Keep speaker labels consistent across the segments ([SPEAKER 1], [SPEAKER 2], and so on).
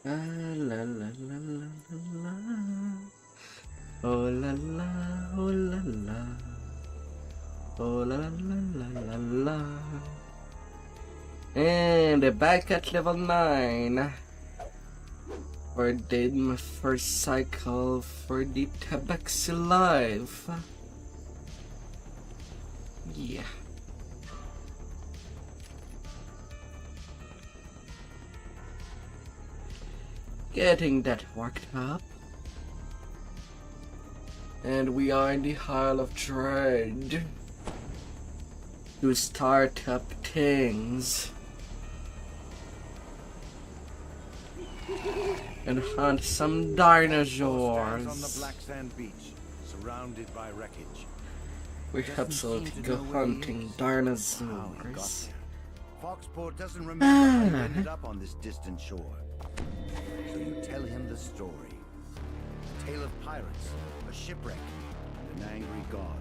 [SPEAKER 1] La la la la la la. Oh la la, oh la la. Oh la la la la la. And back at level 9. I did my first cycle for the Tabaxi life. Yeah. Getting that worked up. And we are in the Isle of Dread to start up things and hunt some dinosaurs.
[SPEAKER 2] On the black sand beach, surrounded by wreckage.
[SPEAKER 1] We absolutely go hunting dinosaurs.
[SPEAKER 2] Foxport doesn't remember how you ended up on this distant shore. So you tell him the story. A tale of pirates, a shipwreck, and an angry god.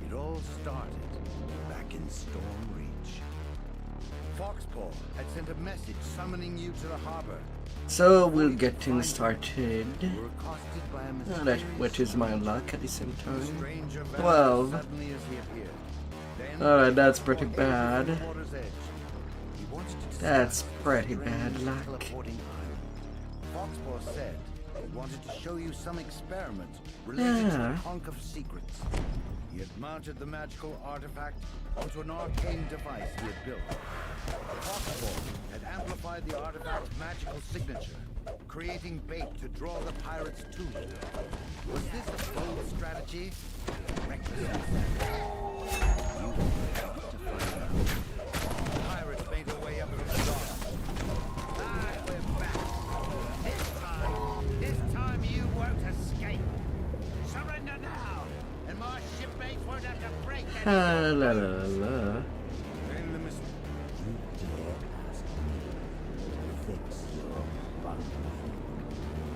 [SPEAKER 2] It all started back in Storm Reach. Foxpaw had sent a message summoning you to the harbor.
[SPEAKER 1] So we'll get things started.
[SPEAKER 2] You were accosted by a
[SPEAKER 1] That
[SPEAKER 2] mysterious
[SPEAKER 1] which is my luck at the same time.
[SPEAKER 2] stranger
[SPEAKER 1] 12.
[SPEAKER 2] suddenly as he appeared. Then,
[SPEAKER 1] Alright, that's pretty bad.
[SPEAKER 2] water's edge, he wanted to
[SPEAKER 1] That's
[SPEAKER 2] discover
[SPEAKER 1] pretty
[SPEAKER 2] a
[SPEAKER 1] bad
[SPEAKER 2] strange
[SPEAKER 1] luck.
[SPEAKER 2] teleporting island. Foxpaw said he wanted to show you some experiment related to the hunk of secrets. He had mounted the magical artifact onto an arcane device he had built. Foxpaw had amplified the artifact's magical signature, creating bait to draw the pirates to it. Was this a bold strategy? Reckless insanity? You will have to find out. The pirates made their way up from the dock. Ah, we're back. This time you won't escape. Surrender now, and my shipmates won't have to break
[SPEAKER 1] La la la la.
[SPEAKER 2] in the mist.
[SPEAKER 3] You dare ask me to fix your bundle?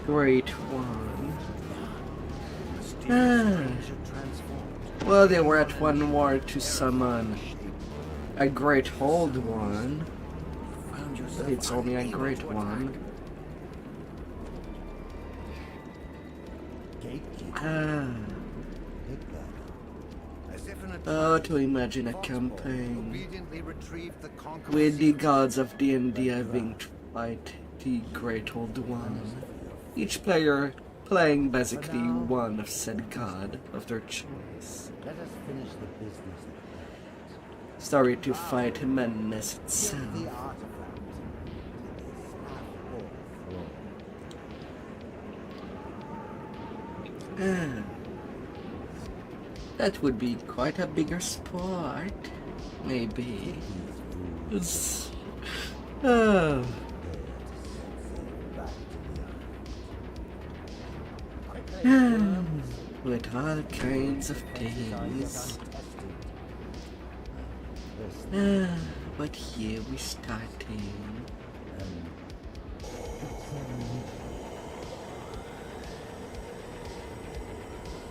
[SPEAKER 1] Great one.
[SPEAKER 2] Stranger transformed.
[SPEAKER 1] Well, they were at one war to summon a great old one.
[SPEAKER 2] Found
[SPEAKER 1] But
[SPEAKER 2] yourself
[SPEAKER 1] it's only a
[SPEAKER 2] unable
[SPEAKER 1] great
[SPEAKER 2] to
[SPEAKER 1] one.
[SPEAKER 2] attack.
[SPEAKER 1] Ah.
[SPEAKER 3] Pick that up.
[SPEAKER 2] As if in a
[SPEAKER 1] Oh,
[SPEAKER 2] trance,
[SPEAKER 1] to imagine a
[SPEAKER 2] Foxpaw
[SPEAKER 1] campaign
[SPEAKER 2] obediently retrieved the conqueror's
[SPEAKER 1] with the
[SPEAKER 2] secret.
[SPEAKER 1] gods of D&D having to fight the great old one. Each player playing basically one of said god of their choice.
[SPEAKER 3] Let us finish the business at hand.
[SPEAKER 1] Story to fight madness
[SPEAKER 3] Get
[SPEAKER 1] itself.
[SPEAKER 3] the artifact to this half-orc floor.
[SPEAKER 1] Ah. That would be quite a bigger sport. Maybe. It's... Oh. With all kinds of things. But here we starting.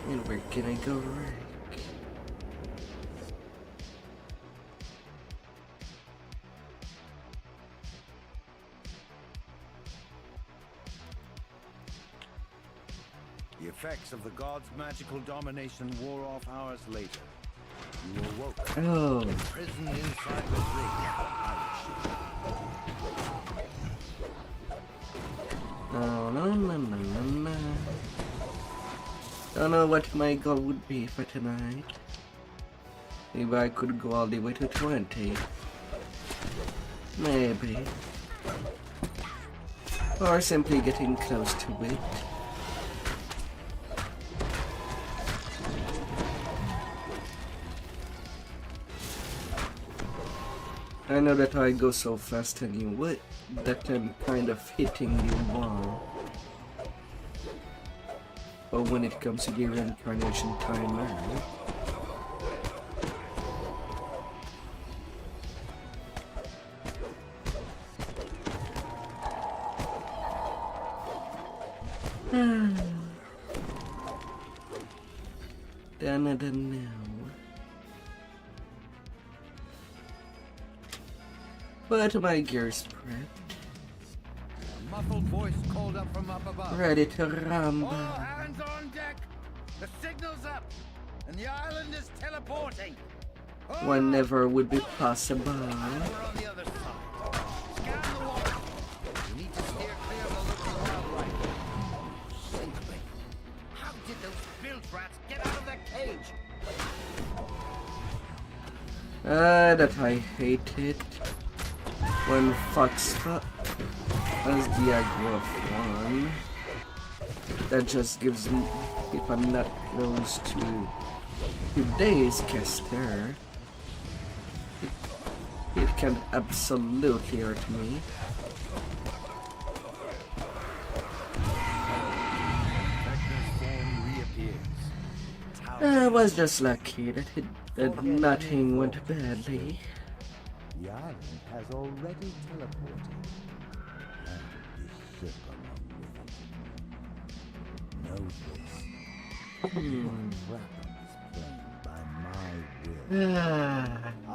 [SPEAKER 1] And where can I go right?
[SPEAKER 2] The effects of the god's magical domination wore off hours later. You awoke,
[SPEAKER 1] Oh.
[SPEAKER 2] imprisoned inside the brig of the pirate ship.
[SPEAKER 1] No, no, no, no, no, no. Don't know what my goal would be for tonight. Maybe I could go all the way to 20. Maybe. Or simply getting close to it. I know that I go so fast anyway that I'm kind of hitting the wall. But when it comes to the reincarnation timer, then now. But my gear's prepped.
[SPEAKER 2] A muffled voice called up from up above.
[SPEAKER 1] Ready to rumble.
[SPEAKER 2] All hands on deck! The signal's up, and the island is teleporting!
[SPEAKER 1] One never would be possible.
[SPEAKER 2] We're on the other side. Scan the water. You need to steer clear of the local wildlife. Simply. How did those bilge rats get out of their cage?
[SPEAKER 1] That I hate it. When Fox has the aggro of one. That just gives me, if I'm not close to today's caster, it can absolutely hurt me. I was just lucky that nothing went badly.
[SPEAKER 3] The island has already teleported. And this ship along with it. Know this. Everyone trapped on this plane by my will.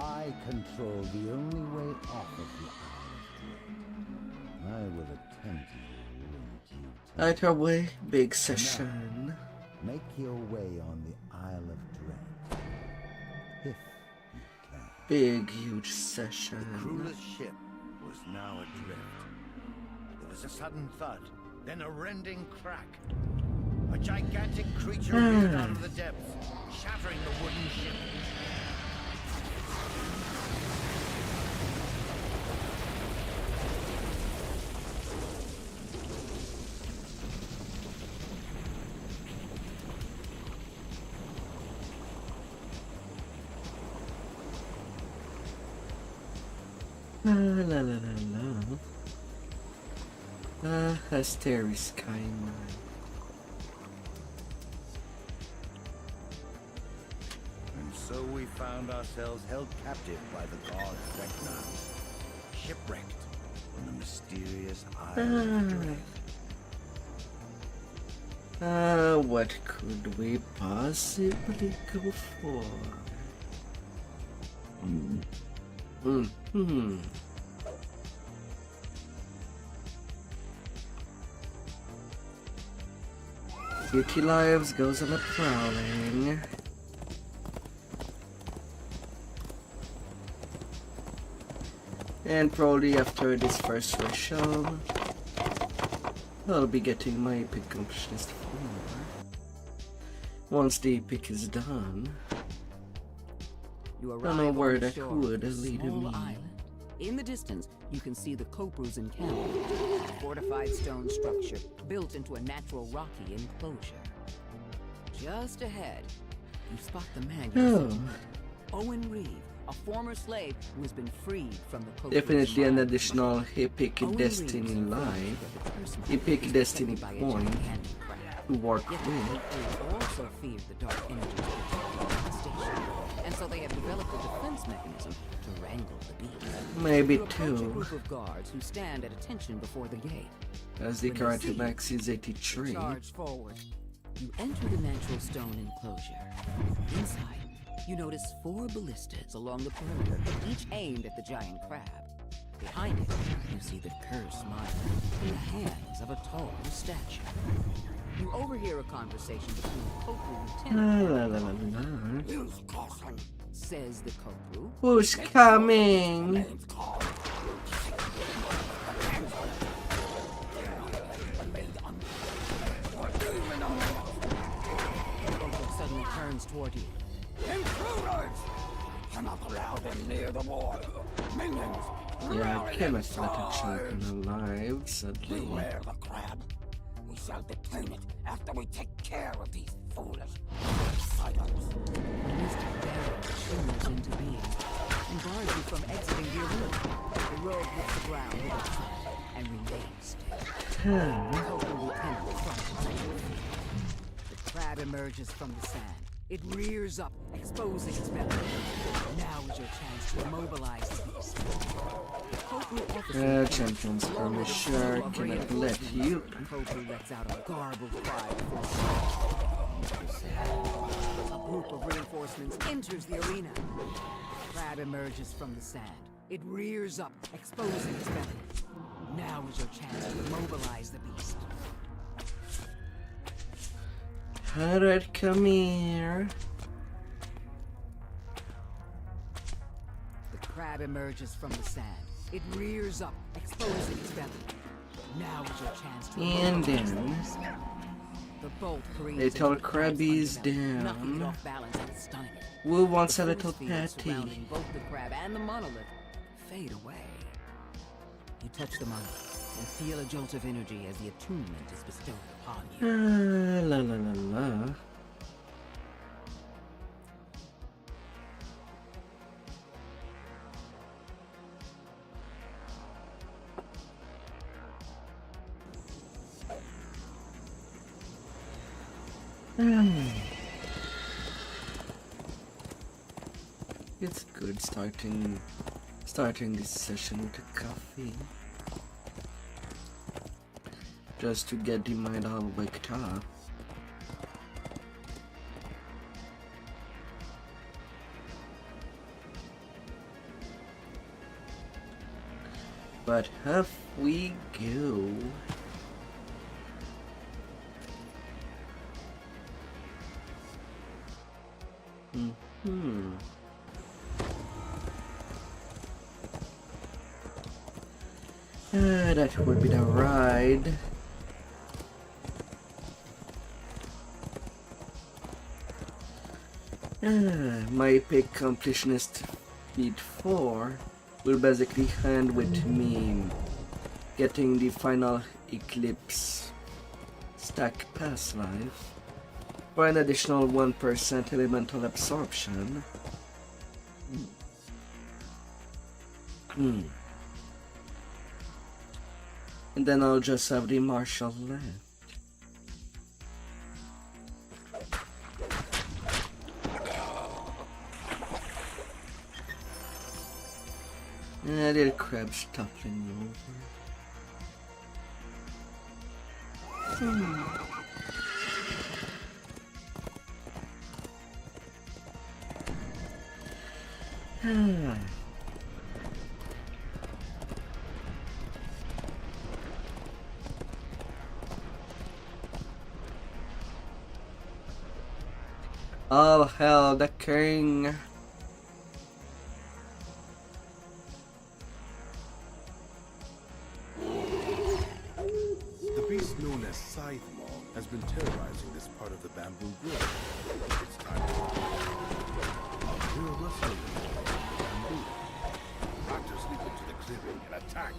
[SPEAKER 3] I control the only way off of the Isle of Dread. I will attend to you in due time.
[SPEAKER 1] Either way, big session.
[SPEAKER 3] Make your way on the Isle of Dread. If you can.
[SPEAKER 1] Big, huge session.
[SPEAKER 2] Crewless ship was now adrift. There was a sudden thud, then a rending crack. A gigantic creature reared out of the depths, shattering the wooden ship.
[SPEAKER 1] La la la la. Asteri Skyline.
[SPEAKER 2] And so we found ourselves held captive by the gods Vecna, shipwrecked on the mysterious island of Dread.
[SPEAKER 1] What could we possibly go for? City Lives goes on a prowling. And probably after this first threshold, I'll be getting my epic completionist 4. Once the epic is done,
[SPEAKER 4] You
[SPEAKER 1] I don't know
[SPEAKER 4] arrive
[SPEAKER 1] where
[SPEAKER 4] on the
[SPEAKER 1] that
[SPEAKER 4] shore
[SPEAKER 1] would
[SPEAKER 4] of a
[SPEAKER 1] lead
[SPEAKER 4] small
[SPEAKER 1] me.
[SPEAKER 4] island. In the distance, you can see the Coprus encampment, a fortified stone structure built into a natural rocky enclosure. Just ahead, you spot the man you
[SPEAKER 1] Oh,
[SPEAKER 4] sought. Owen Reeve, a former slave who has been freed from the Coprus.
[SPEAKER 1] definitely an
[SPEAKER 4] mind.
[SPEAKER 1] additional epic
[SPEAKER 4] Owen
[SPEAKER 1] Destiny
[SPEAKER 4] Reeve is
[SPEAKER 1] life
[SPEAKER 4] the person
[SPEAKER 1] Epic
[SPEAKER 4] who was
[SPEAKER 1] Destiny
[SPEAKER 4] protected by a
[SPEAKER 1] point
[SPEAKER 4] gigantic crab.
[SPEAKER 1] to work
[SPEAKER 4] Yet the
[SPEAKER 1] with.
[SPEAKER 4] Coprus also feared the dark energies protecting the station, and so they have developed a defense mechanism to wrangle the beast.
[SPEAKER 1] Maybe
[SPEAKER 4] You approach a
[SPEAKER 1] two,
[SPEAKER 4] group of guards who stand at attention before the gate.
[SPEAKER 1] as the
[SPEAKER 4] When they
[SPEAKER 1] current
[SPEAKER 4] see you,
[SPEAKER 1] max is 83.
[SPEAKER 4] Charge forward. You enter the natural stone enclosure. Inside, you notice 4 ballistas along the perimeter, each aimed at the giant crab. Behind it, you see the cursed smile in the hands of a tall statue. You overhear a conversation between the Kopru lieutenant.
[SPEAKER 1] La la la la la.
[SPEAKER 4] Says the Kopru.
[SPEAKER 1] Who's coming?
[SPEAKER 4] Kopru suddenly turns toward you.
[SPEAKER 5] Intruders! Cannot allow them near the water. Minions!
[SPEAKER 1] Yeah, I cannot let a champion alive, sadly.
[SPEAKER 5] Beware the crab. We shall detain it after we take care of these foolish outsiders.
[SPEAKER 4] A mystic barrier shimmers into being and bars you from exiting the arena. The rogue hits the ground with a thud and remains still. Kopru lieutenant crumbles at your feet. The crab emerges from the sand. It rears up, exposing its belly. Now is your chance to immobilize the beast. The Kopru officer
[SPEAKER 1] Champions from the shark cannot let you.
[SPEAKER 4] Kopru lets out a garbled cry before a group of reinforcements enters the arena. The crab emerges from the sand. It rears up, exposing its belly. Now is your chance to immobilize the beast.
[SPEAKER 1] Alright, come here.
[SPEAKER 4] The crab emerges from the sand. It rears up, exposing its belly. Now is your chance to
[SPEAKER 1] And
[SPEAKER 4] immobilize the
[SPEAKER 1] down.
[SPEAKER 4] beast. The bolt careens
[SPEAKER 1] Little
[SPEAKER 4] into the crab's
[SPEAKER 1] crabbies
[SPEAKER 4] underbelly, knocking it
[SPEAKER 1] down.
[SPEAKER 4] off balance and stunning it.
[SPEAKER 1] Who wants
[SPEAKER 4] The
[SPEAKER 1] a little
[SPEAKER 4] force field surrounding
[SPEAKER 1] patty?
[SPEAKER 4] both the crab and the monolith fade away. You touch the monolith and feel a jolt of energy as the attunement is bestowed upon you.
[SPEAKER 1] La la la la. It's good starting this session with a coffee. Just to get the mind all waked up. But off we go. That would be the ride. My epic completionist feat 4 will basically end with me getting the final Eclipse stack past life for an additional 1% elemental absorption. And then I'll just have the martial left. Little crabs toppling over. All hail the king.
[SPEAKER 6] The beast known as Scythe has been terrorizing this part of the bamboo grove. It's time to we're wrestling with the bamboo. Raptors leap into the clearing and attack.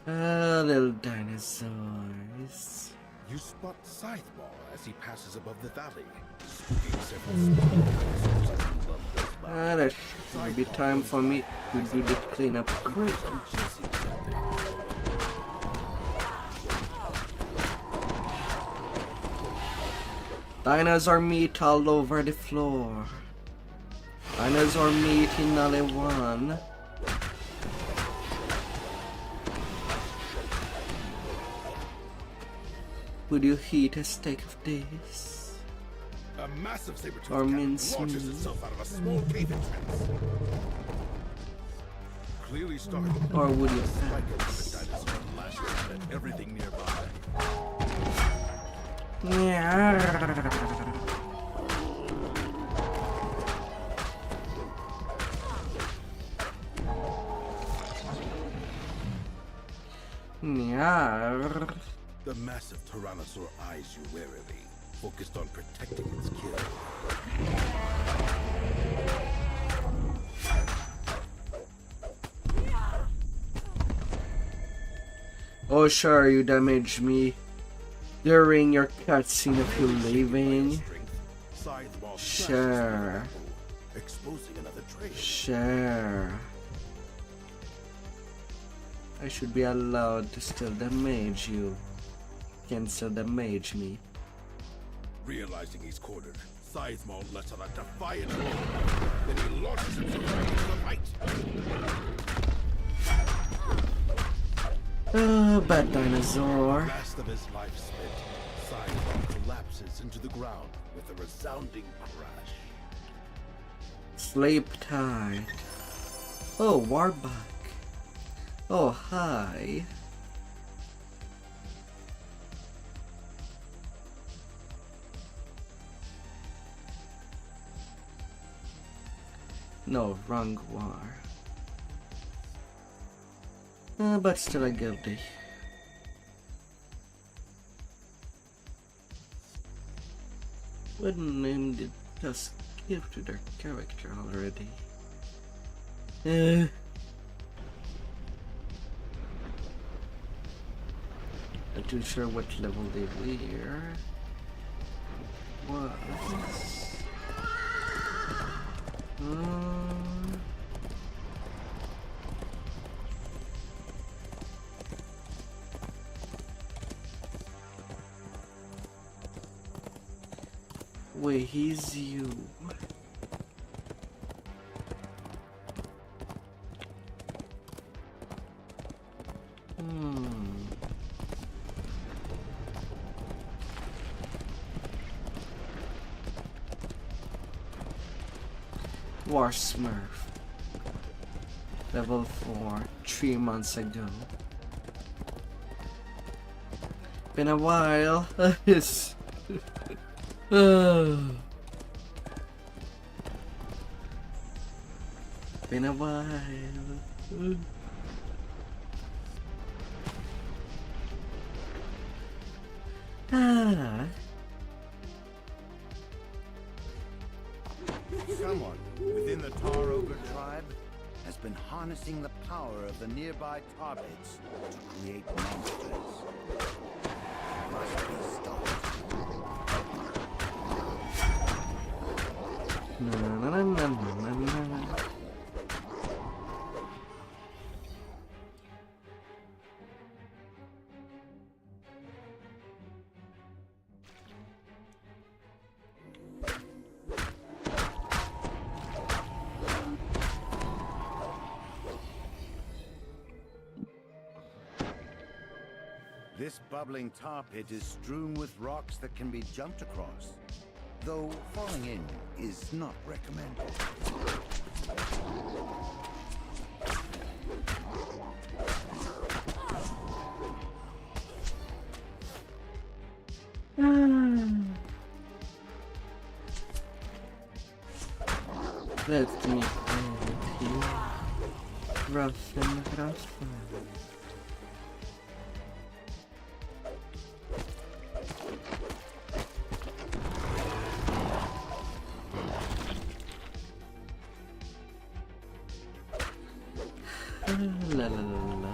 [SPEAKER 1] Little dinosaurs.
[SPEAKER 6] You spot Scytheball as he passes above the valley, spooking several dinosaurs as he lumberjack by.
[SPEAKER 1] That should be time for me to do the cleanup quick.
[SPEAKER 6] Chasing something.
[SPEAKER 1] Dinosaur meat all over the floor. Dinosaur meat in only one. Would you eat a steak of this?
[SPEAKER 6] A massive saber-toothed
[SPEAKER 1] Or
[SPEAKER 6] cat
[SPEAKER 1] mince
[SPEAKER 6] launches
[SPEAKER 1] meat.
[SPEAKER 6] itself out of a small cave entrance. Clearly startled,
[SPEAKER 1] Or would you
[SPEAKER 6] the spike of
[SPEAKER 1] pass?
[SPEAKER 6] the dinosaur lashes out at everything nearby.
[SPEAKER 1] Yeah. Yeah.
[SPEAKER 6] The massive tyrannosaur eyes you warily, focused on protecting its kill.
[SPEAKER 1] Oh sure, you damaged me during your cutscene of you leaving.
[SPEAKER 6] Scytheball slashes
[SPEAKER 1] Sure.
[SPEAKER 6] through the exposing another trace.
[SPEAKER 1] Sure. I should be allowed to still damage you. Can still damage me.
[SPEAKER 6] Realizing he's cornered, Scytheball lets out a defiant roar. Then he launches himself into the fight.
[SPEAKER 1] Oh, bad dinosaur.
[SPEAKER 6] Last of his life spent, Sidewalk collapses into the ground with a resounding crash.
[SPEAKER 1] Sleep tight. Oh, Warbuck. Oh, hi. No, wrong war. But still a guilty. What name did Tusk give to their character already? Not too sure what level they were. What? Wait, he's you. War Smurf. Level 4, 3 months ago. Been a while. It's been a while.
[SPEAKER 2] Someone within the Tar Ogre tribe has been harnessing the power of the nearby tar pits to create monsters. Must be stopped. This bubbling tar pit is strewn with rocks that can be jumped across, though falling in is not recommended.
[SPEAKER 1] Let me with you. Rough and rough. La la la la.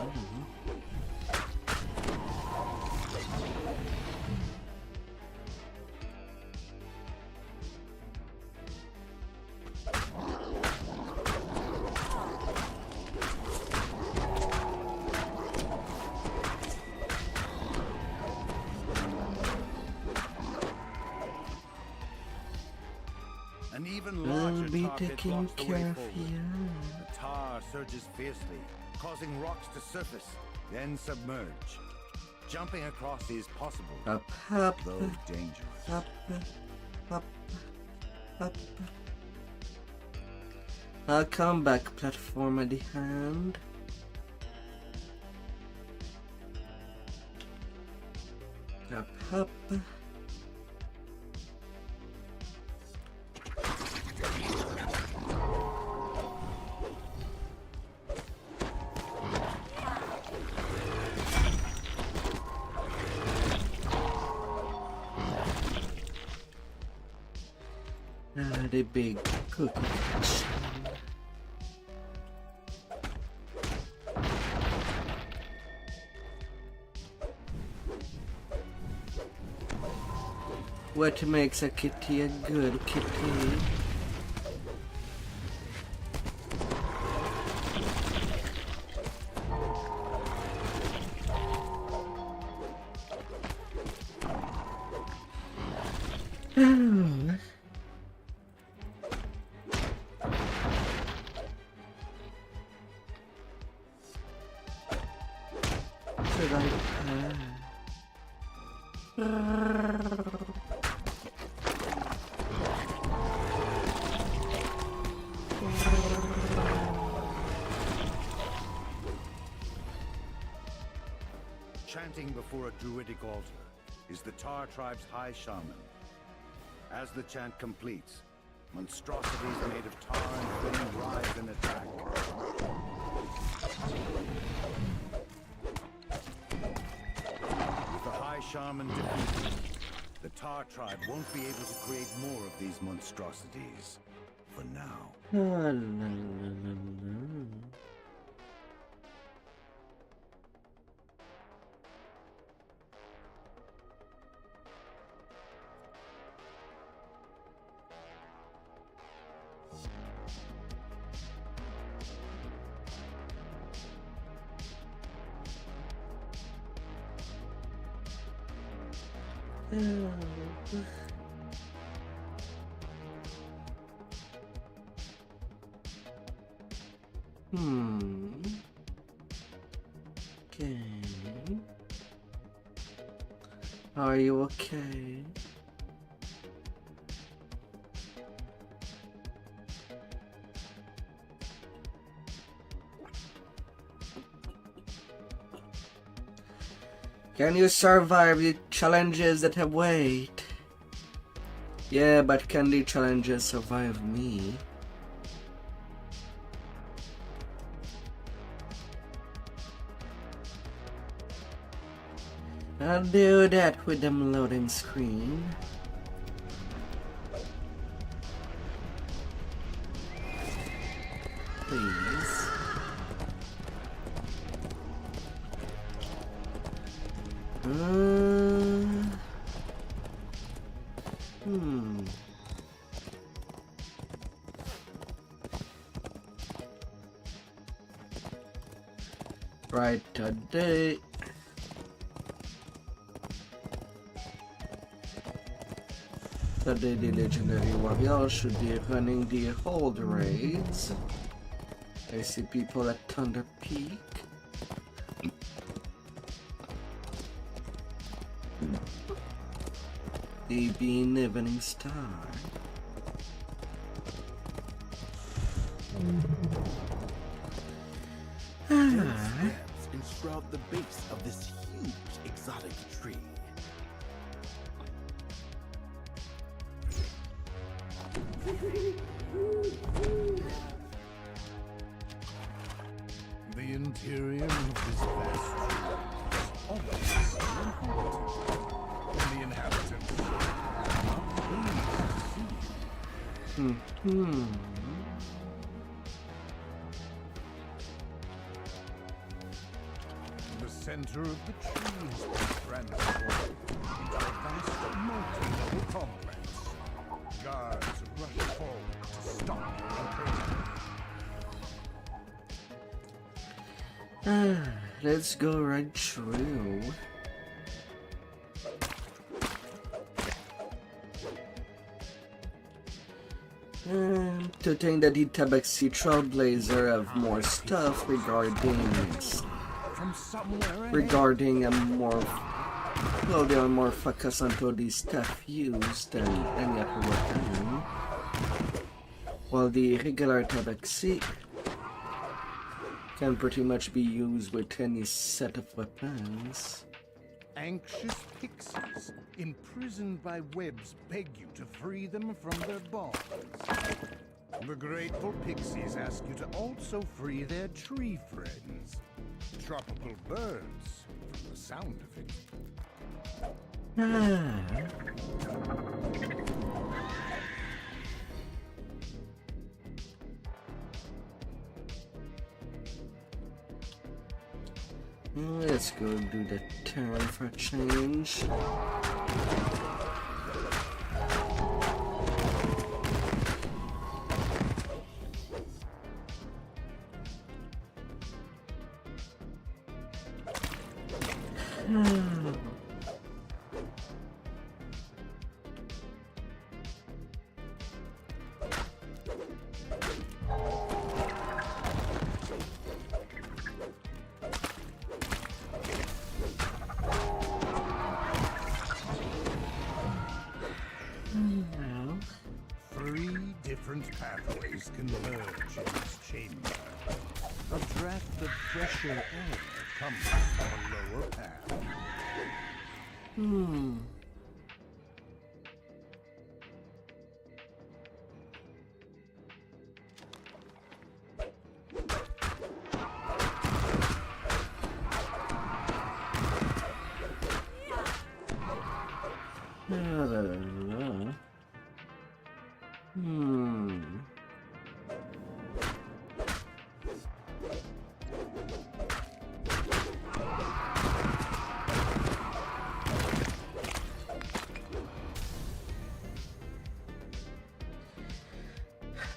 [SPEAKER 2] An even
[SPEAKER 1] I'll
[SPEAKER 2] larger
[SPEAKER 1] be
[SPEAKER 2] tar pit
[SPEAKER 1] taking
[SPEAKER 2] blocks the way
[SPEAKER 1] care of
[SPEAKER 2] forward.
[SPEAKER 1] you.
[SPEAKER 2] The tar surges fiercely, causing rocks to surface, then submerge. Jumping across is possible,
[SPEAKER 1] Up, up,
[SPEAKER 2] though dangerous.
[SPEAKER 1] up, up, up. I'll come back, platform at the hand. Up, up. The big cookie. What makes a kitty a good kitty?
[SPEAKER 2] Chanting before a druidic altar is the Tar tribe's high shaman. As the chant completes, monstrosities made of tar and flame rise and attack. With the high shaman defeated, the Tar tribe won't be able to create more of these monstrosities. For now.
[SPEAKER 1] La, la, la, la, la. Okay. Are you okay? Can you survive the challenges that await? Yeah, but can the challenges survive me? I'll do that with them loading screen. Please. Right today. Today the legendary warrior should be running the hold raids. I see people at Thunder Peak. The Bean Evening Star.
[SPEAKER 6] Enshroud the base of this huge exotic tree. The interior of this vast tree is almost uninhabited. And the inhabitants The center of the tree has been transformed into a vast multi-level complex. Guards rush forward to stop the opening.
[SPEAKER 1] Let's go right through. To think that the Tabaxi Trailblazer have more stuff regarding a more, well, they are more focused onto the stuff used than any other weapon, while the regular Tabaxi can pretty much be used with any set of weapons.
[SPEAKER 6] Anxious pixies, imprisoned by webs, beg you to free them from their bonds. The grateful pixies ask you to also free their tree friends. Tropical birds, from the sound of it.
[SPEAKER 1] Let's go do the turn for a change.
[SPEAKER 6] Different pathways converge in this chamber. A draft of fresher air comes from a lower path.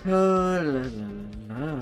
[SPEAKER 1] La la la.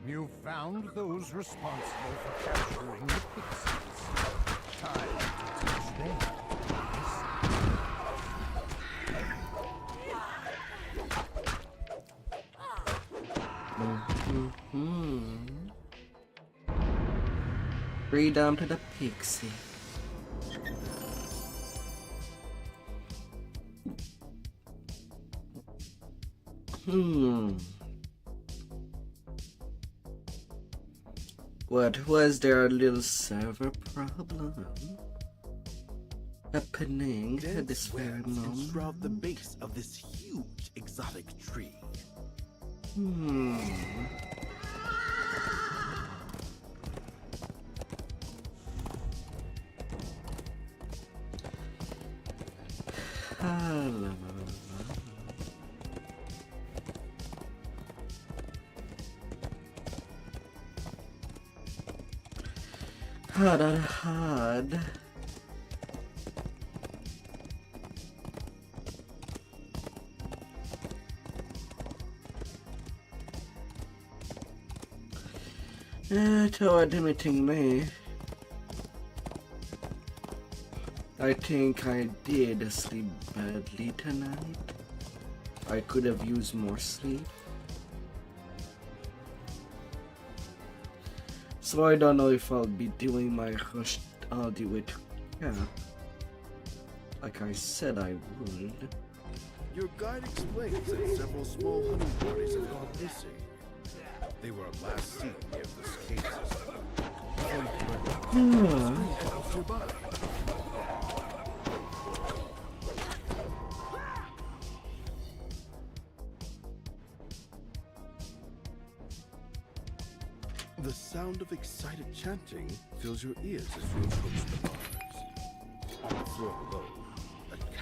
[SPEAKER 6] You found those responsible for capturing the pixies. Time to teach them.
[SPEAKER 1] Freedom to the pixie. What was there a little server problem happening at this very moment?
[SPEAKER 6] Shroud the base of this huge exotic tree.
[SPEAKER 1] Hard. Toward admitting me, I think I did sleep badly tonight. I could have used more sleep. So I don't know if I'll be doing my rush all the way to camp. Like I said I would.
[SPEAKER 6] Your guide explains that several small hunting parties have gone missing. They were last seen near this cave system. Nearby. The sound of excited chanting fills your ears as you approach the bars. On the floor below,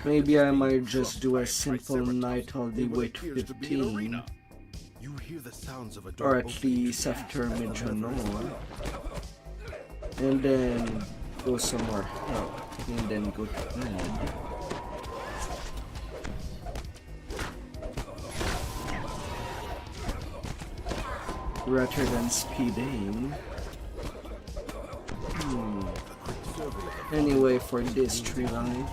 [SPEAKER 1] maybe I might just do a simple night all the way to 15.
[SPEAKER 6] You hear the sounds of a
[SPEAKER 1] Or at least after midnight. And then go somewhere else. And then go to bed. Rather than speeding. Anyway, for this tree line.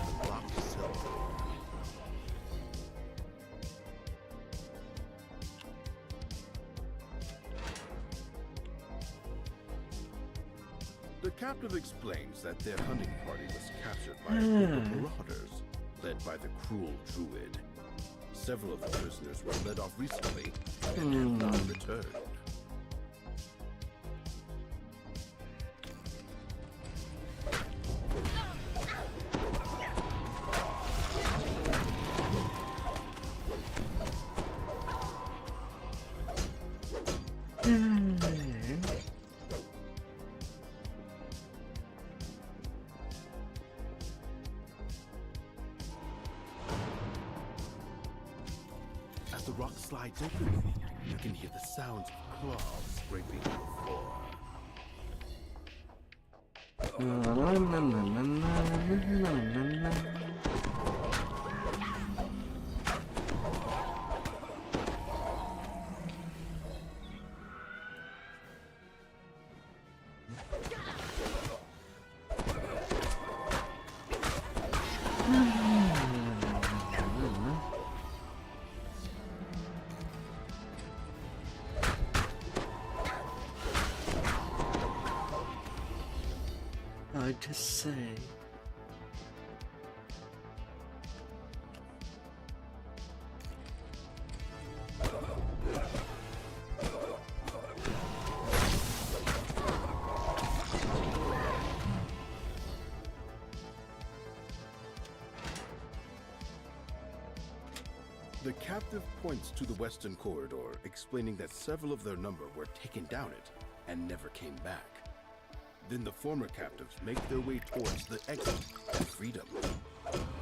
[SPEAKER 6] The captive explains that their hunting party was captured by a group of marauders, led by the cruel druid. Several of the prisoners were led off recently and have not returned. the rock slides open, you can hear the sounds of claws scraping the floor.
[SPEAKER 1] Hard to say.
[SPEAKER 6] The captive points to the western corridor, explaining that several of their number were taken down it and never came back. Then the former captives make their way towards the exit and freedom.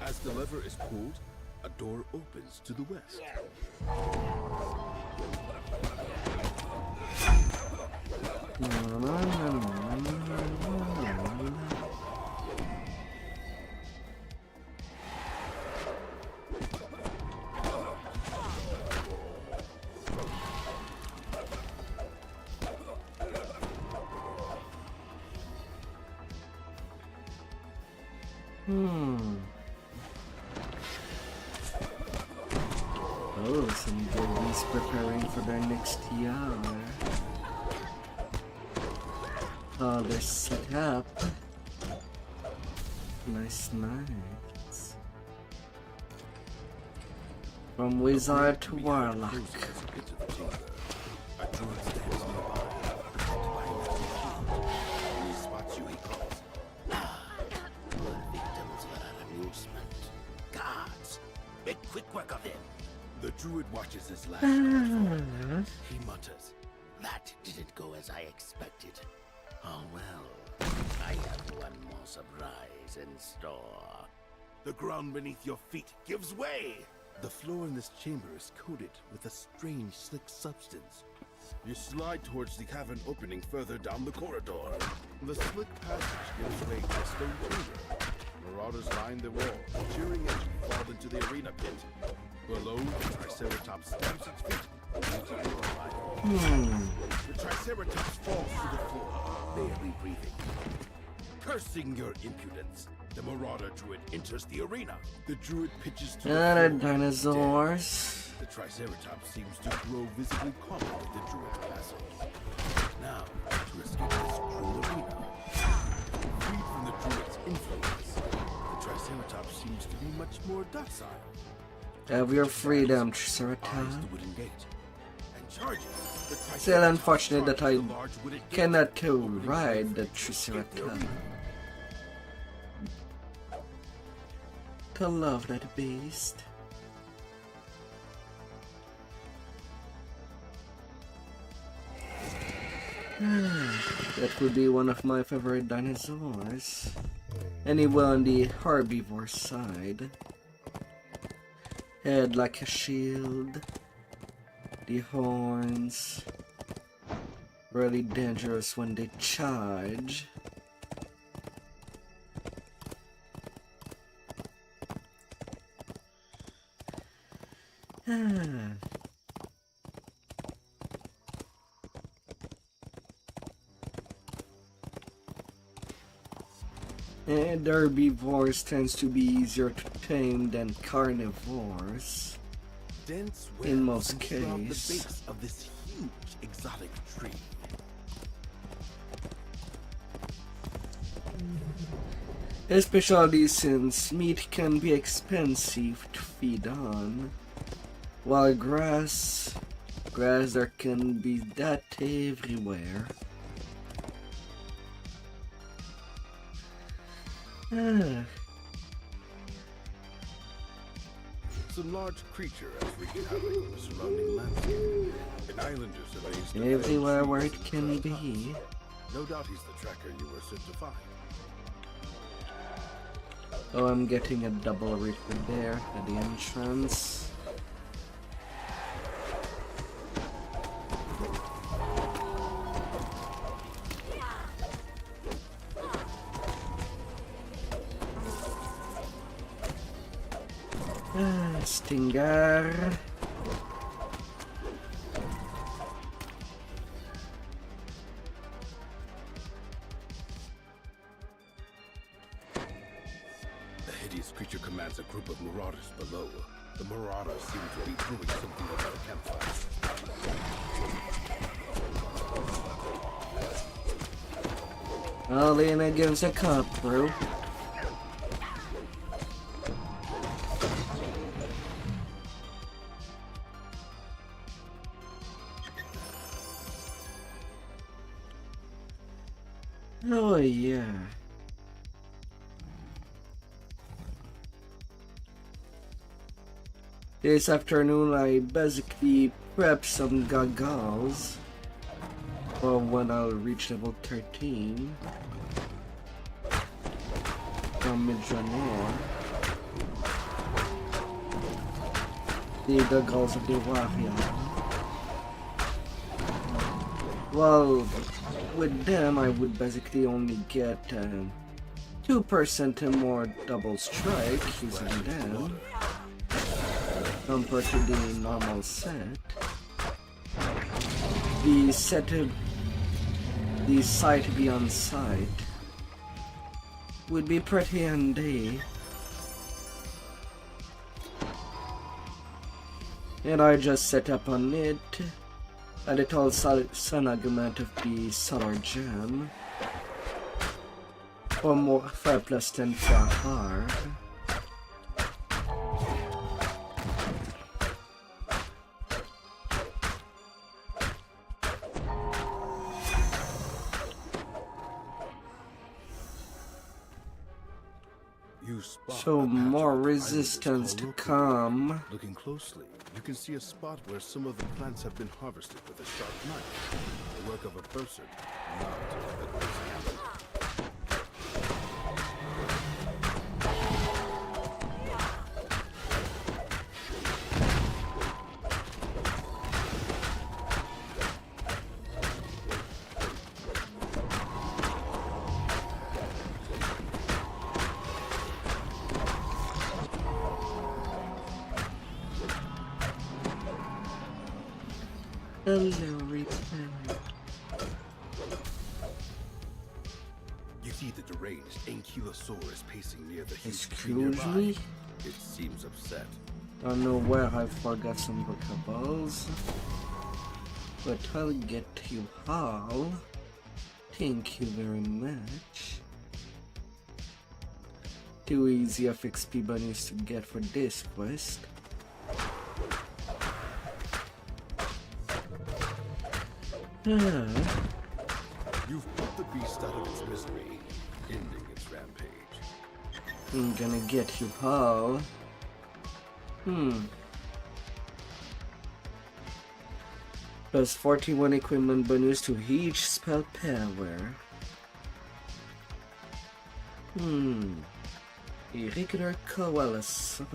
[SPEAKER 6] As the lever is pulled, a door opens to the west.
[SPEAKER 1] Oh, some babies preparing for their next year. Oh, they're set up. Nice, nice. From wizard to warlock.
[SPEAKER 6] The druid watches his last perform. He mutters, "That didn't go as I expected. Oh well, I have one more surprise in store." The ground beneath your feet gives way. The floor in this chamber is coated with a strange, slick substance. You slide towards the cavern opening further down the corridor. The slick passage gives way to a stone chamber. Marauders line the wall, cheering as you fall into the arena pit. Below, the Triceratops stamps its feet. The Triceratops falls to the floor, barely breathing. Cursing your impudence, the Marauder Druid enters the arena. The Druid pitches to the floor,
[SPEAKER 1] Dinosaurs.
[SPEAKER 6] dead. The Triceratops seems to grow visibly calmer with the Druid's passage. Now, to escape this cruel arena, freed from the Druid's influence, the Triceratops seems to be much more docile.
[SPEAKER 1] Have your freedom,
[SPEAKER 6] Eyes
[SPEAKER 1] Triceratops.
[SPEAKER 6] the wooden gate and charges. The Triceratops
[SPEAKER 1] Still unfortunate that
[SPEAKER 6] charges
[SPEAKER 1] I
[SPEAKER 6] the large wooden gate,
[SPEAKER 1] cannot
[SPEAKER 6] opening
[SPEAKER 1] ride the
[SPEAKER 6] to escape the
[SPEAKER 1] Triceratops.
[SPEAKER 6] arena.
[SPEAKER 1] To love that beast. That would be one of my favorite dinosaurs. Anyway, on the herbivore side. Head like a shield. The horns. Really dangerous when they charge. And herbivores tends to be easier to tame than carnivores.
[SPEAKER 6] Dense
[SPEAKER 1] In
[SPEAKER 6] webs
[SPEAKER 1] most
[SPEAKER 6] surround the
[SPEAKER 1] cases.
[SPEAKER 6] base of this huge exotic tree.
[SPEAKER 1] Especially since meat can be expensive to feed on, while grass there can be that everywhere.
[SPEAKER 6] Some large creature has wreaked havoc on the surrounding landscape. And islanders have raised their
[SPEAKER 1] Everywhere
[SPEAKER 6] own
[SPEAKER 1] where
[SPEAKER 6] trees
[SPEAKER 1] it
[SPEAKER 6] and
[SPEAKER 1] can
[SPEAKER 6] triceratops.
[SPEAKER 1] be.
[SPEAKER 6] No doubt he's the tracker you were sent to find.
[SPEAKER 1] Oh, I'm getting a double reaper there at the entrance. Stinger.
[SPEAKER 6] The hideous creature commands a group of marauders below. The marauders seem to be doing something over the campfire.
[SPEAKER 1] All in against a cutthroat. Oh yeah. This afternoon I basically prepped some goggles for when I'll reach level 13 from Midjanor. The goggles of the warrior. Well, with them I would basically only get 2% and more double strike using them compared to the normal set. The sight beyond sight would be pretty handy. And I just set up on it a little sun augment of the solar gem for more 5+10 for hard. So more resistance to come.
[SPEAKER 6] Looking closely, you can see a spot where some of the plants have been harvested with a sharp knife. The work of a person, not a person.
[SPEAKER 1] Hello, return.
[SPEAKER 6] You see the deranged Ankylosaurus pacing near the huge tree
[SPEAKER 1] Excuse
[SPEAKER 6] nearby.
[SPEAKER 1] me?
[SPEAKER 6] It seems upset.
[SPEAKER 1] Don't know where I forgot some breakables, but I'll get you all. Thank you very much. Too easy of XP bunnies to get for this quest.
[SPEAKER 6] You've put the beast out of its misery, ending its rampage.
[SPEAKER 1] I'm gonna get you all. Plus 41 equipment bonus to each spell power. Irregular coalescent.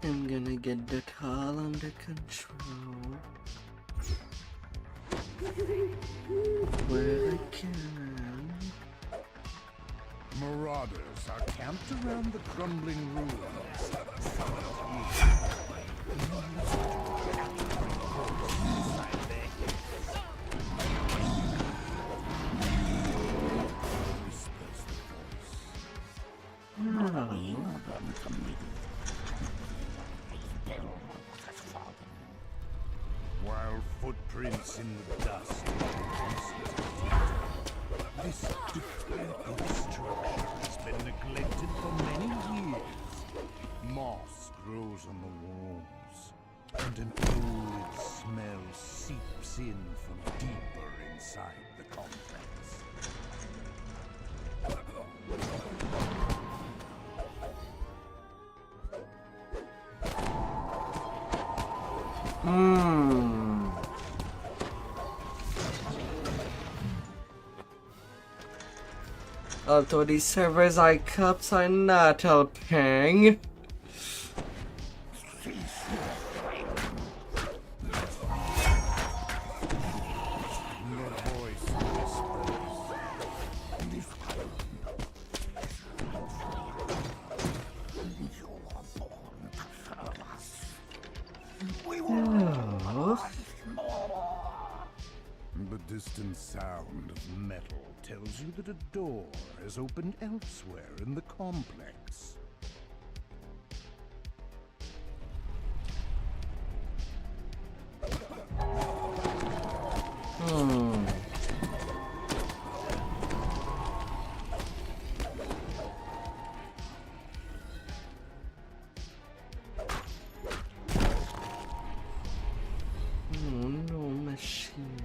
[SPEAKER 1] I'm gonna get that all under control where I can.
[SPEAKER 2] Marauders are camped around the crumbling ruins. While footprints in the dust.
[SPEAKER 3] This decrepit structure has been neglected for many years. Moss grows on the walls, and an old smell seeps in from deeper inside the complex.
[SPEAKER 1] Although these servers icons are not helping.
[SPEAKER 3] The distant sound of metal tells you that a door has opened elsewhere in the complex.
[SPEAKER 1] No machine.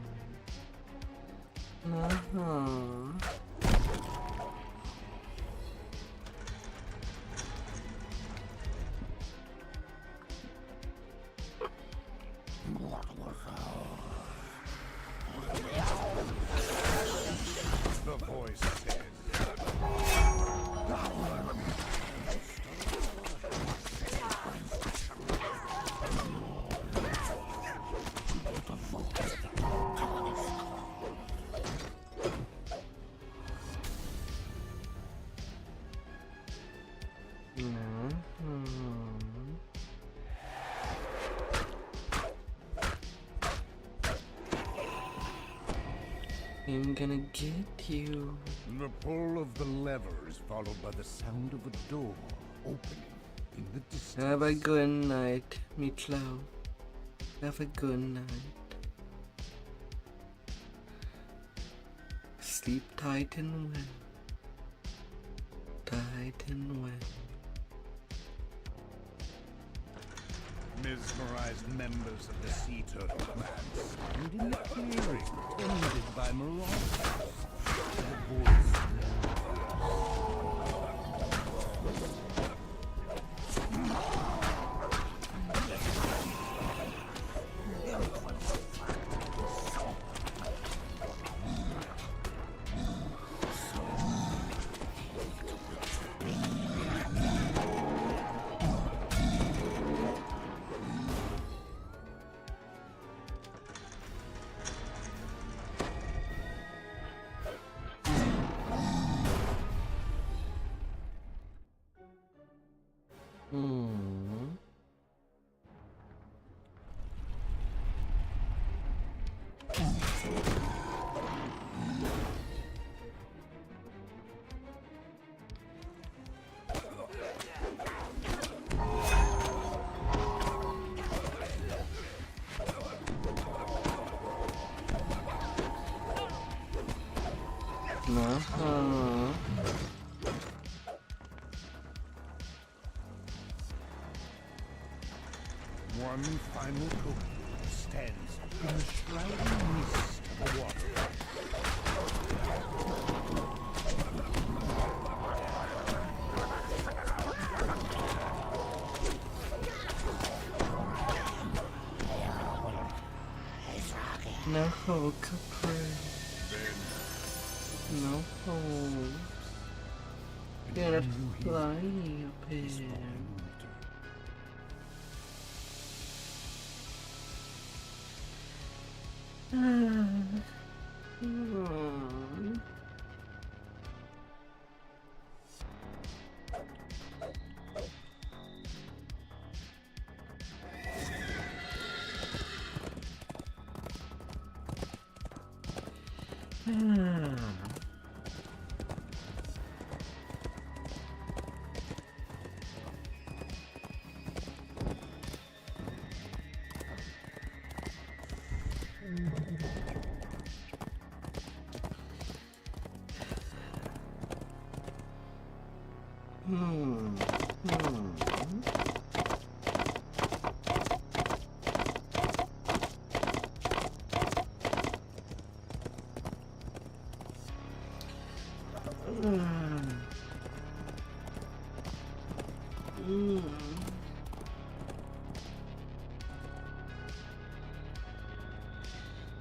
[SPEAKER 3] The voice says,
[SPEAKER 1] I'm gonna get you.
[SPEAKER 3] the pull of the lever is followed by the sound of a door opening in the distance.
[SPEAKER 1] Have a good night, Meatloaf. Have a good night. Sleep tight and well. Tight and well.
[SPEAKER 3] Mesmerized members of the sea turtle clan stand in the clearing, tended by marauders. The voice One final coat stands in the shrouding mist of the water.
[SPEAKER 1] No hope, Capri. No hope. Gonna fly up here. Hmm.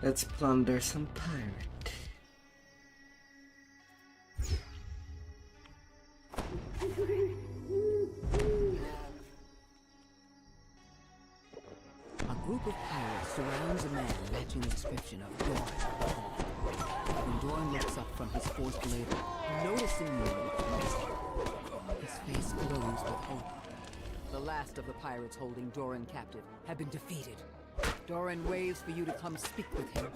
[SPEAKER 1] Let's plunder some pirate.
[SPEAKER 4] A group of pirates surrounds a man matching the description of Doran. When Doran looks up from his forced labor, noticing me, his face glows with hope. The last of the pirates holding Doran captive have been defeated. Doran waves for you to come speak with him.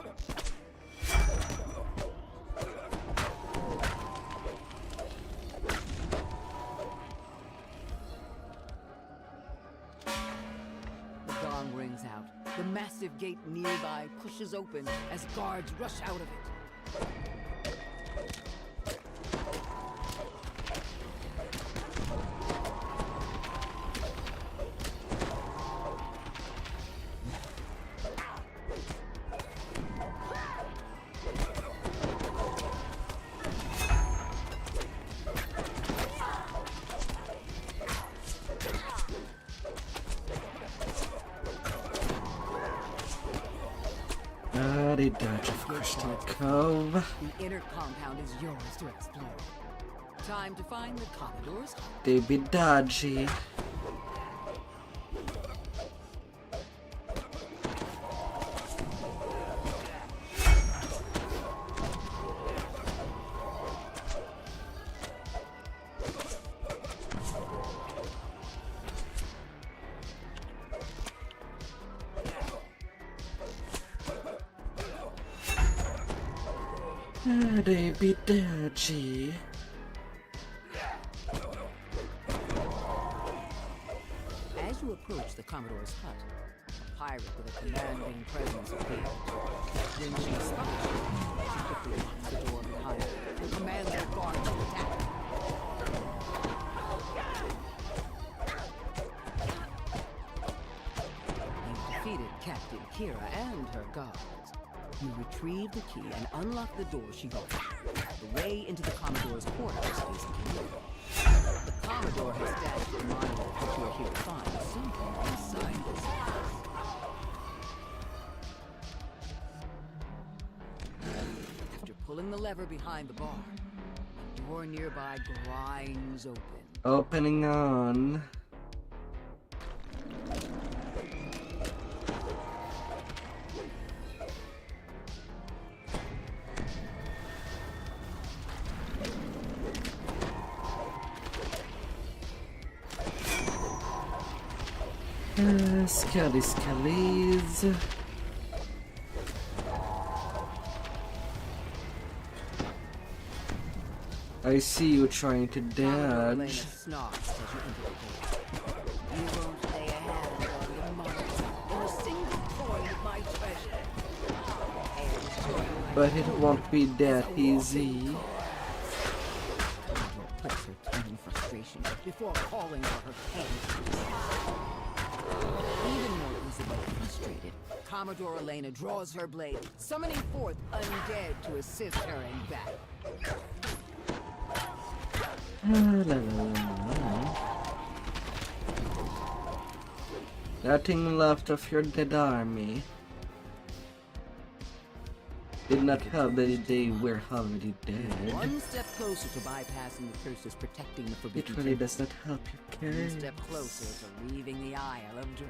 [SPEAKER 4] The gong rings out. The massive gate nearby pushes open as guards rush out of it.
[SPEAKER 1] The Dodge of Crystal Cove.
[SPEAKER 4] The inner compound is yours to explore. Time to find the Commodore's hut.
[SPEAKER 1] They be dodgy. They be dodgy.
[SPEAKER 4] As you approach the Commodore's hut, a pirate with a commanding presence appears. When she spots you, she quickly locks the door behind her and commands her guard to attack. You've defeated Captain Kira and her guards. You retrieve the key and unlock the door she holds. The way into the Commodore's quarters is clear. The Commodore has stashed the monitor that you are here to find something inside this house. After pulling the lever behind the bar, a door nearby grinds open.
[SPEAKER 1] Opening on. Skellies. I see you trying to dodge.
[SPEAKER 4] Snarks as you enter the door. You won't lay a hand on the monitor in a single coin of my treasure.
[SPEAKER 1] But it won't be that easy.
[SPEAKER 4] Puts her tongue in frustration before calling for her cane. Even more easily frustrated, Commodore Elena draws her blade, summoning forth undead to assist her in battle.
[SPEAKER 1] Nothing left of your dead army. Did not help that they were already dead.
[SPEAKER 4] One step closer to bypassing the curses protecting the forbidden.
[SPEAKER 1] It really does not help you, Carrie.
[SPEAKER 4] One step closer to leaving the Isle of Dread.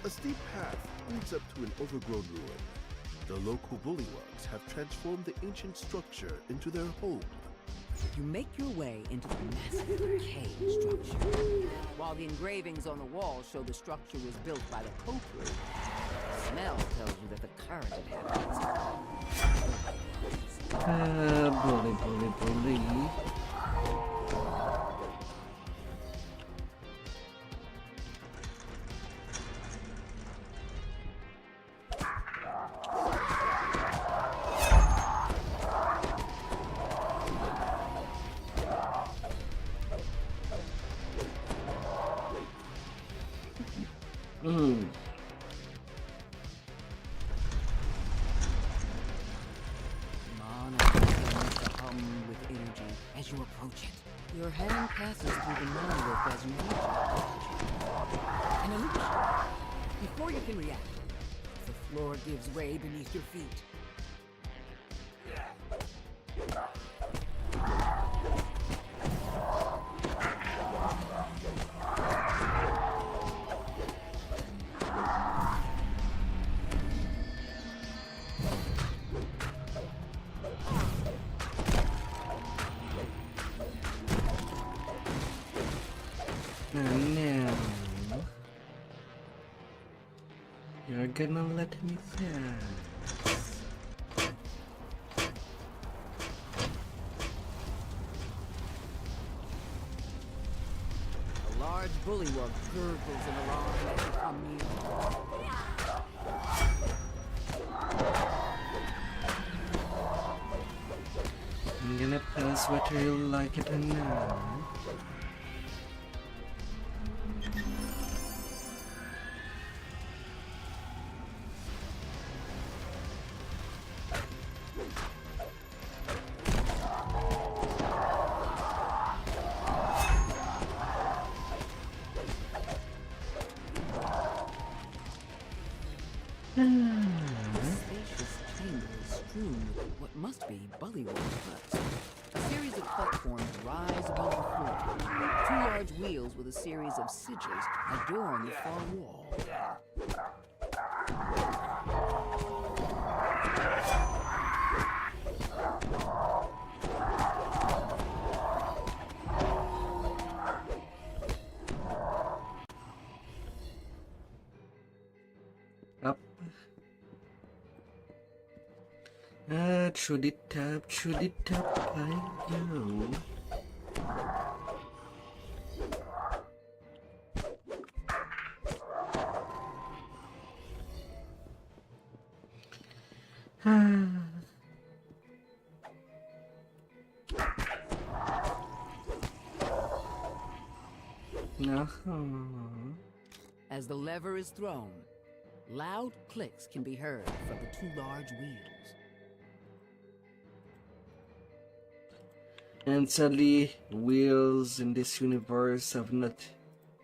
[SPEAKER 6] A steep path leads up to an overgrown ruin. The local bullywugs have transformed the ancient structure into their home.
[SPEAKER 4] You make your way into the massive arcade structure. While the engravings on the wall show the structure was built by the co-crew, the smell tells you that the current inhabitants
[SPEAKER 1] Bully.
[SPEAKER 4] as you approach it. Your hand passes through the monolith as you reach it. An illusion. Before you can react, the floor gives way beneath your feet.
[SPEAKER 1] You're gonna let me pass.
[SPEAKER 4] A large bullywug gurgles in alarm as you come near.
[SPEAKER 1] I'm gonna pass whether you like it or not.
[SPEAKER 4] What must be bullywug huts. A series of platforms rise above the floor. Two large wheels with a series of sigils adorn the far wall.
[SPEAKER 1] Up. Through the top, I go.
[SPEAKER 4] As the lever is thrown, loud clicks can be heard from the two large wheels.
[SPEAKER 1] And sadly, wheels in this universe have not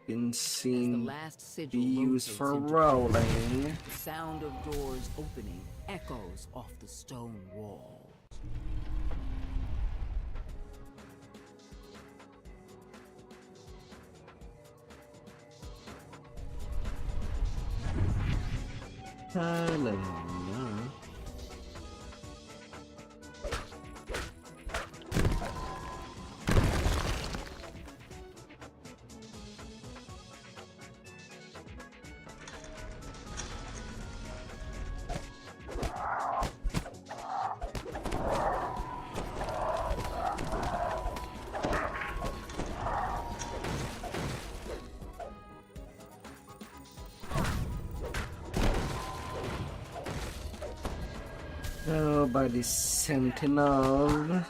[SPEAKER 1] been seen be used for rolling.
[SPEAKER 4] The sound of doors opening echoes off the stone walls.
[SPEAKER 1] Hello. Oh, by the sentinel.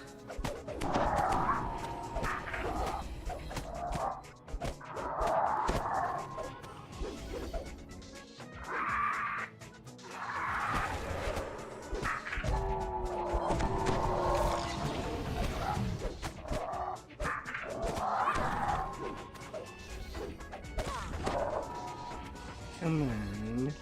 [SPEAKER 1] Come on.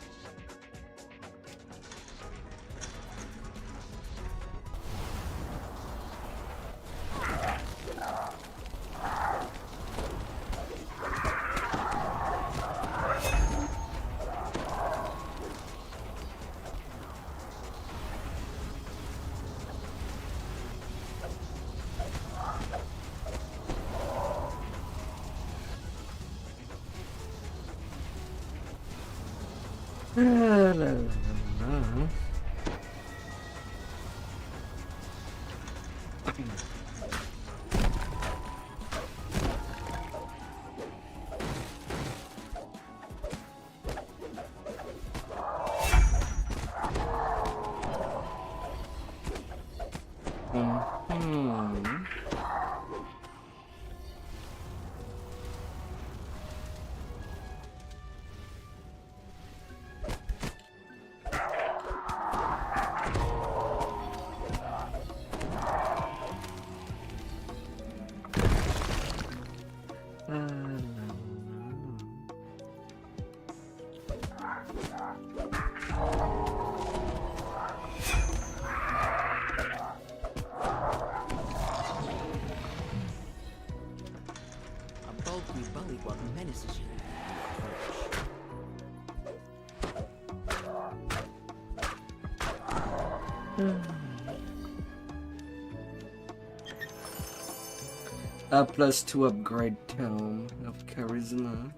[SPEAKER 1] La, la, la.
[SPEAKER 4] A bulky bullywug menaces you.
[SPEAKER 1] A +2 upgrade tome of charisma.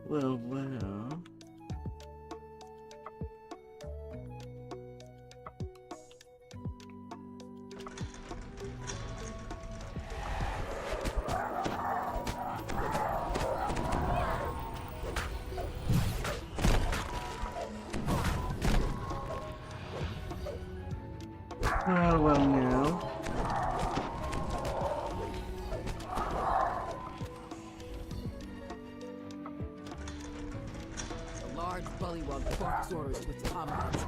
[SPEAKER 1] Well, well. Oh, well now.
[SPEAKER 4] A large bullywug barks orders to its comrades.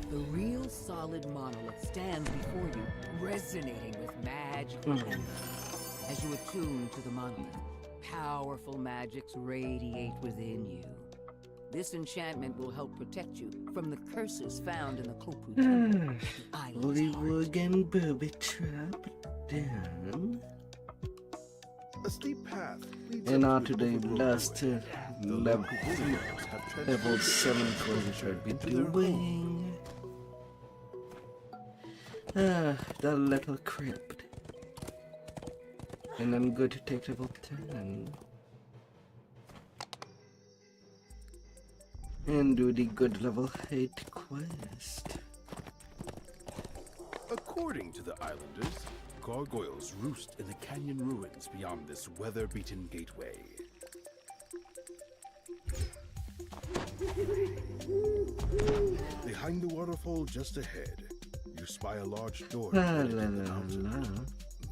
[SPEAKER 4] The real solid monolith stands before you, resonating with magical energy. As you attune to the monolith, powerful magics radiate within you. This enchantment will help protect you from the curses found in the Kopu Temple. The island's heart.
[SPEAKER 1] Bullywug and booby trap down.
[SPEAKER 6] A steep path leads
[SPEAKER 1] And
[SPEAKER 6] up
[SPEAKER 1] on
[SPEAKER 6] to
[SPEAKER 1] to
[SPEAKER 6] an
[SPEAKER 1] the
[SPEAKER 6] overgrown
[SPEAKER 1] last
[SPEAKER 6] forest. The
[SPEAKER 1] level,
[SPEAKER 6] local villagers have
[SPEAKER 1] level
[SPEAKER 6] transformed
[SPEAKER 1] 7
[SPEAKER 6] the
[SPEAKER 1] quest I'd be
[SPEAKER 6] into their home.
[SPEAKER 1] doing. The little crypt. And I'm good to take level 10. And do the good level 8 quest.
[SPEAKER 6] According to the islanders, gargoyles roost in the canyon ruins beyond this weather-beaten gateway. Behind the waterfall just ahead, you spy a large door
[SPEAKER 1] La
[SPEAKER 6] embedded
[SPEAKER 1] la
[SPEAKER 6] in the
[SPEAKER 1] la
[SPEAKER 6] mountain.
[SPEAKER 1] la.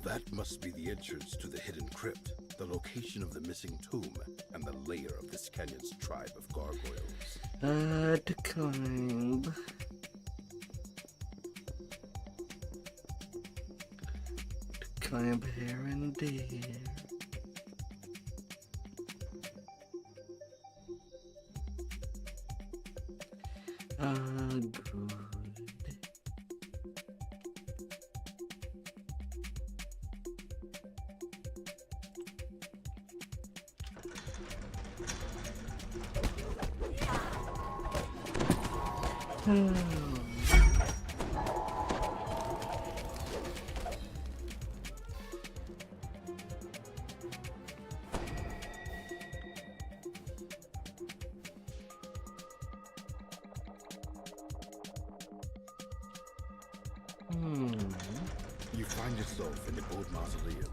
[SPEAKER 6] That must be the entrance to the hidden crypt, the location of the missing tomb, and the lair of this canyon's tribe of gargoyles.
[SPEAKER 1] To climb. To climb here and there. Good.
[SPEAKER 6] You find yourself in an old mausoleum.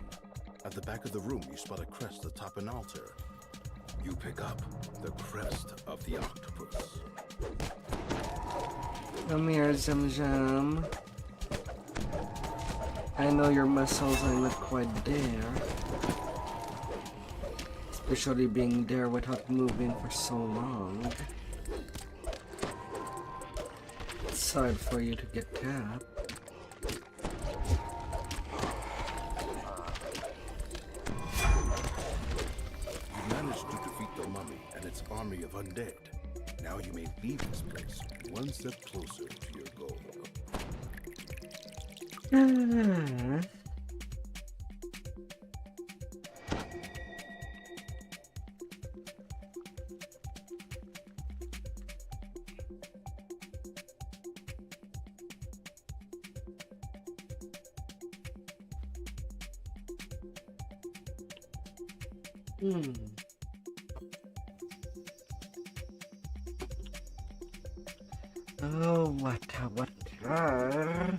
[SPEAKER 6] At the back of the room, you spot a crest atop an altar. You pick up the crest of the octopus.
[SPEAKER 1] Come here, Zamzam. I know your muscles are not quite there. Especially being there without moving for so long. It's hard for you to get tapped.
[SPEAKER 6] You managed to defeat the mummy and its army of undead. Now you may leave this place one step closer to your goal.
[SPEAKER 1] Hmm. Oh, what? Ah.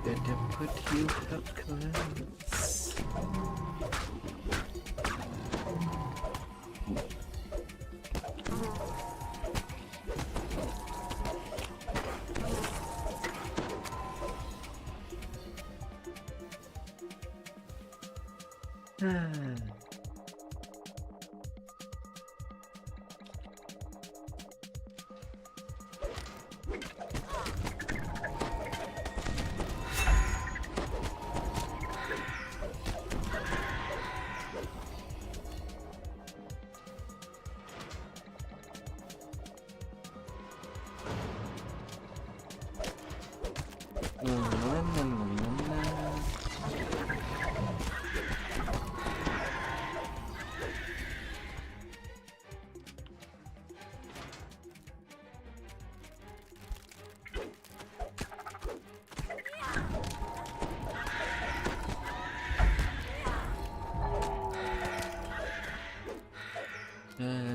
[SPEAKER 1] Better put you up close.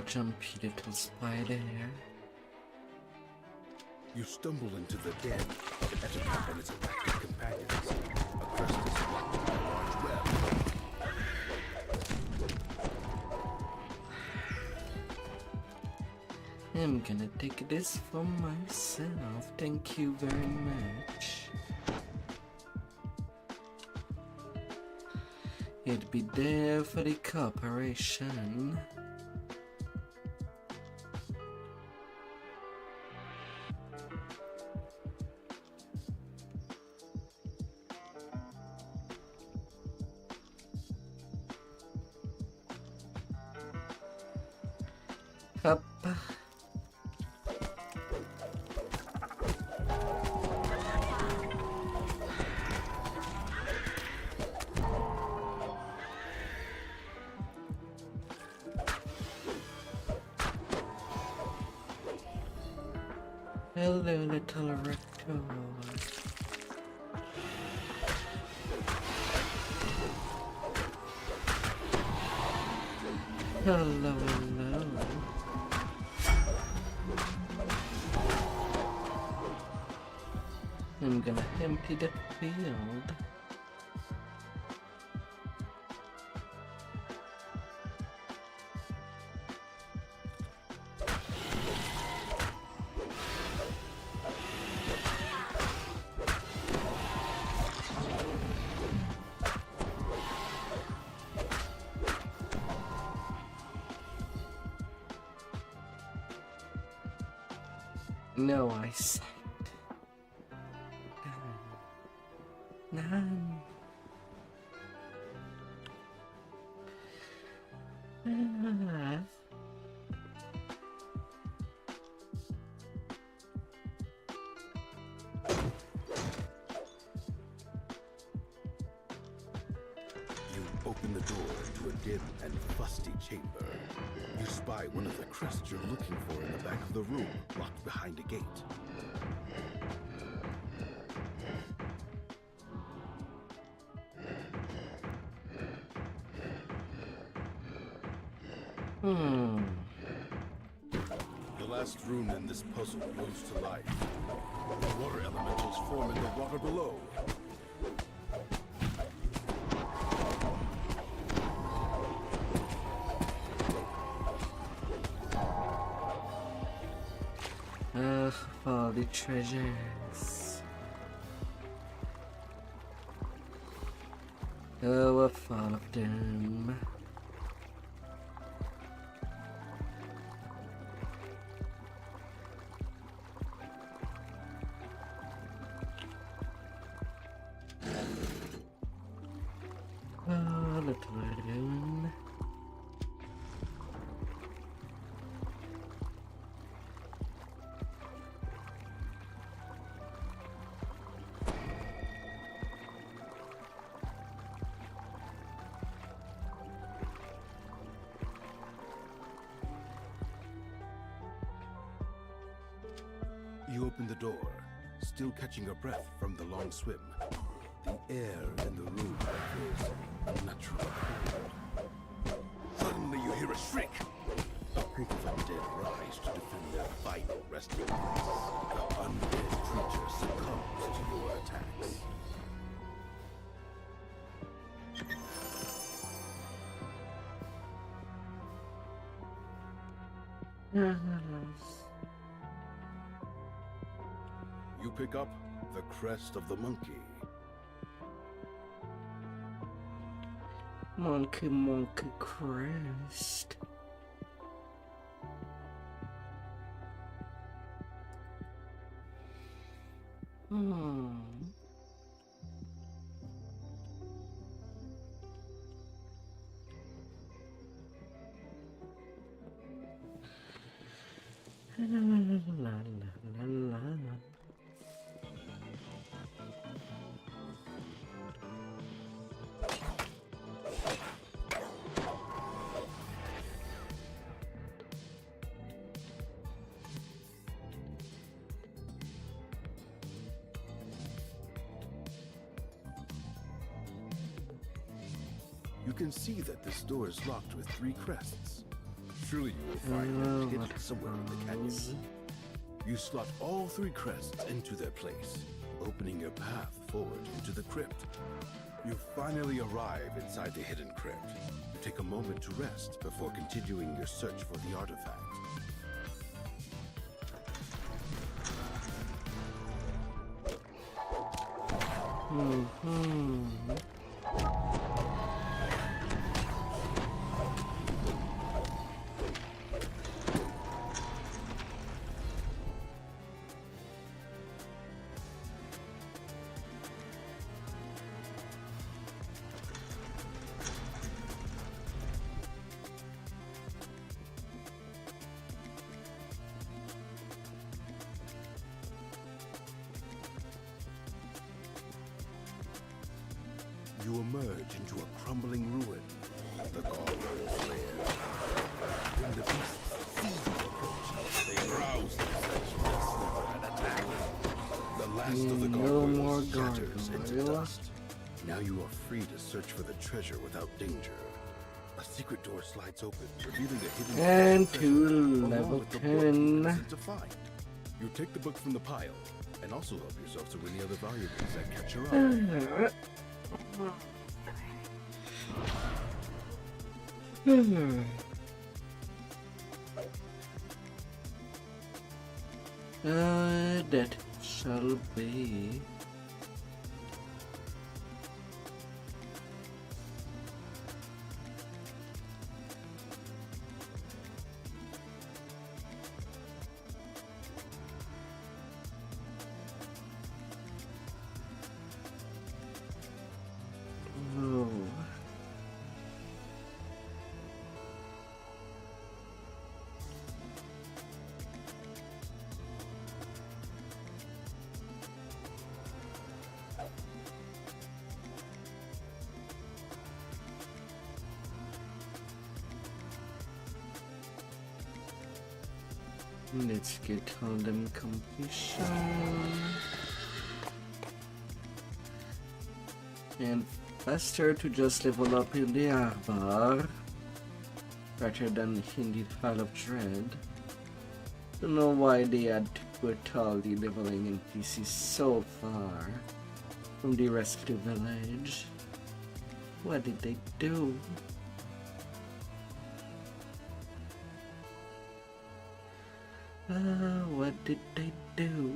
[SPEAKER 1] Jumpy little spider.
[SPEAKER 6] You stumble into the den, enter upon its attractive companions. A crest is blocked by a large web.
[SPEAKER 1] I'm gonna take this for myself. Thank you very much. It'd be there for the corporation. Up. Hello, little rector. Hello, hello. I'm gonna empty the field. No, I said. None.
[SPEAKER 6] You open the door into a dim and fusty chamber. You spy one of the crests you're looking for in the back of the room, locked behind a gate. The last rune in this puzzle moves to life. Water elementals form in the water below.
[SPEAKER 1] All the treasures. Oh, a fall of them. Oh, little rune.
[SPEAKER 6] You open the door. still catching her breath from the long swim. The air in the room feels unnaturally cold. Suddenly you hear a shriek. A group of undead rise to defend their final resting place. The undead creature succumbs to your attacks. You pick up the crest of the monkey.
[SPEAKER 1] Monkey crest. La, la, la, la.
[SPEAKER 6] You can see that this door is locked with 3 crests. Surely you will find them hidden somewhere in the canyon. You slot all 3 crests into their place, opening your path forward into the crypt. You finally arrive inside the hidden crypt. You take a moment to rest before continuing your search for the artifact. You emerge into a crumbling ruin, the Goblins' lair. When the beasts see you approach, they rouse themselves from their slumber and attack. The last of the
[SPEAKER 1] No more
[SPEAKER 6] gargoyles shatters into
[SPEAKER 1] gargoyle.
[SPEAKER 6] dust. Now you are free to search for the treasure without danger. A secret door slides open, revealing a hidden
[SPEAKER 1] And
[SPEAKER 6] treasure,
[SPEAKER 1] to
[SPEAKER 6] along
[SPEAKER 1] level
[SPEAKER 6] with the book you
[SPEAKER 1] 10.
[SPEAKER 6] listened to find. You take the book from the pile, and also help yourself to any other valuables that catch your eye.
[SPEAKER 1] That shall be. Oh. Let's get all them completion. And faster to just level up in the Arbor rather than in the Hall of Dread. Don't know why they had to put all the leveling NPCs so far from the rest of the village. What did they do? What did they do?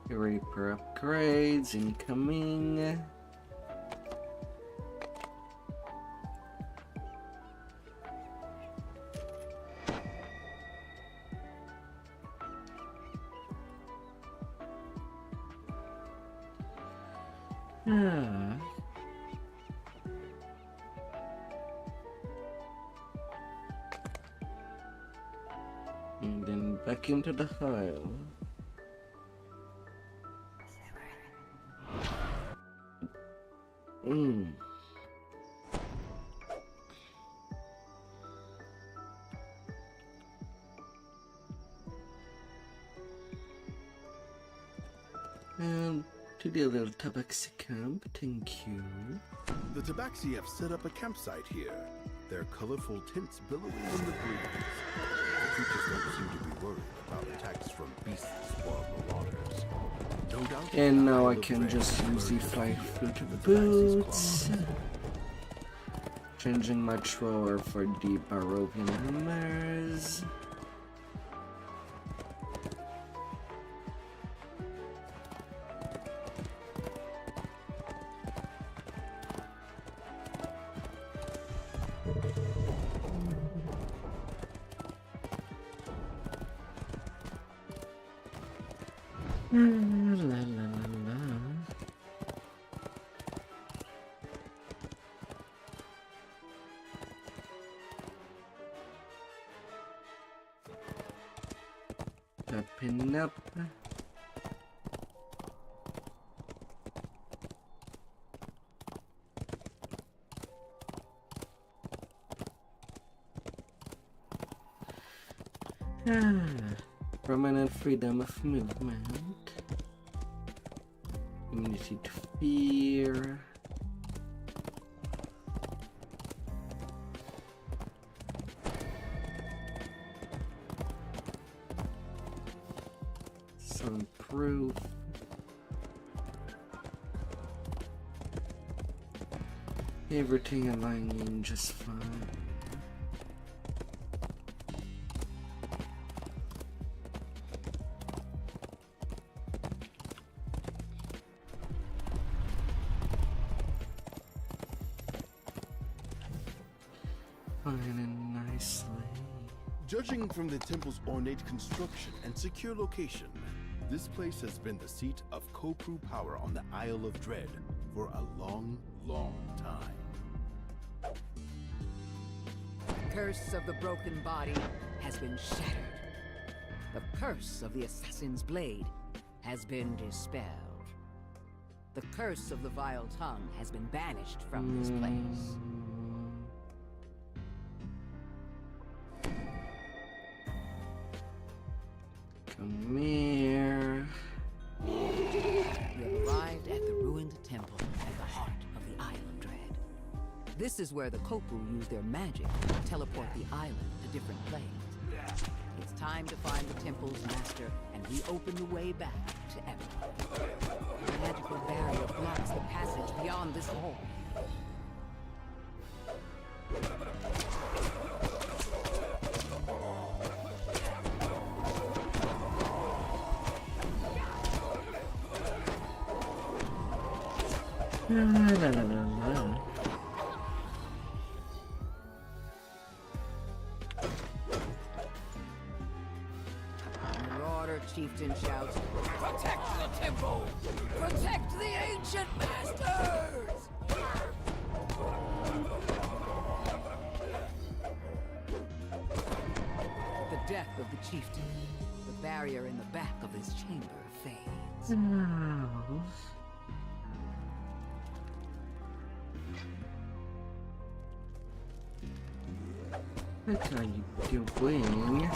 [SPEAKER 1] Reaper upgrades incoming. And then back into the hole. To the little Tabaxi camp, thank you.
[SPEAKER 6] The Tabaxi have set up a campsite here, their colorful tints billowing in the breeze. The creatures don't seem to be worried about attacks from beasts or marauders. No doubt.
[SPEAKER 1] And now I
[SPEAKER 6] Isle of
[SPEAKER 1] can
[SPEAKER 6] Dread
[SPEAKER 1] just
[SPEAKER 6] is
[SPEAKER 1] use the
[SPEAKER 6] where
[SPEAKER 1] 5 foot
[SPEAKER 6] the Tabaxi's
[SPEAKER 1] boots.
[SPEAKER 6] claws.
[SPEAKER 1] Changing my thrower for the Barovian hammers. La la la la. Open up. Permanent freedom of movement. Immunity to fear. Soundproof. Everything aligning just fine. Fine and nicely.
[SPEAKER 6] Judging from the temple's ornate construction and secure location, this place has been the seat of Kopru power on the Isle of Dread for a long, long time.
[SPEAKER 4] The curse of the broken body has been shattered. The curse of the assassin's blade has been dispelled. The curse of the vile tongue has been banished from this place.
[SPEAKER 1] Come here.
[SPEAKER 4] You have arrived at the ruined temple at the heart of the Isle of Dread. This is where the Kopru use their magic to teleport the island to different planes. It's time to find the temple's master and reopen the way back to Emerald. The magical barrier blocks the passage beyond this hall.
[SPEAKER 1] La la la la la.
[SPEAKER 4] Marauder chieftain shouts, "Protect the temple! Protect the ancient masters!" The death of the chieftain. The barrier in the back of this chamber fades.
[SPEAKER 1] Oh. What are you doing?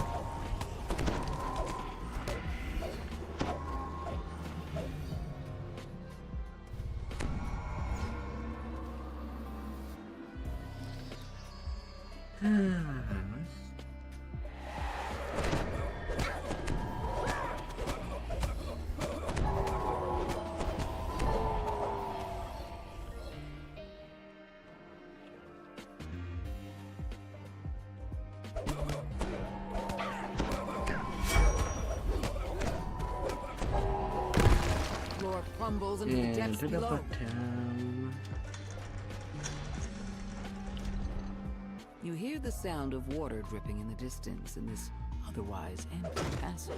[SPEAKER 4] Floor crumbles into the depths
[SPEAKER 1] Into the
[SPEAKER 4] below.
[SPEAKER 1] bottom.
[SPEAKER 4] You hear the sound of water dripping in the distance in this otherwise empty passage.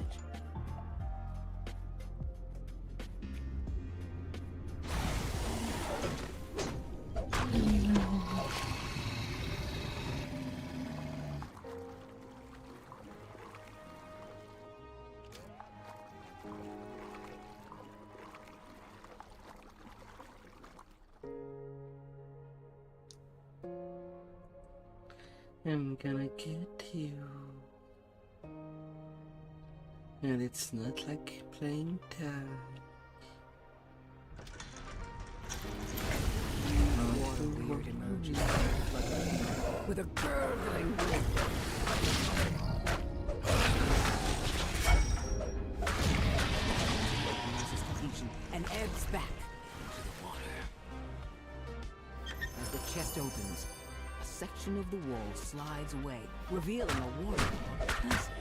[SPEAKER 1] I'm gonna get you. And it's not like playing tag.
[SPEAKER 4] What a weird emerges with a gurgling wind. Rises completion and ebbs back into the water. As the chest opens, a section of the wall slides away, revealing a warning passage.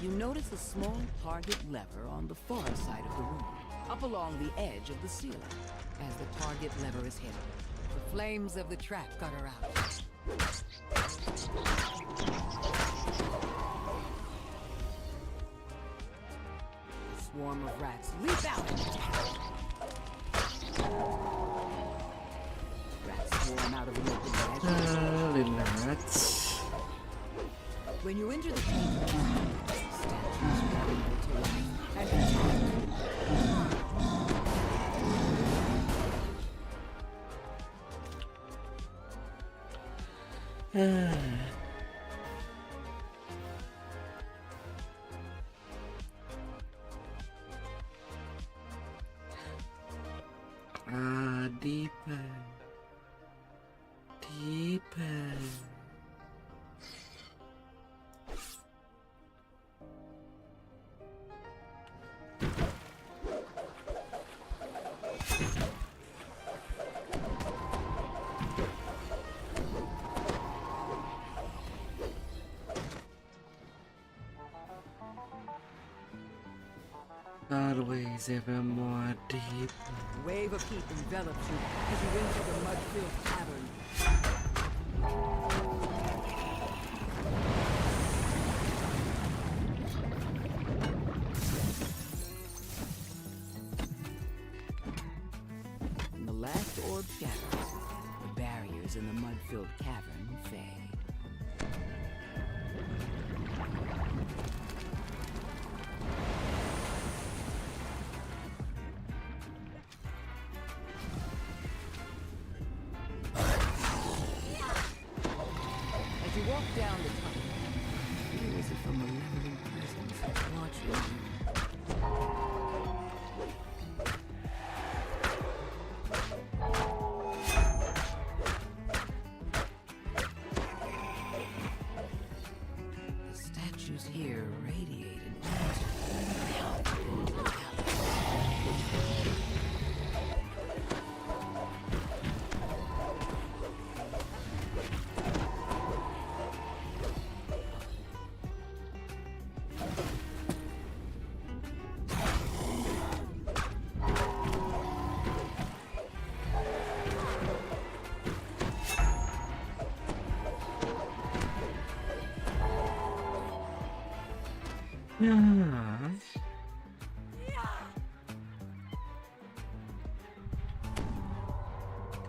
[SPEAKER 4] You notice a small target lever on the far side of the room, up along the edge of the ceiling. As the target lever is hit, the flames of the trap gutter out. A swarm of rats leap out and attack. Rats swarm out of the open edge.
[SPEAKER 1] Little rats.
[SPEAKER 4] When you enter the chamber, statues bring to life and attack.
[SPEAKER 1] Deeper. Deeper. Always ever more deep.
[SPEAKER 4] A wave of heat envelops you as you enter the mud-filled cavern. When the last orb shatters, the barriers in the mud-filled cavern fade. As you walk down the tunnel, there is a malevolent presence watching you. The statues here radiate an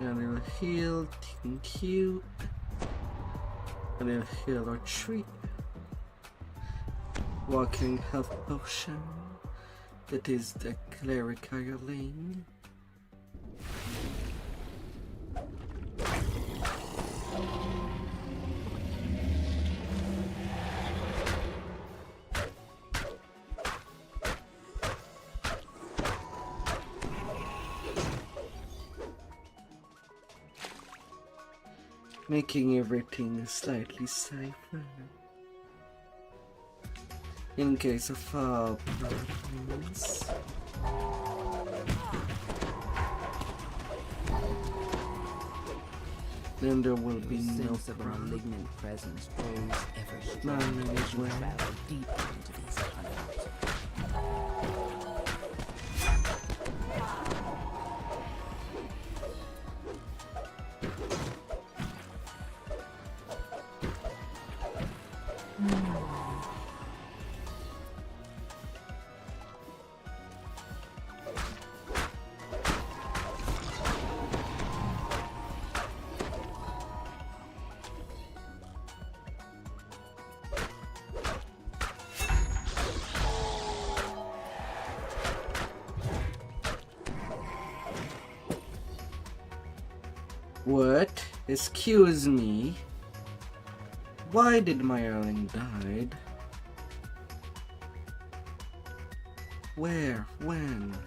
[SPEAKER 1] A little heal, thank you. A little heal or treat. Walking health potion. That is the cleric hireling. Making everything slightly safer. In case of problems. Then there will be no
[SPEAKER 4] sense of a
[SPEAKER 1] problem.
[SPEAKER 4] malignant presence grows ever
[SPEAKER 1] No,
[SPEAKER 4] stronger
[SPEAKER 1] no,
[SPEAKER 4] as you
[SPEAKER 1] no.
[SPEAKER 4] travel deeper into these tunnels.
[SPEAKER 1] What? Excuse me? Why did my Erling died? Where? When?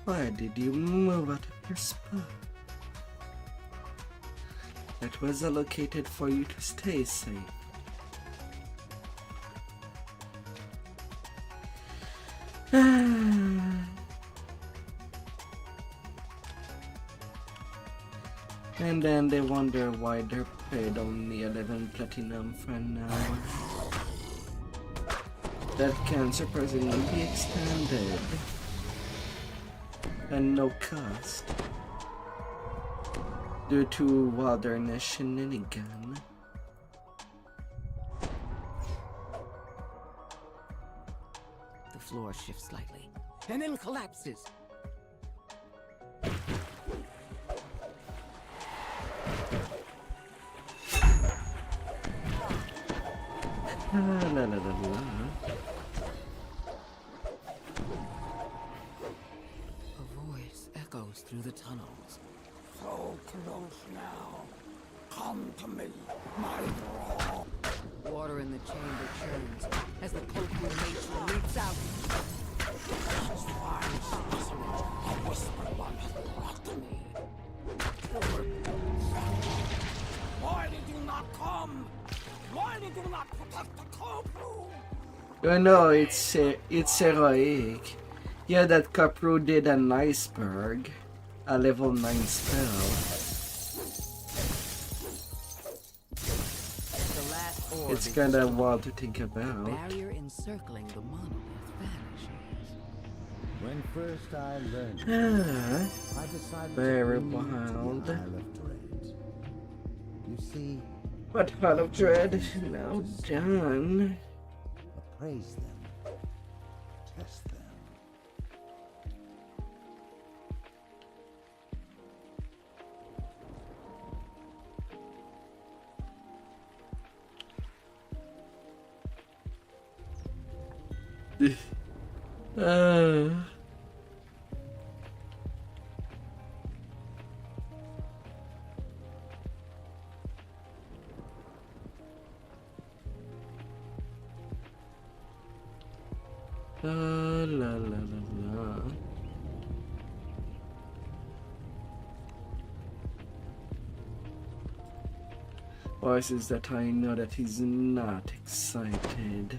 [SPEAKER 1] Why did you move out of your spot? That was allocated for you to stay safe. And then they wonder why they're paid only 11 platinum for an hour. That can surprisingly be extended. And no cost. Due to wilderness shenanigan.
[SPEAKER 4] The floor shifts slightly, and then collapses.
[SPEAKER 1] La la la la.
[SPEAKER 4] A voice echoes through the tunnels.
[SPEAKER 5] So close now. Come to me, my draw.
[SPEAKER 4] Water in the chamber churns as the Pokemon nature leaps out.
[SPEAKER 5] This fine specimen, a whispered one has brought to me. Why did you not come? Why did you not protect the Copru?
[SPEAKER 1] Oh no, it's heroic. Yeah, that Capru did an iceberg. A level 9 spell.
[SPEAKER 4] The last orb
[SPEAKER 1] It's
[SPEAKER 4] is
[SPEAKER 1] kinda
[SPEAKER 4] destroyed.
[SPEAKER 1] wild to think about.
[SPEAKER 4] Barrier encircling the monolith vanishes.
[SPEAKER 3] When first I learned,
[SPEAKER 1] Ah,
[SPEAKER 3] I decided
[SPEAKER 1] very
[SPEAKER 3] to bring you to
[SPEAKER 1] wild.
[SPEAKER 3] the Isle of Dread. You see,
[SPEAKER 1] what Hall of Dread is now done.
[SPEAKER 3] appraise them, test them.
[SPEAKER 1] Ah. La la la la. Voices that I know that he's not excited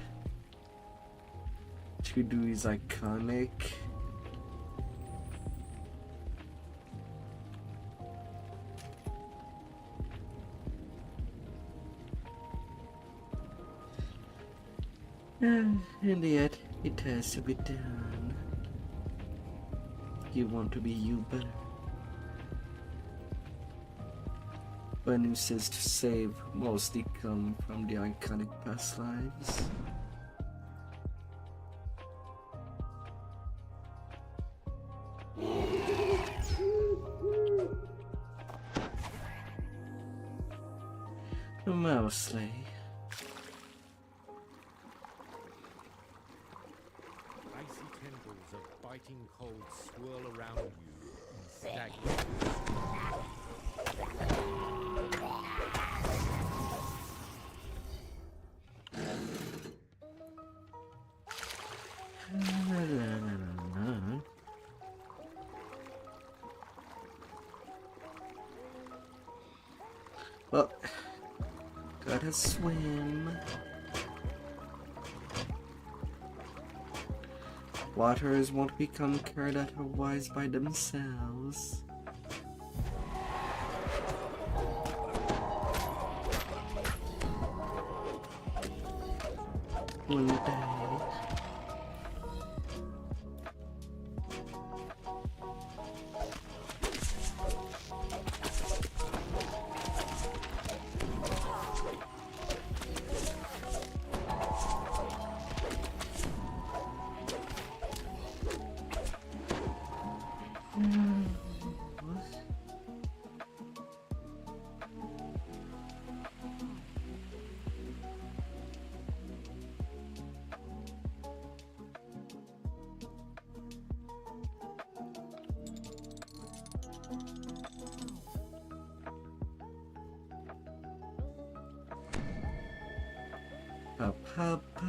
[SPEAKER 1] to do his iconic. And yet, it has to be done. You want to be you better. Bonuses to save mostly come from the iconic past lives. Mostly.
[SPEAKER 7] Icy tendrils of biting cold swirl around you and stagnate.
[SPEAKER 1] Well, gotta swim. Waters won't become carried otherwise by themselves. One day. Up, up.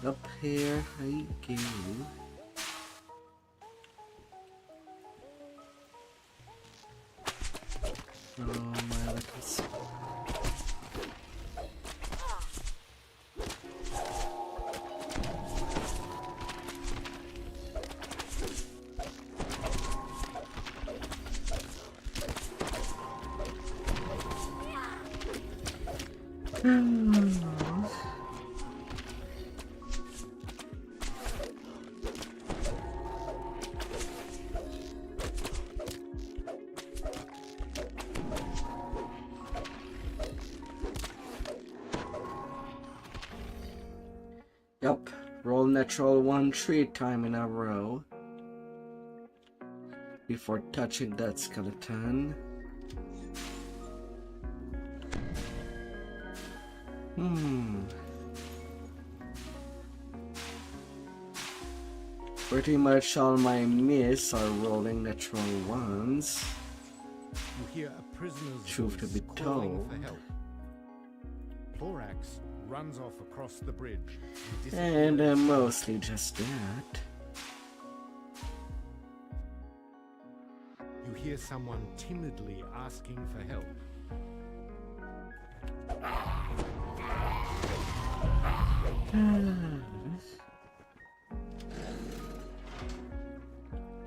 [SPEAKER 1] Up here I go. Oh my little. Yup, roll natural 1 3 times in a row before touching that skeleton. Pretty much all my miss are rolling natural ones.
[SPEAKER 7] You hear a prisoner's
[SPEAKER 1] Truth to
[SPEAKER 7] voice
[SPEAKER 1] be
[SPEAKER 7] calling
[SPEAKER 1] told.
[SPEAKER 7] for help. Thorax runs off across the bridge
[SPEAKER 1] And mostly just that.
[SPEAKER 7] You hear someone timidly asking for help.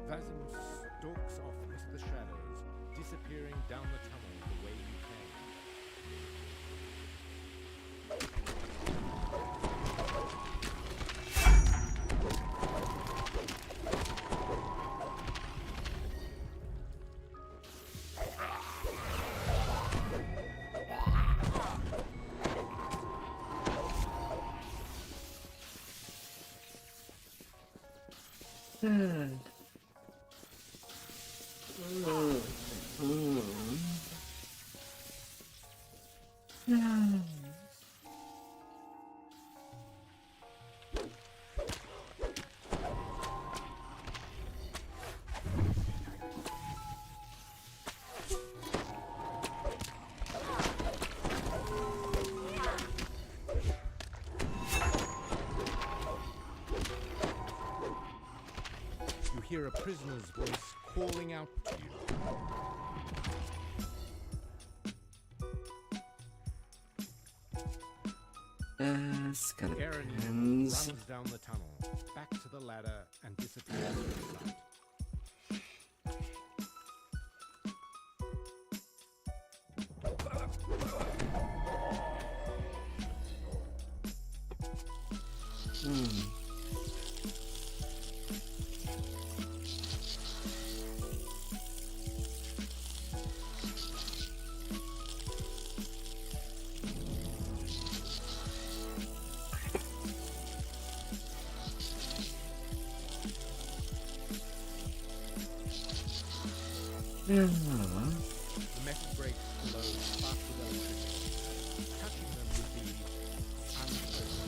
[SPEAKER 7] Vasm stalks off into the shadows, disappearing down the tunnel the way he came. You hear a prisoner's voice calling out to you. Aaron
[SPEAKER 1] Skeletons.
[SPEAKER 7] runs down the tunnel, back to the ladder, and disappears from sight. The metal breaks below spark with electricity. Touching them would be unpleasant.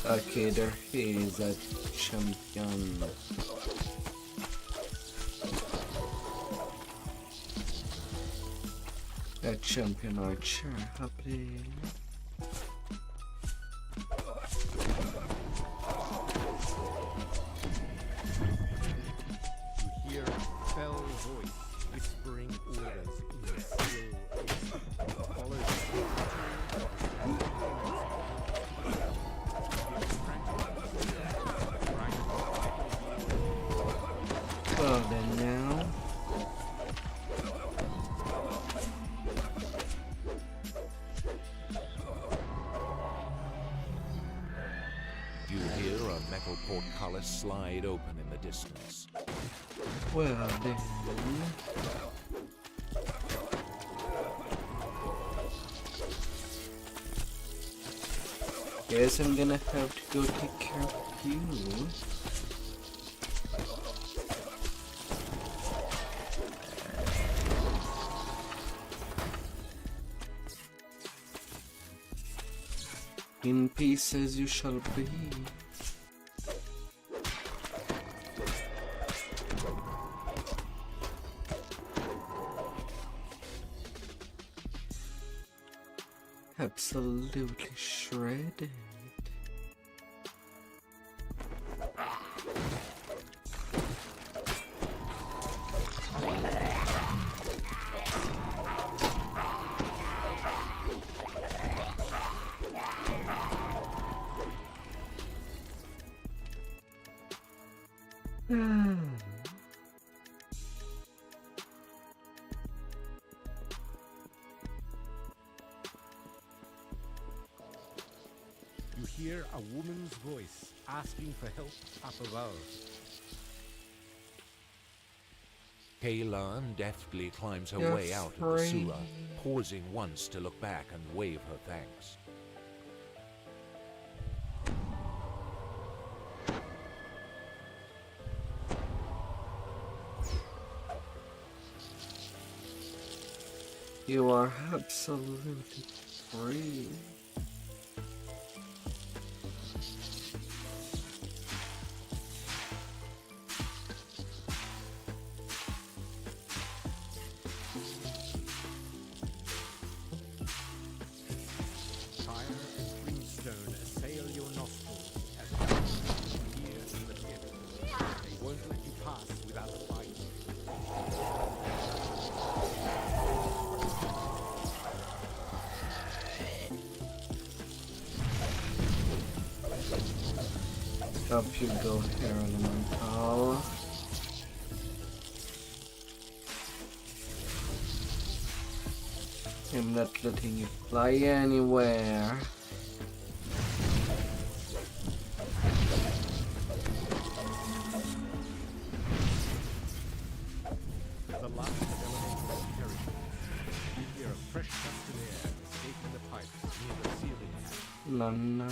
[SPEAKER 1] Okay, there is a champion. A champion archer, happy.
[SPEAKER 7] You hear a fell voice whispering orders in the still air, followed
[SPEAKER 1] Well then now.
[SPEAKER 8] You hear a metal portcullis slide open in the distance.
[SPEAKER 1] Well then. Guess I'm gonna have to go take care of you. In peace as you shall be. absolutely shredded.
[SPEAKER 9] You hear a woman's voice asking for help up above.
[SPEAKER 8] Kaylan deftly climbs her
[SPEAKER 1] You're
[SPEAKER 8] way out of the
[SPEAKER 1] free.
[SPEAKER 8] sewer, pausing once to look back and wave her thanks.
[SPEAKER 1] You are absolutely free.
[SPEAKER 9] Fire and brimstone assail your nostrils as guns appear in the pit. They won't let you pass without a fight.
[SPEAKER 1] Up you go, Hair Elemental. I'm not letting you fly anywhere.
[SPEAKER 9] The last of elemental territory. You hear a fresh gust of air escaping the pipes near the ceiling hatch.
[SPEAKER 1] La na.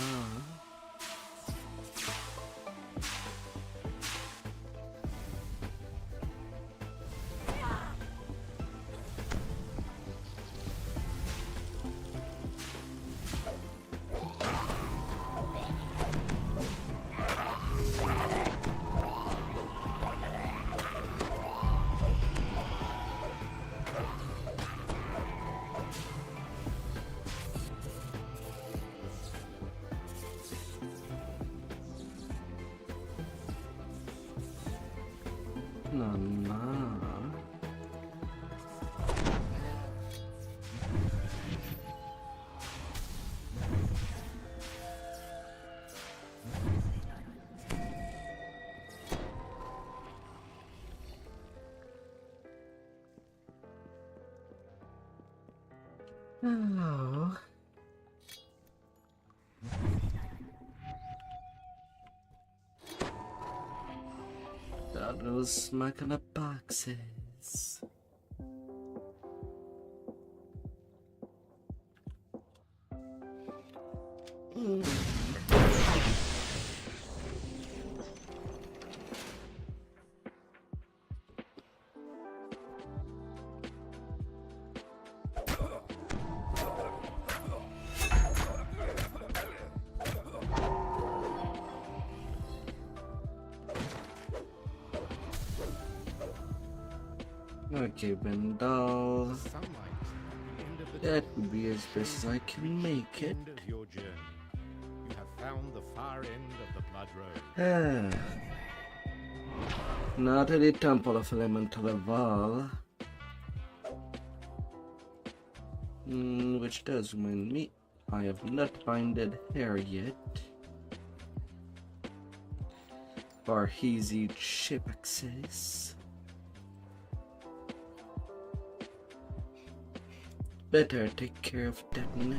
[SPEAKER 1] La na. Oh. That was smacking the boxes. Okay, Bendal.
[SPEAKER 9] Sunlight. The end of the
[SPEAKER 1] That would be as best as I can make it.
[SPEAKER 9] end of your journey. You have found the far end of the blood road.
[SPEAKER 1] Not at the Temple of Elemental Eval. Which does remind me, I have not binded hair yet. For easy ship access. Better take care of that now.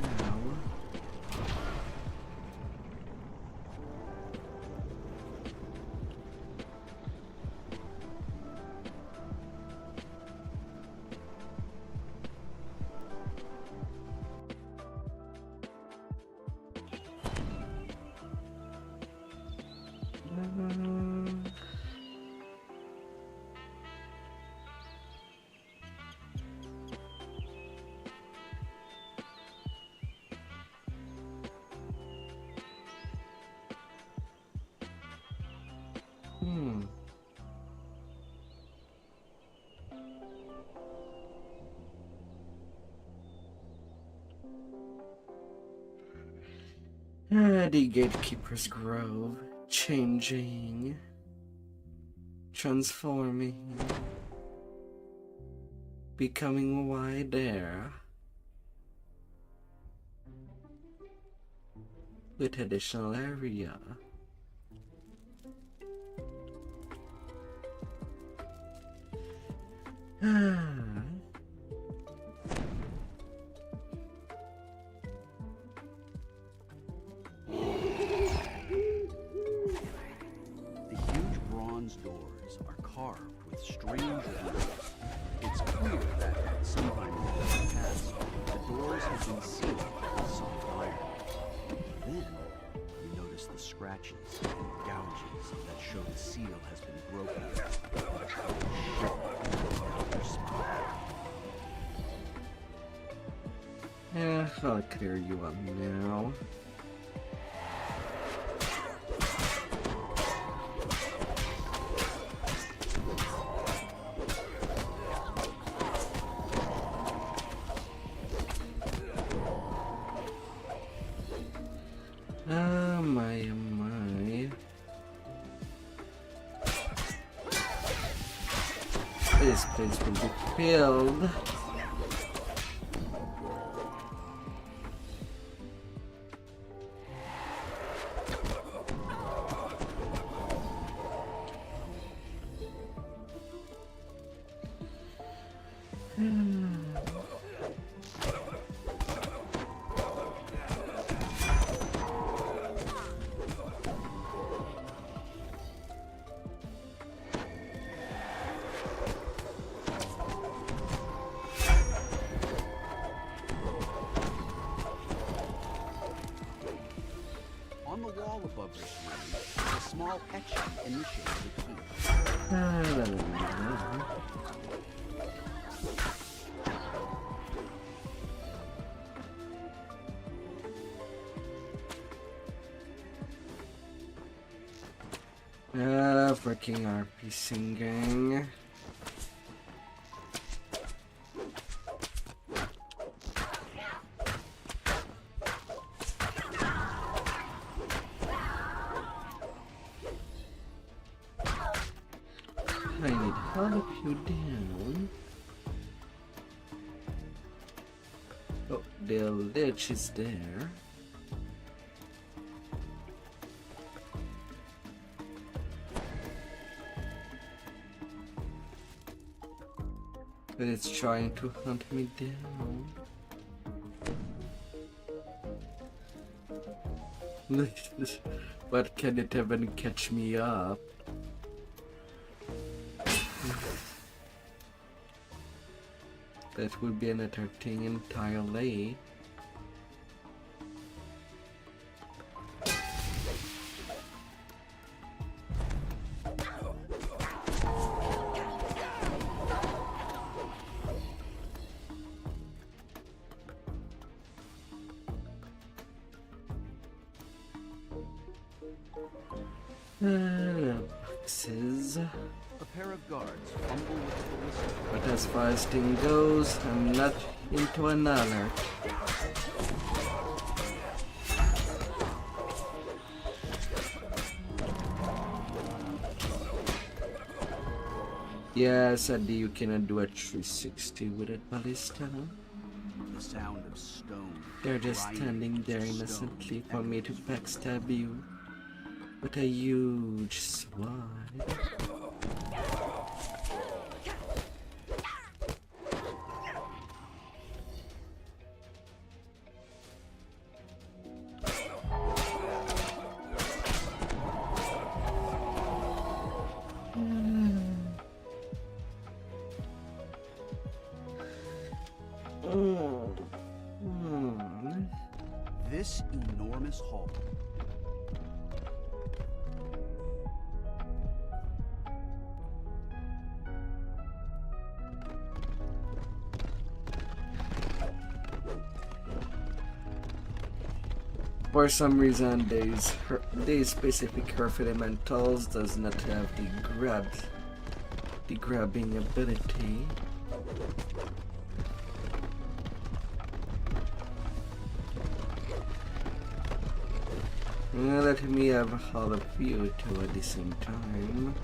[SPEAKER 1] The Gatekeeper's Grove. Changing. Transforming. Becoming wider. With additional area.
[SPEAKER 10] The huge bronze doors are carved with strange rules. It's clear that at some time in the past, the doors have been sealed with soft iron. Then, you notice the scratches and gouges that show the seal has been broken.
[SPEAKER 1] Yeah, I'll clear you up now. Oh my, oh my. This place will be filled.
[SPEAKER 10] On the wall above this room is a small etching initiating the key.
[SPEAKER 1] Freaking RP singing. I need help you down. Oh, the lich is there. But it's trying to hunt me down. But can it even catch me up? That would be another thing entirely. Boxes.
[SPEAKER 10] A pair of guards fumble with the whistle.
[SPEAKER 1] But as far as thing goes, I'm not into an alert. Yes, Andy, you cannot do a 360 with it, ballista.
[SPEAKER 10] The sound of stone.
[SPEAKER 1] They're just
[SPEAKER 10] grinding
[SPEAKER 1] standing
[SPEAKER 10] into
[SPEAKER 1] there
[SPEAKER 10] stone
[SPEAKER 1] innocently for me to
[SPEAKER 10] echoes
[SPEAKER 1] backstab you. With a huge sword.
[SPEAKER 10] This enormous hall.
[SPEAKER 1] For some reason, these specific Herf elementals does not have the grabbing ability. Let me have all of you two at the same time.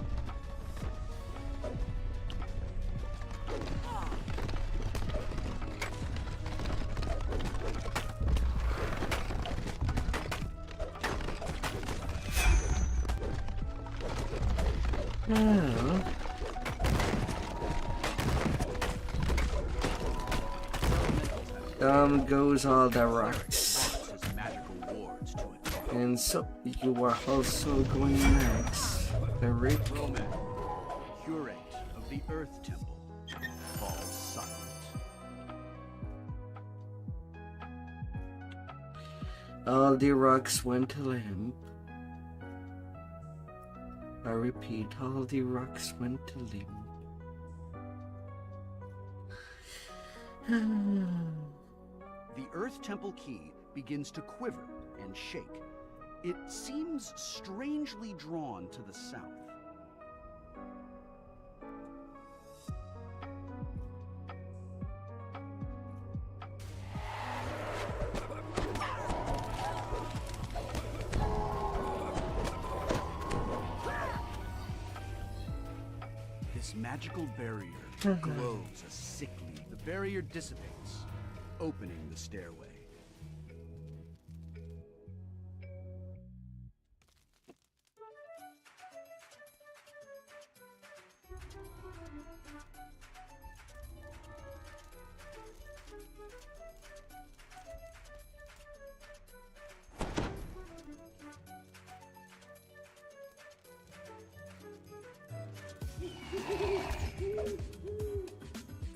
[SPEAKER 1] Oh. Down goes all the rocks. And so you are also going next, Eric.
[SPEAKER 10] Roman, curate of the Earth Temple, falls silent.
[SPEAKER 1] All the rocks went limp. I repeat, all the rocks went limp.
[SPEAKER 10] The Earth Temple key begins to quiver and shake. It seems strangely drawn to the south. This magical barrier glows a sickly. The barrier dissipates, opening the stairway.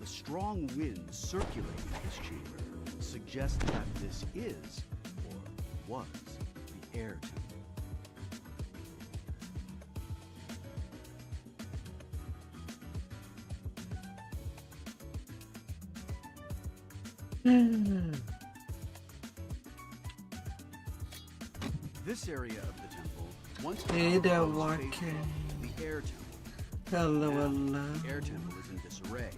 [SPEAKER 10] The strong winds circulating this chamber suggest that this is, or was, the air temple. This area of the temple once
[SPEAKER 1] Hey there,
[SPEAKER 10] was
[SPEAKER 1] walking.
[SPEAKER 10] the air temple.
[SPEAKER 1] Hello,
[SPEAKER 10] Now,
[SPEAKER 1] hello.
[SPEAKER 10] the air temple is in disarray,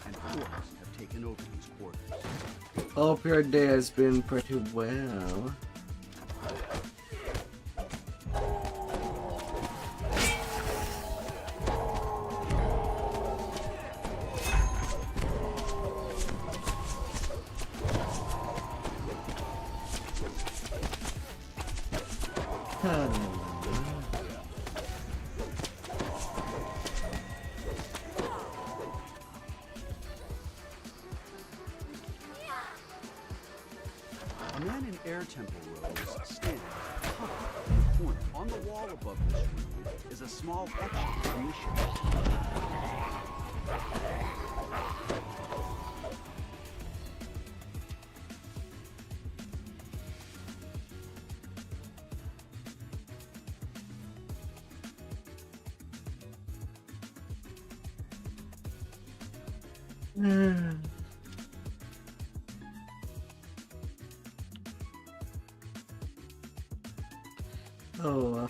[SPEAKER 10] and orcs have taken over these quarters.
[SPEAKER 1] Hope your day has been pretty well.
[SPEAKER 10] A man in air temple robes stands in the corner. On the wall above this room is a small etching from the ship.
[SPEAKER 1] Oh,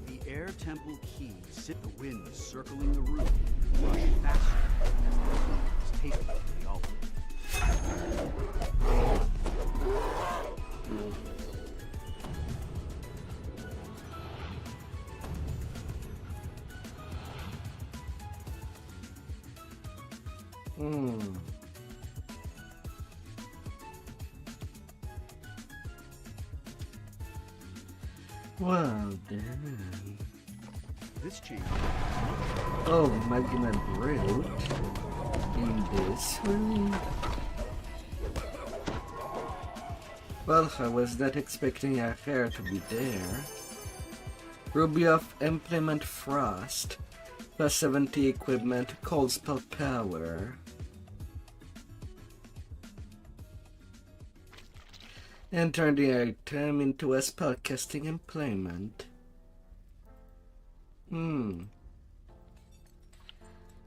[SPEAKER 10] The air temple key sit the winds circling the room, rush faster as the key is taken to the altar.
[SPEAKER 1] Well then.
[SPEAKER 10] This chamber.
[SPEAKER 1] Oh, Magma Brute. In this room. Well, I was not expecting a hair to be there. Ruby of Implement Frost. Plus 70 equipment, cold spell power. And turn the item into a spellcasting implement.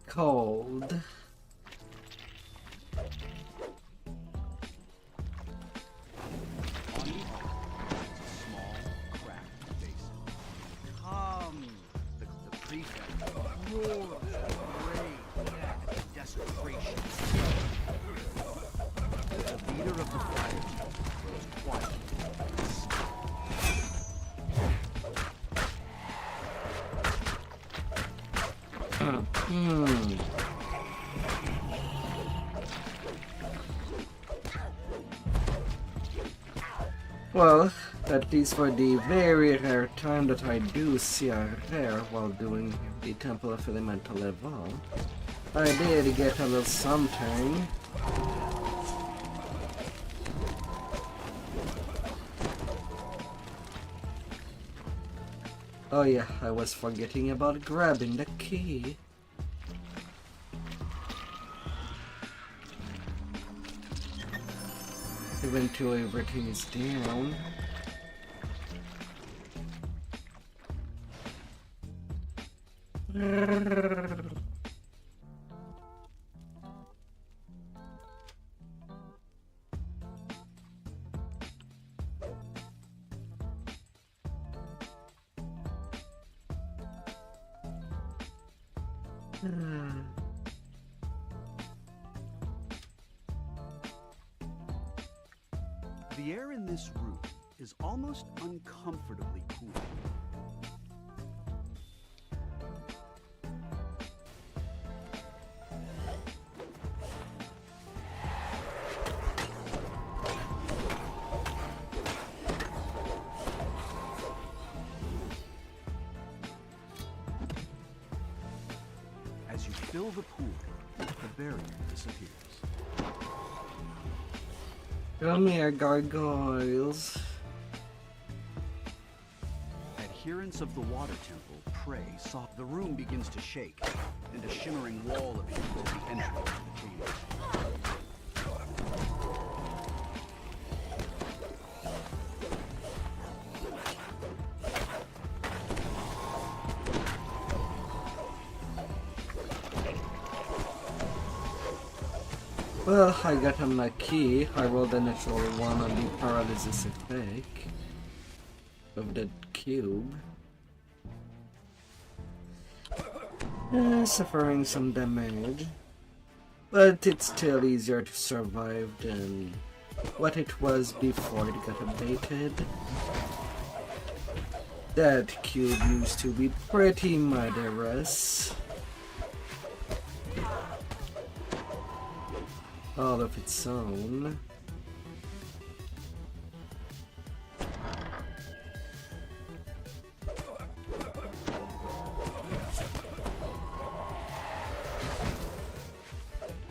[SPEAKER 1] Cold.
[SPEAKER 10] On the altar is a small, cracked basin. The prefect roars with rage and desperation.
[SPEAKER 1] Well, at least for the very rare time that I do see a rare while doing the Temple of Elemental level, I did get a little something. Oh yeah, I was forgetting about grabbing the key. Even though everything is down.
[SPEAKER 10] The air in this room is almost uncomfortably cool. As you fill the pool, the barrier disappears.
[SPEAKER 1] Come here, gargoyles.
[SPEAKER 10] Adherents of the water temple pray soft. The room begins to shake, and a shimmering wall appears at the entrance of the chamber.
[SPEAKER 1] Well, I got on my key. I rolled a natural one on the paralysis effect of the cube. Suffering some damage, but it's still easier to survive than what it was before it got abated. That cube used to be pretty murderous. All of its own.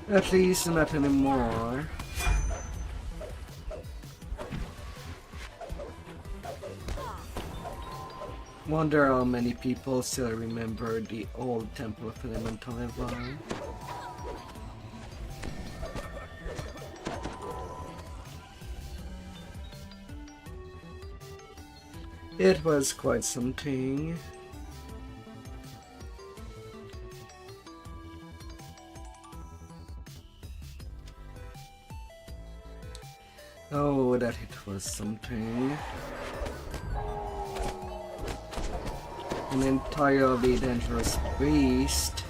[SPEAKER 1] At least not anymore. Wonder how many people still remember the old Temple of Elemental level. It was quite something. Oh, that it was something. An entirely dangerous beast.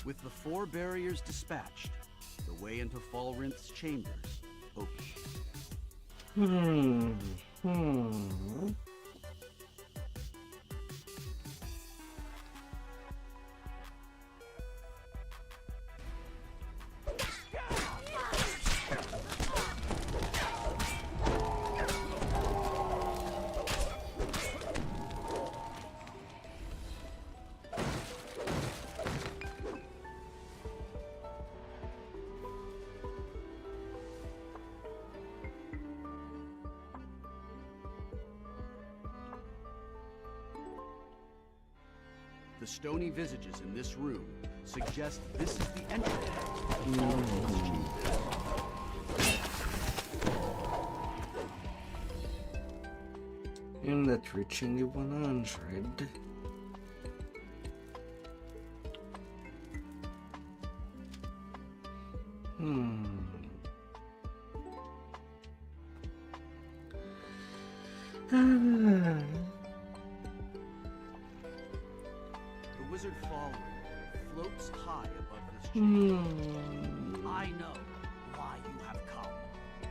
[SPEAKER 10] With the 4 barriers dispatched, the way into Falrinth's chambers opens. The stony visages in this room suggest this is the entrance to the Fallen's chamber.
[SPEAKER 1] I'm not reaching the 100.
[SPEAKER 10] The wizard Fallen floats high above this chamber. I know why you have come,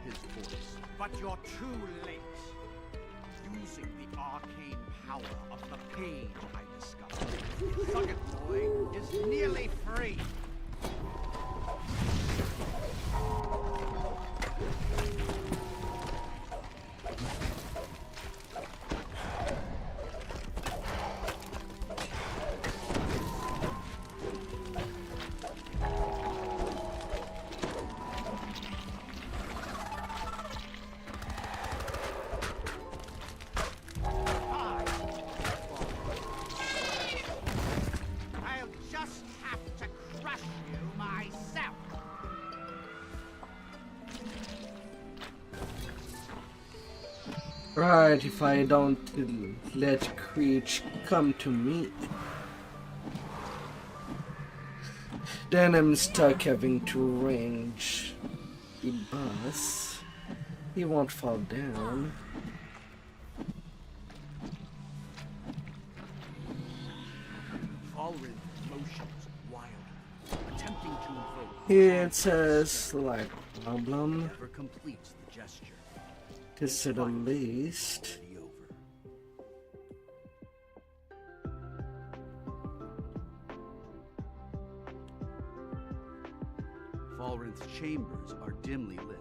[SPEAKER 10] his voice. But you're too late. Using the arcane power of the page I discovered, Nugget Boy is nearly free.
[SPEAKER 1] Right, if I don't let Creech come to me, then I'm stuck having to range the bus. He won't fall down.
[SPEAKER 10] Fallen motions wild, attempting to invoke.
[SPEAKER 1] It's a slight problem,
[SPEAKER 10] Never completes the gesture.
[SPEAKER 1] to say the least.
[SPEAKER 10] Be over. Falrinth's chambers are dimly lit.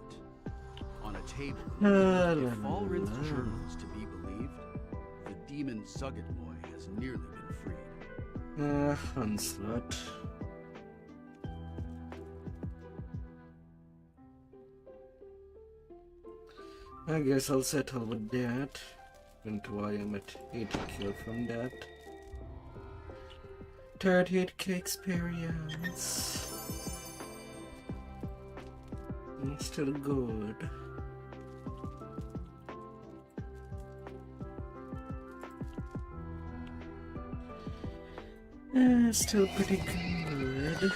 [SPEAKER 10] On a table, if Falrinth's journal is to be believed, the demon Suggetmoy has nearly been freed.
[SPEAKER 1] Onslaught. I guess I'll settle with that. Until I am at 80 kill from that. 38k experience. Still good. Still pretty good.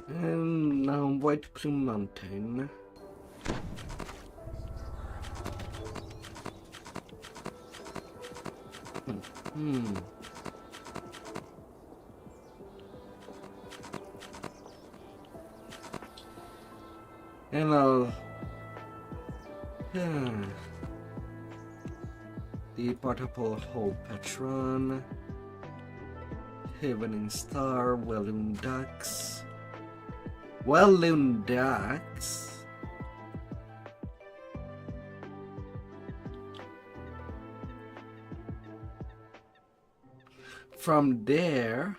[SPEAKER 1] And now White Plume Mountain. And I'll the Potapole Hole Patron, Evening Star, Welloon Ducks. Welloon Ducks. From there,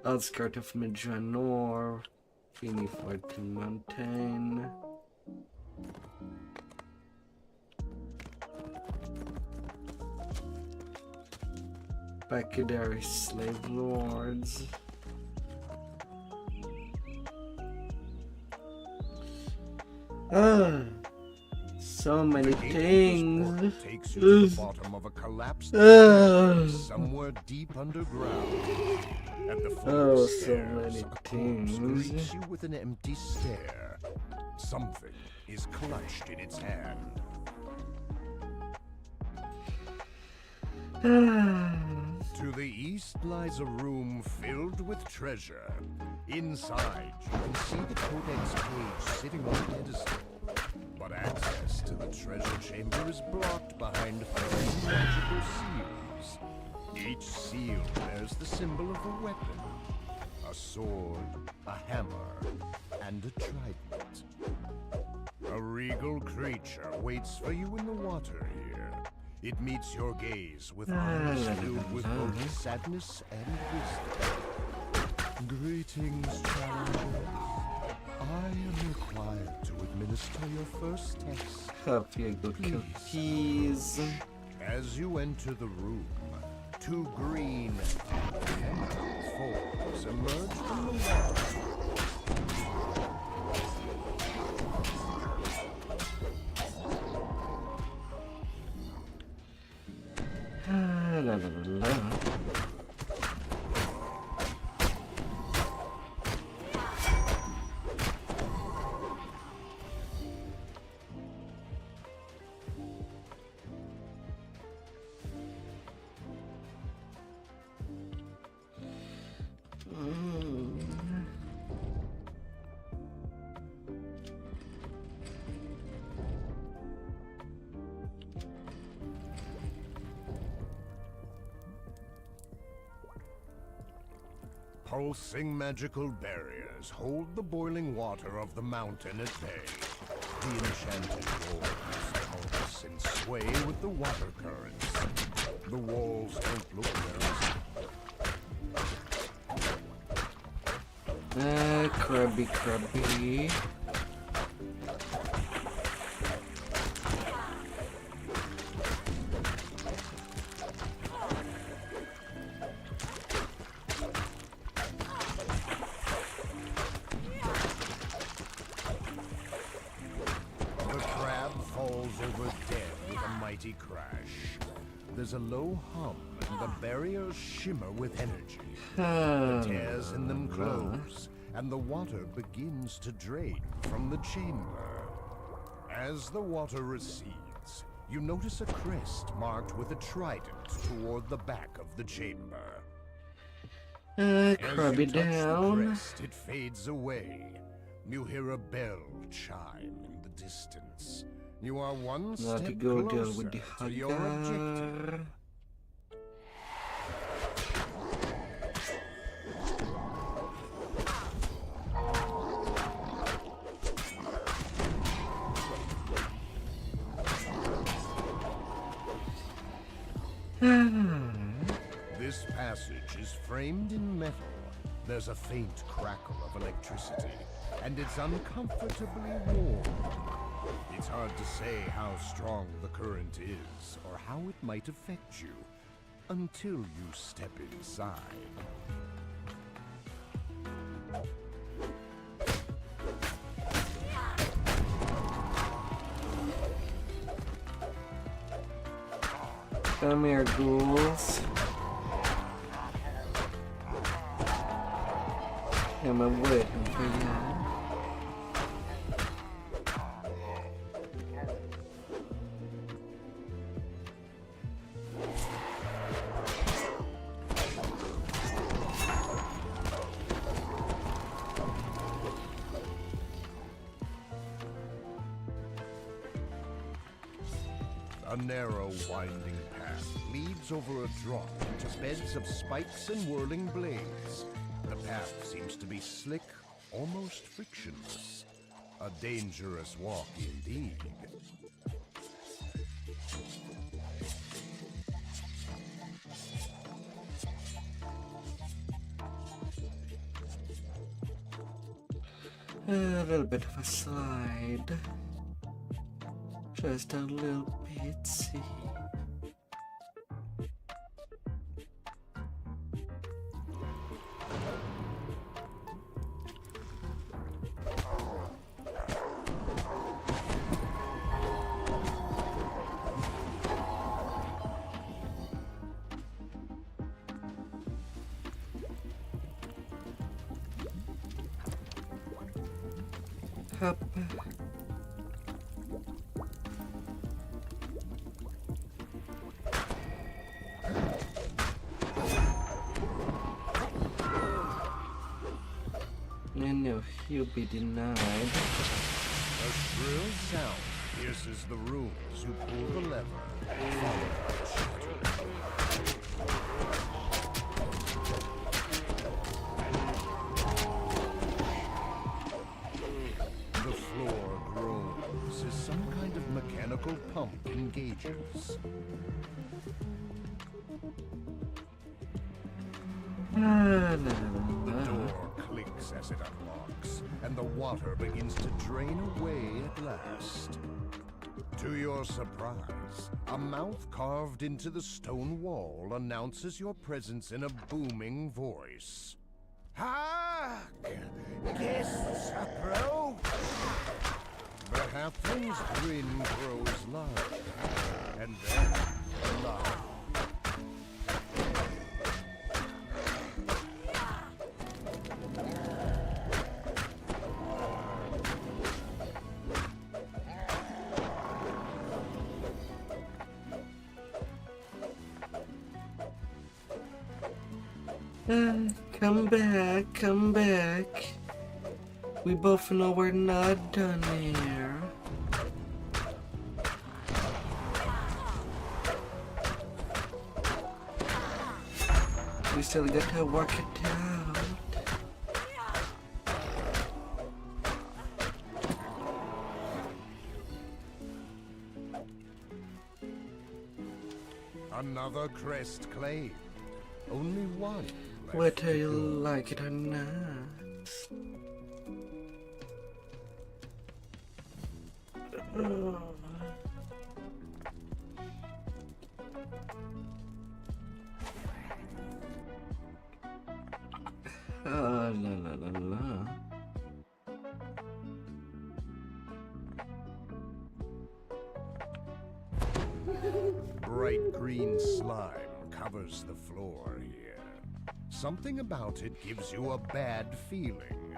[SPEAKER 1] outskirt of Midjanor, Fini Fortin Mountain. Bacadary Slave Lords. So many things.
[SPEAKER 11] Takes you to the bottom of a collapsed somewhere deep underground. At the foot of the stairs, a corpse greets you with an empty stare. Something is clutched in its hand. To the east lies a room filled with treasure. Inside, you can see the Codex page sitting on a pedestal. But access to the treasure chamber is blocked behind 3 magical seals. Each seal bears the symbol of a weapon. A sword, a hammer, and a trident. A regal creature waits for you in the water here. It meets your gaze with eyes filled with both sadness and wisdom. Greetings, challengers. I am required to administer your first test.
[SPEAKER 1] Hope you go kill keys.
[SPEAKER 11] As you enter the room, two green forms emerge from the water.
[SPEAKER 1] La la la la.
[SPEAKER 11] Pulsing magical barriers hold the boiling water of the mountain at bay. The enchanted walls pulse and sway with the water currents. The walls don't look very...
[SPEAKER 1] Crabby.
[SPEAKER 11] Crash. There's a low hum, and the barriers shimmer with energy.
[SPEAKER 1] The
[SPEAKER 11] tears in them close, and the water begins to drain from the chamber. As the water recedes, you notice a crest marked with a trident toward the back of the chamber.
[SPEAKER 1] Crabby down.
[SPEAKER 11] The crest, it fades away. You hear a bell chime in the distance. You are one step closer to your objective. This passage is framed in metal. There's a faint crackle of electricity, and it's uncomfortably warm. It's hard to say how strong the current is, or how it might affect you, until you step inside.
[SPEAKER 1] Come here, ghouls. I'm waiting for you.
[SPEAKER 11] A narrow, winding path leads over a drop into beds of spikes and whirling blades. The path seems to be slick, almost frictionless. A dangerous walk indeed.
[SPEAKER 1] A little bit of a slide. Just a little bitsy. Up. No, he'll be denied.
[SPEAKER 11] A shrill sound pierces the rooms who pull the lever. The floor groans as some kind of mechanical pump engages. The door clicks as it unlocks, and the water begins to drain away at last. To your surprise, a mouth carved into the stone wall announces your presence in a booming voice.
[SPEAKER 2] Hark! Guests approach!
[SPEAKER 11] The halfling's grin grows larger, and then louder.
[SPEAKER 1] Come back, come back. We both know we're not done here. We still got to work it out.
[SPEAKER 11] Another crest claimed. Only one left.
[SPEAKER 1] Whether you like it or not. La la la la.
[SPEAKER 11] Bright green slime covers the floor here. Something about it gives you a bad feeling.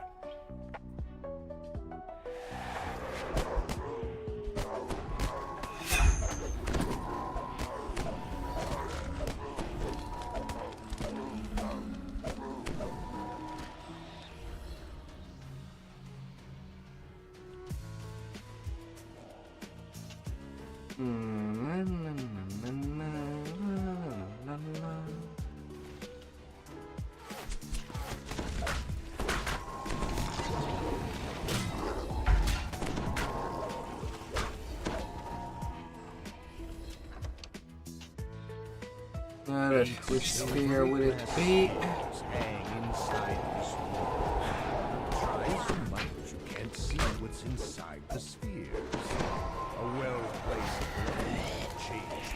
[SPEAKER 1] Alright, which sphere would it be?
[SPEAKER 11] Hang inside this wall. Try so much you can't see what's inside the spheres. A well-placed blade will change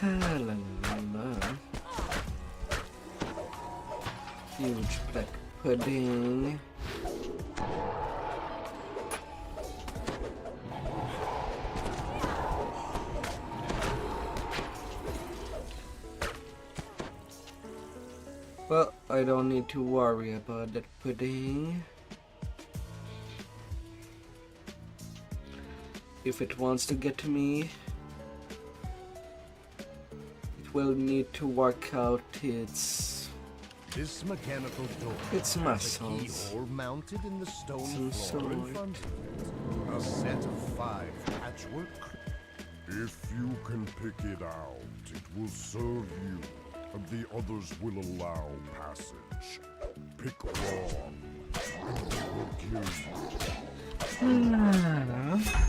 [SPEAKER 1] La la la. Huge black pudding. Well, I don't need to worry about that pudding. If it wants to get to me, it will need to work out its
[SPEAKER 11] This mechanical door
[SPEAKER 1] It's
[SPEAKER 11] has a
[SPEAKER 1] muscles.
[SPEAKER 11] keyhole mounted in the stone
[SPEAKER 1] Some
[SPEAKER 11] floor in
[SPEAKER 1] sort.
[SPEAKER 11] front of it. A set of 5 patchwork.
[SPEAKER 12] If you can pick it out, it will serve you, and the others will allow passage. Pick wrong, and it will kill you.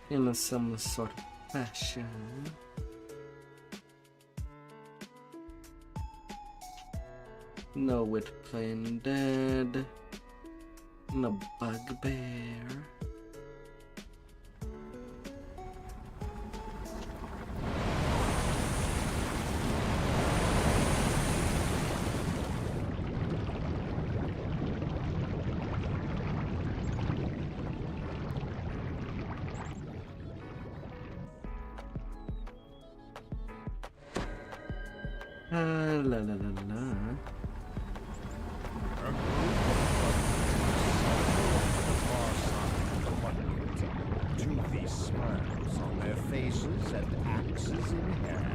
[SPEAKER 1] in some sort of fashion. No with plain dead. No bugbear. La la la la.
[SPEAKER 11] Toothy smiles on their faces and axes in hand.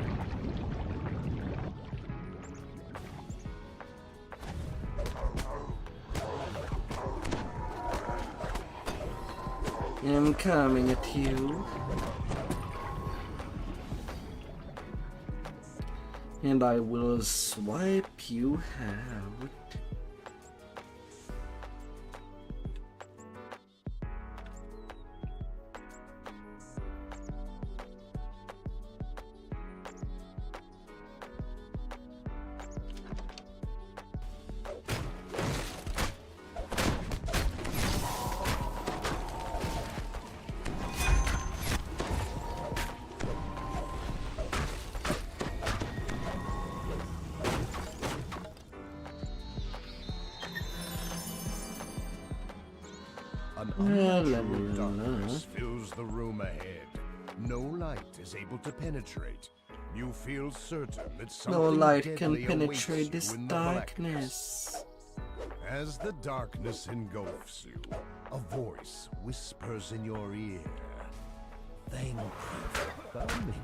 [SPEAKER 1] I'm coming at you. And I will swipe you out.
[SPEAKER 11] An unnatural darkness fills the room ahead. No light is able to penetrate. You feel certain that something
[SPEAKER 1] No light can
[SPEAKER 11] deadly
[SPEAKER 1] penetrate
[SPEAKER 11] awaits
[SPEAKER 1] this
[SPEAKER 11] you in the
[SPEAKER 1] darkness.
[SPEAKER 11] As the darkness engulfs you, a voice whispers in your ear. Thank you for coming.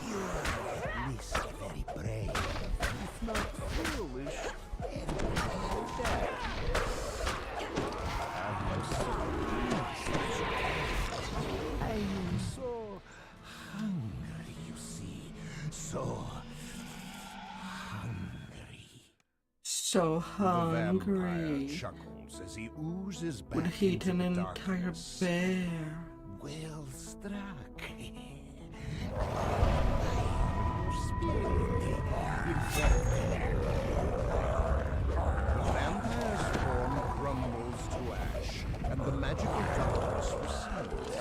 [SPEAKER 11] You are at least very brave, if not foolish. I am so hungry, you see. So hungry.
[SPEAKER 1] So
[SPEAKER 11] The vampire
[SPEAKER 1] hungry.
[SPEAKER 11] chuckles as he oozes back
[SPEAKER 1] Would eat
[SPEAKER 11] into
[SPEAKER 1] an
[SPEAKER 11] the
[SPEAKER 1] entire
[SPEAKER 11] darkness.
[SPEAKER 1] bear.
[SPEAKER 11] Well struck. The vampire's form crumbles to ash, and the magical darkness recedes.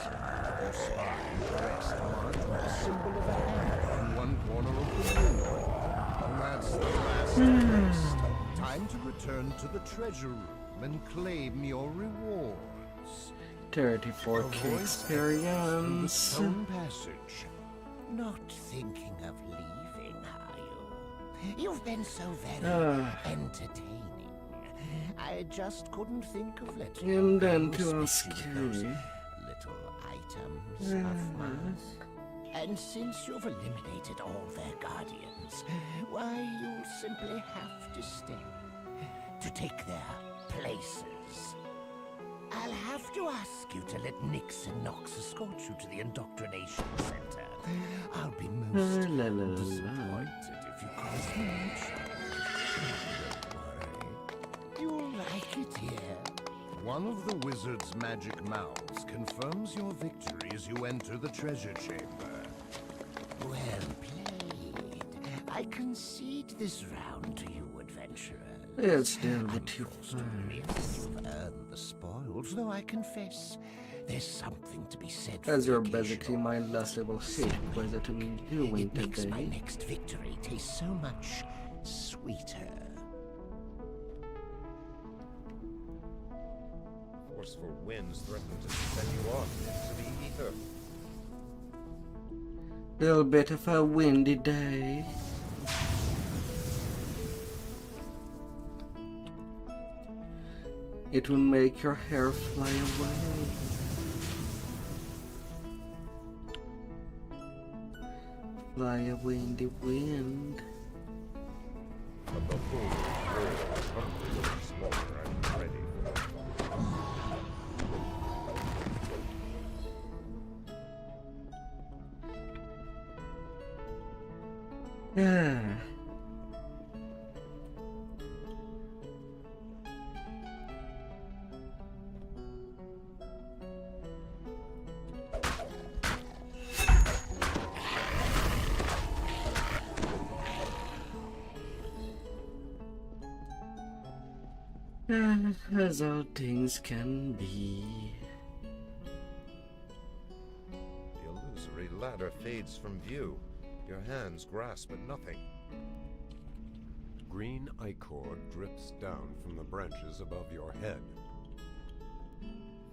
[SPEAKER 11] Your spine rests marked with the symbol of a hammer in one corner of the room. And that's the last test. Time to return to the treasure room and claim your rewards.
[SPEAKER 1] 34k experience.
[SPEAKER 11] Stone passage. Not thinking of leaving, are you? You've been so very entertaining. I just couldn't think of letting you
[SPEAKER 1] And then
[SPEAKER 11] go,
[SPEAKER 1] to
[SPEAKER 11] especially
[SPEAKER 1] ask
[SPEAKER 11] those
[SPEAKER 1] you.
[SPEAKER 11] little items of mine. And since you've eliminated all their guardians, why, you'll simply have to stay to take their places. I'll have to ask you to let Nix and Nox escort you to the indoctrination center. I'll be most disappointed if you cause me trouble. You'll like it here. One of the wizard's magic mouths confirms your victory as you enter the treasure chamber. Well played. I concede this round to you, adventurer.
[SPEAKER 1] It's still the too
[SPEAKER 11] You've earned the spoils, though I confess there's something to be said for
[SPEAKER 1] As
[SPEAKER 11] the
[SPEAKER 1] you're
[SPEAKER 11] occasional
[SPEAKER 1] basically my last level hate quest that I'm doing
[SPEAKER 11] It makes my
[SPEAKER 1] today.
[SPEAKER 11] next victory taste so much sweeter.
[SPEAKER 8] Forceful winds threaten to send you off into the ether.
[SPEAKER 1] Little bit of a windy day. It will make your hair fly away. Fly away in the wind.
[SPEAKER 8] But the full world hungry smaller and ready for
[SPEAKER 1] Yeah. As all things can be.
[SPEAKER 8] The illusory ladder fades from view. Your hands grasp at nothing.
[SPEAKER 13] Green ichor drips down from the branches above your head.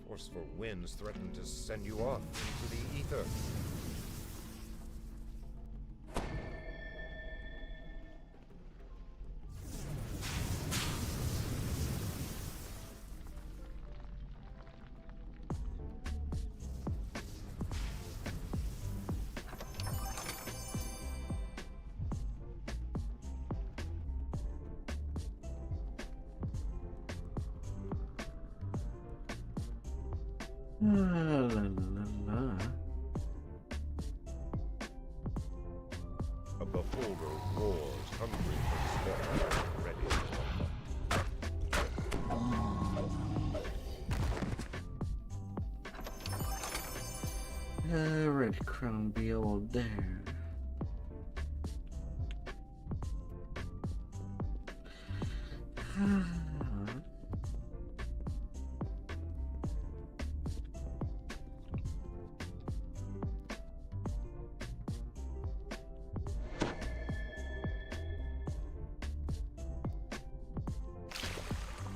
[SPEAKER 8] Forceful winds threaten to send you off into the ether.
[SPEAKER 1] La la la.
[SPEAKER 13] A beholder roars, hungry for sport, ready for
[SPEAKER 1] Red crown be all there.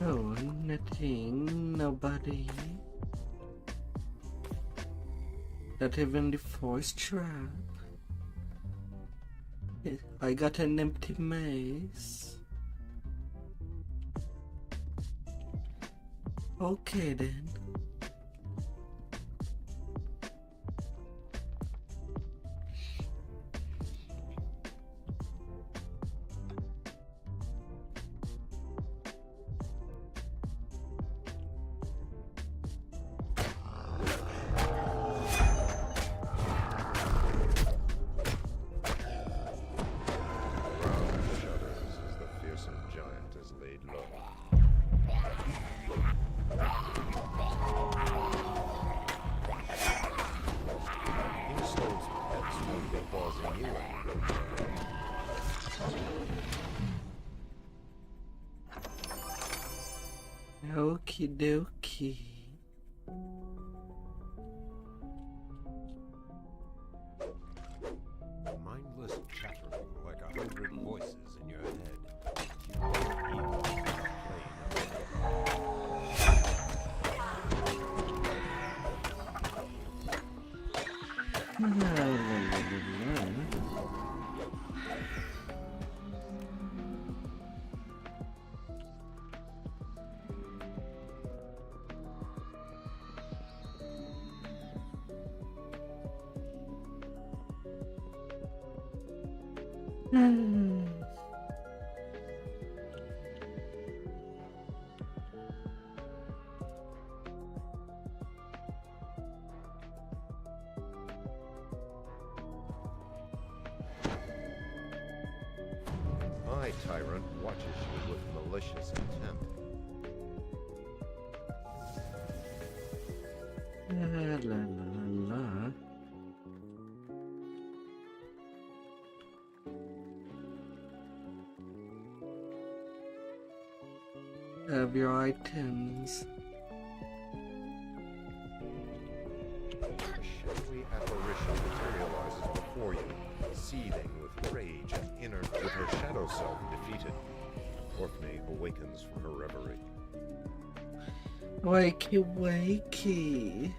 [SPEAKER 1] Oh, nothing, nobody. Not even the force trap. I got an empty maze. Okay then. Okie dokie.
[SPEAKER 13] mindless chattering like 100 voices in your head. You won't even My tyrant watches you with malicious intent.
[SPEAKER 1] La la la la. Have your items.
[SPEAKER 13] A shadowy apparition materializes before you, seething with rage and inner. With her shadow self defeated, Orphne awakens from her reverie.
[SPEAKER 1] Wakey, wakey.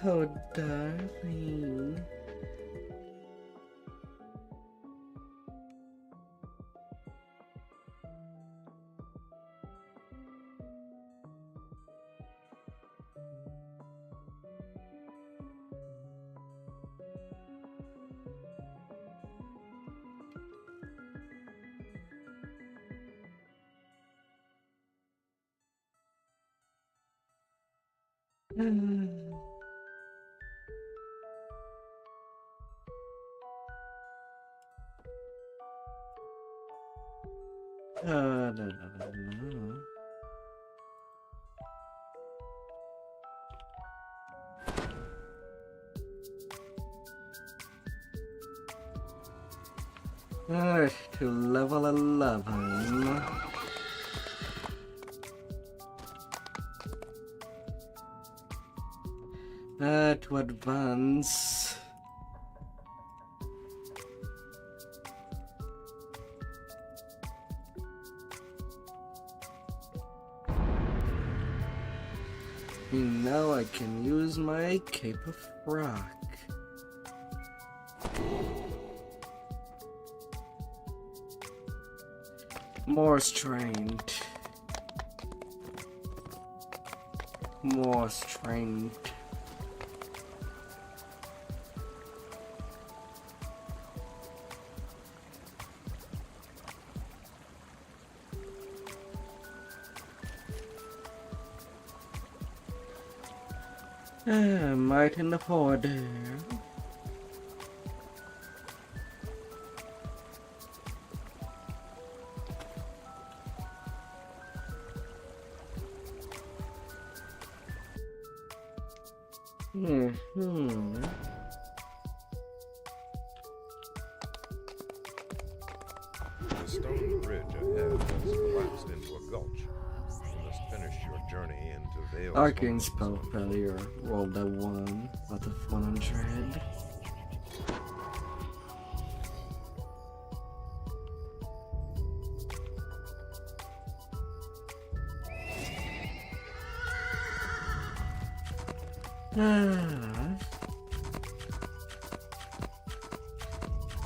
[SPEAKER 1] Oh, darling. La la la la. Alright, to level 11. To advance. Now I can use my Cape of Rock. More strength. More strength. Might in the border.
[SPEAKER 13] The stone bridge ahead has collapsed into a gulch. You must finish your journey into Vale's
[SPEAKER 1] Arcane
[SPEAKER 13] home
[SPEAKER 1] spell
[SPEAKER 13] zone.
[SPEAKER 1] failure. Rolled a 1 out of 100.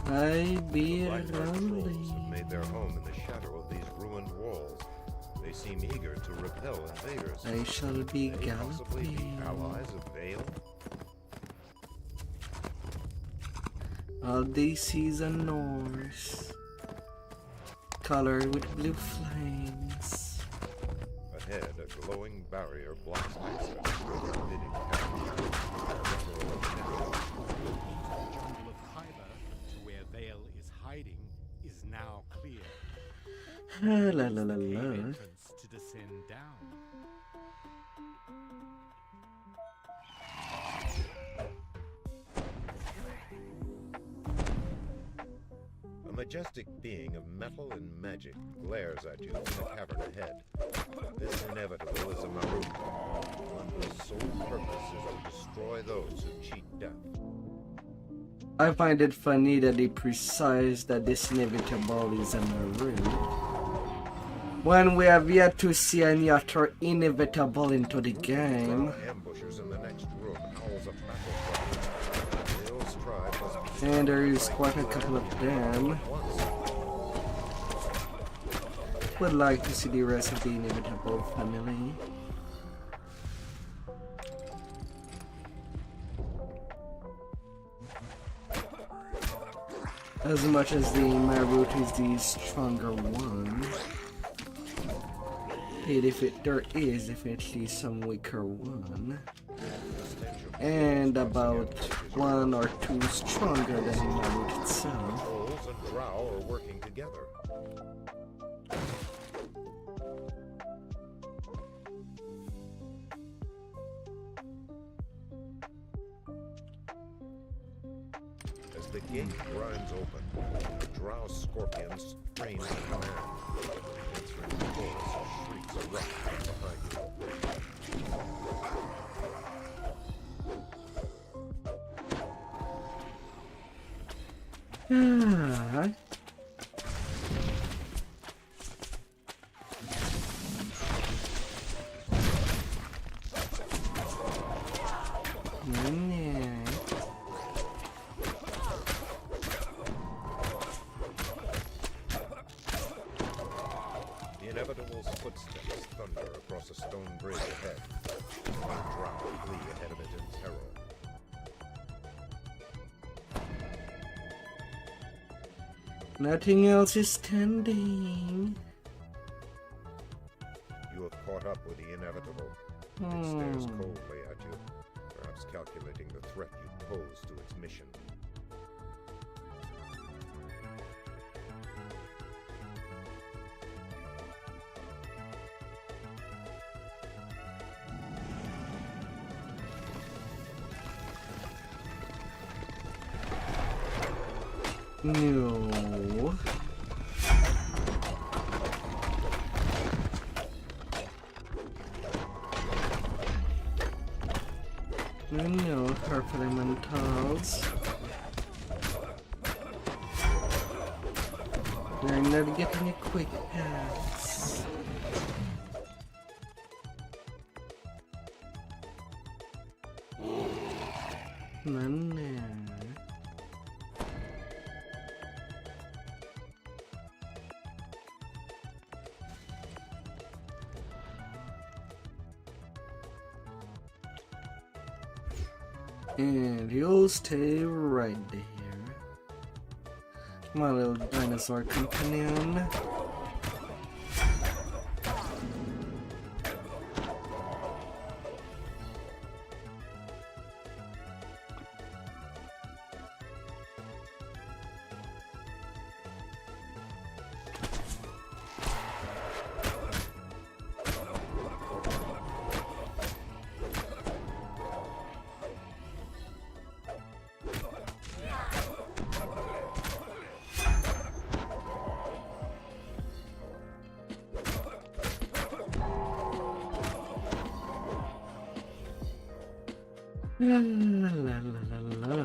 [SPEAKER 1] I be
[SPEAKER 13] Black trolls have
[SPEAKER 1] rolling.
[SPEAKER 13] made their home in the shadow of these ruined walls. They seem eager to repel invaders.
[SPEAKER 1] I shall be
[SPEAKER 13] May they possibly be
[SPEAKER 1] galloping.
[SPEAKER 13] allies of Vale?
[SPEAKER 1] All they see is a Norse, colored with blue flames.
[SPEAKER 13] Ahead, a glowing barrier blocks access to the forbidden capital.
[SPEAKER 9] The jungle of Khyber, to where Vale is hiding, is now clear.
[SPEAKER 1] La la la
[SPEAKER 9] Cave
[SPEAKER 1] la.
[SPEAKER 9] entrance to descend down.
[SPEAKER 13] A majestic being of metal and magic glares at you from the cavern ahead. This inevitable is a Marut, one whose sole purpose is to destroy those who cheat death.
[SPEAKER 1] I find it funny that they precise that this inevitable is a Maroon, when we have yet to see any other inevitable into the game.
[SPEAKER 13] Ambushers in the next room howls a battle cry. Vale's tribe must be
[SPEAKER 1] And there is quite a couple of them. Would like to see the rest of the inevitable family. As much as the Marut is the stronger one, there is definitely some weaker one, and about 1 or 2 stronger than the Marut itself.
[SPEAKER 13] Trolls and drow are working together. As the gate grinds open, the drow scorpions strain to command. Answering chorus shrieks erupt from behind you.
[SPEAKER 1] Ah.
[SPEAKER 13] The inevitable's footsteps thunder across a stone bridge ahead. One drow flee ahead of it in terror.
[SPEAKER 1] Nothing else is standing.
[SPEAKER 13] You have caught up with the inevitable. It stares coldly at you, perhaps calculating the threat you pose to its mission.
[SPEAKER 1] No. No, purple elementals. They're not getting a quick pass. None there. And you'll stay right there, my little dinosaur companion. La, la, la, la, la.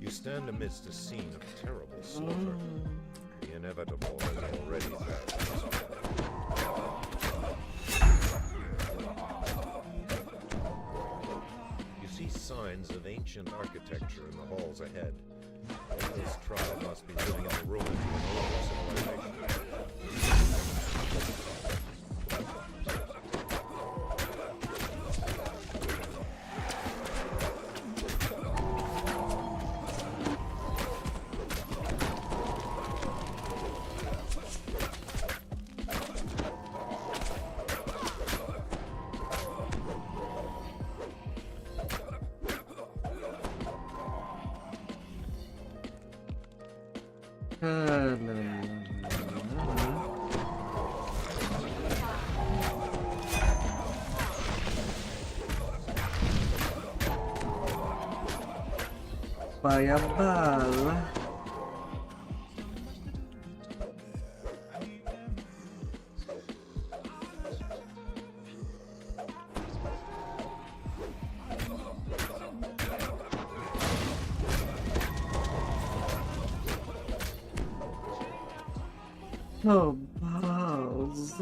[SPEAKER 13] You stand amidst a scene of terrible slaughter. The inevitable has already happened. You see signs of ancient architecture in the halls ahead. This tribe must be living in the ruins of an older civilization.
[SPEAKER 1] Vaya bala. Oh, balls.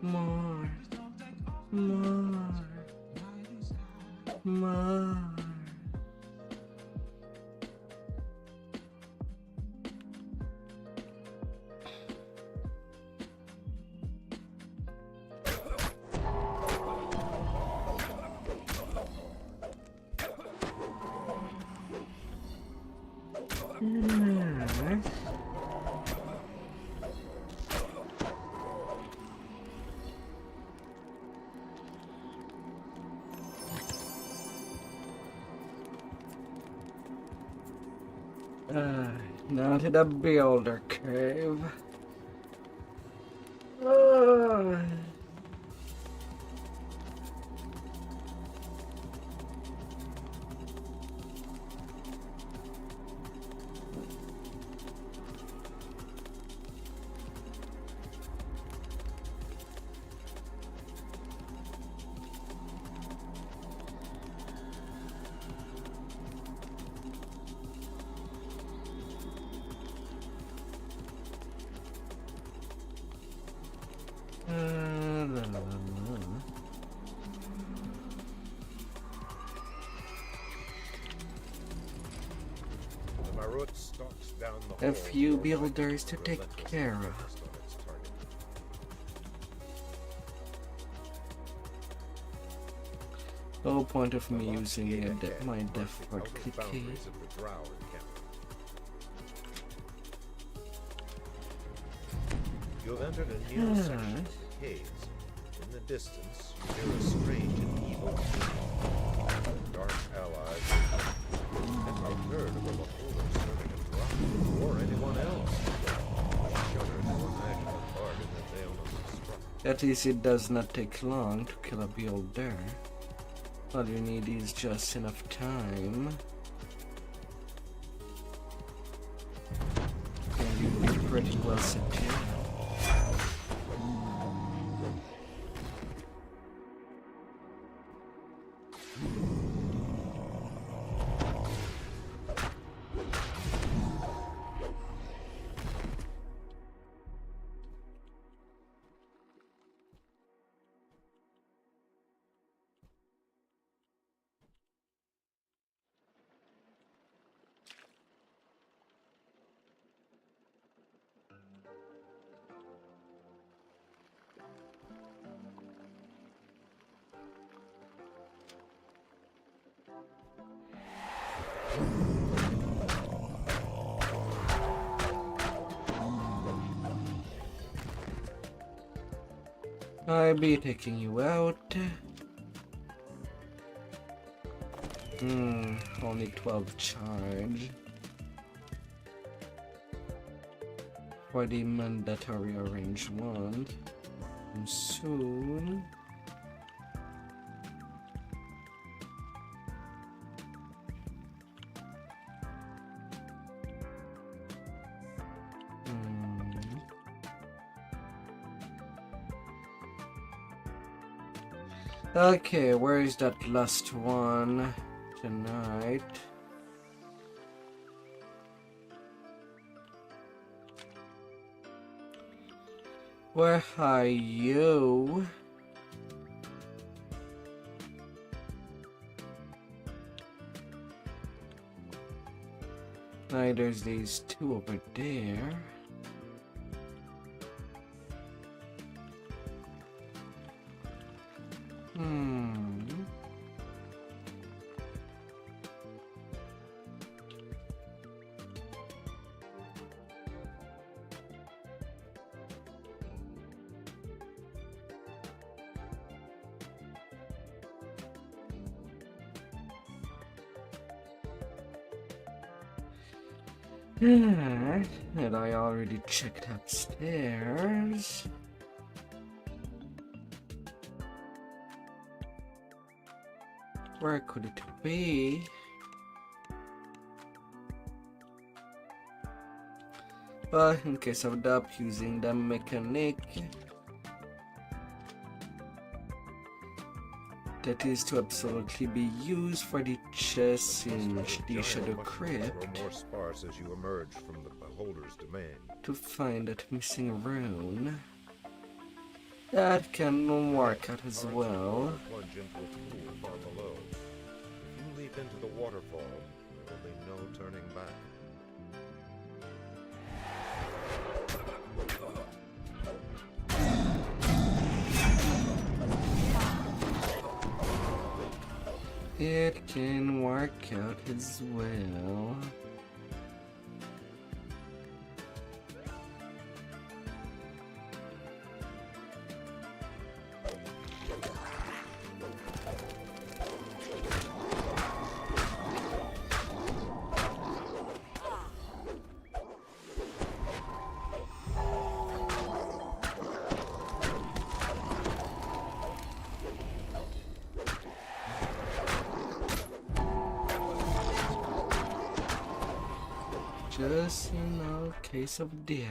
[SPEAKER 1] More. Now to the builder cave. A few builders to take care of. The whole point of me using my death word key.
[SPEAKER 13] You have entered a new section of caves. In the distance, you hear a strange and evil scream. Dark allies have not heard of a beholder serving a drop or anyone else. Shudder to imagine the bargain that they almost struck.
[SPEAKER 1] At least it does not take long to kill a builder. All you need is just enough time. And you'll be pretty well set here. I'll be taking you out. Only 12 charge. For the mandatory arrangement. And soon. Okay, where is that last one tonight? Where are you? There's these two over there. And I already checked upstairs. Where could it be? But in case of doubt, using the mechanic that is to absolutely be used for the chest in the Shadow Crypt
[SPEAKER 13] Grow more sparse as you emerge from the beholder's domain.
[SPEAKER 1] to find that missing rune. That can work out as well.
[SPEAKER 13] Plunge into a pool far below. If you leap into the waterfall, there will be no turning back.
[SPEAKER 1] It can work out as well. Just in a case of death.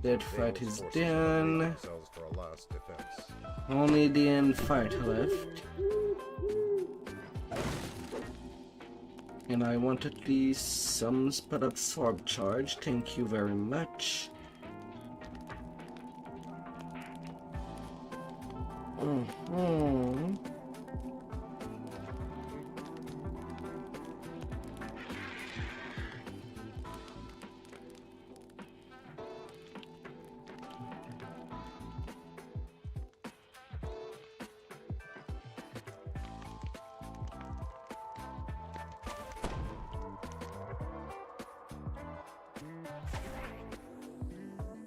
[SPEAKER 1] That fight is done. Only the end fight left. And I want at least some spell absorb charge. Thank you very much.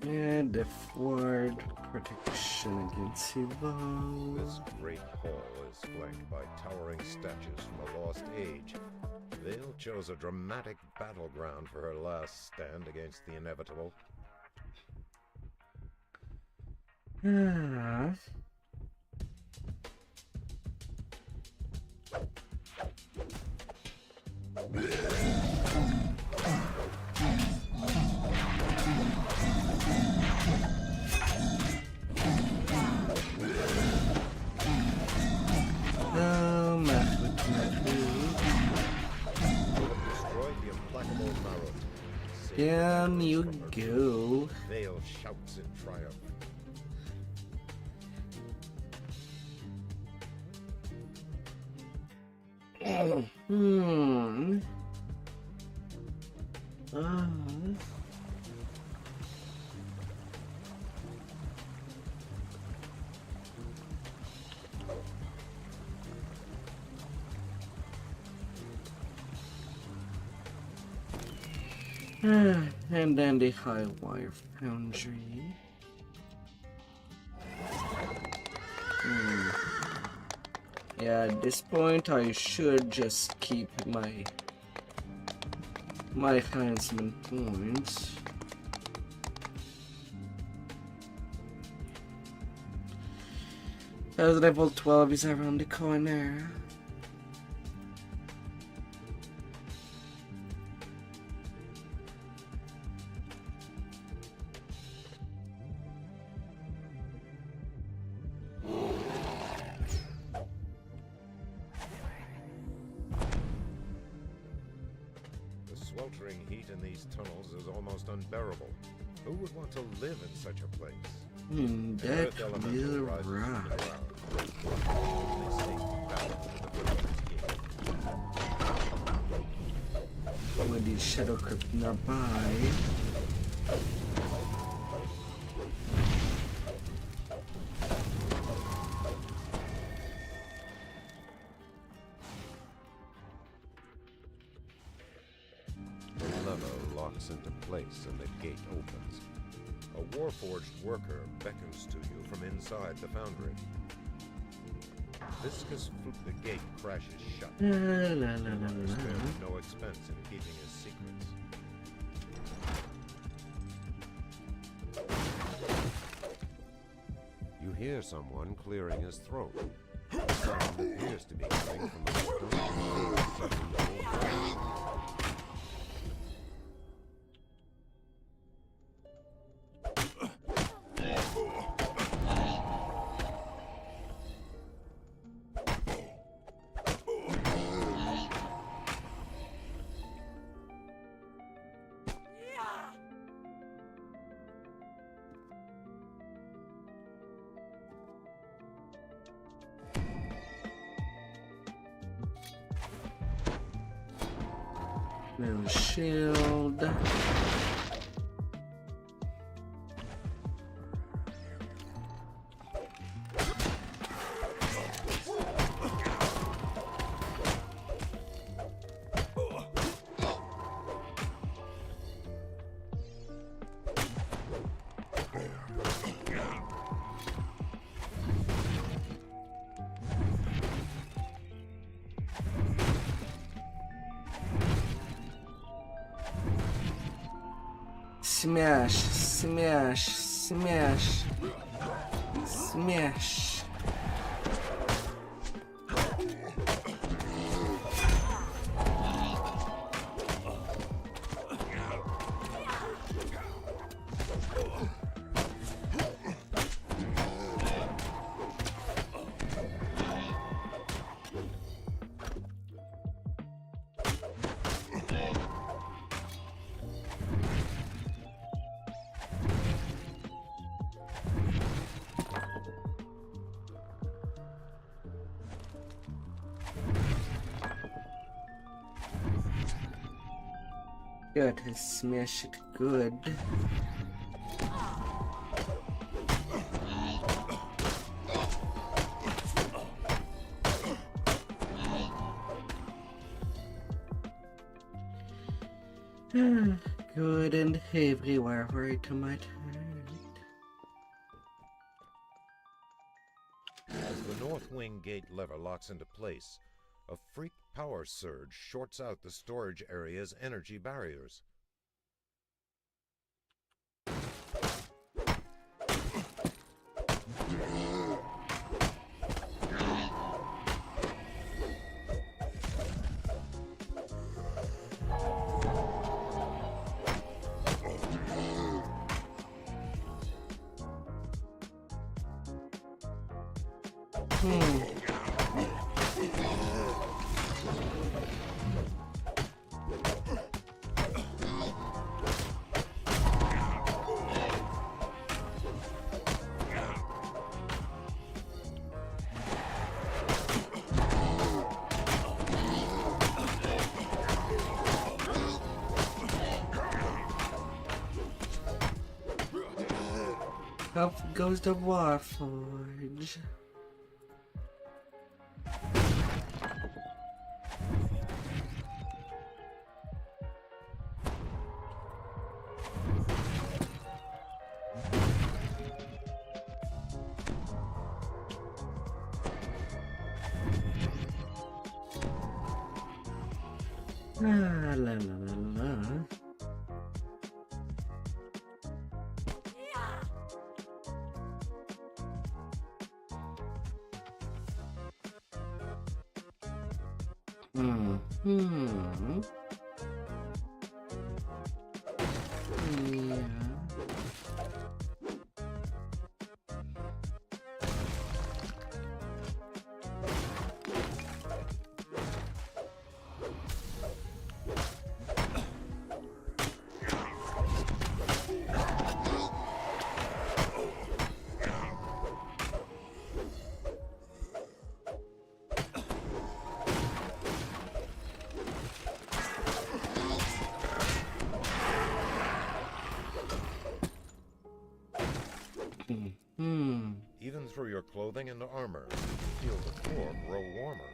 [SPEAKER 1] And the forward protection against evil.
[SPEAKER 13] This great hall is flanked by towering statues from a lost age. Vale chose a dramatic battleground for her last stand against the inevitable.
[SPEAKER 1] Down you go.
[SPEAKER 13] Veil shouts in triumph.
[SPEAKER 1] And then the high wire foundry. Yeah, at this point I should just keep my enhancement points. As level 12 is around the corner.
[SPEAKER 13] Sweltering heat in these tunnels is almost unbearable. Who would want to live in such a place?
[SPEAKER 1] That will rock. With the shadow crypt nearby.
[SPEAKER 13] Into place and the gate opens. A warforged worker beckons to you from inside the foundry. The gate crashes shut. Spared no expense in keeping his secrets. You hear someone clearing his throat. The sound appears to be coming from the stone.
[SPEAKER 1] No shield. Smash, smash, smash, smash. Gotta smash it good. Good and everywhere right to my turn.
[SPEAKER 13] As the north wing gate lever locks into place, a freak power surge shorts out the storage area's energy barriers.
[SPEAKER 1] Off goes the Warforge. La la la la. Hmm. Yeah.
[SPEAKER 13] Even through your clothing and armor, you feel the floor grow warmer.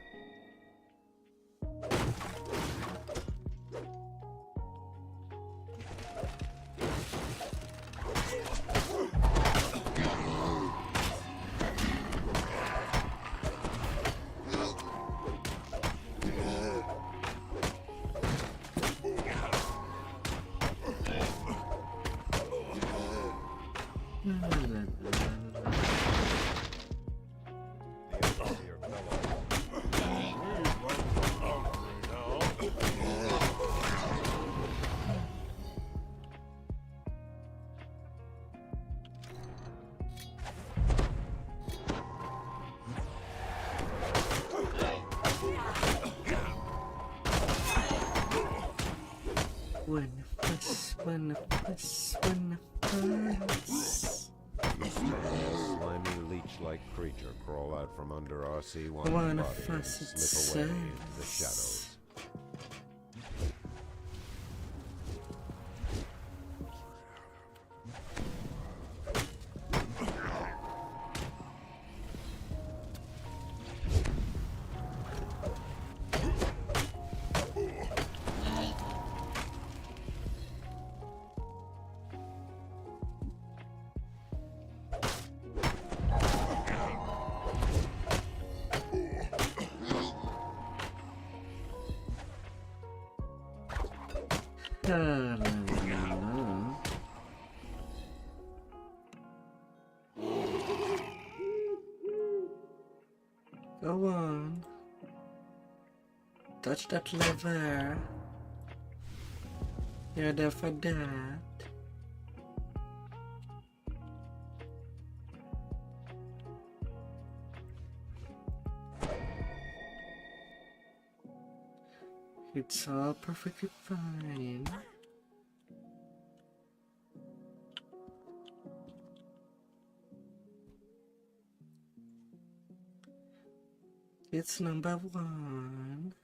[SPEAKER 13] One slimy leech-like creature crawl out from under our C1 body and slip away into the shadows.
[SPEAKER 1] Go on. Touch that lever. You're there for that. It's all perfectly fine. It's number 1.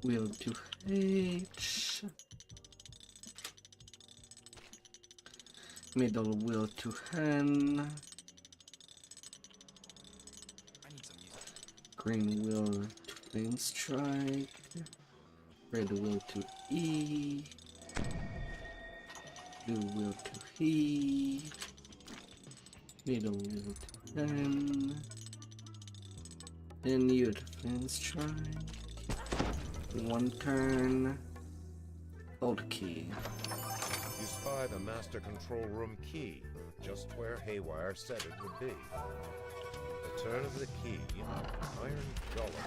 [SPEAKER 1] Will to H. Middle will to hen. Green will to flame strike. Red will to E. Blue will to he. Middle will to hen. Then you to flame strike. One turn. Hold key.
[SPEAKER 13] You spy the master control room key, just where Haywire said it would be. The turn of the key, iron golem.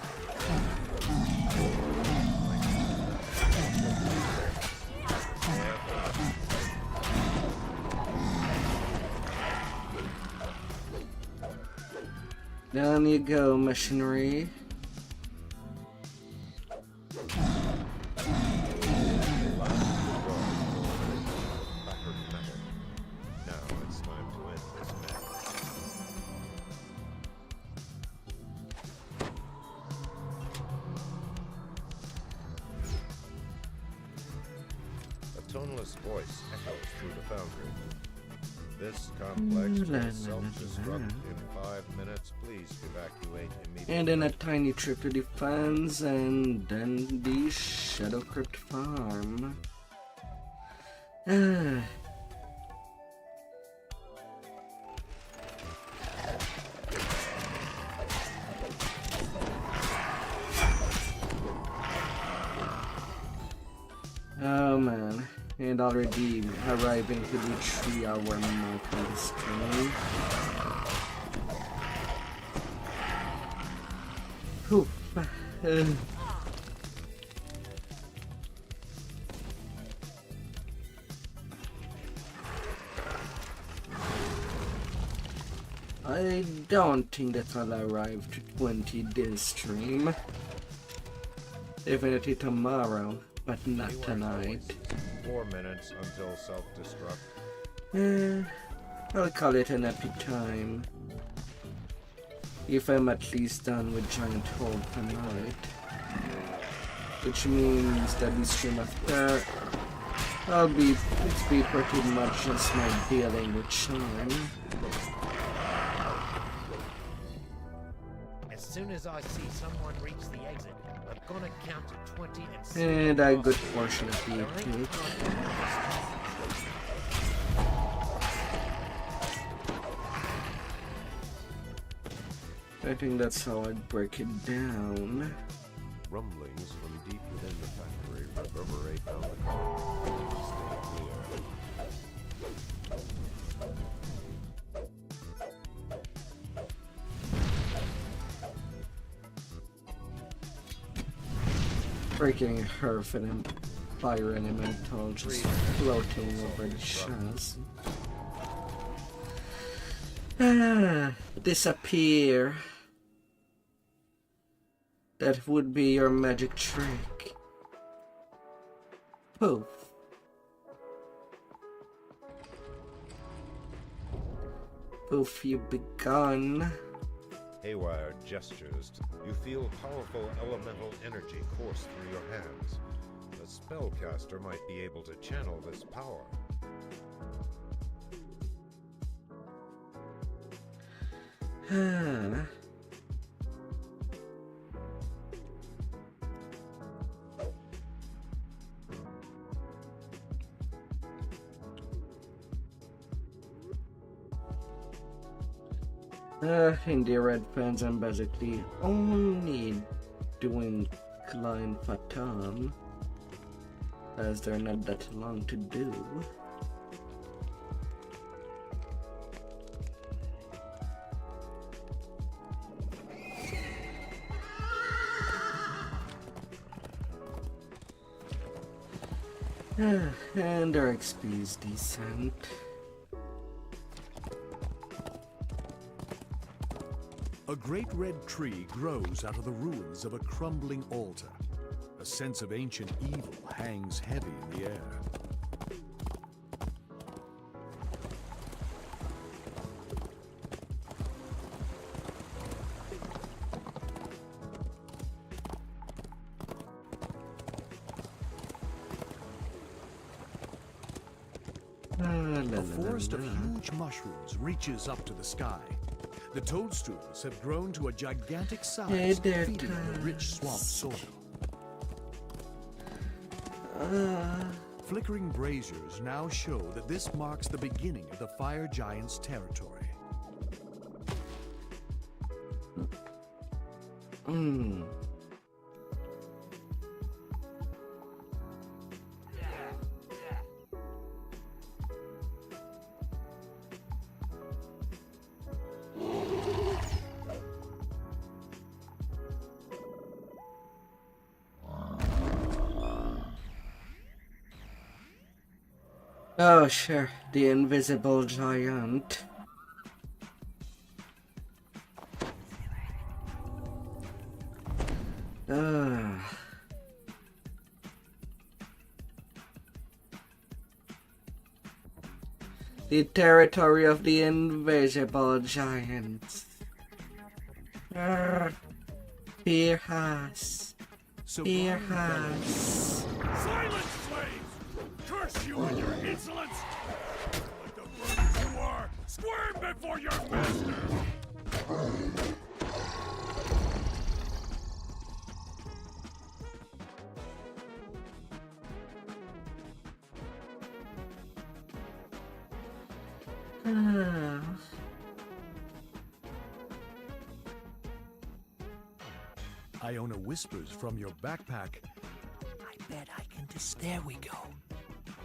[SPEAKER 1] Down you go, machinery.
[SPEAKER 13] Toneless voice echoes through the foundry. This complex will self-destruct in 5 minutes. Please evacuate immediately.
[SPEAKER 1] And then a tiny trip to the fans, and then the Shadow Crypt farm. Oh man, and already arriving to the 3-hour mark on the stream. Whew. I don't think that I'll arrive to 20 this stream. Definitely tomorrow, but not tonight.
[SPEAKER 13] 4 minutes until self-destruct.
[SPEAKER 1] I'll call it an epic time. If I'm at least done with Giant Hole tonight. Which means that the stream after it's be pretty much just my dealing with Charm.
[SPEAKER 8] As soon as I see someone reach the exit, I'm gonna count to 20 and see.
[SPEAKER 1] And a good portion of the epic. I think that's how I'd break it down.
[SPEAKER 13] Rumblings from deep within the factory reverberate down the corridor. Stay clear.
[SPEAKER 1] Breaking her and fire elemental just floating over the chasm. Disappear. That would be your magic trick. Poof. Poof, you be gone.
[SPEAKER 13] Haywire gestures. You feel powerful elemental energy course through your hands. The spellcaster might be able to channel this power.
[SPEAKER 1] In the red pens, I'm basically only doing Klein Fatan, as they're not that long to do. And our XP is decent.
[SPEAKER 14] A great red tree grows out of the ruins of a crumbling altar. A sense of ancient evil hangs heavy in the air. A forest of huge mushrooms reaches up to the sky. The toadstools have grown to a gigantic size, feeding the rich swamp soil. Flickering braziers now show that this marks the beginning of the fire giant's territory.
[SPEAKER 1] Oh, sure, the invisible giant. The territory of the invisible giants. Fear has. Fear has.
[SPEAKER 12] Silence, slaves! Curse you and your insolence! Like the birds you are, squirm before your master!
[SPEAKER 14] Iona whispers from your backpack.
[SPEAKER 5] I bet I can just. There we go.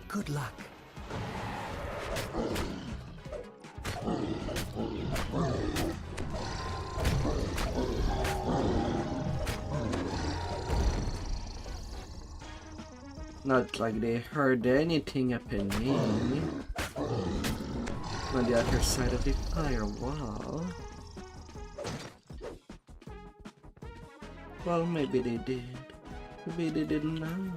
[SPEAKER 5] Good luck.
[SPEAKER 1] Not like they heard anything happening on the other side of the firewall. Well, maybe they did. Maybe they didn't know.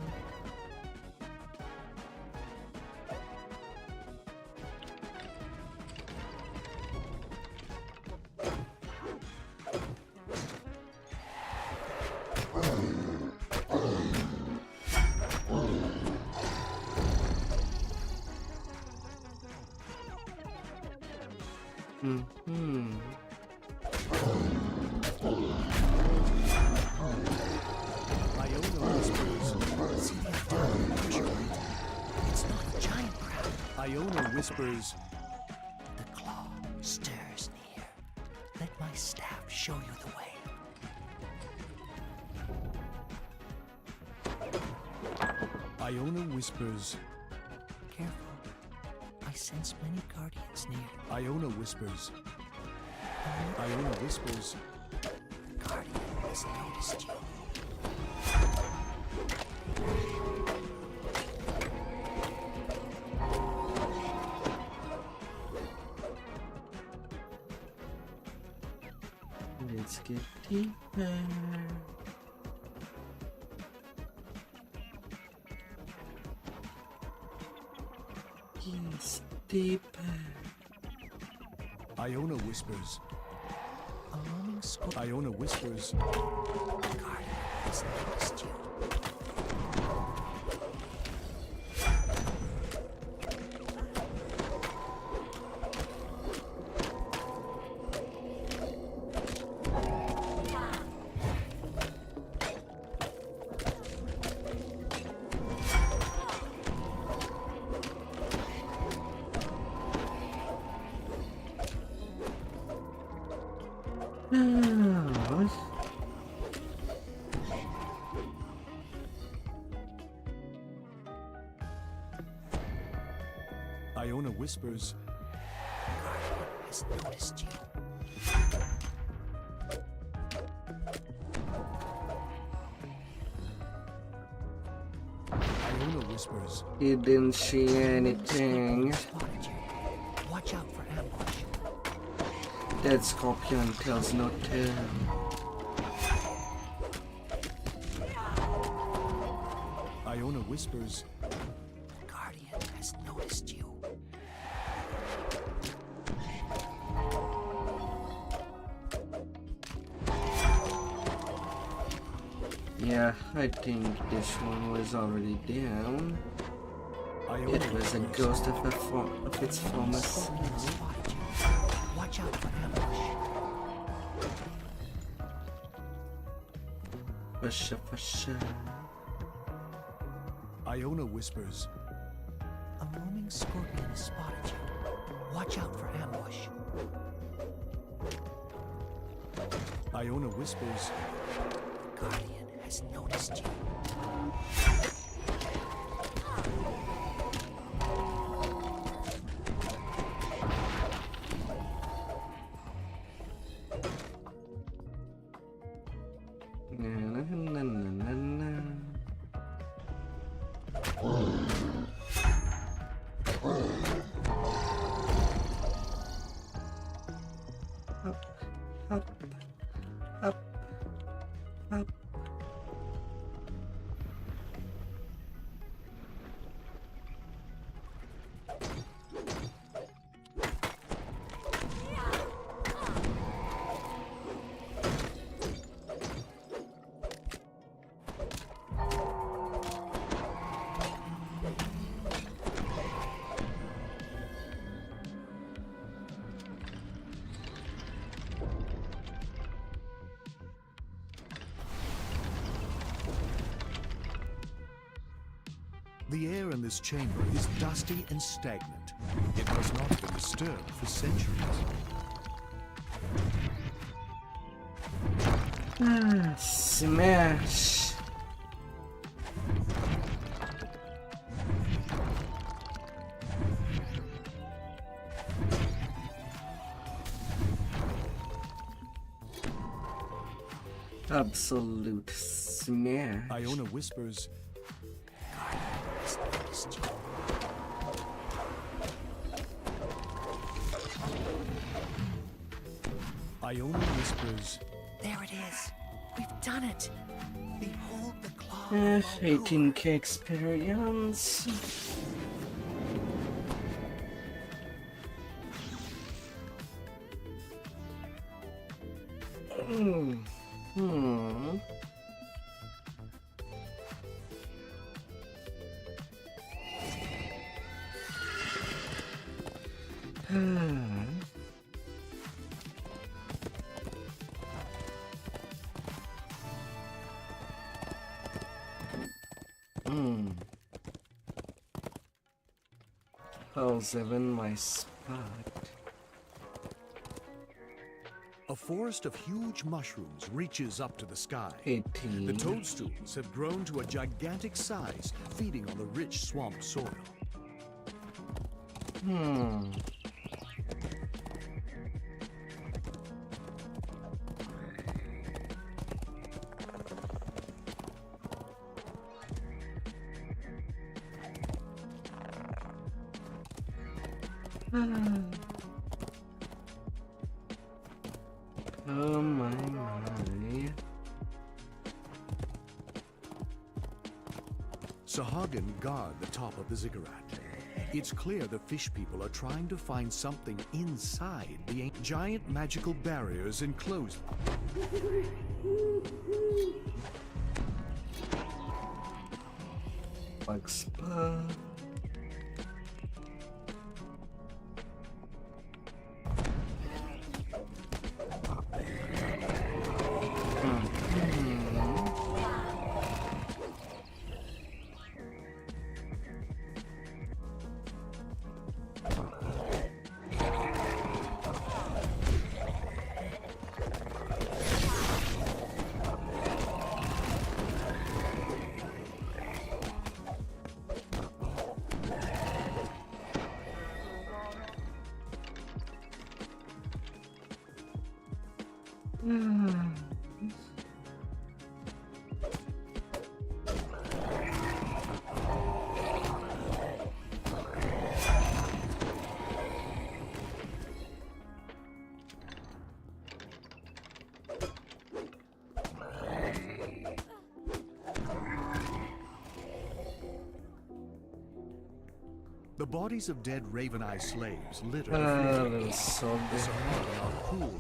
[SPEAKER 14] Whispers.
[SPEAKER 5] The claw stirs near. Let my staff show you the way.
[SPEAKER 14] Iona whispers.
[SPEAKER 5] Careful. I sense many guardians near.
[SPEAKER 14] Iona whispers. Iona whispers.
[SPEAKER 5] The guardian has noticed you.
[SPEAKER 1] Let's get deeper. Yes, deeper.
[SPEAKER 14] Iona whispers.
[SPEAKER 5] A roaming squirrel.
[SPEAKER 14] Iona whispers.
[SPEAKER 5] The guardian has noticed you.
[SPEAKER 14] Iona whispers.
[SPEAKER 5] The guardian has noticed you.
[SPEAKER 14] Iona whispers.
[SPEAKER 1] He didn't see anything.
[SPEAKER 5] Watch out for ambush.
[SPEAKER 1] That scorpion tells no tale.
[SPEAKER 14] Iona whispers.
[SPEAKER 5] The guardian has noticed you.
[SPEAKER 1] Yeah, I think this one was already down. It was a ghost of its former self.
[SPEAKER 10] Watch out for ambush.
[SPEAKER 1] Fasha.
[SPEAKER 14] Iona whispers,
[SPEAKER 10] A roaming scorpion has spotted you. Watch out for ambush.
[SPEAKER 14] Iona whispers,
[SPEAKER 10] The Guardian has noticed you.
[SPEAKER 14] the air in this chamber is dusty and stagnant. It has not been disturbed for centuries.
[SPEAKER 1] Smash. Absolute smash.
[SPEAKER 14] Iona whispers, Iona whispers,
[SPEAKER 10] There it is. We've done it. Behold the claw.
[SPEAKER 1] 18k experience. How's even my spot?
[SPEAKER 14] a forest of huge mushrooms reaches up to the sky.
[SPEAKER 1] 18.
[SPEAKER 14] The toadstools have grown to a gigantic size, feeding on the rich swamp soil.
[SPEAKER 1] Oh my.
[SPEAKER 14] Sahagin guard the top of the ziggurat. It's clear the fish people are trying to find something inside the giant magical barriers enclosed.
[SPEAKER 1] Like spa.
[SPEAKER 14] The bodies of dead Raven Eye slaves litter the
[SPEAKER 1] so
[SPEAKER 14] The Sahagin are cruel.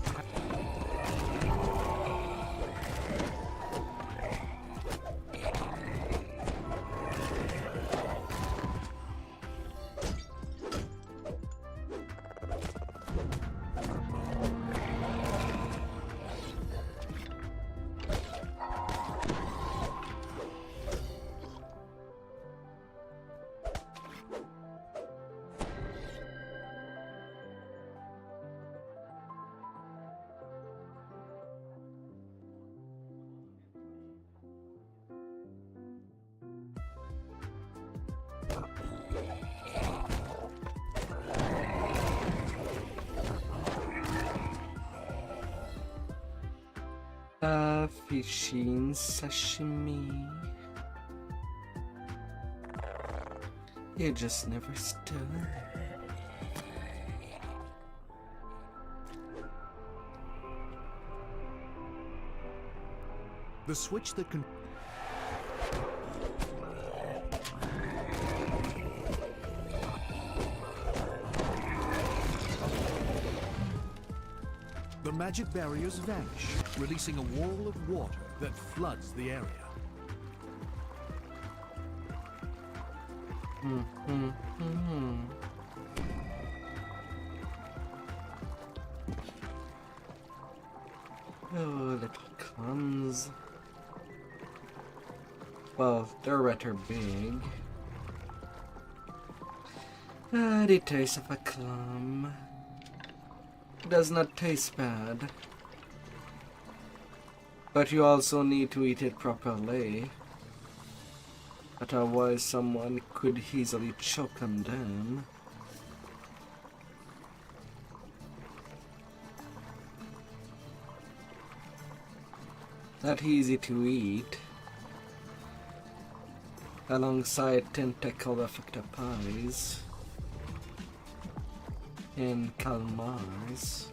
[SPEAKER 1] Fishing sashimi. You just never stood.
[SPEAKER 14] The switch that can... The magic barriers vanish, releasing a wall of water that floods the area.
[SPEAKER 1] Oh, little clams. Well, they're rather big. The taste of a clam does not taste bad. But you also need to eat it properly. Otherwise someone could easily choke them down. Not easy to eat. Alongside tentacle of octopies and calmars.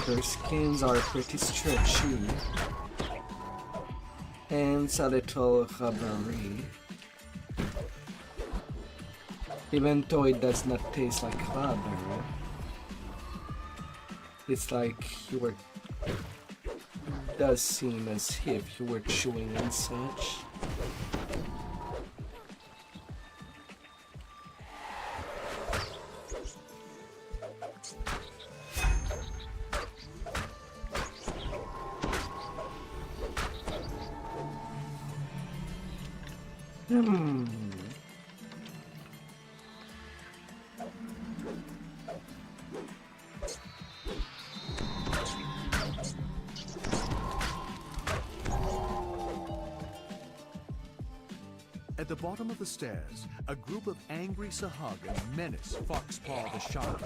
[SPEAKER 1] Their skins are pretty stretchy and a little rubbery. Even though it does not taste like rubber, it's like does seem as if you were chewing and such.
[SPEAKER 14] At the bottom of the stairs, a group of angry Sahagin menace Foxpaw the Shark.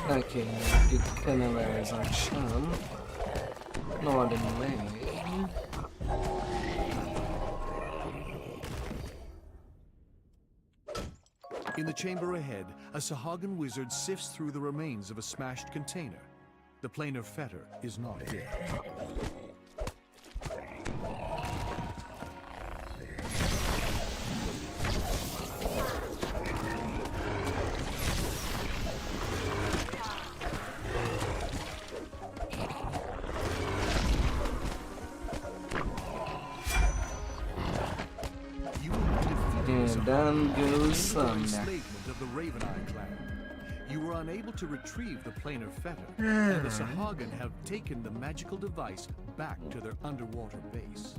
[SPEAKER 1] Okay, the canaries are chum. Northern Lane.
[SPEAKER 14] In the chamber ahead, a Sahagin wizard sifts through the remains of a smashed container. The planar fetter is not here.
[SPEAKER 1] Down goes some.
[SPEAKER 14] Enslavement of the Raven Eye clan. You were unable to retrieve the planar fetter, and the Sahagin have taken the magical device back to their underwater base.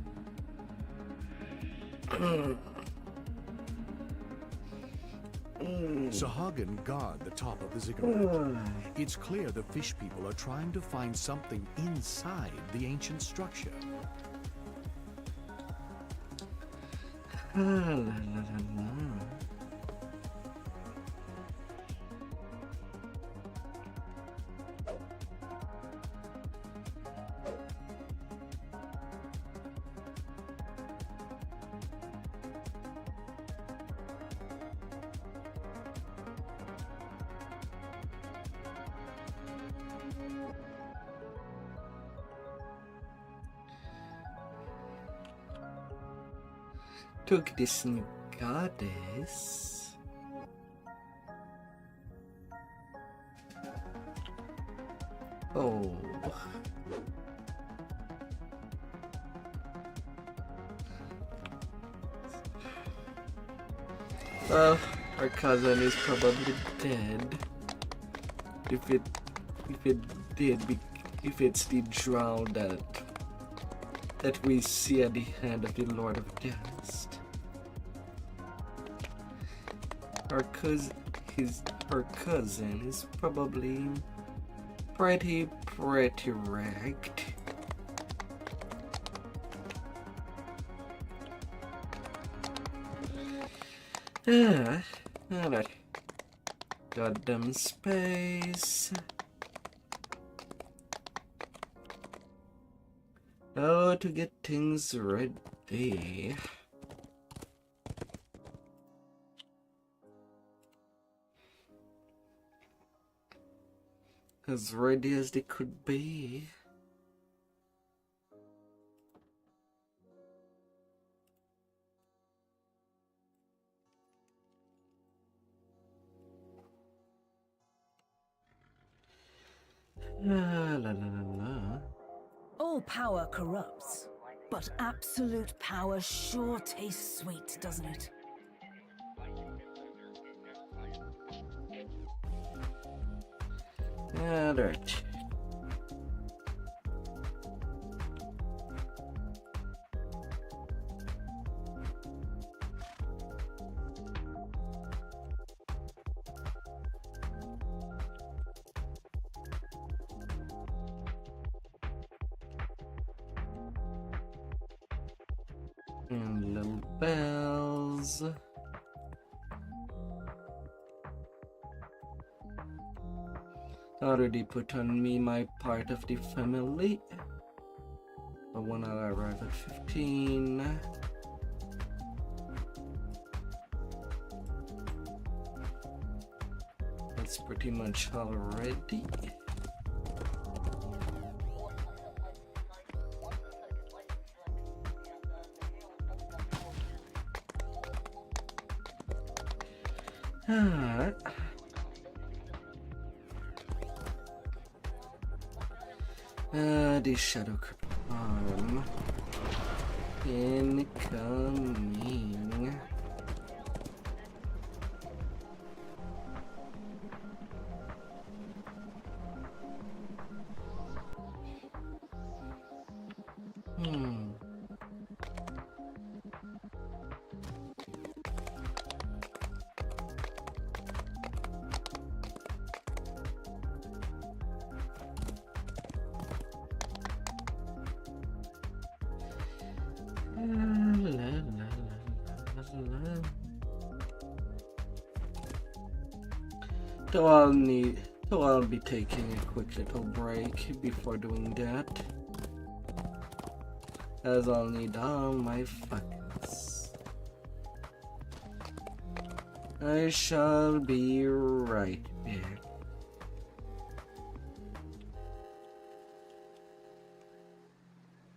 [SPEAKER 14] Sahagin guard the top of the ziggurat. It's clear the fish people are trying to find something inside the ancient structure.
[SPEAKER 1] Took this new goddess. Oh. Well, our cousin is probably dead. If it's the drow that that we see at the hand of the Lord of Dust. Her cousin is probably pretty wrecked. Alright. Goddamn space. Oh, to get things ready. As ready as they could be. La la la la.
[SPEAKER 4] All power corrupts, but absolute power sure tastes sweet, doesn't it?
[SPEAKER 1] Alright. And little bells. Already put on me my part of the family. But when I arrive at 15. That's pretty much already. Alright. The shadow arm incoming. So I'll be taking a quick little break before doing that, as I'll need all my focus. I shall be right back.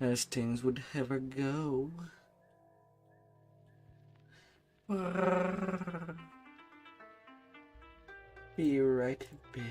[SPEAKER 1] As things would ever go. Be right back.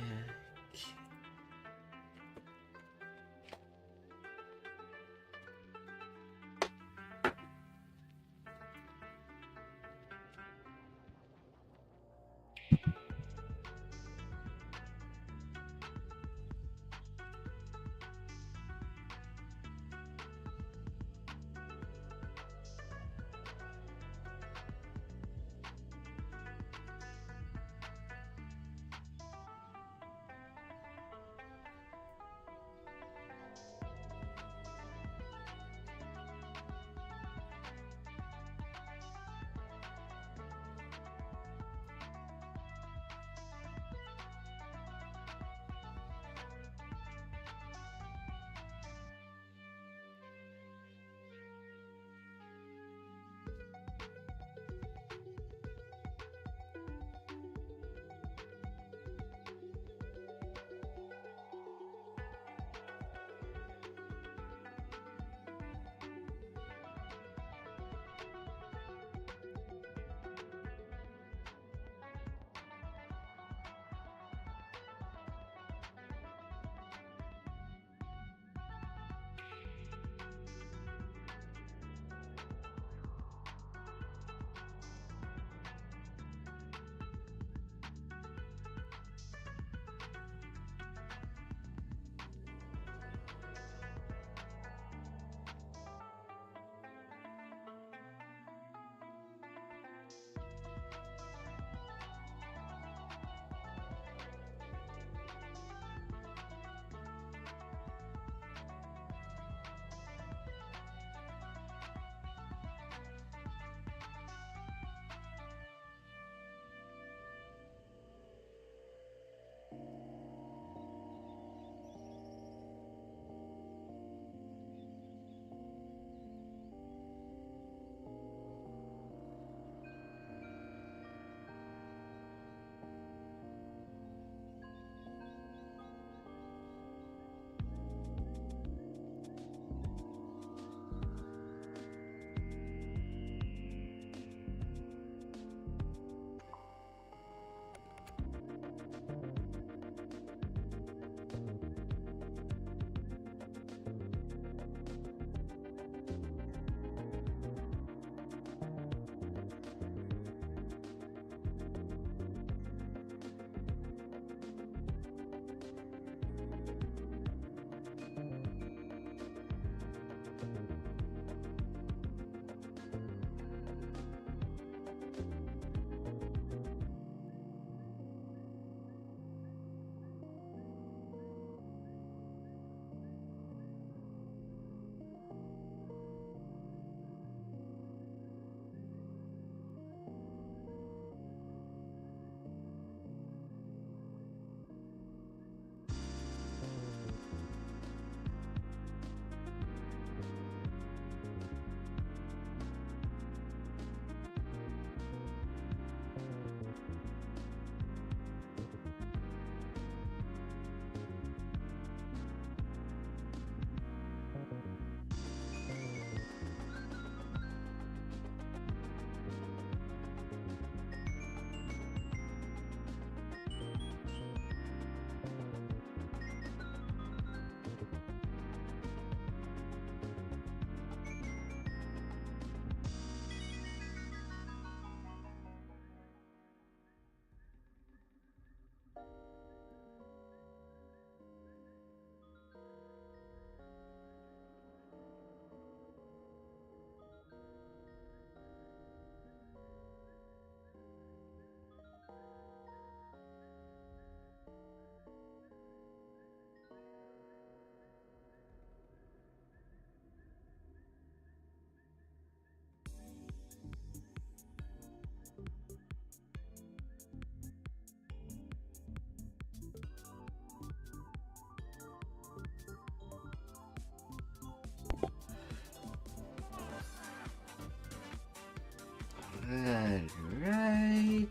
[SPEAKER 1] Alright.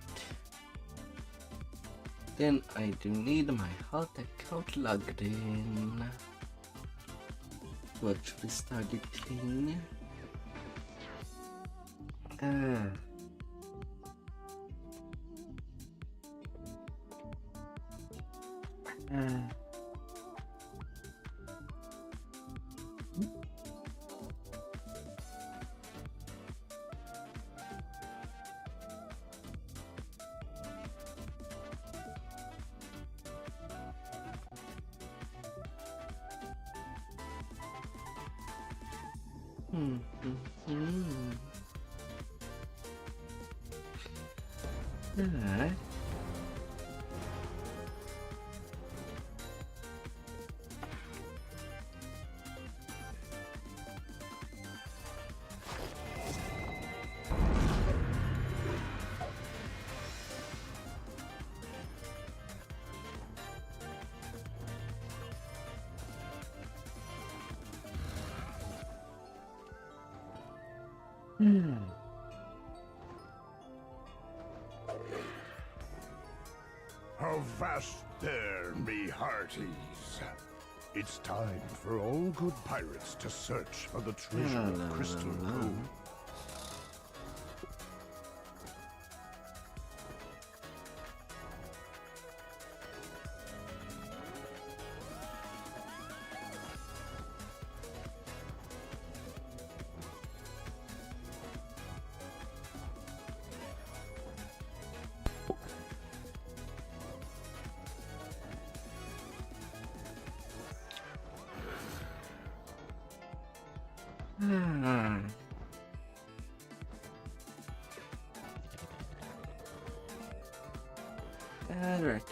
[SPEAKER 1] Then I do need my health account logged in to actually start the thing. Alright.
[SPEAKER 12] How vast there, me hearties! It's time for all good pirates to search for the treasure of Crystal Cove. Alright.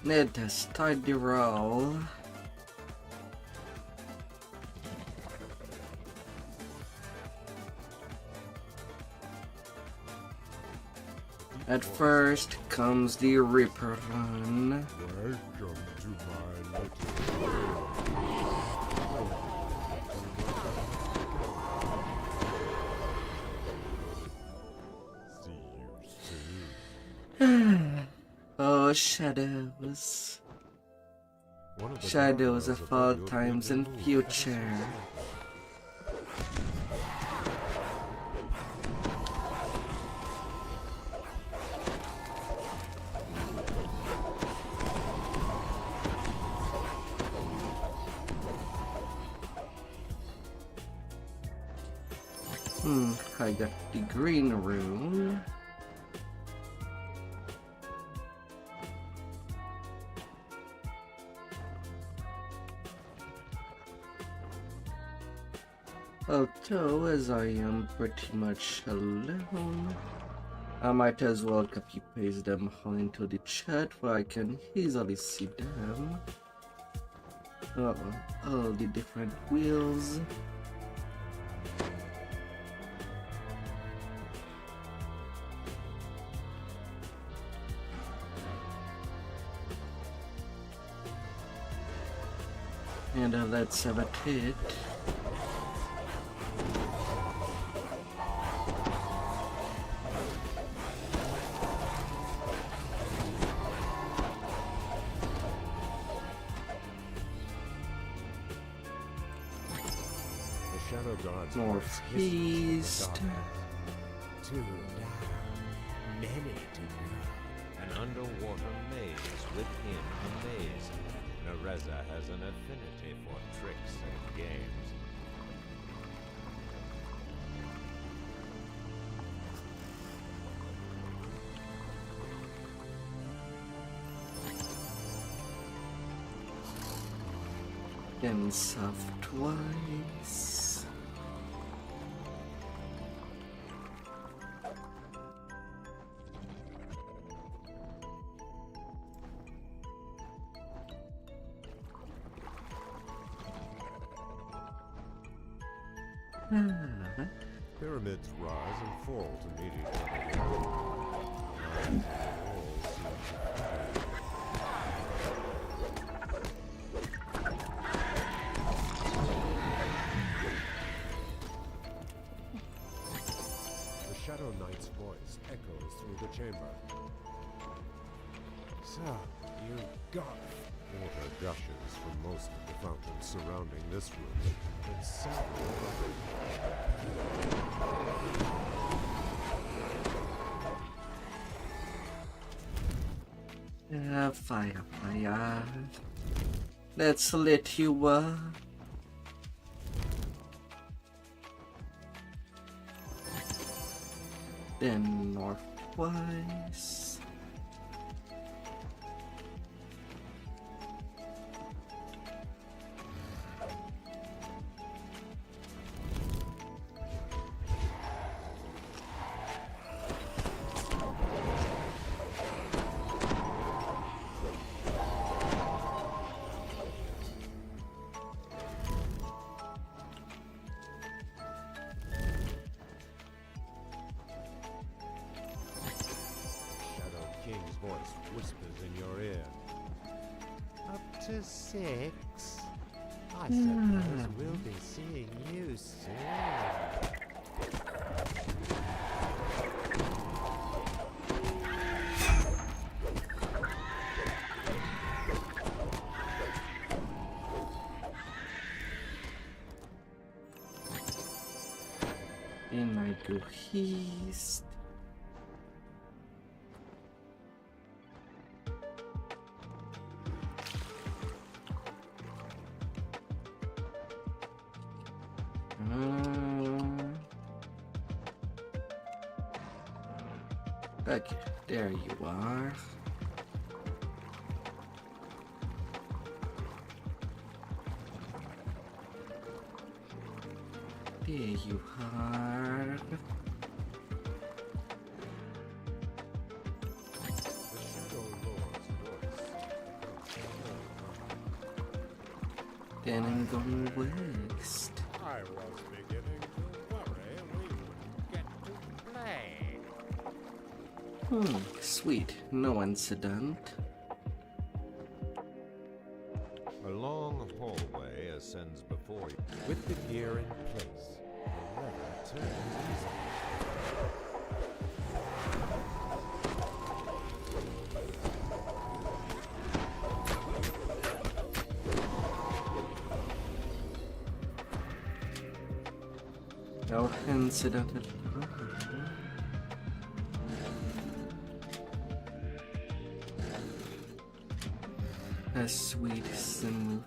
[SPEAKER 12] Need to start the roll. At first comes the Reaper run. Welcome to my little
[SPEAKER 1] Oh, shadows. Shadows of all times and future. I got the green room. Although, as I am pretty much alone, I might as well copy paste them all into the chat where I can easily see them. All the different wheels. And let's have a hit.
[SPEAKER 13] Shadow God's
[SPEAKER 1] More feast.
[SPEAKER 8] Too down, many to go. An underwater maze within a maze. Nereza has an affinity for tricks and games.
[SPEAKER 1] And soft twice.
[SPEAKER 13] Pyramids rise and fall to meet each other. Lines and walls seem to
[SPEAKER 8] So, you got it. Water gushes from most of the fountains surrounding this room, but several
[SPEAKER 1] fire. Let's let you, then northwise.
[SPEAKER 8] voice whispers in your ear. Up to 6? I suppose we'll be seeing you soon.
[SPEAKER 1] And I go east. Okay, there you are. There you are. Then I'm going west.
[SPEAKER 8] I was beginning to worry we wouldn't get to play.
[SPEAKER 1] Sweet. No incident.
[SPEAKER 8] A long hallway ascends before you. With the gear in place, the lever turns easily.
[SPEAKER 1] No incident at all. A sweet smooth.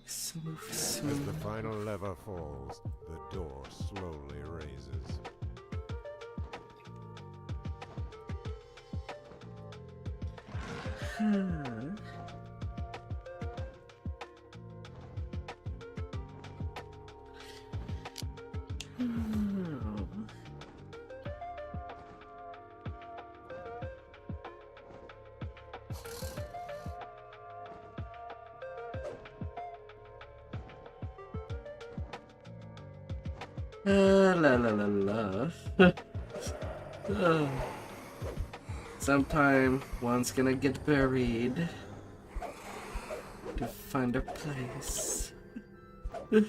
[SPEAKER 8] As the final lever falls, the door slowly raises.
[SPEAKER 1] Sometime one's gonna get buried to find a place.
[SPEAKER 12] He'll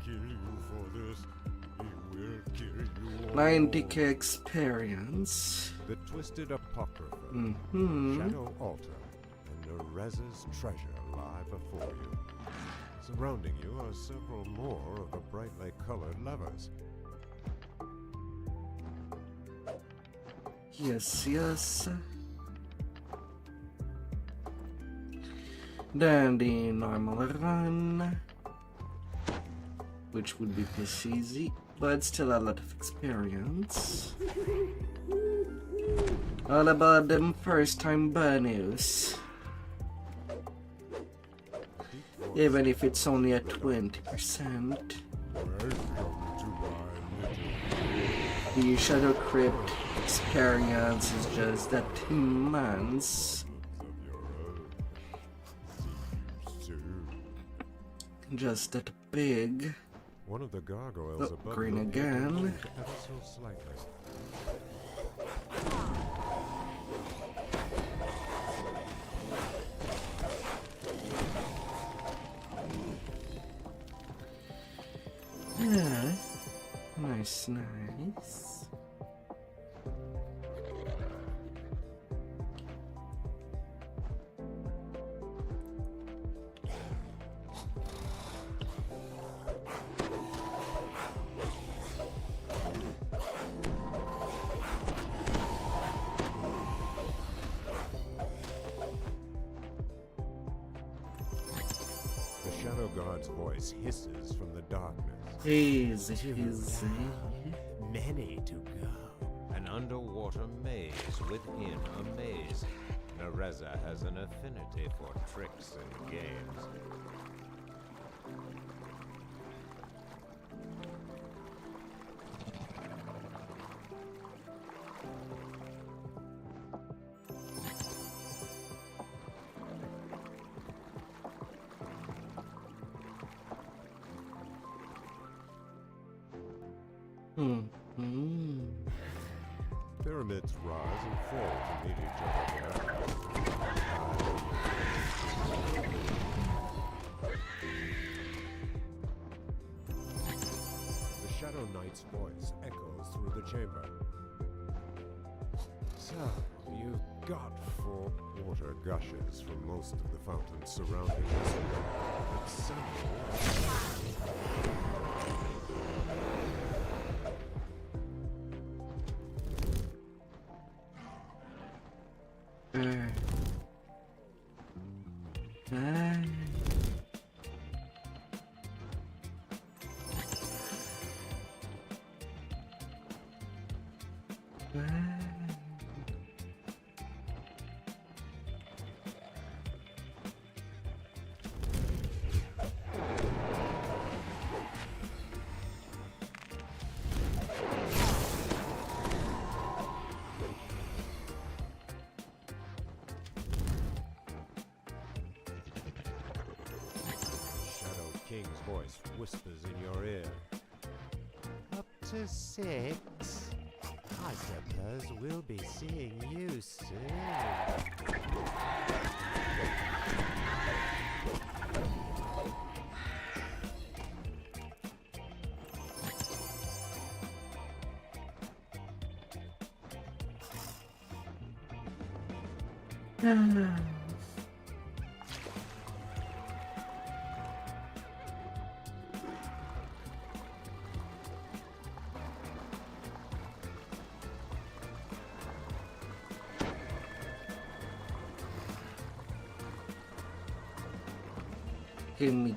[SPEAKER 12] kill you for this. He will kill you all.
[SPEAKER 1] 90k experience.
[SPEAKER 8] The Twisted Apocrypha, Shadow Altar, and Nereza's treasure lie before you. Surrounding you are several more of the brightly colored levers.
[SPEAKER 1] Yes. Then the normal run, which would be piss easy, but still a lot of experience. All about them first time bonus.
[SPEAKER 8] Deep
[SPEAKER 1] Even if it's only at 20%. The Shadow Crypt experience is just that immense. Just that big.
[SPEAKER 8] One of the gargoyles above
[SPEAKER 1] green
[SPEAKER 8] the
[SPEAKER 1] again.
[SPEAKER 8] moved ever so slightly.
[SPEAKER 1] Yeah. Nice, nice.
[SPEAKER 8] The Shadow God's voice hisses from the darkness.
[SPEAKER 1] Easy.
[SPEAKER 8] Many to go. An underwater maze within a maze. Nereza has an affinity for tricks and games. Pyramids rise and fall to meet each other The Shadow Knight's voice echoes through the chamber. So, you've got 4 water gushes from most of the fountains surrounding this one. But some King's voice whispers in your ear. Up to 6? I suppose we'll be seeing you soon.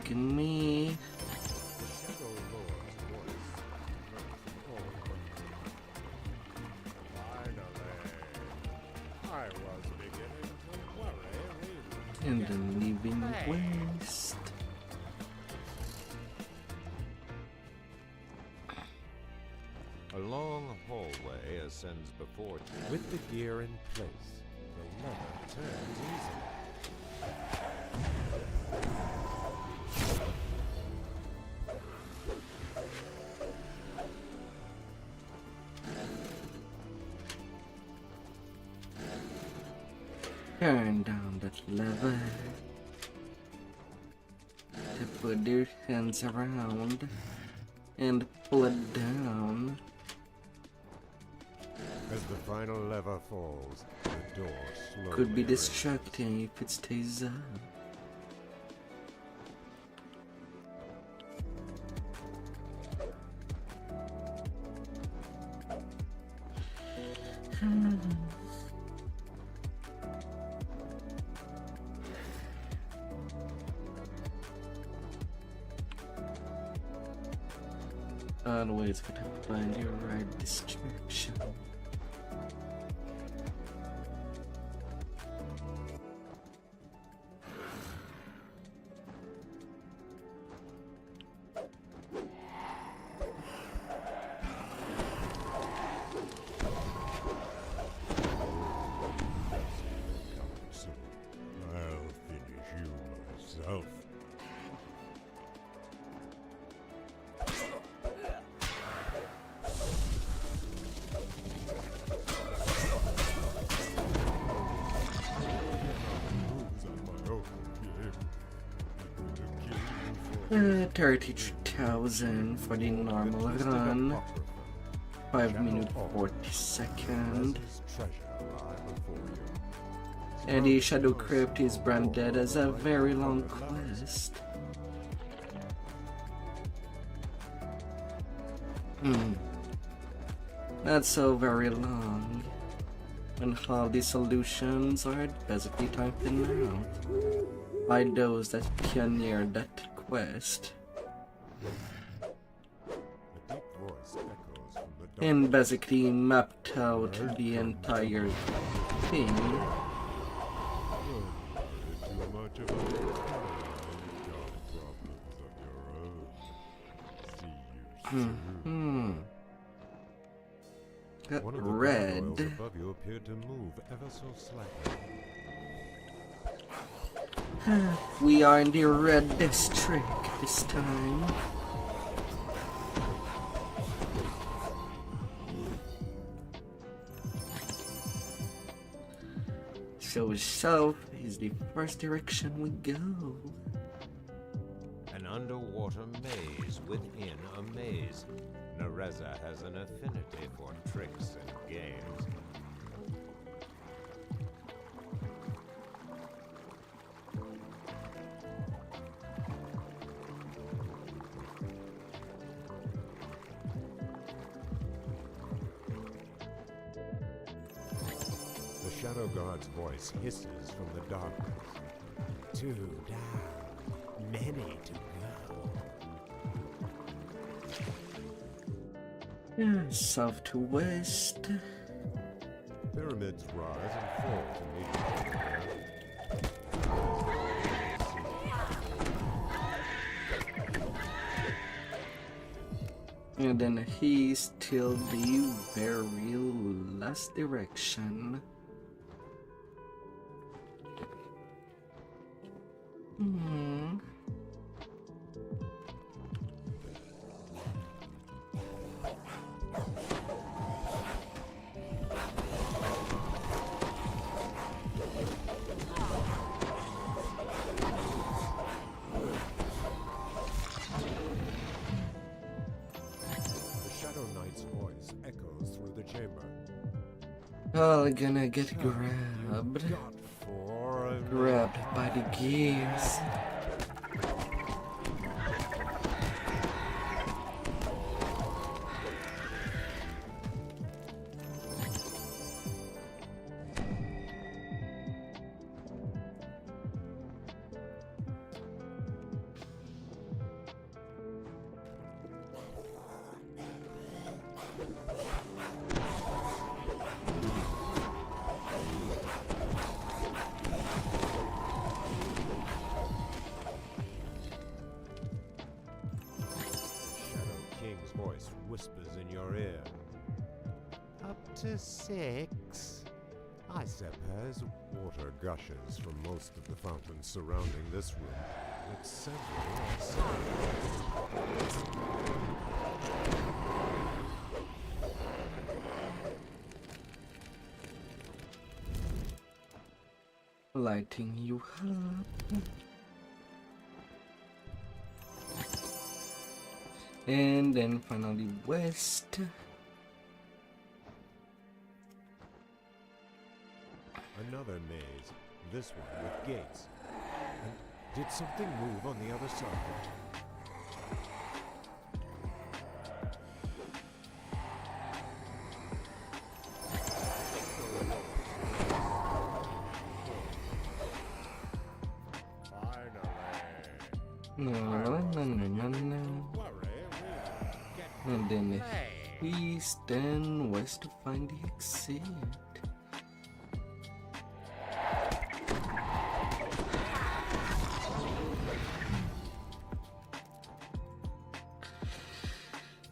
[SPEAKER 1] Gimme. And the living waste.
[SPEAKER 8] A long hallway ascends before you. With the gear in place, the lever turns easily.
[SPEAKER 1] Turn down that lever. To put your hands around and pull it down.
[SPEAKER 8] As the final lever falls, the door slowly
[SPEAKER 1] Could be
[SPEAKER 8] raises.
[SPEAKER 1] distracting if it stays up. Always gotta find your right distraction.
[SPEAKER 8] yourself.
[SPEAKER 1] Uh, 32,000 for the normal run. 5 minutes 40 seconds. And the Shadow Crypt is branded as a very long quest. Not so very long. And all the solutions are basically typed in now by those that pioneered that quest. And basically mapped out the entire thing. Got
[SPEAKER 8] One of the
[SPEAKER 1] red.
[SPEAKER 8] gargoyles above you appeared to move ever so slightly.
[SPEAKER 1] We are in the red district this time. So south is the first direction we go.
[SPEAKER 8] An underwater maze within a maze. Nereza has an affinity for tricks and games. The Shadow God's voice hisses from the darkness. 2 down, many to go.
[SPEAKER 1] South to west.
[SPEAKER 8] Pyramids rise and fall to meet each other.
[SPEAKER 1] And then he's till the very last direction. All gonna get grabbed. Grabbed by the gears.
[SPEAKER 8] Whispers in your ear. Up to 6? I suppose. Water gushes from most of the fountains surrounding this room, but several outside.
[SPEAKER 1] Lighting you up. And then finally west.
[SPEAKER 8] Another maze, this one with gates. And did something move on the other side?
[SPEAKER 1] And then east and west to find the exit.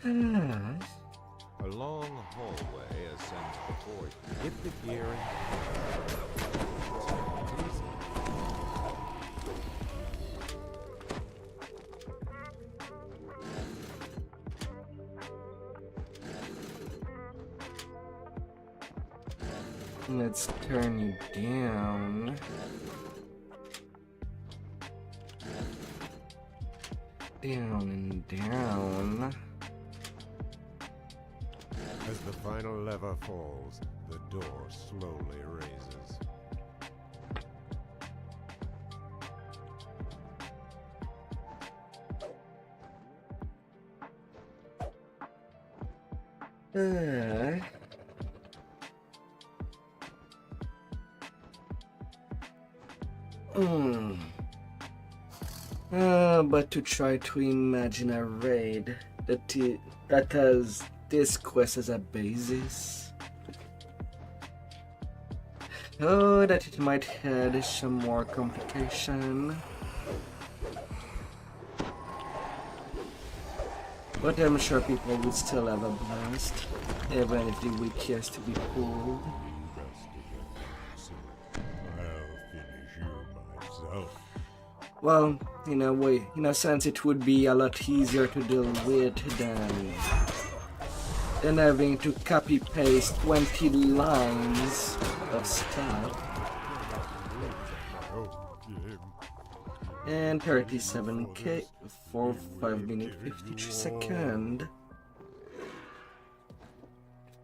[SPEAKER 8] A long hallway ascends before you. Hit the gear and
[SPEAKER 1] Let's turn you down. Down and down.
[SPEAKER 8] As the final lever falls, the door slowly raises.
[SPEAKER 1] But to try to imagine a raid that has this quest as a basis. Oh, that it might add some more complication. But I'm sure people would still have a blast, even if the wiki has to be pulled. Well, in a way, in a sense, it would be a lot easier to deal with than having to copy paste 20 lines of stuff. And 37k for 5 minutes 53 seconds.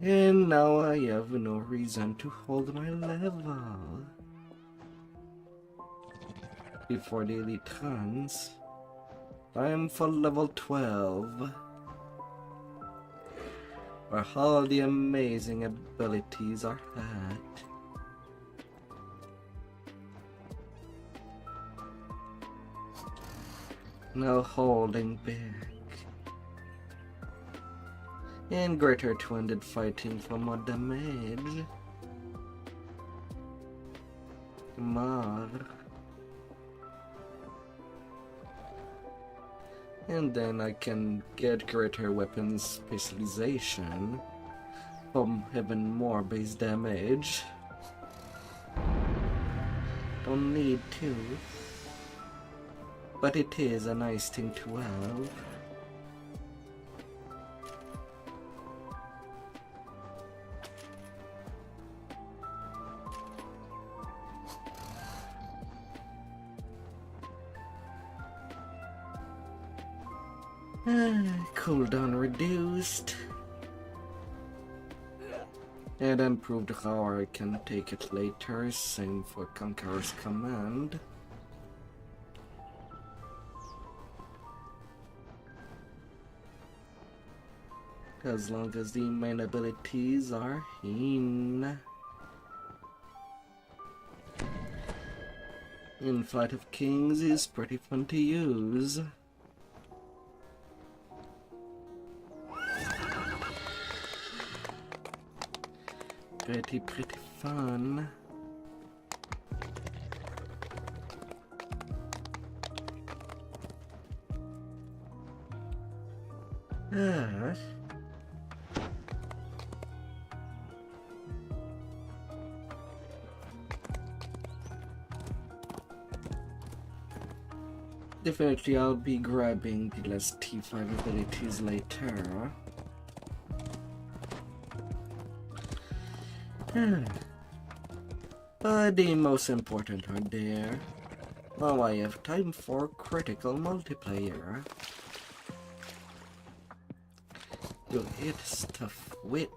[SPEAKER 1] And now I have no reason to hold my level. Before the elite runs, time for level 12, where all the amazing abilities are at. No holding back. And greater two-handed fighting for more damage. More. And then I can get greater weapon specialization from having more base damage. Don't need to, but it is a nice thing to have. Cooldown reduced. And improved how I can take it later, same for Conqueror's Command. As long as the main abilities are in. Flight of Kings is pretty fun to use. Pretty fun. Definitely I'll be grabbing the last T5 abilities later. But the most important are there. Now I have time for critical multiplayer. You hit stuff with.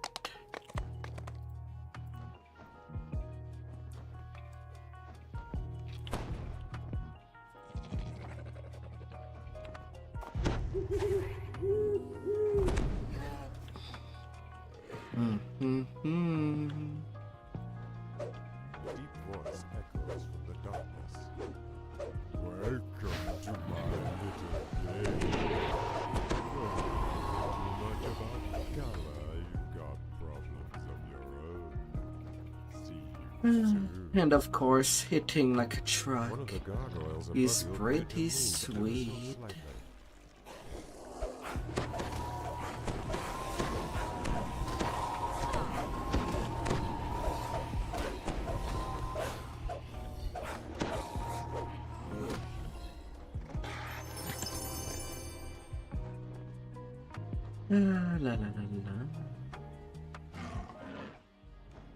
[SPEAKER 1] And of course, hitting like a truck is pretty sweet.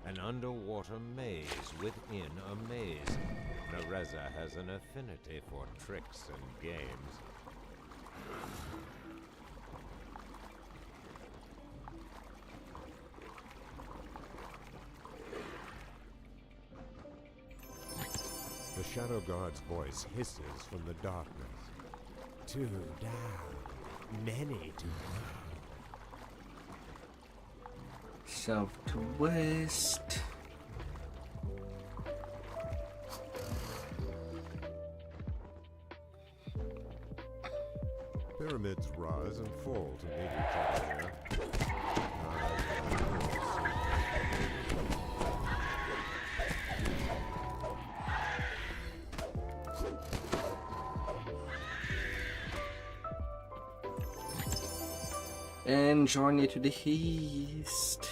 [SPEAKER 8] An underwater maze within a maze. Nereza has an affinity for tricks and games. The Shadow God's voice hisses from the darkness. Two down, many to go.
[SPEAKER 1] Self to waste.
[SPEAKER 13] Pyramids rise and fall to meet each other here.
[SPEAKER 1] And journey to the east.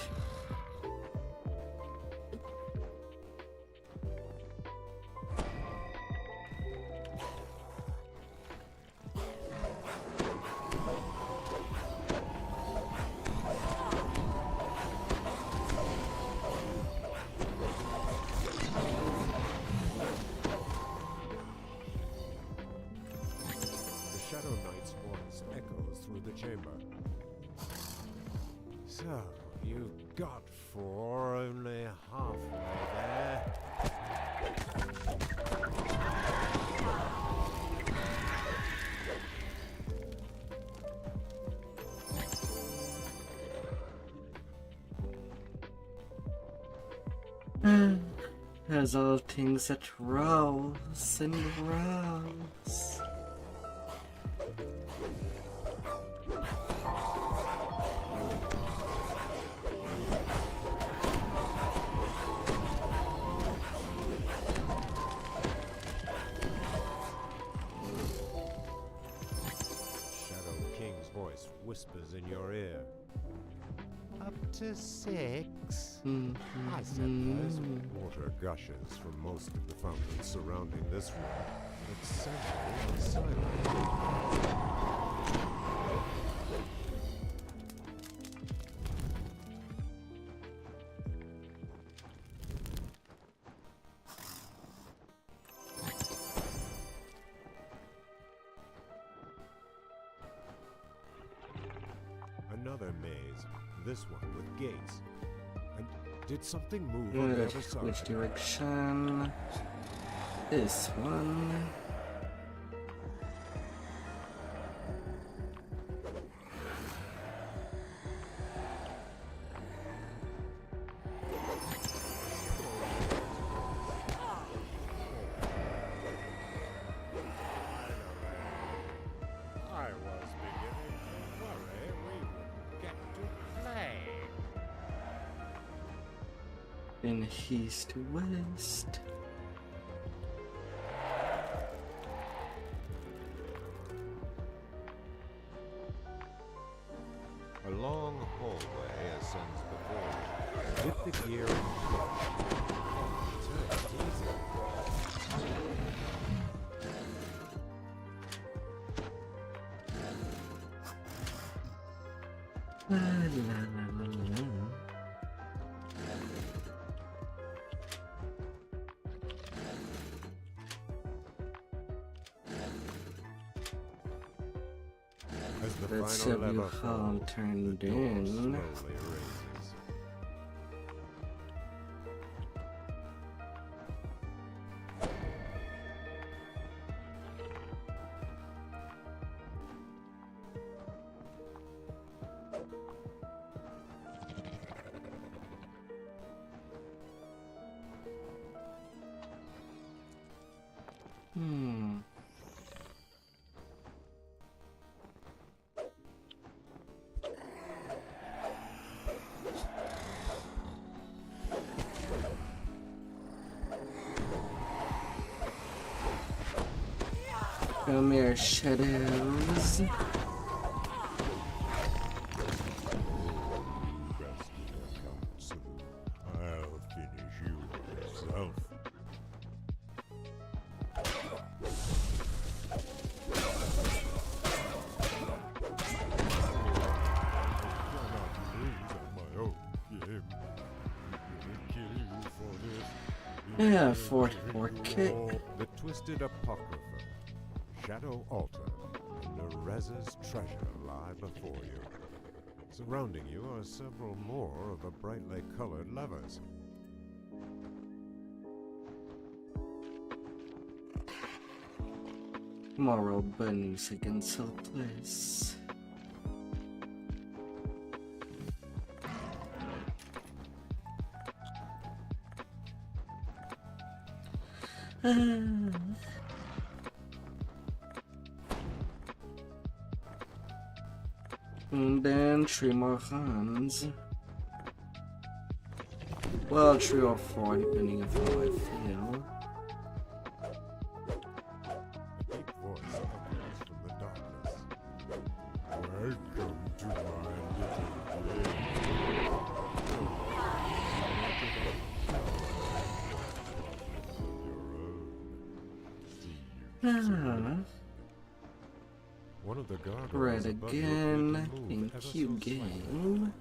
[SPEAKER 8] The Shadow Knight's voice echoes through the chamber. So, you got four, only halfway there.
[SPEAKER 1] As all things that rose and rose.
[SPEAKER 8] Shadow King's voice whispers in your ear. Up to 6? I suppose.
[SPEAKER 13] Water gushes from most of the fountains surrounding this one. It's central and silent.
[SPEAKER 8] Another maze, this one with gates. And did something move on the other side?
[SPEAKER 1] Which direction? This one.
[SPEAKER 8] I was beginning to worry we wouldn't get to play.
[SPEAKER 1] In east to west.
[SPEAKER 8] A long hallway ascends before you. With the gear in turn it easy.
[SPEAKER 1] La, la, la, la, la.
[SPEAKER 8] As the
[SPEAKER 1] Let's
[SPEAKER 8] final
[SPEAKER 1] have you
[SPEAKER 8] lever
[SPEAKER 1] all
[SPEAKER 8] falls,
[SPEAKER 1] turned
[SPEAKER 8] the door
[SPEAKER 1] in.
[SPEAKER 8] slowly raises.
[SPEAKER 1] Hmm. Come here, shadows.
[SPEAKER 13] I'll finish you myself. I cannot lose on my own game. It will kill you.
[SPEAKER 1] Yeah, 44k.
[SPEAKER 8] The Twisted Apocrypha, Shadow Altar, and Nereza's treasure lie before you. Surrounding you are several more of the brightly colored levers.
[SPEAKER 1] Moral bunnies against Southwest. And then 3 more hands. Well, 3 or 4 depending on how I feel.
[SPEAKER 8] Deep voice echoes from the darkness.
[SPEAKER 12] Welcome to my little
[SPEAKER 8] One of the gargoyles
[SPEAKER 1] Red
[SPEAKER 8] above you
[SPEAKER 1] again.
[SPEAKER 8] appeared to move
[SPEAKER 1] Thank
[SPEAKER 8] ever
[SPEAKER 1] you,
[SPEAKER 8] so slightly.
[SPEAKER 1] game.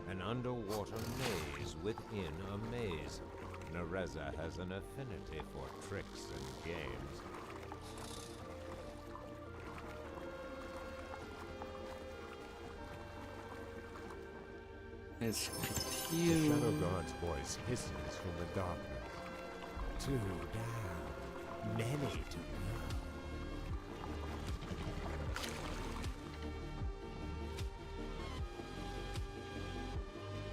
[SPEAKER 8] An underwater maze within a maze. Nereza has an affinity for tricks and games.
[SPEAKER 1] It's
[SPEAKER 8] The
[SPEAKER 1] cute.
[SPEAKER 8] Shadow God's voice hisses from the darkness.
[SPEAKER 9] Two down, many to go.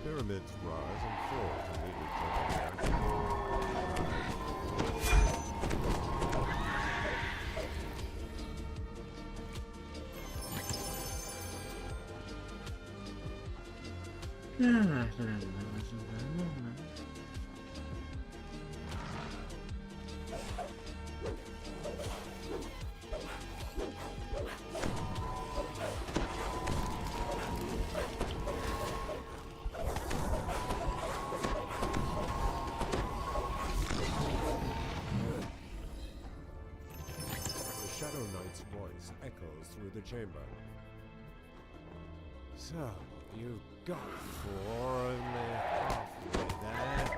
[SPEAKER 8] Pyramids rise and fall to meet each other. The Shadow Knight's voice echoes through the chamber. So, you got 4 only halfway there.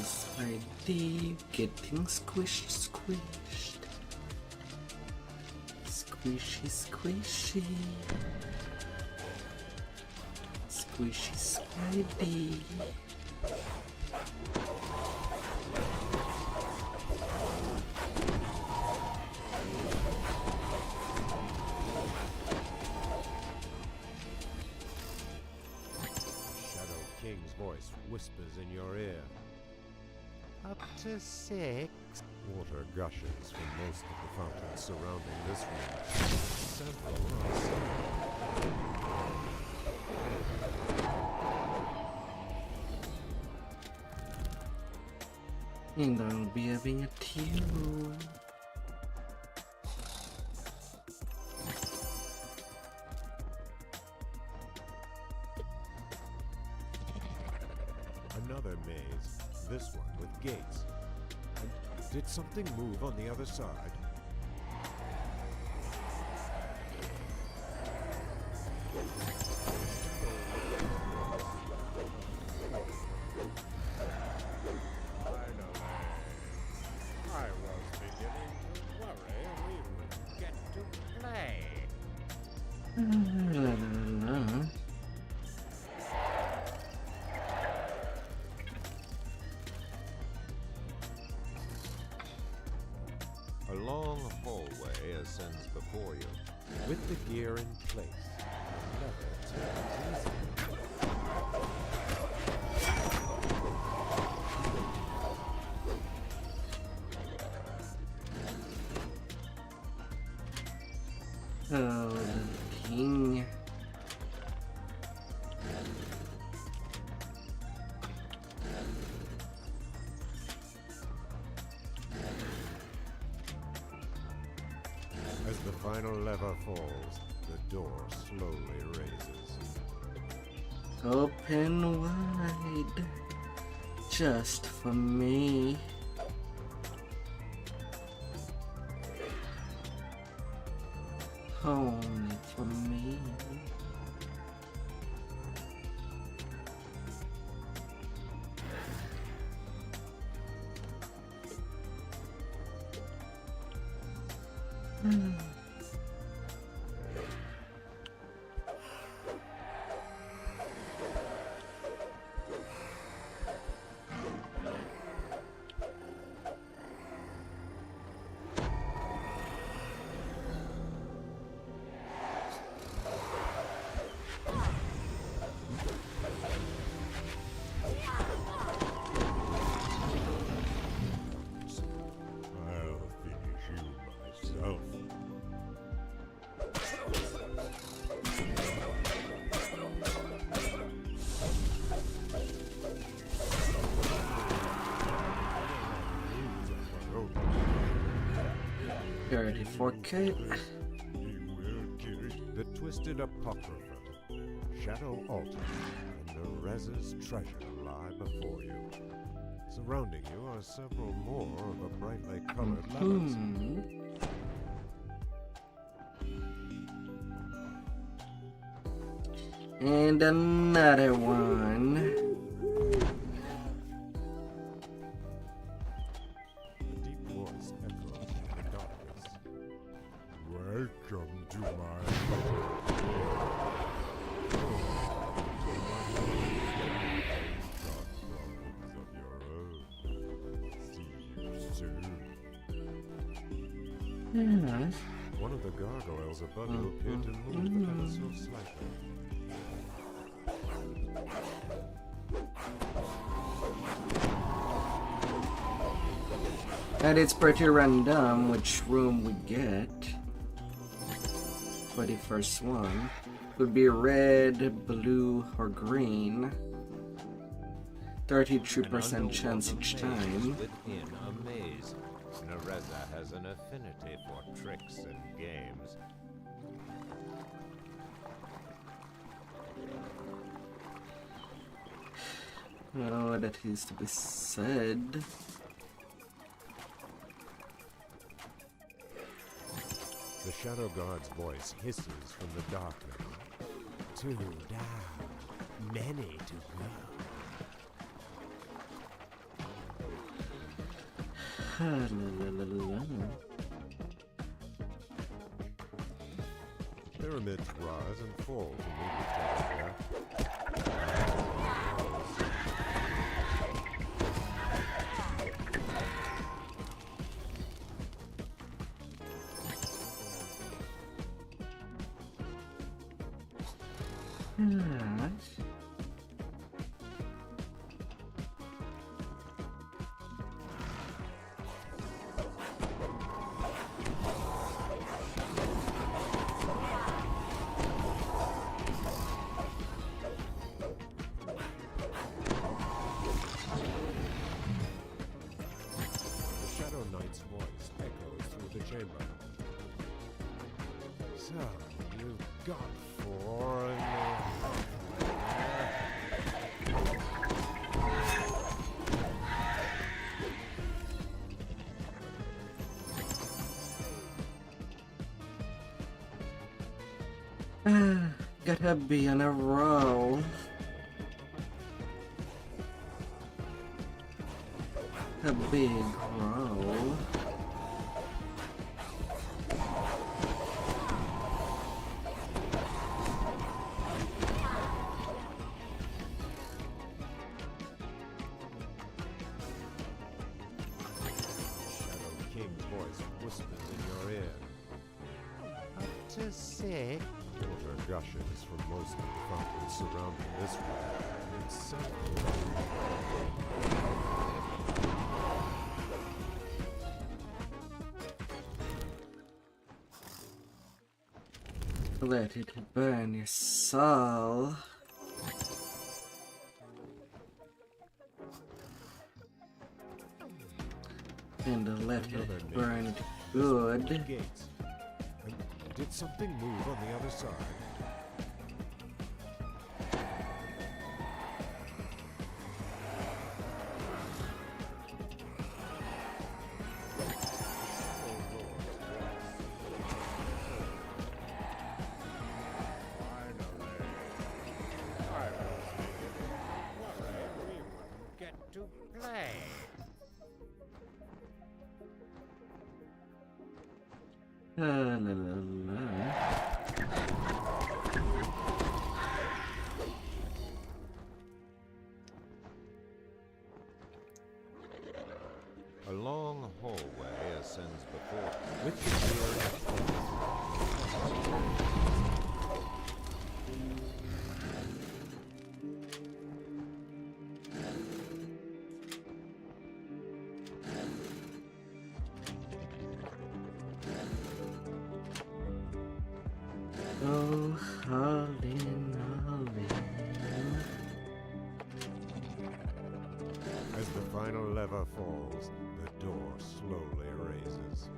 [SPEAKER 1] Spidey, getting squished. Squishy. Squishy Spidey.
[SPEAKER 8] Shadow King's voice whispers in your ear. Up to 6. Water gushes from most of the fountains surrounding this room. Several are silent.
[SPEAKER 1] And I'll be having a tune.
[SPEAKER 8] Another maze, this one with gates. And did something move on the other side?
[SPEAKER 9] I was beginning to worry we wouldn't get to play.
[SPEAKER 8] A long hallway ascends before you. With the gear in place, the lever turns easily.
[SPEAKER 1] Oh, the king.
[SPEAKER 8] As the final lever falls, the door slowly raises.
[SPEAKER 1] Open wide. Just for me. Only for me.
[SPEAKER 12] I'll finish you myself.
[SPEAKER 8] The Twisted Apocrypha, Shadow Altar, and Nereza's treasure lie before you. Surrounding you are several more of a brightly colored levers.
[SPEAKER 1] And another one.
[SPEAKER 8] The deep voice echoes in the darkness.
[SPEAKER 12] Welcome to my
[SPEAKER 1] Yes.
[SPEAKER 8] One of the gargoyles above you appeared to move ever so slightly.
[SPEAKER 1] And it's pretty random which room we get. For the first one. Would be red, blue, or green. 33% chance each time.
[SPEAKER 8] Within a maze, Nereza has an affinity for tricks and games.
[SPEAKER 1] Oh, that is to be said.
[SPEAKER 8] The Shadow God's voice hisses from the darkness. 2 down, many to go. Pyramids rise and fall to meet each other. Knight's voice echoes through the chamber. So, you've got 4 in
[SPEAKER 1] Gotta be in a row. A big row.
[SPEAKER 8] Shadow King's voice whispers in your ear. Up to 6. Water gushes from most of the fountains surrounding this room. It's
[SPEAKER 1] Let it burn your soul. And let it burn it good.
[SPEAKER 8] gates. And Did something move on the other side?
[SPEAKER 1] La la la.
[SPEAKER 8] A long hallway ascends before with the
[SPEAKER 1] Oh, Harlin, Harlin.
[SPEAKER 8] As the final lever falls, the door slowly raises.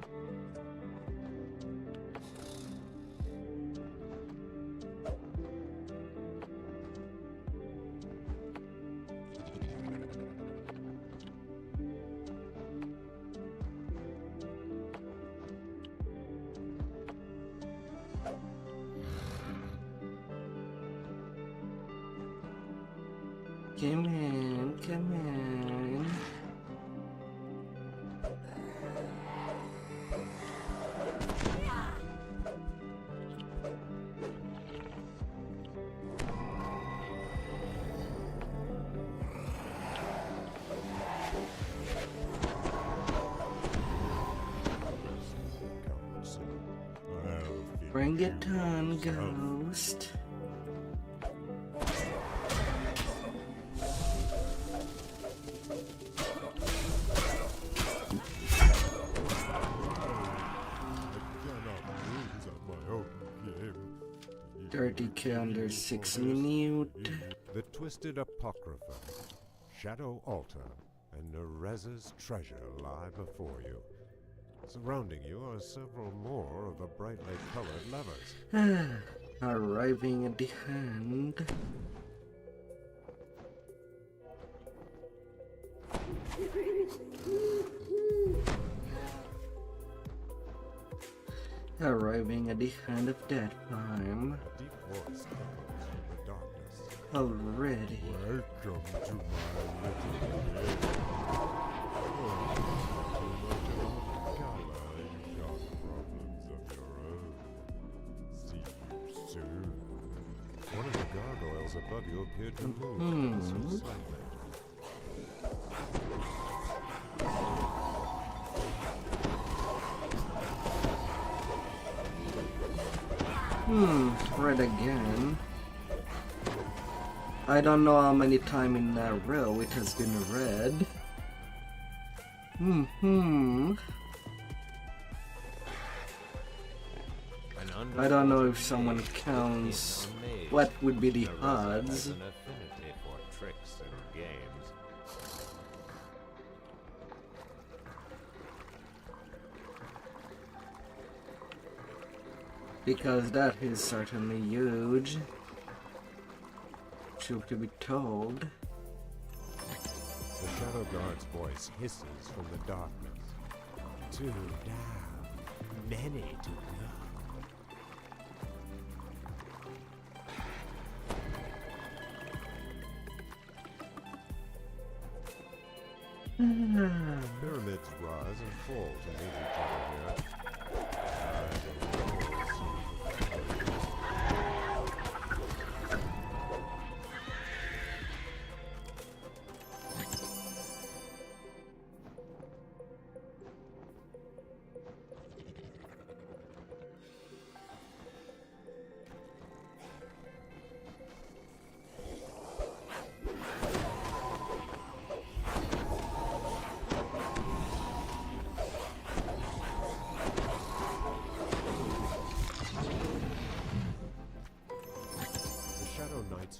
[SPEAKER 1] Come in, come in. Bring it on, ghost. Dirty calendar 6 minutes.
[SPEAKER 8] The Twisted Apocrypha, Shadow Altar, and Nereza's treasure lie before you. Surrounding you are several more of the brightly colored levers.
[SPEAKER 1] Arriving at the hand. Arriving at the hand of that time.
[SPEAKER 8] A deep voice echoes from the darkness.
[SPEAKER 1] Already.
[SPEAKER 12] Welcome to my little village. You've got problems of your own. See you soon.
[SPEAKER 8] One of the gargoyles above you appeared to move so slightly.
[SPEAKER 1] Red again. I don't know how many times in a row it has been red. I don't know if someone counts what would be the odds.
[SPEAKER 8] An affinity for tricks and games.
[SPEAKER 1] Because that is certainly huge. Truth to be told.
[SPEAKER 8] The Shadow Guard's voice hisses from the darkness. 2 down, many to go. Pyramids rise and fall to meet each other here.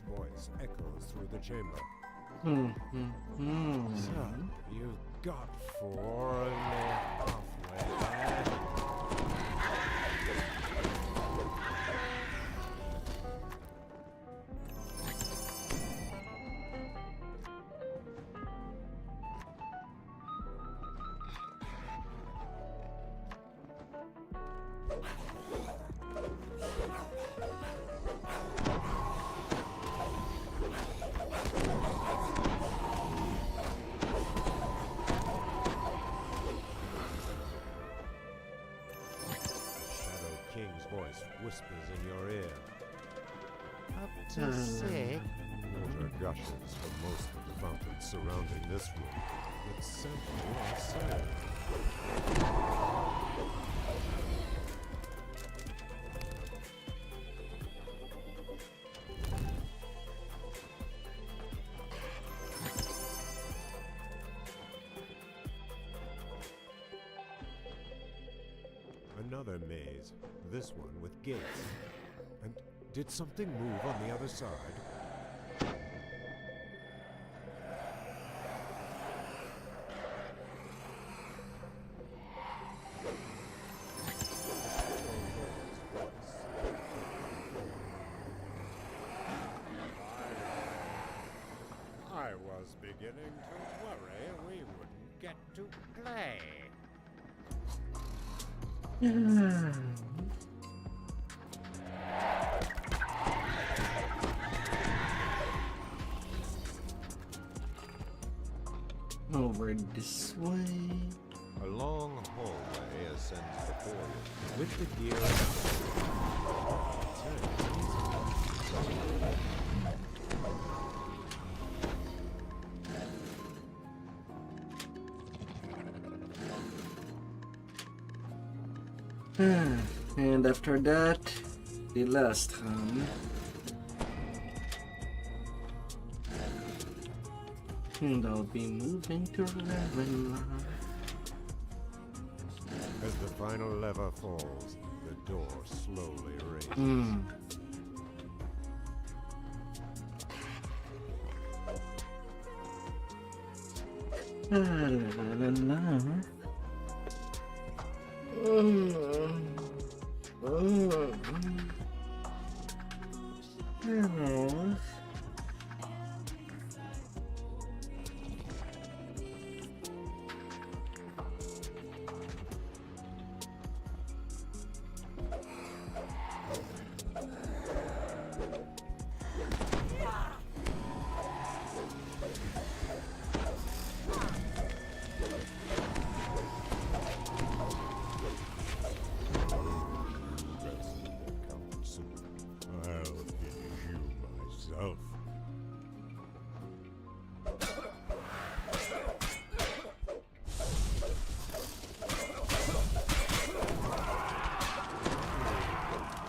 [SPEAKER 8] Voice echoes through the chamber. So, you got 4 and they're halfway there. sick. Water gushes from most of the fountains surrounding this room, but several are silent. Another maze, this one with gates. And did something move on the other side? I was beginning to worry we wouldn't get to play.
[SPEAKER 1] Over this way.
[SPEAKER 8] A long hallway ascends before you. With the gear
[SPEAKER 1] and after that, the last round. And I'll be moving to Ravenloft.
[SPEAKER 8] As the final lever falls, the door slowly raises.
[SPEAKER 1] La la la la. Hello.
[SPEAKER 8] I'll finish you myself.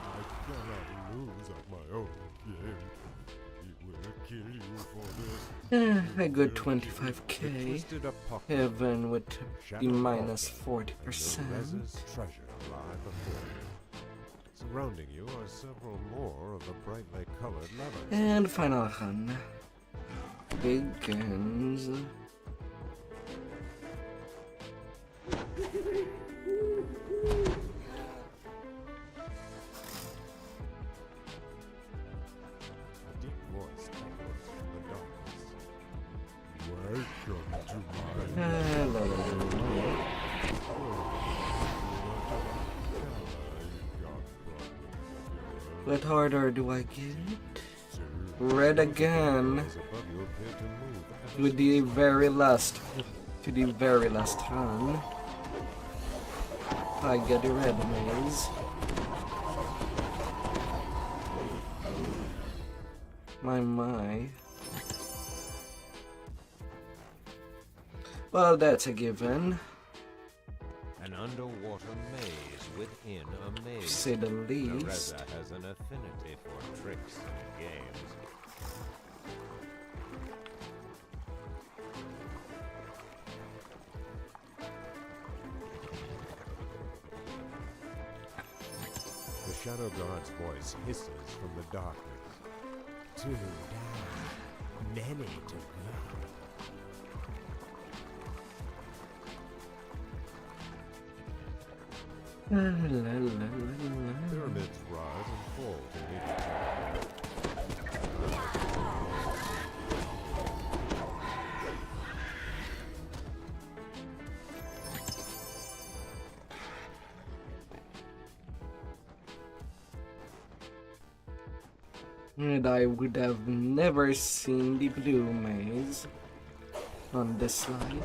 [SPEAKER 8] I cannot lose at my own game. It will kill you for this.
[SPEAKER 1] A good 25k. Even with the minus 40%.
[SPEAKER 8] Reza's treasure lie before you. Surrounding you are several more of the brightly colored levers.
[SPEAKER 1] And final run begins.
[SPEAKER 8] A deep voice echoes from the darkness.
[SPEAKER 12] Welcome to my
[SPEAKER 1] Hello. What order do I get? Red again. With the very last, to the very last run. I get the red maze. My. Well, that's a given.
[SPEAKER 8] An underwater maze within a maze.
[SPEAKER 1] To say the least.
[SPEAKER 8] Reza has an affinity for tricks and games. The Shadow God's voice hisses from the darkness. Two down, many to go. Pyramids rise and fall to meet each other.
[SPEAKER 1] And I would have never seen the blue maze on this slide.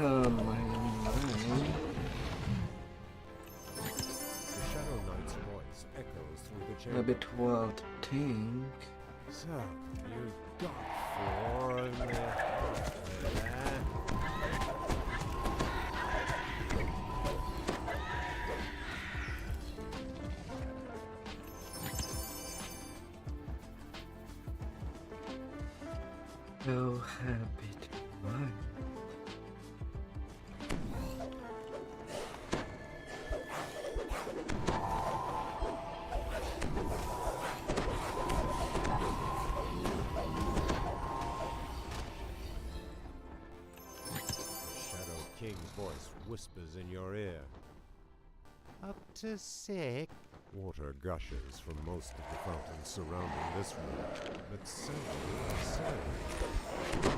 [SPEAKER 1] Oh my.
[SPEAKER 8] echoes through the
[SPEAKER 1] A
[SPEAKER 8] chamber.
[SPEAKER 1] bit wild to think.
[SPEAKER 8] So, you got 4 left.
[SPEAKER 1] Oh, habit one.
[SPEAKER 8] Shadow King's voice whispers in your ear. Up to 6. Water gushes from most of the fountains surrounding this room, but several are silent.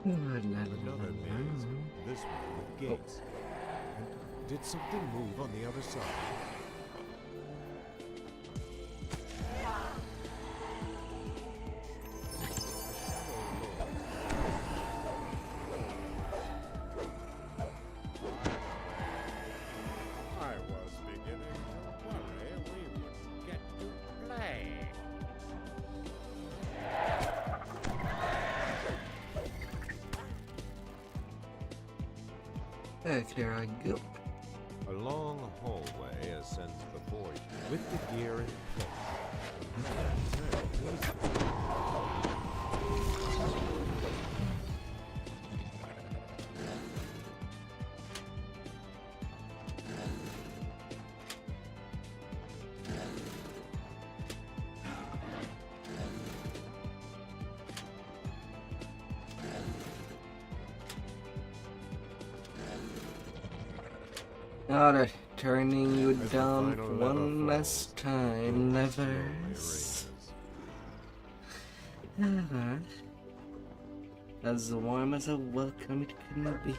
[SPEAKER 8] Another maze, this one with gates. And did something move on the other side? I was beginning to worry we wouldn't get to play.
[SPEAKER 1] There I go.
[SPEAKER 8] A long hallway ascends before you, with the gear in
[SPEAKER 1] Alright, turning you
[SPEAKER 8] As the
[SPEAKER 1] down
[SPEAKER 8] final
[SPEAKER 1] one
[SPEAKER 8] lever
[SPEAKER 1] last time,
[SPEAKER 8] raises.
[SPEAKER 1] levers. As warm as a welcome it can be.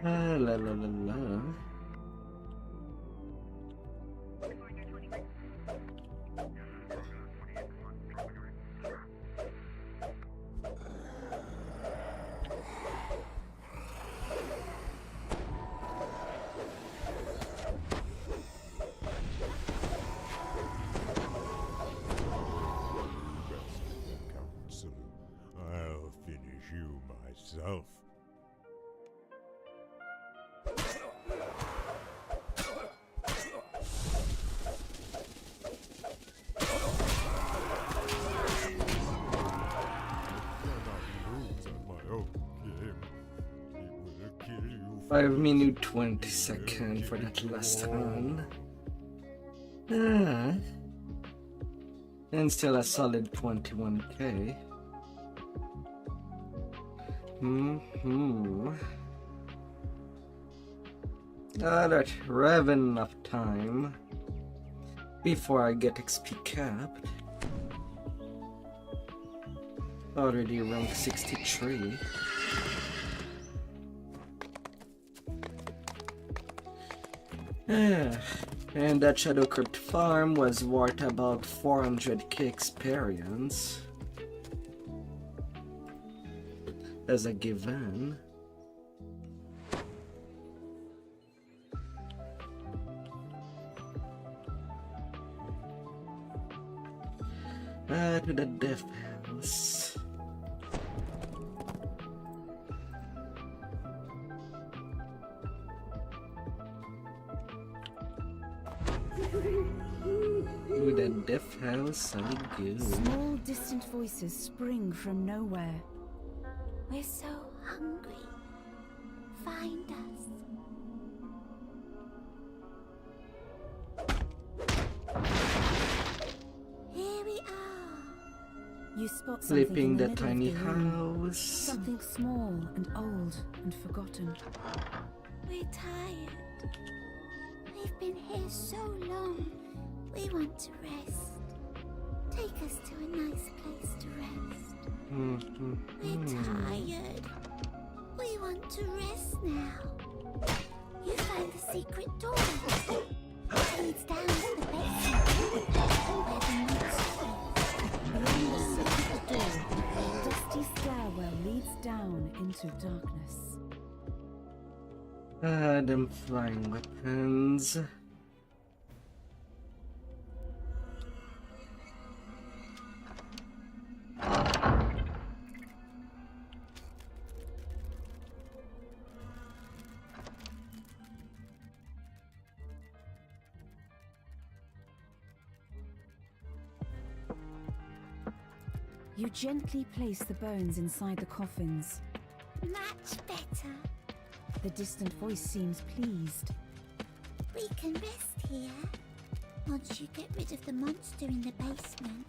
[SPEAKER 1] Ah, la la la la.
[SPEAKER 8] Council, I'll finish you myself. It will kill you.
[SPEAKER 1] 5 minutes 20 seconds for that last one. Ah. And still a solid 21k. Alright, having enough time before I get XP capped. Already rank 63. And that Shadow Crypt farm was worth about 400k experience as a given. To the death house. To the death house I go.
[SPEAKER 15] Small distant voices spring from nowhere.
[SPEAKER 16] We're so hungry. Find us. Here we are.
[SPEAKER 15] You spot something
[SPEAKER 1] Flipping
[SPEAKER 15] in the
[SPEAKER 1] the
[SPEAKER 15] middle
[SPEAKER 1] tiny
[SPEAKER 15] of the room.
[SPEAKER 1] house.
[SPEAKER 15] Something small and old and forgotten.
[SPEAKER 16] We're tired. We've been here so long. We want to rest. Take us to a nice place We're tired. We want to rest now. You found the secret door. It leads down to the basement, where the monster is.
[SPEAKER 15] Beyond the secret door, a dusty stairwell leads down into darkness.
[SPEAKER 1] Them flying weapons.
[SPEAKER 15] You gently place the bones inside the coffins.
[SPEAKER 16] Much better.
[SPEAKER 15] The distant voice seems pleased.
[SPEAKER 16] We can rest here. Once you get rid of the monster in the basement.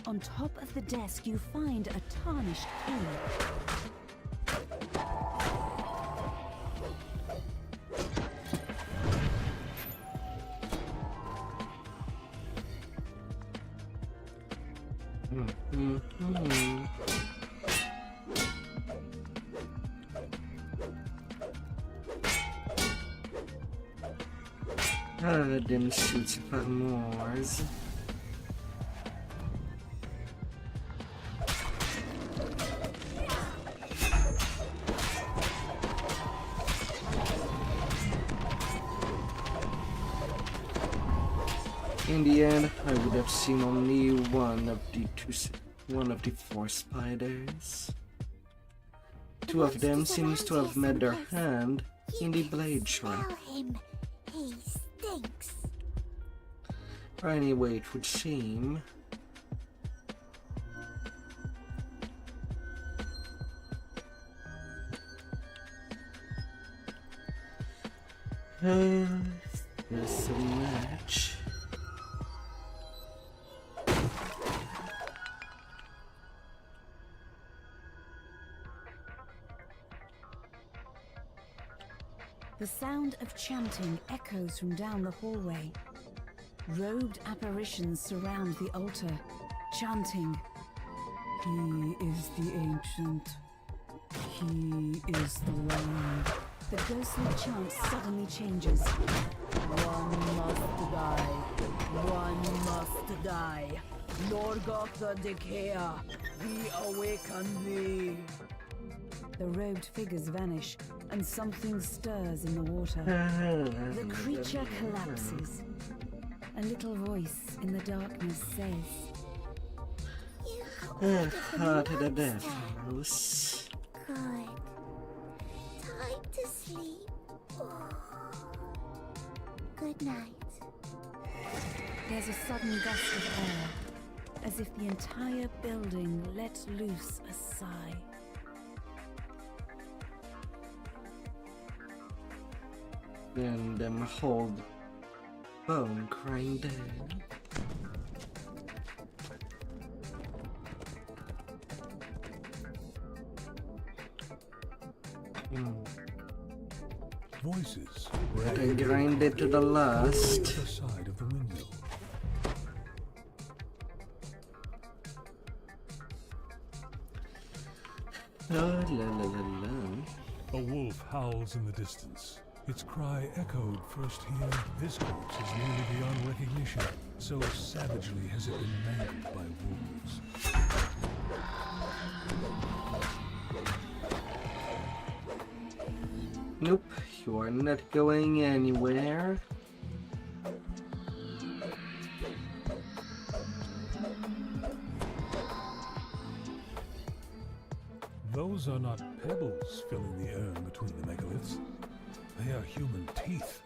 [SPEAKER 15] On top of the desk, you find a tarnished key.
[SPEAKER 1] Them shoots for Moors. In the end, I would have seen only one of the four spiders. Two of them seems to have met their hand in the blade trap.
[SPEAKER 16] Him. He stinks.
[SPEAKER 1] Or anyway, it would seem. There's a match.
[SPEAKER 15] The sound of chanting echoes from down the hallway. Robed apparitions surround the altar, chanting, "He is the ancient. He is the one." The ghostly chant suddenly changes. "One must die. One must die. Norgok the Decay, we awaken thee." The robed figures vanish, and something stirs in the water. The creature collapses. A little voice in the darkness says,
[SPEAKER 1] Heart of the death house.
[SPEAKER 16] Good. Time to sleep. Good night.
[SPEAKER 15] There's a sudden gust of air, as if the entire building let loose a sigh.
[SPEAKER 1] And them hold bone crying dead.
[SPEAKER 12] Voices.
[SPEAKER 1] I grind it to the last.
[SPEAKER 12] The side of the window.
[SPEAKER 1] Oh, la la la la.
[SPEAKER 12] A wolf howls in the distance. Its cry echoed first here. This corpse is nearly beyond recognition. So savagely has it been mangled by wolves.
[SPEAKER 1] Nope, you are not going anywhere.
[SPEAKER 12] Those are not pebbles filling the urn between the megaliths. They are human teeth.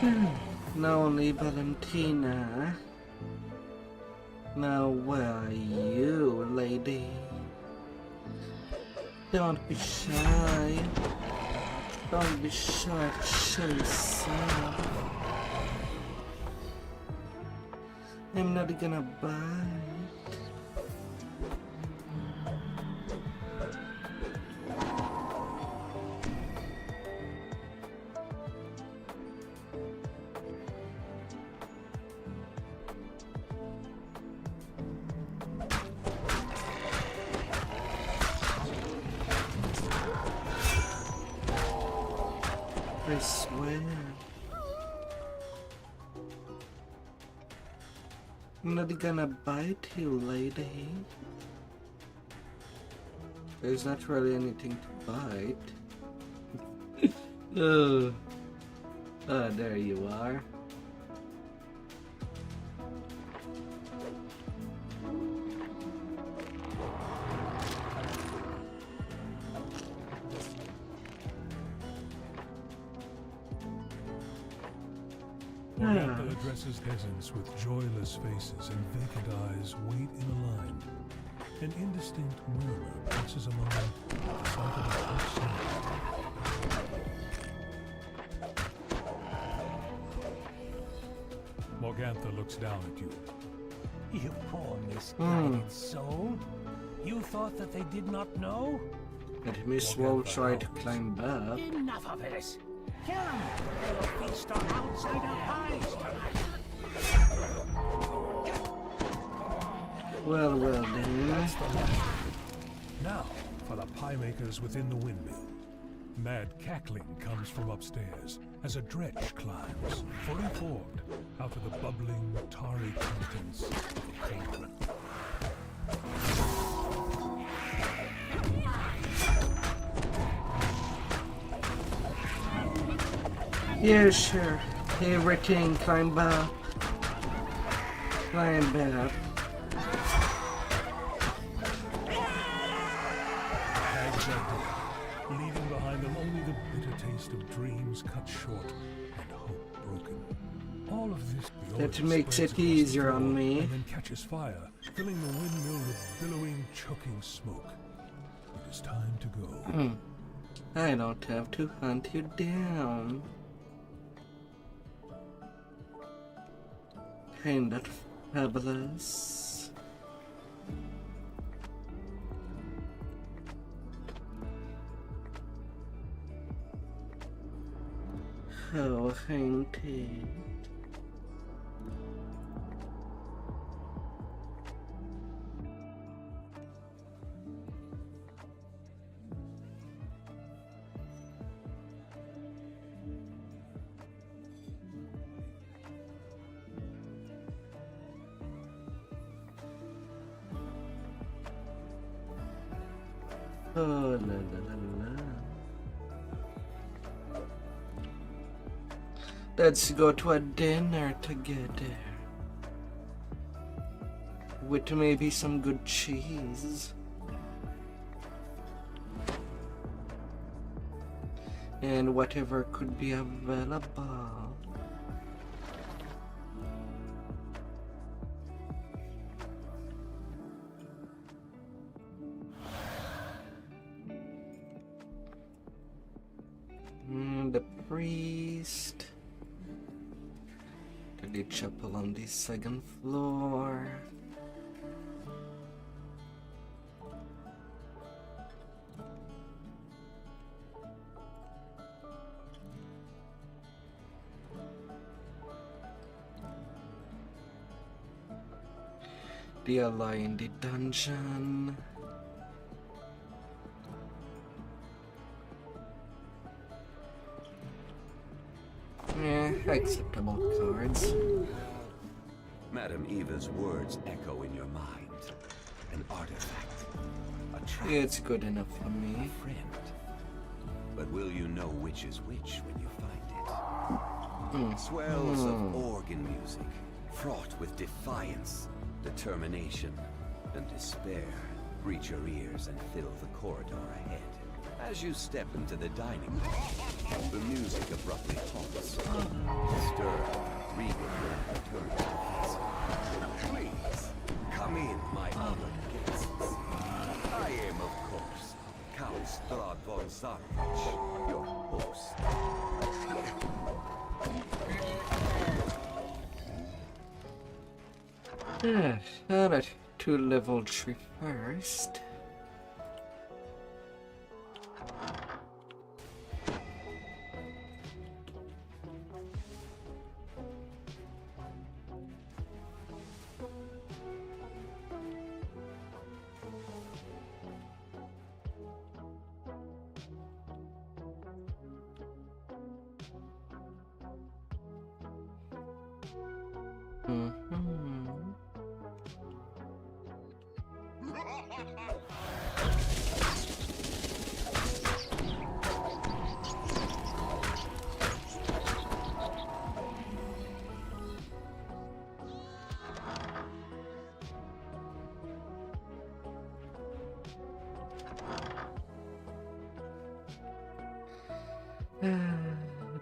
[SPEAKER 1] Now only Valentina. Now where are you, lady? Don't be shy. Don't be shy to show yourself. I'm not gonna bite. I swear. I'm not gonna bite you, lady. There's not really anything to bite. Oh, there you are.
[SPEAKER 17] Morgantha addresses peasants with joyless faces and vacant eyes wait in a line. An indistinct murmur passes among them at the sight of a hot smile. Morgantha looks down at you.
[SPEAKER 18] You poor misguided soul. You thought that they did not know?
[SPEAKER 1] And Miss Wall tried to climb back.
[SPEAKER 18] Enough of this. Kill them. They will feast on outsider pies tonight.
[SPEAKER 1] Well, then.
[SPEAKER 17] Now, for the pie makers within the windmill. Mad cackling comes from upstairs as a dredge climbs, fully formed, out of the bubbling, tarry contents of the cauldron.
[SPEAKER 1] Yeah, sure. Everything, climb up. Climb back.
[SPEAKER 17] Hags are dead, leaving behind them only the bitter taste of dreams cut short and hope broken. All of this
[SPEAKER 1] That makes it easier on me.
[SPEAKER 17] and then catches fire, filling the windmill with billowing, choking smoke. It is time to go.
[SPEAKER 1] I don't have to hunt you down. Ain't that fabulous? Oh, ain't it? Oh, la la la la. Let's go to a dinner together. With maybe some good cheese. And whatever could be available. The priest. The chapel on the second floor. The ally in the dungeon. Acceptable cards.
[SPEAKER 19] Madam Eva's words echo in your mind. An artifact. A trap.
[SPEAKER 1] It's good enough for me.
[SPEAKER 19] A friend. But will you know which is which when you find it? Swells of organ music, fraught with defiance, determination, and despair, reach your ears and fill the corridor ahead. As you step into the dining room, the music abruptly halts. Disturbed, Regan turns to face you. Please, come in, my honored guests. I am, of course, Count Strahd von Zarovich, your host.
[SPEAKER 1] Alright, to level 3 first.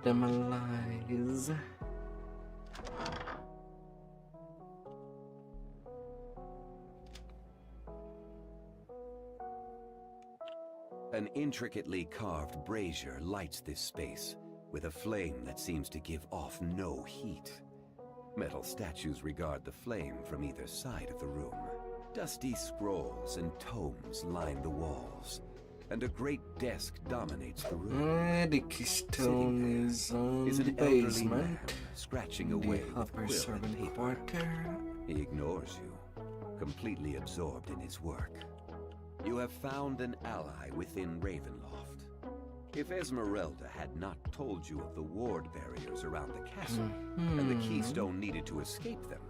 [SPEAKER 1] Demolize.
[SPEAKER 19] An intricately carved brazier lights this space, with a flame that seems to give off no heat. Metal statues regard the flame from either side of the room. Dusty scrolls and tomes line the walls, and a great desk dominates the room.
[SPEAKER 1] The keystone is on
[SPEAKER 19] Is
[SPEAKER 1] the
[SPEAKER 19] an elderly
[SPEAKER 1] basement.
[SPEAKER 19] man scratching away with
[SPEAKER 1] upper
[SPEAKER 19] quill
[SPEAKER 1] servant
[SPEAKER 19] and paper.
[SPEAKER 1] quarter.
[SPEAKER 19] He ignores you, completely absorbed in his work. You have found an ally within Ravenloft. If Esmeralda had not told you of the ward barriers around the castle, and the keystone needed to escape them,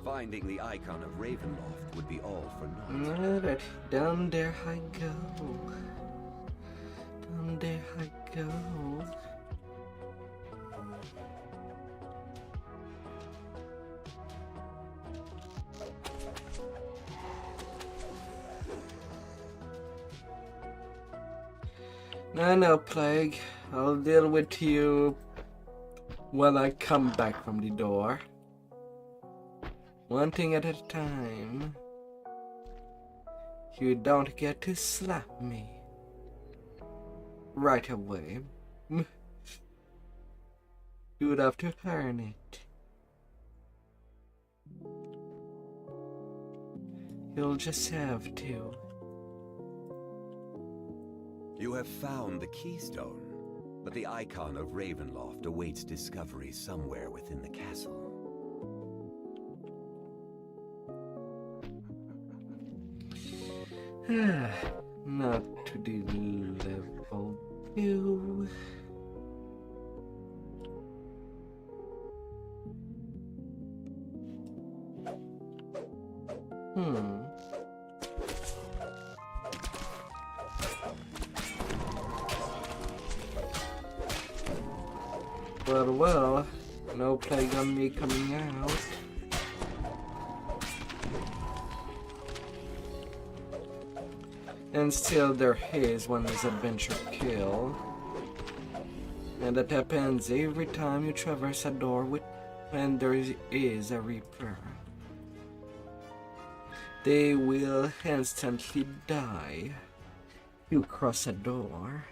[SPEAKER 19] finding the icon of Ravenloft would be all for naught.
[SPEAKER 1] Alright, down there I go. Down there I go. No, Plague. I'll deal with you when I come back from the door. One thing at a time. You don't get to slap me right away. You would have to earn it. You'll just have to.
[SPEAKER 19] You have found the keystone, but the icon of Ravenloft awaits discovery somewhere within the castle.
[SPEAKER 1] Not to the level 2. Well, no plague on me coming out. And still there is one is adventure kill. And that happens every time you traverse a door when there is a Reaper. They will instantly die. You cross a door.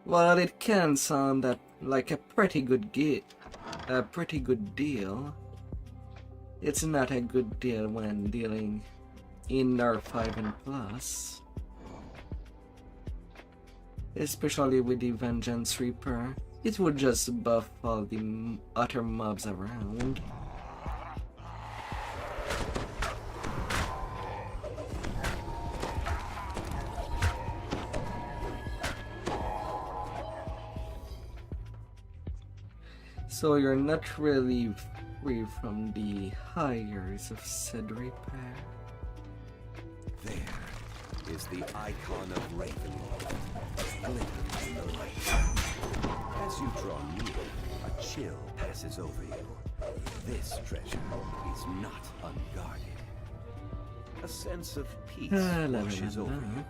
[SPEAKER 1] Well, it can sound like a pretty good deal. It's not a good deal when dealing in R5 and plus. Especially with the Vengeance Reaper. It would just buff all the other mobs around. So you're not really free from the hires of said Reaper.
[SPEAKER 19] There is the icon of Ravenloft, glittering in the light. As you draw near, a chill passes over you. This treasure is not unguarded. A sense of peace
[SPEAKER 1] La, la,
[SPEAKER 19] washes
[SPEAKER 1] la, la.
[SPEAKER 19] over you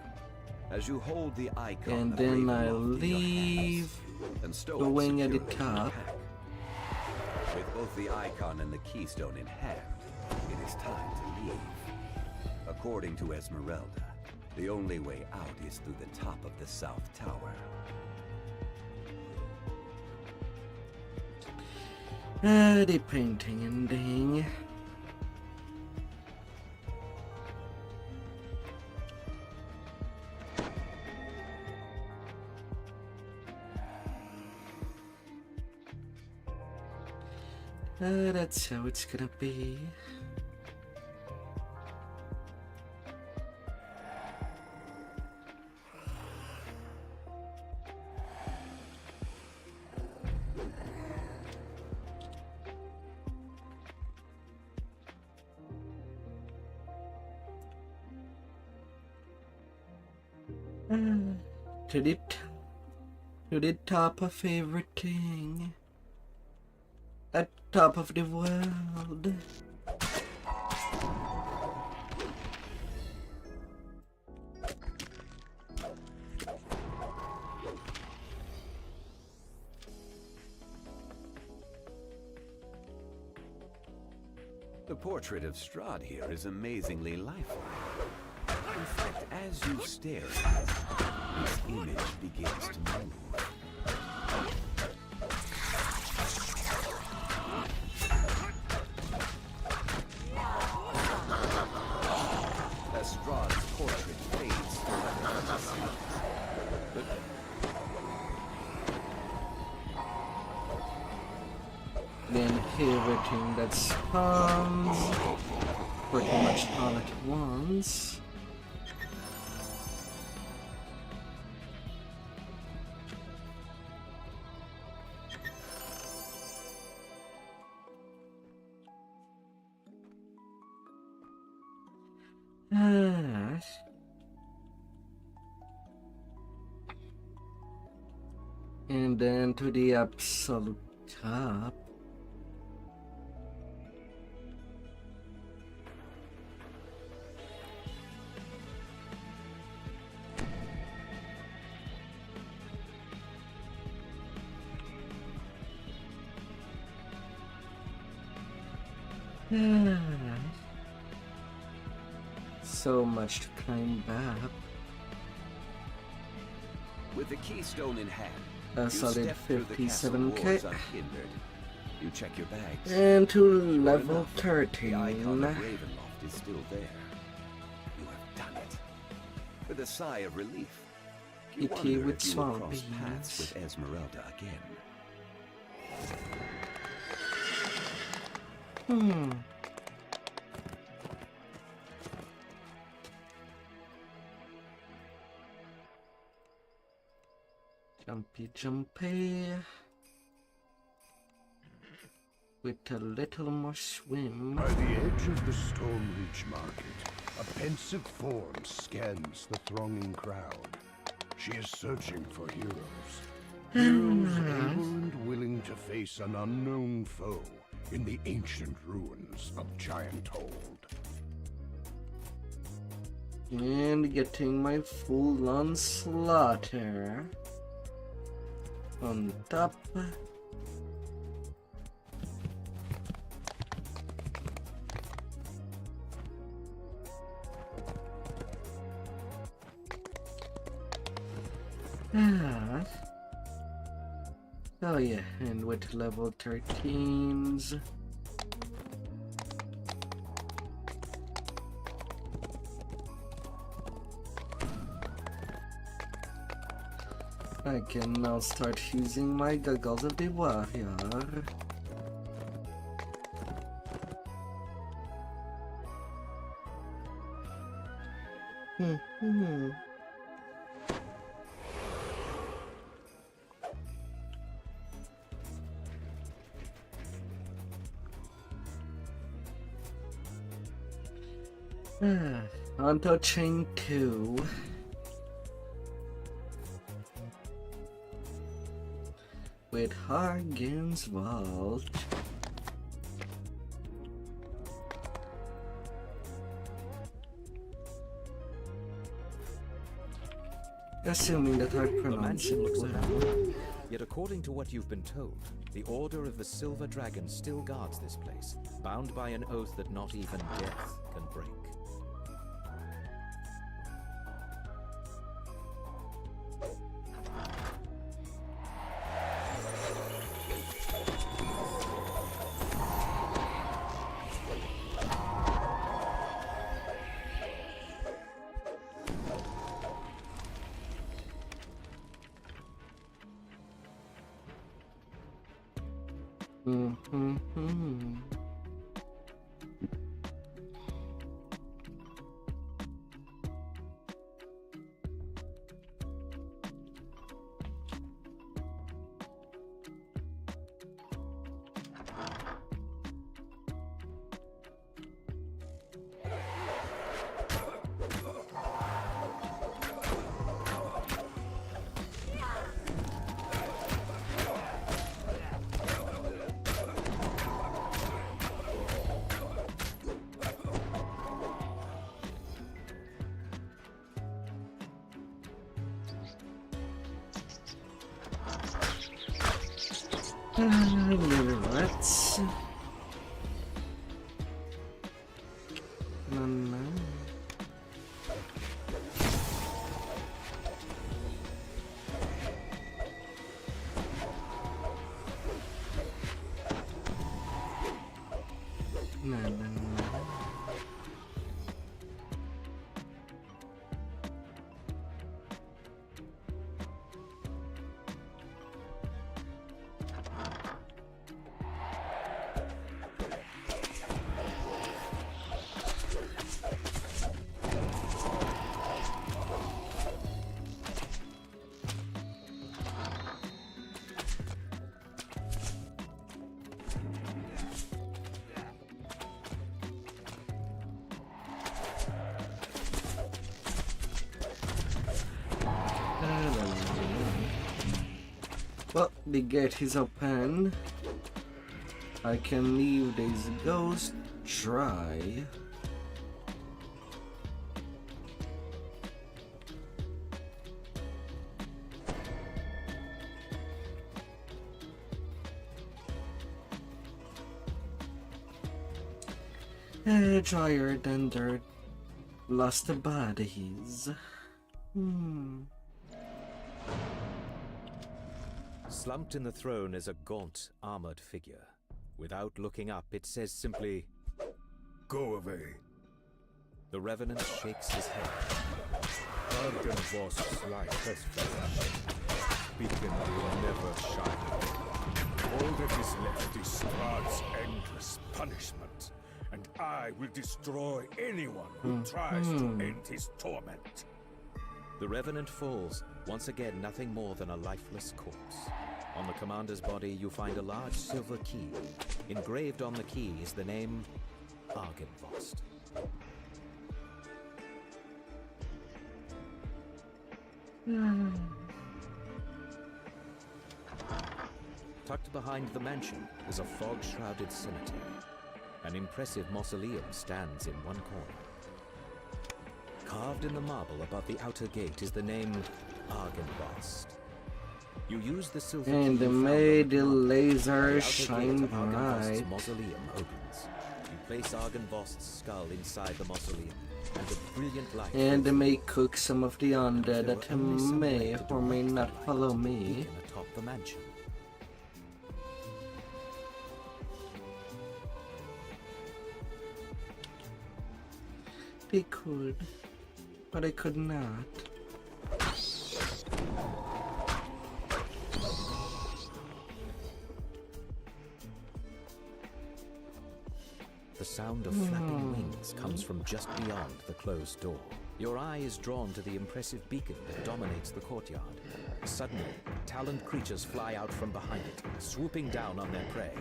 [SPEAKER 19] as you hold the icon
[SPEAKER 1] And
[SPEAKER 19] of
[SPEAKER 1] then I
[SPEAKER 19] Ravenloft in your
[SPEAKER 1] leave
[SPEAKER 19] hands and stow
[SPEAKER 1] the
[SPEAKER 19] it
[SPEAKER 1] wing at the
[SPEAKER 19] securely in your
[SPEAKER 1] top.
[SPEAKER 19] pack. With both the icon and the keystone in hand, it is time to leave. According to Esmeralda, the only way out is through the top of the South Tower.
[SPEAKER 1] The painting ending. That's how it's gonna be. To the top of everything. At top of the world.
[SPEAKER 19] The portrait of Strahd here is amazingly lifelike. In fact, as you stare at it, this image begins to move. As Strahd's portrait fades forever from the scene.
[SPEAKER 1] Then everything that spawns pretty much all at once. And then to the absolute top. So much to climb back.
[SPEAKER 19] With the keystone in hand,
[SPEAKER 1] A
[SPEAKER 19] you
[SPEAKER 1] solid
[SPEAKER 19] step through the castle
[SPEAKER 1] 57k.
[SPEAKER 19] walls unhindered. You check your bags.
[SPEAKER 1] And to
[SPEAKER 19] Sure
[SPEAKER 1] level
[SPEAKER 19] enough,
[SPEAKER 1] 13.
[SPEAKER 19] The icon of Ravenloft is still there. You have done it. With a sigh of relief, you
[SPEAKER 1] It
[SPEAKER 19] wonder
[SPEAKER 1] with
[SPEAKER 19] if you will
[SPEAKER 1] swamp
[SPEAKER 19] cross paths
[SPEAKER 1] beans.
[SPEAKER 19] with Esmeralda again.
[SPEAKER 1] Jumpy. With a little more swim.
[SPEAKER 12] By the edge of the Stormreach Market, a pensive form scans the thronging crowd. She is searching for heroes. Heroes able and willing to face an unknown foe in the ancient ruins of Gianthold.
[SPEAKER 1] And getting my full-on slaughter. On top. Oh yeah, and with level 13s. I can now start using my goggles of the warrior. On to chain 2. With Hargan's Vault. Assuming that I
[SPEAKER 20] The
[SPEAKER 1] pronounce
[SPEAKER 20] mansion
[SPEAKER 1] it
[SPEAKER 20] looks
[SPEAKER 1] well.
[SPEAKER 20] abandoned. Yet according to what you've been told, the Order of the Silver Dragon still guards this place, bound by an oath that not even death can break.
[SPEAKER 1] Let's. No. Well, the gate is open. I can leave these ghosts dry. Drier than their lost bodies.
[SPEAKER 20] Slumped in the throne is a gaunt, armored figure. Without looking up, it says simply,
[SPEAKER 12] "Go away."
[SPEAKER 20] The Revenant shakes his head.
[SPEAKER 6] Argenvost's light has flashed. Beacon will never shine. All that is left is Strahd's endless punishment, and I will destroy anyone who tries to end his torment.
[SPEAKER 20] The Revenant falls, once again nothing more than a lifeless corpse. On the commander's body, you find a large silver key. Engraved on the key is the name Argenvost. Tucked behind the mansion is a fog-shrouded cemetery. An impressive mausoleum stands in one corner. Carved in the marble above the outer gate is the name Argenvost. You use the silver
[SPEAKER 1] And
[SPEAKER 20] key you found
[SPEAKER 1] made the
[SPEAKER 20] on the
[SPEAKER 1] laser
[SPEAKER 20] outer
[SPEAKER 1] shine
[SPEAKER 20] gate of Argenvost's
[SPEAKER 1] bright.
[SPEAKER 20] mausoleum opens. You place Argenvost's skull inside the mausoleum, and a brilliant light.
[SPEAKER 1] And may cook some of the undead that may or may not follow me.
[SPEAKER 20] Atop the mansion.
[SPEAKER 1] They could, but I could not.
[SPEAKER 20] The sound of flapping wings comes from just beyond the closed door. Your eye is drawn to the impressive beacon that dominates the courtyard. Suddenly, taloned creatures fly out from behind it, swooping down on their prey.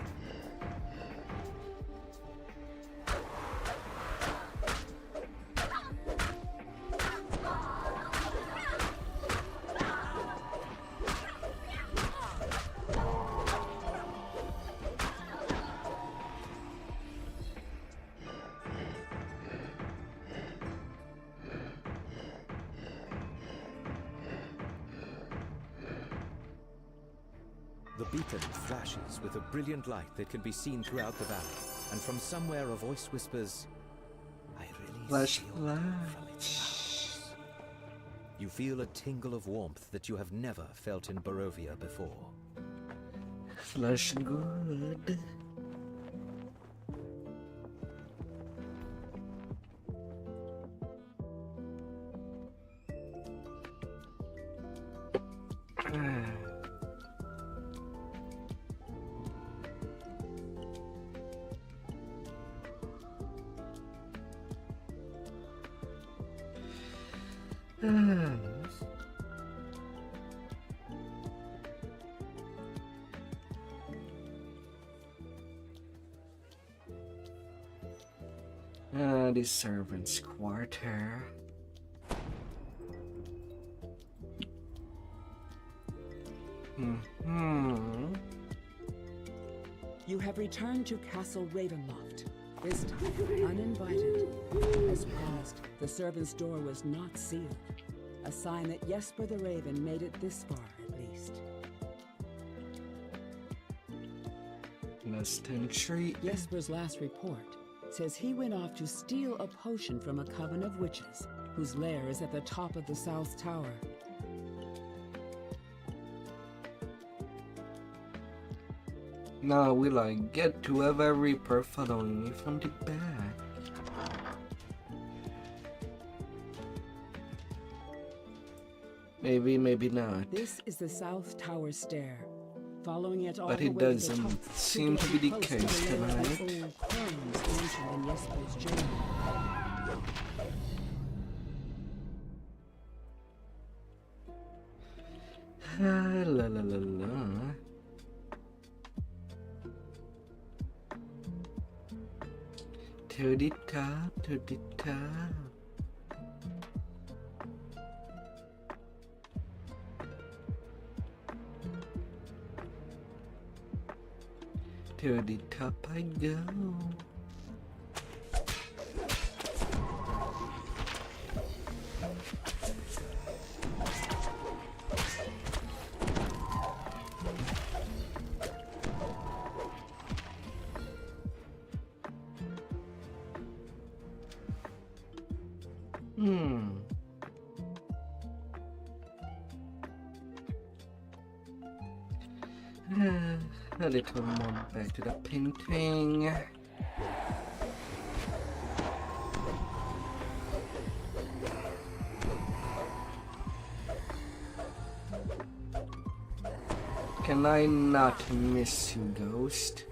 [SPEAKER 20] The beacon flashes with a brilliant light that can be seen throughout the valley, and from somewhere a voice whispers, "I release you from its powers." You feel a tingle of warmth that you have never felt in Barovia before.
[SPEAKER 1] Flash good. The servants' quarter.
[SPEAKER 4] You have returned to Castle Ravenloft, this time uninvited. As promised, the servant's door was not sealed, a sign that Jesper the Raven made it this far at least.
[SPEAKER 1] Last entry.
[SPEAKER 4] Jesper's last report says he went off to steal a potion from a coven of witches, whose lair is at the top of the South Tower.
[SPEAKER 1] Now will I get to have a Reaper following me from the back? Maybe, maybe not.
[SPEAKER 4] This is the South Tower stair. Following it all
[SPEAKER 1] But
[SPEAKER 4] the
[SPEAKER 1] it
[SPEAKER 4] way to the
[SPEAKER 1] doesn't
[SPEAKER 4] top,
[SPEAKER 1] seem
[SPEAKER 4] you
[SPEAKER 1] to
[SPEAKER 4] get
[SPEAKER 1] be the
[SPEAKER 4] close
[SPEAKER 1] case
[SPEAKER 4] the lair of
[SPEAKER 1] tonight.
[SPEAKER 4] the old crones mentioned in Jesper's journal.
[SPEAKER 1] La la la la. To the top, to the top. To the top I go. A little more back to the painting. Can I not miss you, Ghost?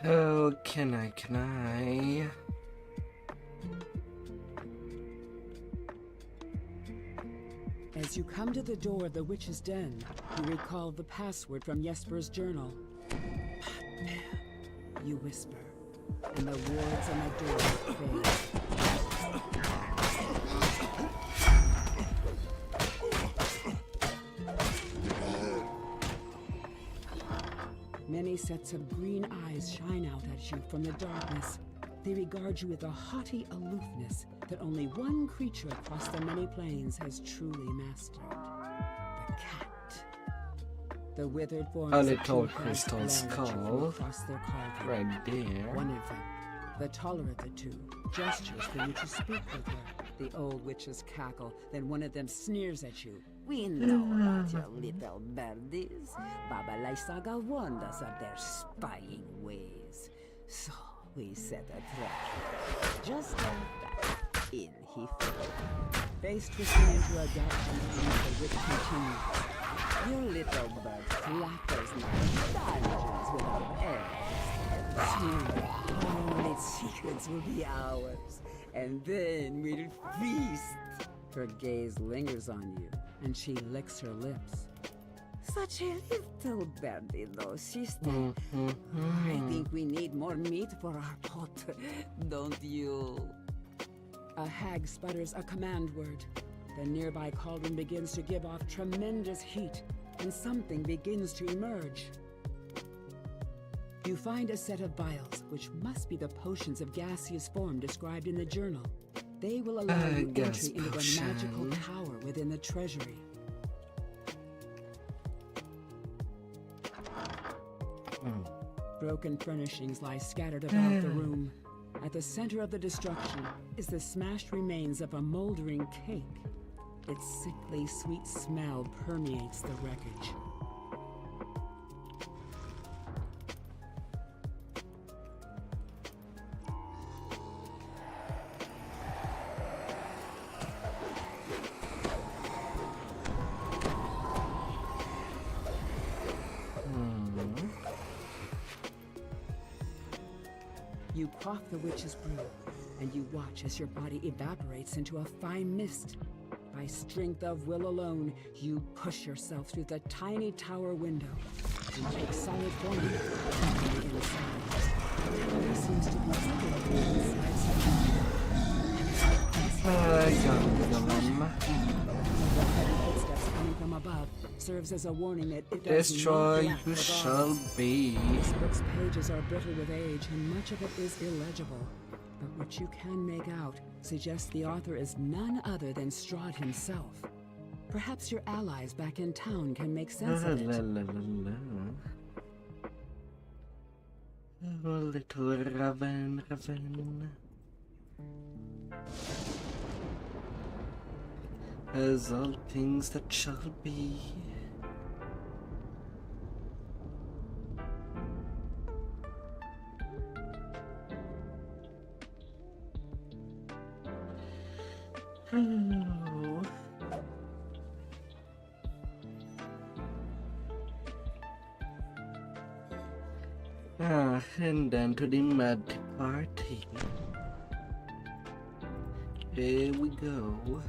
[SPEAKER 1] Oh, can I?
[SPEAKER 4] As you come to the door of the witch's den, you recall the password from Jesper's journal. You whisper, and the wards on the door fade. Many sets of green eyes shine out at you from the darkness. They regard you with a haughty aloofness that only one creature across the many planes has truly mastered. The cat. The withered forms
[SPEAKER 1] A
[SPEAKER 4] of
[SPEAKER 1] little
[SPEAKER 4] two
[SPEAKER 1] crystal
[SPEAKER 4] cats glare at you from
[SPEAKER 1] skull.
[SPEAKER 4] across their cauldron.
[SPEAKER 1] Right there.
[SPEAKER 4] One of them, the taller of the two, gestures for you to speak with her. The old witches cackle, then one of them sneers at you. We know about your little birdies. Baba Lysaga warned us of their spying ways. So we set a trap. Just like that, in he fell. Face twisting into a dark dungeon, the witch continued. You little bird flappers now dungeons without eggs. Soon, all its secrets will be ours, and then we'll feast. Her gaze lingers on you, and she licks her lips. Such a little birdie, though, sister. I think we need more meat for our pot, don't you? A hag sputters a command word. The nearby cauldron begins to give off tremendous heat, and something begins to emerge. You find a set of vials, which must be the potions of gaseous form described in the journal. They will allow you
[SPEAKER 1] gas
[SPEAKER 4] entry into the magical
[SPEAKER 1] potion.
[SPEAKER 4] tower within the treasury. Broken furnishings lie scattered about the room. At the center of the destruction is the smashed remains of a moldering cake. Its sickly sweet smell permeates the wreckage. You quaff the witch's brew, and you watch as your body evaporates into a fine mist. By strength of will alone, you push yourself through the tiny tower window. You take solid form from the inside. The tower seems to be separated inside The heavy footsteps coming from above serves as a warning that it does
[SPEAKER 1] Destroy
[SPEAKER 4] not lack
[SPEAKER 1] you
[SPEAKER 4] for
[SPEAKER 1] shall
[SPEAKER 4] guards.
[SPEAKER 1] be.
[SPEAKER 4] This book's pages are brittle with age, and much of it is illegible. But what you can make out suggests the author is none other than Strahd himself. Perhaps your allies back in town can make sense of it.
[SPEAKER 1] Oh, little Raven. As all things that shall be. Oh. And then to the mad party. Here we go.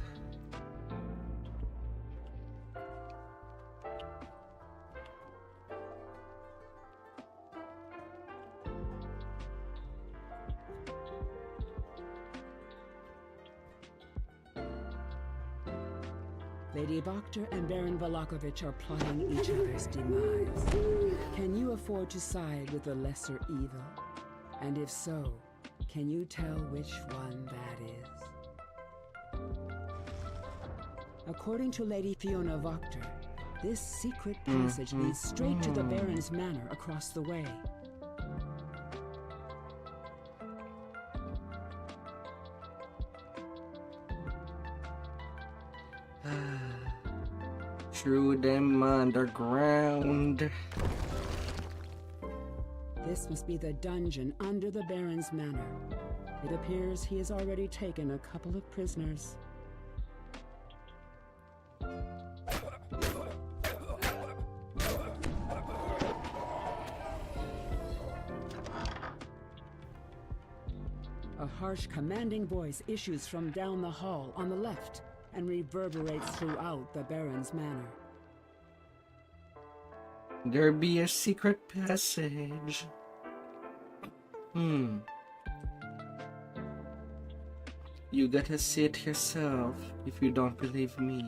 [SPEAKER 4] Lady Vokter and Baron Valakovich are plotting each other's demise. Can you afford to side with the lesser evil? And if so, can you tell which one that is? According to Lady Fiona Vokter, this secret passage leads straight to the Baron's manor across the way.
[SPEAKER 1] Through them underground.
[SPEAKER 4] This must be the dungeon under the Baron's manor. It appears he has already taken a couple of prisoners. A harsh, commanding voice issues from down the hall on the left and reverberates throughout the Baron's manor.
[SPEAKER 1] There be a secret passage. You gotta see it yourself if you don't believe me.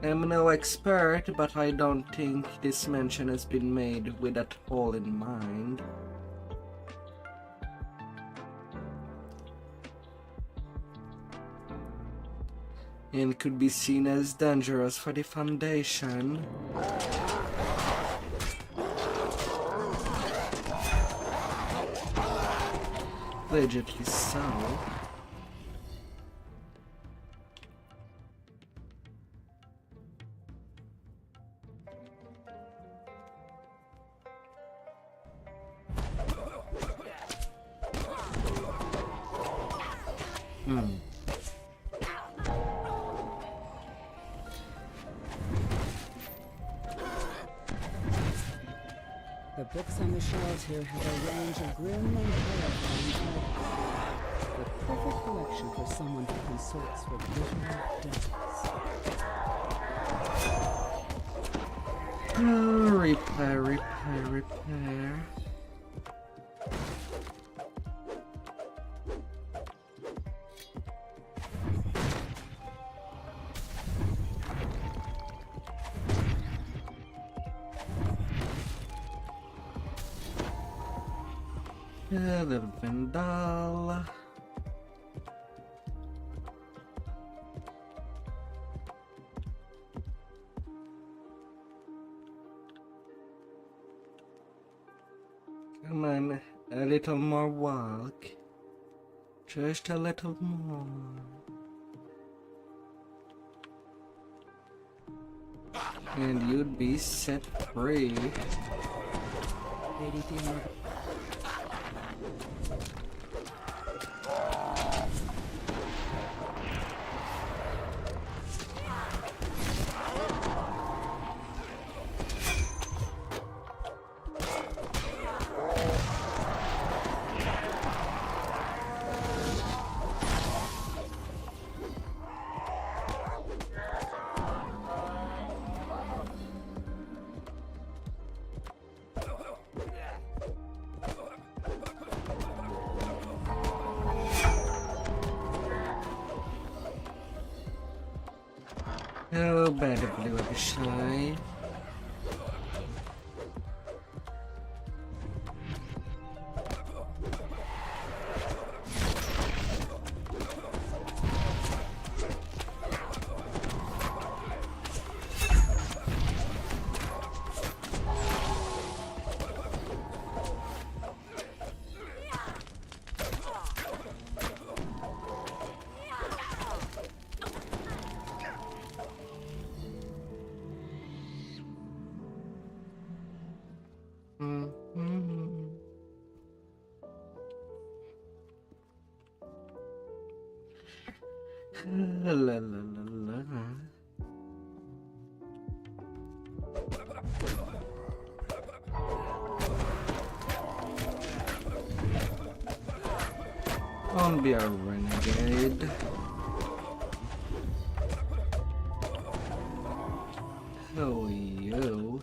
[SPEAKER 1] I'm no expert, but I don't think this mention has been made with that all in mind. And could be seen as dangerous for the Foundation. Allegedly so.
[SPEAKER 4] The books on the shelves here have a range of grim and horrifying titles. The perfect collection for someone who consorts with literal devils.
[SPEAKER 1] Repair. A little Vandal. Come on, a little more walk. Just a little more. And you'd be set free.
[SPEAKER 4] Lady Theodore.
[SPEAKER 1] Oh, better blue of a shy. La la la la. Don't be a renegade. Oh, you.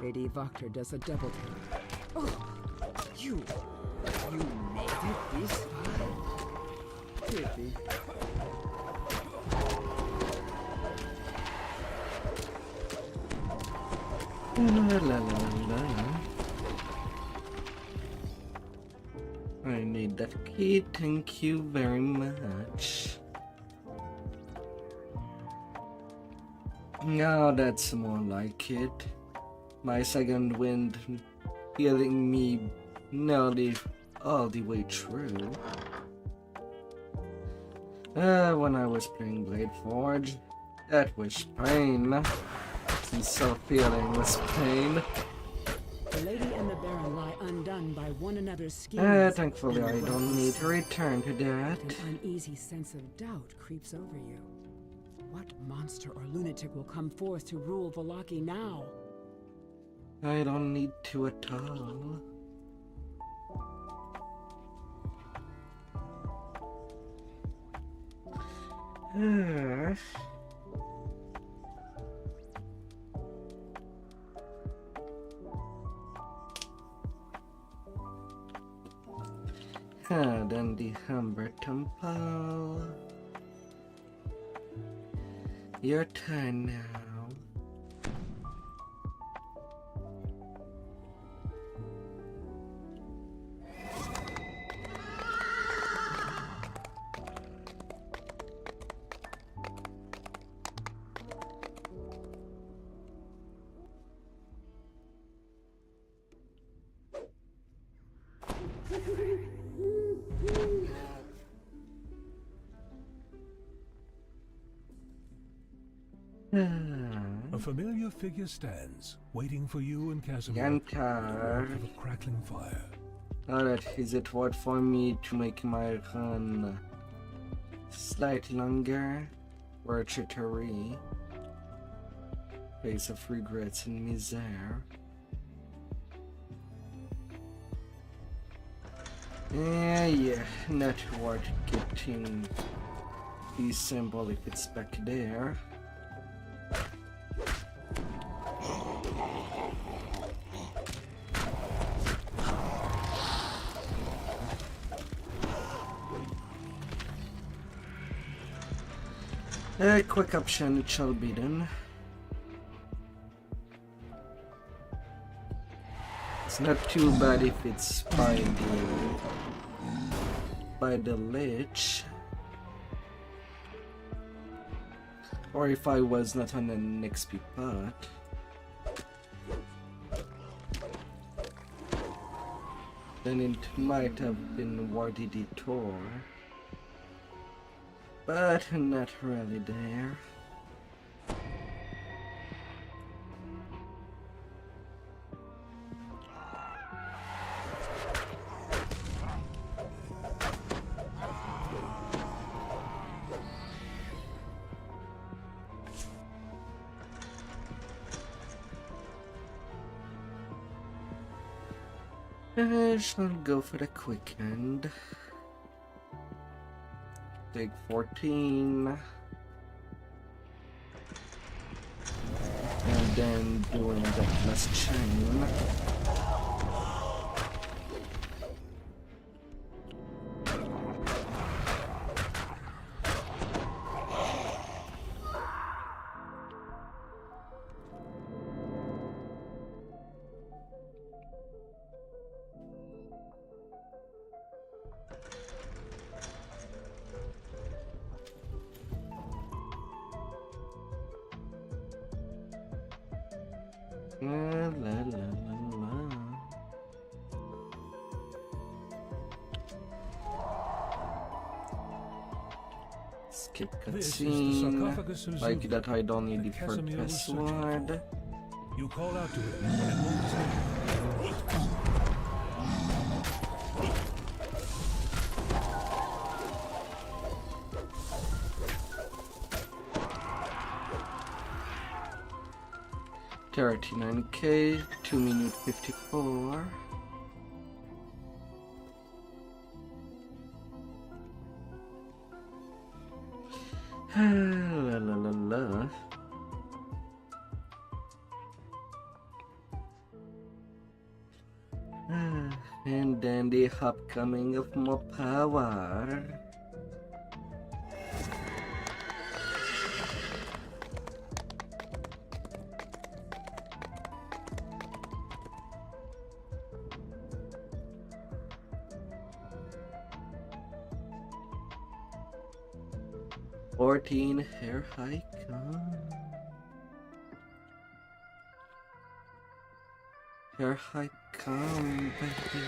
[SPEAKER 4] Lady Vtuber does a double take. Oh, you made it this far. Pity.
[SPEAKER 1] La la la la. I need that key, thank you very much. Now that's more like it. My second wind healing me nearly all the way through. When I was playing Blade Forge, that was pain. The self-healing was pain.
[SPEAKER 4] The lady and the baron lie undone by one another's schemes.
[SPEAKER 1] Thankfully I don't need to return to that.
[SPEAKER 4] An uneasy sense of doubt creeps over you. What monster or lunatic will come forth to rule Vallaki now?
[SPEAKER 1] I don't need to at all. Then the Humber Temple. Your turn now.
[SPEAKER 17] A familiar figure stands, waiting for you and Casimir.
[SPEAKER 1] Yankar.
[SPEAKER 17] Of a crackling fire.
[SPEAKER 1] Alright, is it worth for me to make my run slightly longer? Worth it to re? Face of regrets and misère. Yeah, not worth getting the symbol if it's back there. A quick option it shall be then. It's not too bad if it's by the lich, or if I was not on an XP part. Then it might have been worthy detour, but not really there. I shall go for the quick end. Take 14. And then doing that last chain. Skip cutscene. Like that, I don't need the first password.
[SPEAKER 17] You call out to it, and it moves in.
[SPEAKER 1] $39K, 2 minutes 54. La la la la. And then the upcoming of more power. Hair hike. Hair hike, baby.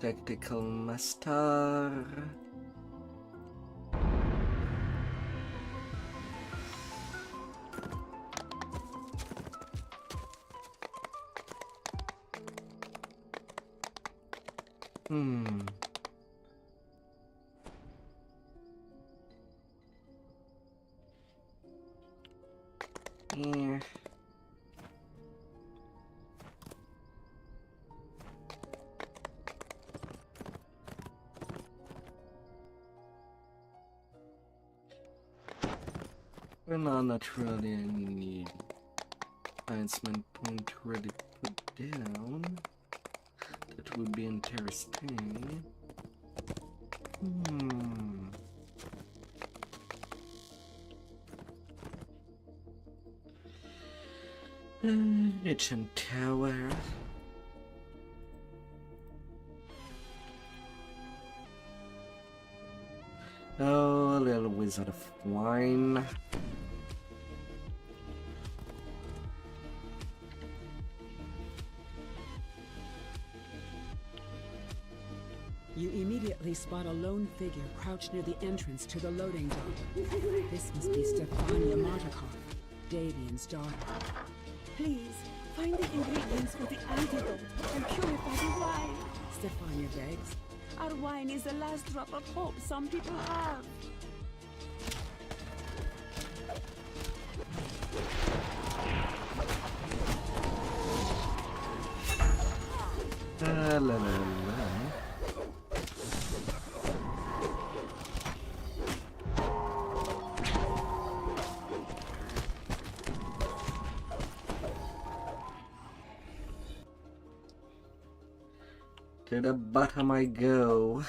[SPEAKER 1] Tactical master. Yeah. Well, no, not really any advancement point ready to put down. That would be interesting. Ancient tower. Oh, a little wizard of wine.
[SPEAKER 4] You immediately spot a lone figure crouched near the entrance to the loading dock. This must be Stefania Martikov, Davian's daughter.
[SPEAKER 16] Please, find the ingredients for the antidote and purify the wine.
[SPEAKER 4] Stefania begs.
[SPEAKER 16] Our wine is the last drop of hope some people have.
[SPEAKER 1] La la la. To the bottom I go.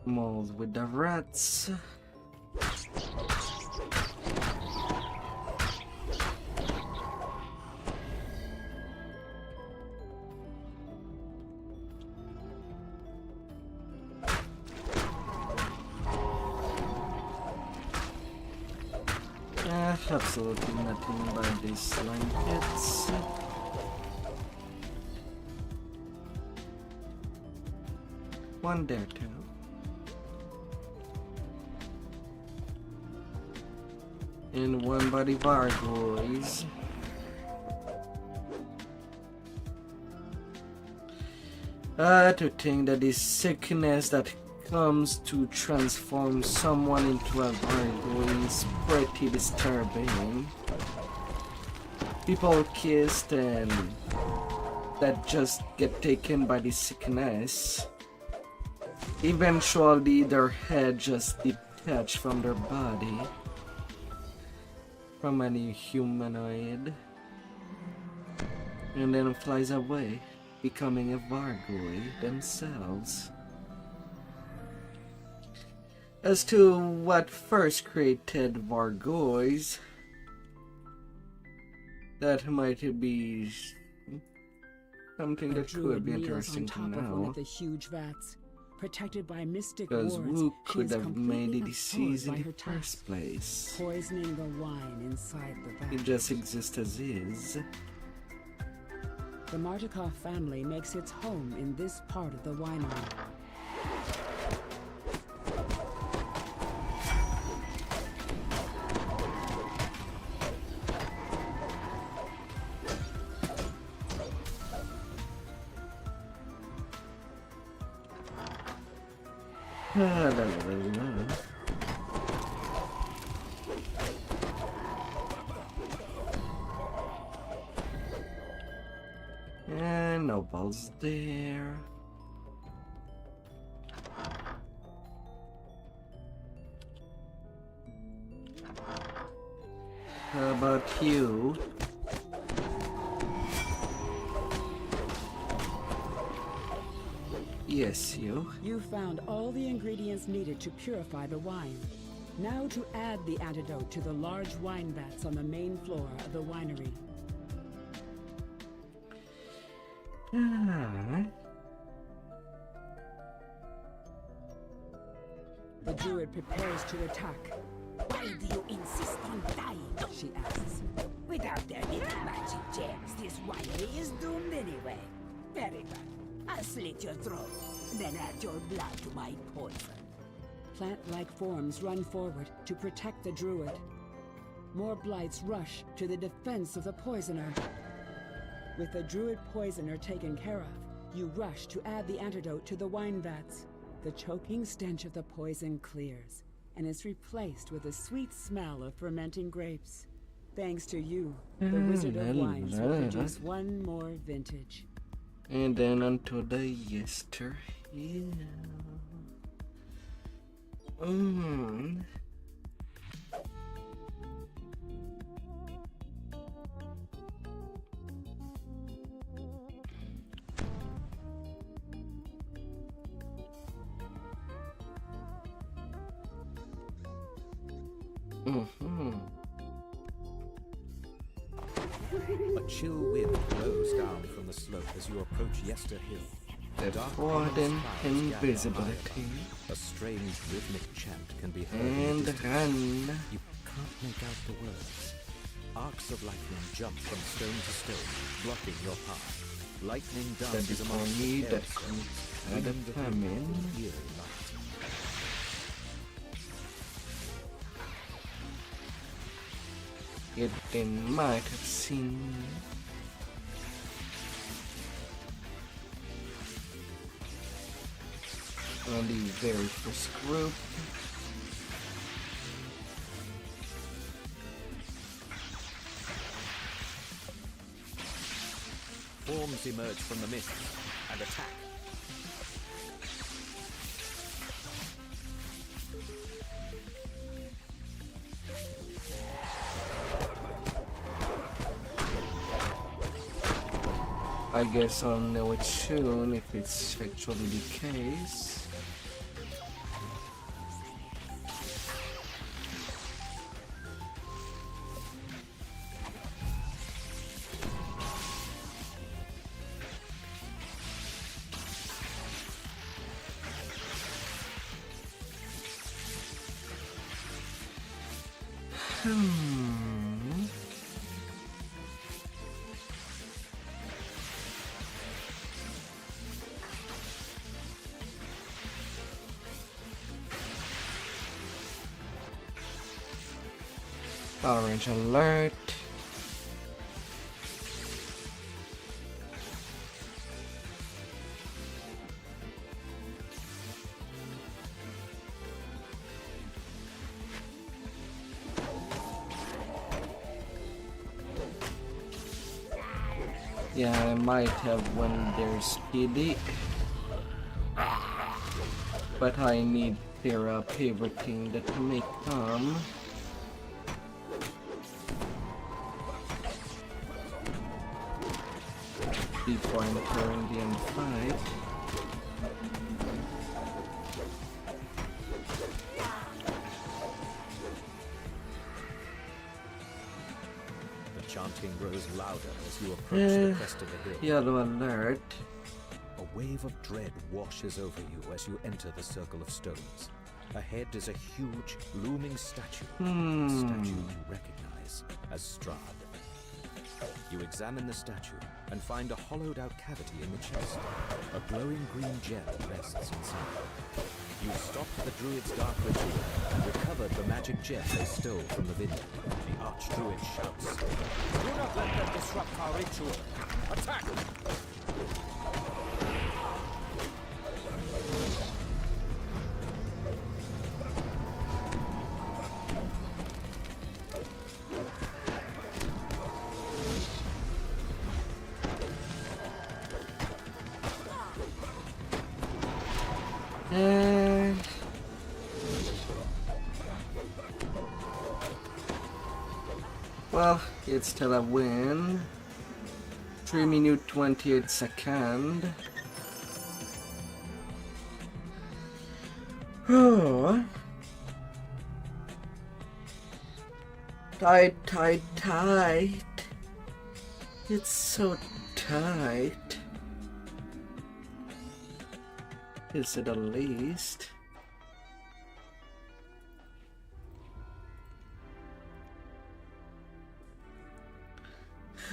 [SPEAKER 1] Mold with the rats. Absolutely nothing but these blankets. One there too. And one by the gargoyles. To think that this sickness that comes to transform someone into a gargoyle is pretty disturbing. People kissed and that just get taken by the sickness. Eventually their head just detached from their body. From any humanoid. And then flies away, becoming a gargoyle themselves. As to what first created gargoyles, that might be something that could be interesting to
[SPEAKER 4] One
[SPEAKER 1] know.
[SPEAKER 4] of the huge vats, protected by mystic
[SPEAKER 1] Because
[SPEAKER 4] wards,
[SPEAKER 1] who
[SPEAKER 4] she
[SPEAKER 1] could
[SPEAKER 4] is
[SPEAKER 1] have made the
[SPEAKER 4] completely
[SPEAKER 1] disease in
[SPEAKER 4] absorbed by
[SPEAKER 1] the
[SPEAKER 4] her
[SPEAKER 1] first
[SPEAKER 4] tusk,
[SPEAKER 1] place?
[SPEAKER 4] poisoning the wine inside the vat.
[SPEAKER 1] It just exists as is.
[SPEAKER 4] The Martikov family makes its home in this part of the winery.
[SPEAKER 1] And no balls there. How about you? Yes, you.
[SPEAKER 4] You found all the ingredients needed to purify the wine. Now to add the antidote to the large wine vats on the main floor of the winery. The druid prepares to attack.
[SPEAKER 5] Why do you insist on dying?
[SPEAKER 4] She asks.
[SPEAKER 5] Without their little magic gems, this winery is doomed anyway. Very good. I'll slit your throat, then add your blood to my poison.
[SPEAKER 4] Plant-like forms run forward to protect the druid. More blights rush to the defense of the poisoner. With the druid poisoner taken care of, you rush to add the antidote to the wine vats. The choking stench of the poison clears and is replaced with a sweet smell of fermenting grapes. Thanks to you, the Wizard of Wines will produce one more vintage.
[SPEAKER 1] And then onto the Yester Hill.
[SPEAKER 20] A chill wind blows down from the slope as you approach Yester Hill.
[SPEAKER 1] Therefore, then invisibility.
[SPEAKER 20] A strange rhythmic chant can be heard.
[SPEAKER 1] And run.
[SPEAKER 20] You can't make out the words. Arcs of lightning jump from stone to stone, blocking your path. Lightning dances among
[SPEAKER 1] me
[SPEAKER 20] the
[SPEAKER 1] that
[SPEAKER 20] had
[SPEAKER 1] a famine. It then might have seen me. On the very first group.
[SPEAKER 20] Forms emerge from the mist and attack.
[SPEAKER 1] I guess I'll know it soon if it's actually the case. Orange alert. Yeah, I might have when they're speedy, but I need their pivoting that may come. Before entering the end fight.
[SPEAKER 20] The chanting grows louder as you approach the crest of the hill.
[SPEAKER 1] Yellow alert.
[SPEAKER 20] A wave of dread washes over you as you enter the circle of stones. Ahead is a huge, looming statue. A statue you recognize as Strahd. You examine the statue and find a hollowed-out cavity in the chest. A glowing green gem rests inside. You stopped the druid's dark ritual and recovered the magic gem they stole from the vineyard. The archdruid shouts, "Do not let them disrupt our ritual! Attack!"
[SPEAKER 1] Well, it's still a win. 3 minutes 28 seconds. Oh. Tight, tight, tight. It's so tight. To say the least.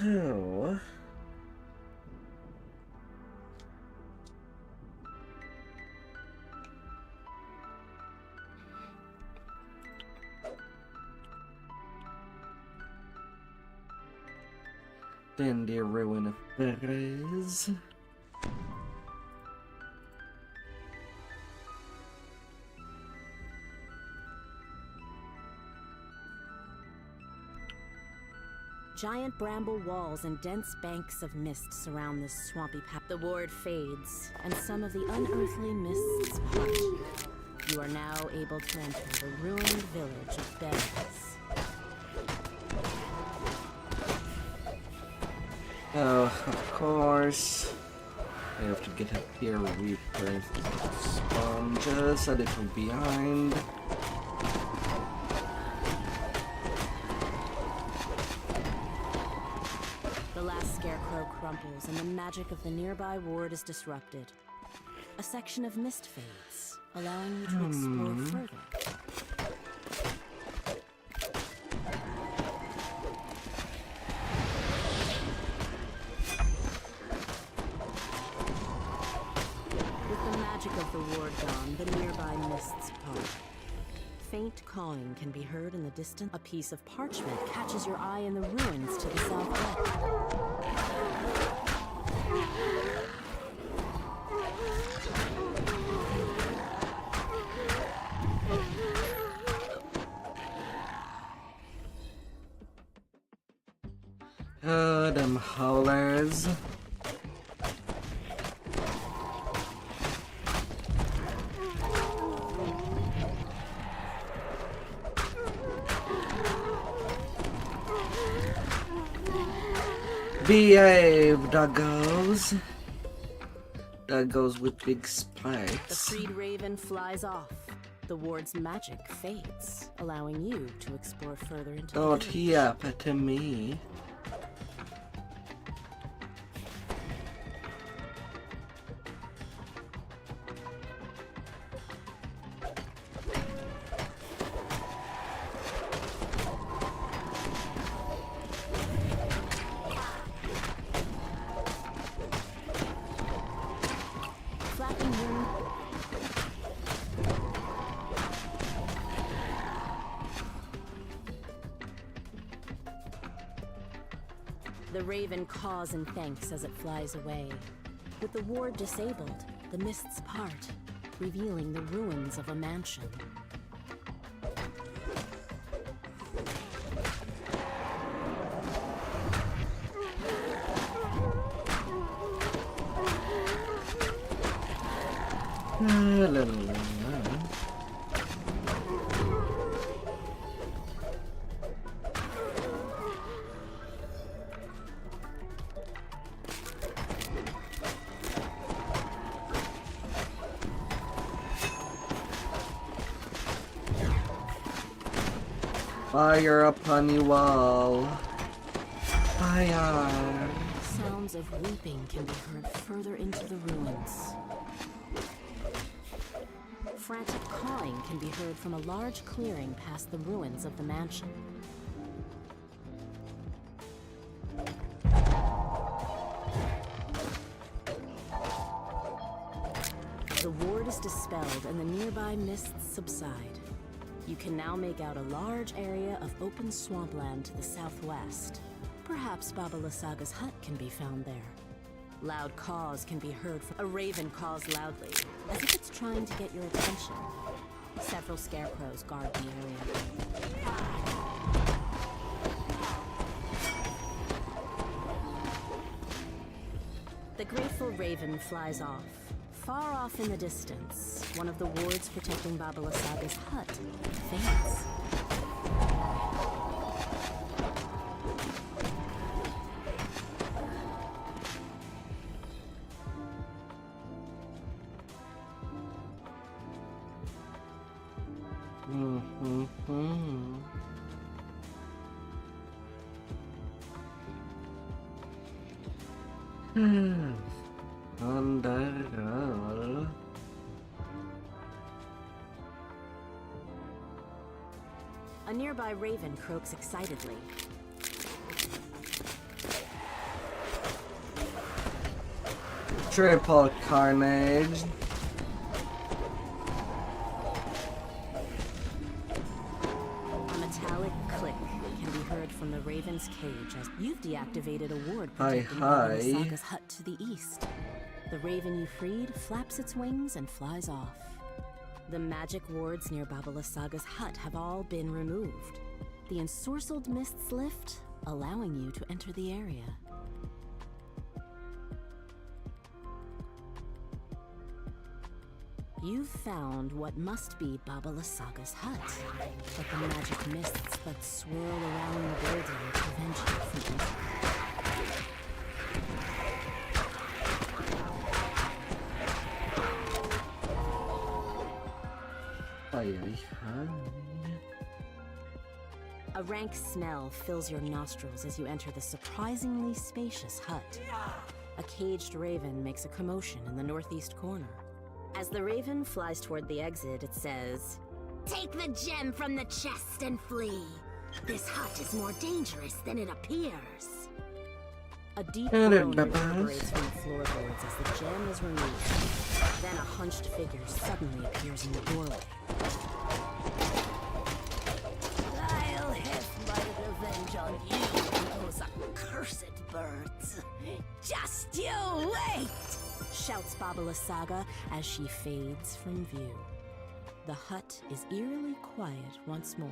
[SPEAKER 1] Oh. Then the ruin of Perez.
[SPEAKER 21] Giant bramble walls and dense banks of mist surround this swampy path. The ward fades, and some of the unearthly mists part. You are now able to enter the ruined village of Perez.
[SPEAKER 1] Oh, of course. I have to get up here with sponges a little behind.
[SPEAKER 21] magic of the nearby ward is disrupted. A section of mist fades, allowing you to explore further. With the magic of the ward gone, the nearby mists part. Faint cawing can be heard in the distance. A piece of parchment catches your eye in the ruins to the southwest.
[SPEAKER 1] Oh, them howlers. Behave, doggos. Doggos with big
[SPEAKER 21] The
[SPEAKER 1] spikes.
[SPEAKER 21] freed raven flies off. The ward's magic fades, allowing you to explore further into the
[SPEAKER 1] Don't
[SPEAKER 21] village.
[SPEAKER 1] yap at me.
[SPEAKER 21] Flapping wing. The raven caws and thanks as it flies away. With the ward disabled, the mists part, revealing the ruins of a mansion.
[SPEAKER 1] La, la, la, la. Fire upon you all. Fire.
[SPEAKER 21] Sounds of weeping can be heard further into the ruins. Frantic cawing can be heard from a large clearing past the ruins of the mansion. The ward is dispelled and the nearby mists subside. You can now make out a large area of open swampland to the southwest. Perhaps Baba Lasaga's hut can be found there. Loud caws can be heard from a raven caws loudly, as if it's trying to get your attention. Several scarecrows guard the area. The grateful raven flies off. Far off in the distance, one of the wards protecting Baba Lasaga's hut fades.
[SPEAKER 1] On the roll.
[SPEAKER 21] A nearby raven croaks excitedly.
[SPEAKER 1] Triple carnage.
[SPEAKER 21] A metallic click can be heard from the raven's cage as you've deactivated a ward
[SPEAKER 1] Hi,
[SPEAKER 21] protecting Baba
[SPEAKER 1] hi.
[SPEAKER 21] Lasaga's hut to the east. The raven you freed flaps its wings and flies off. The magic wards near Baba Lasaga's hut have all been removed. The ensorcelled mists lift, allowing you to enter the area. You've found what must be Baba Lasaga's hut, but the magic mists that swirl around the building prevent you from entering. A rank smell fills your nostrils as you enter the surprisingly spacious hut. A caged raven makes a commotion in the northeast corner. As the raven flies toward the exit, it says,
[SPEAKER 16] Take the gem from the chest and flee. This hut is more dangerous than it appears.
[SPEAKER 21] A deep groan reverberates from the floorboards as the gem is removed. Then a hunched figure suddenly appears in the doorway.
[SPEAKER 5] I'll have my revenge on you, those accursed birds. Just you wait!
[SPEAKER 21] Shouts Baba Lysaga as she fades from view. The hut is eerily quiet once more.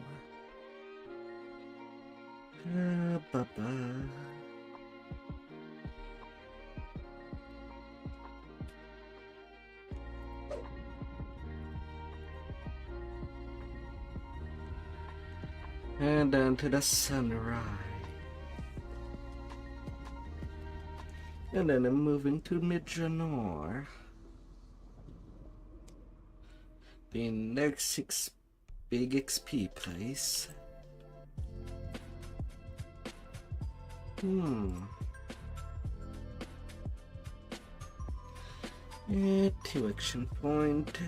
[SPEAKER 1] And then to the sunrise. And then I'm moving to Midranor. The next big XP place. Yeah, 2 action point.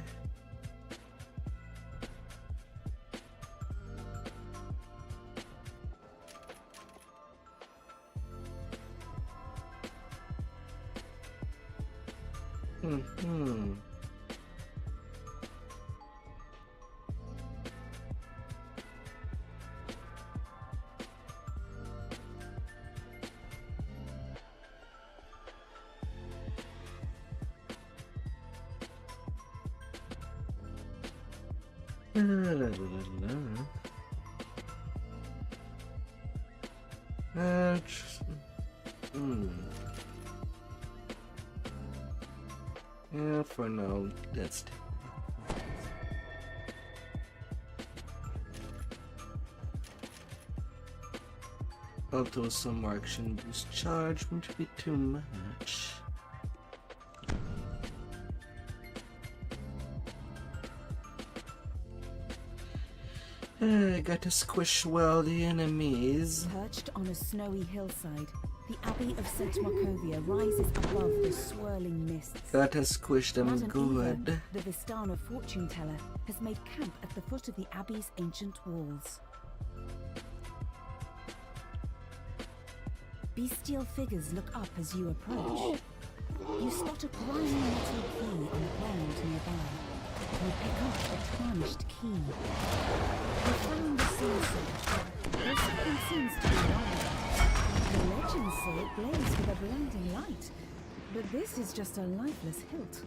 [SPEAKER 1] Yeah, for now, that's although some more action boost charge won't be too much. I gotta squish well the enemies.
[SPEAKER 15] Perched on a snowy hillside, the Abbey of St. Markovia rises above the swirling mists.
[SPEAKER 1] Gotta squish them
[SPEAKER 15] Madame
[SPEAKER 1] good.
[SPEAKER 15] Eva, the Vistana fortune teller, has made camp at the foot of the Abbey's ancient walls. Bestial figures look up as you approach. You spot a grimy metal key on the ground nearby. You pick up a tarnished key. You found the seal switch. Though something seems to be wrong. The legends say it blazed with a blinding light, but this is just a lifeless hilt.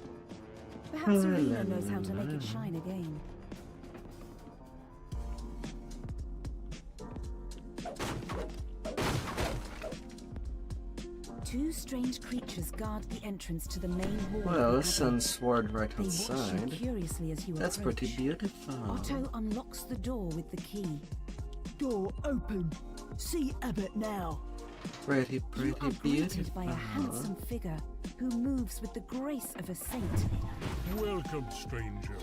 [SPEAKER 15] Perhaps Arena knows how to make it shine again. Two strange creatures guard the entrance to the main hall.
[SPEAKER 1] Well, sun sword right
[SPEAKER 15] They watch you
[SPEAKER 1] outside.
[SPEAKER 15] curiously as you
[SPEAKER 1] That's
[SPEAKER 15] approach.
[SPEAKER 1] pretty beautiful.
[SPEAKER 15] Otto unlocks the door with the key. Door open. See Abbott now.
[SPEAKER 1] Pretty
[SPEAKER 15] You are greeted
[SPEAKER 1] beautiful.
[SPEAKER 15] by a handsome figure who moves with the grace of a saint.
[SPEAKER 17] Welcome, stranger.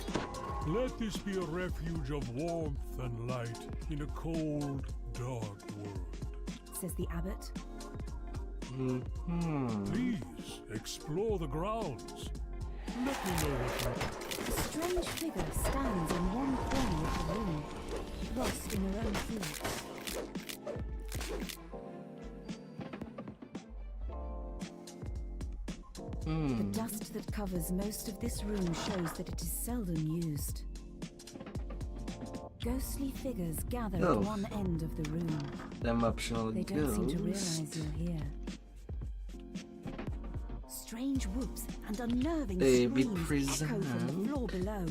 [SPEAKER 17] Let this be a refuge of warmth and light in a cold, dark world.
[SPEAKER 15] Says the abbot.
[SPEAKER 17] Please explore the grounds. Let me know what
[SPEAKER 15] A strange figure stands in one corner of the room, lost in her own thoughts. The dust that covers most of this room shows that it is seldom used. Ghostly figures gather
[SPEAKER 1] Oh.
[SPEAKER 15] at one end of the room.
[SPEAKER 1] Them optional
[SPEAKER 15] They don't seem to
[SPEAKER 1] ghosts.
[SPEAKER 15] realize you're here. Strange whoops and unnerving
[SPEAKER 1] They be
[SPEAKER 15] screams echo from the
[SPEAKER 1] present.
[SPEAKER 15] floor below.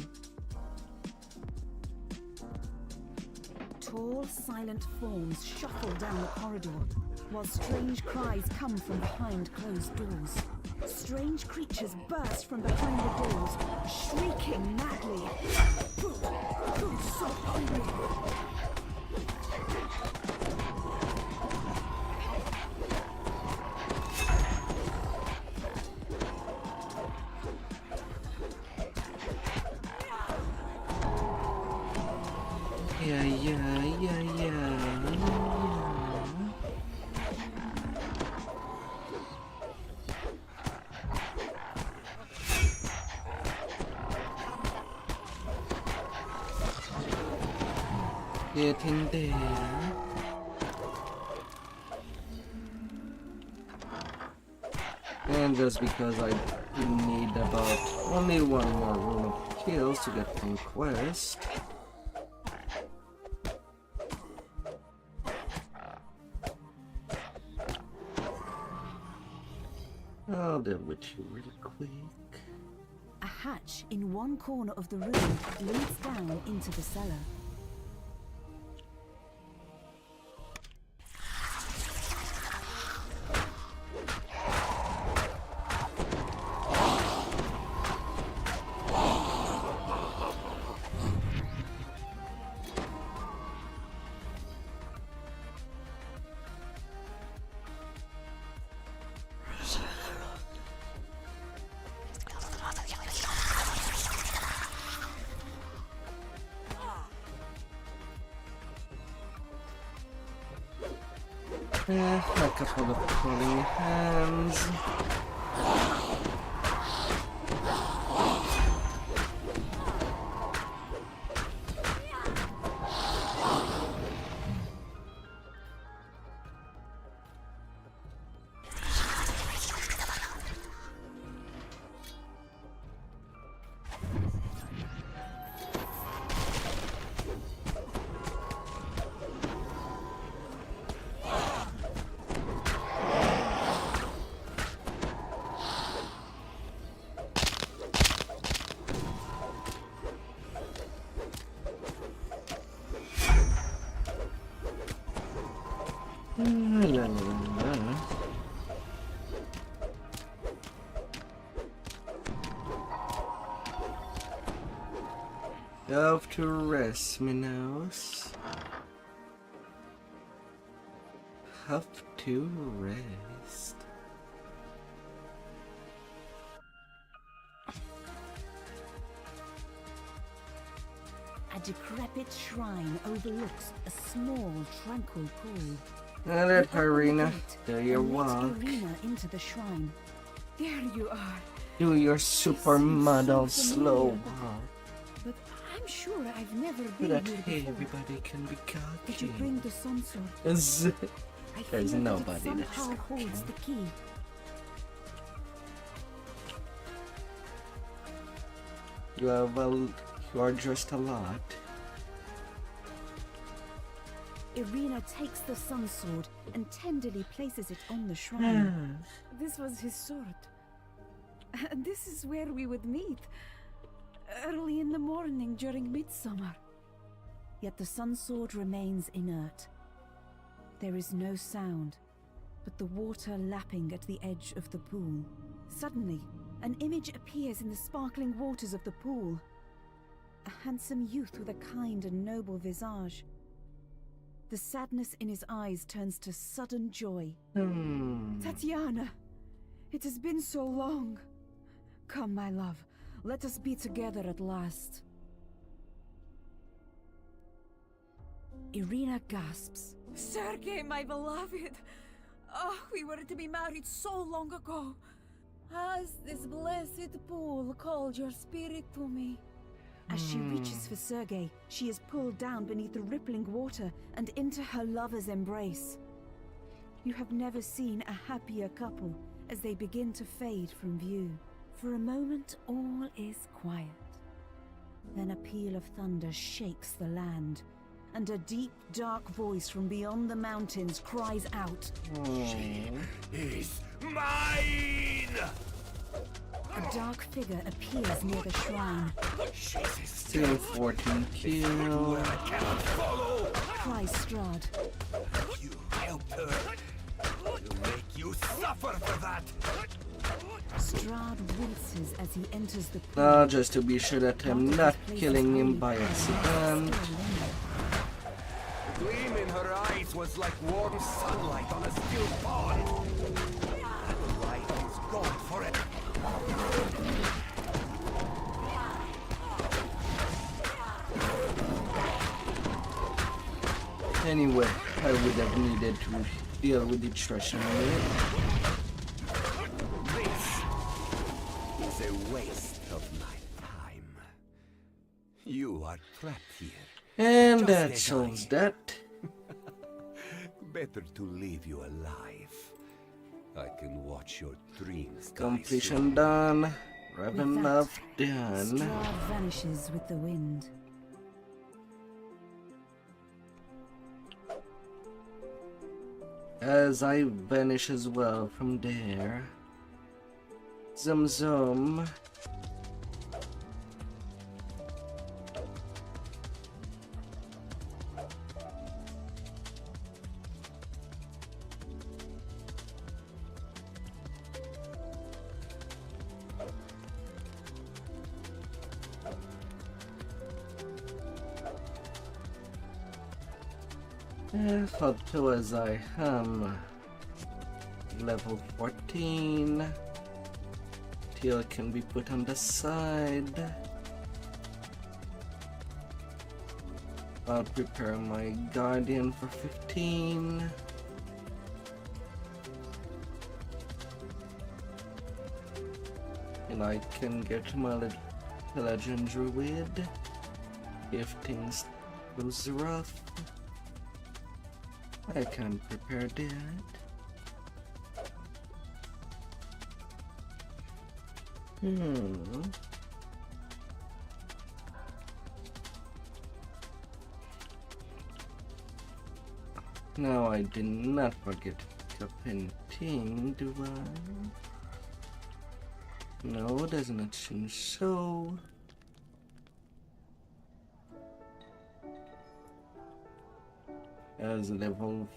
[SPEAKER 15] Tall, silent forms shuffle down the corridor, while strange cries come from behind closed doors. Strange creatures burst from behind the doors, shrieking madly. Who's so hungry?
[SPEAKER 1] Getting there. And just because I need about only one more room of kills to get conquest. I'll deal with you really quick.
[SPEAKER 15] A hatch in one corner of the room leads down into the cellar.
[SPEAKER 1] A couple of pulling hands. Have to rest, Minos. Have to rest.
[SPEAKER 15] A decrepit shrine overlooks a small, tranquil pool.
[SPEAKER 1] Alright, Irina, do your walk.
[SPEAKER 15] Irina into the shrine. There you are.
[SPEAKER 1] Do your supermodel slow walk.
[SPEAKER 15] But I'm sure I've never
[SPEAKER 1] So
[SPEAKER 15] been
[SPEAKER 1] that
[SPEAKER 15] here before.
[SPEAKER 1] everybody can be
[SPEAKER 15] Did you
[SPEAKER 1] cocky.
[SPEAKER 15] bring the sun sword?
[SPEAKER 1] There's
[SPEAKER 15] feel
[SPEAKER 1] nobody
[SPEAKER 15] that it
[SPEAKER 1] that's
[SPEAKER 15] somehow
[SPEAKER 1] cocky.
[SPEAKER 15] holds the key.
[SPEAKER 1] You are you are just a lot.
[SPEAKER 15] Irina takes the sun sword and tenderly places it on the shrine. This was his sword. This is where we would meet. Early in the morning during midsummer. Yet the sun sword remains inert. There is no sound, but the water lapping at the edge of the pool. Suddenly, an image appears in the sparkling waters of the pool. A handsome youth with a kind and noble visage. The sadness in his eyes turns to sudden joy. Tatiana, it has been so long. Come, my love, let us be together at last. Irina gasps.
[SPEAKER 3] Sergei, my beloved! Oh, we were to be married so long ago. Has this blessed pool called your spirit to me?
[SPEAKER 15] As she reaches for Sergei, she is pulled down beneath the rippling water and into her lover's embrace. You have never seen a happier couple as they begin to fade from view. For a moment, all is quiet. Then a peal of thunder shakes the land, and a deep, dark voice from beyond the mountains cries out,
[SPEAKER 11] She is mine!
[SPEAKER 15] A dark figure appears near the shrine.
[SPEAKER 1] Still 14 kills.
[SPEAKER 15] Cries Strahd.
[SPEAKER 11] You helped her. I'll make you suffer for that!
[SPEAKER 15] Strahd winces as he enters the pool.
[SPEAKER 1] Just to be sure that I'm not killing him by accident.
[SPEAKER 11] The gleam in her eyes was like warm sunlight on a still pond. The light is gone forever.
[SPEAKER 1] Anyway, I would have needed to deal with the trash in a minute.
[SPEAKER 19] This is a waste of my time. You are trapped here
[SPEAKER 1] And
[SPEAKER 19] Just
[SPEAKER 1] that
[SPEAKER 19] stay
[SPEAKER 1] solves
[SPEAKER 19] dying.
[SPEAKER 1] that.
[SPEAKER 19] Better to leave you alive. I can watch your dreams die
[SPEAKER 1] Completion done. Raven
[SPEAKER 15] With
[SPEAKER 1] Love
[SPEAKER 15] that,
[SPEAKER 1] done.
[SPEAKER 15] Strahd vanishes with the wind.
[SPEAKER 1] As I vanish as well from there. Zum zum. Up to as I am level 14. Teal can be put on the side. I'll prepare my guardian for 15. And I can get my legend druid if things goes rough. I can prepare that. Now I did not forget to pick up anything, do I? No, does not seem so. As level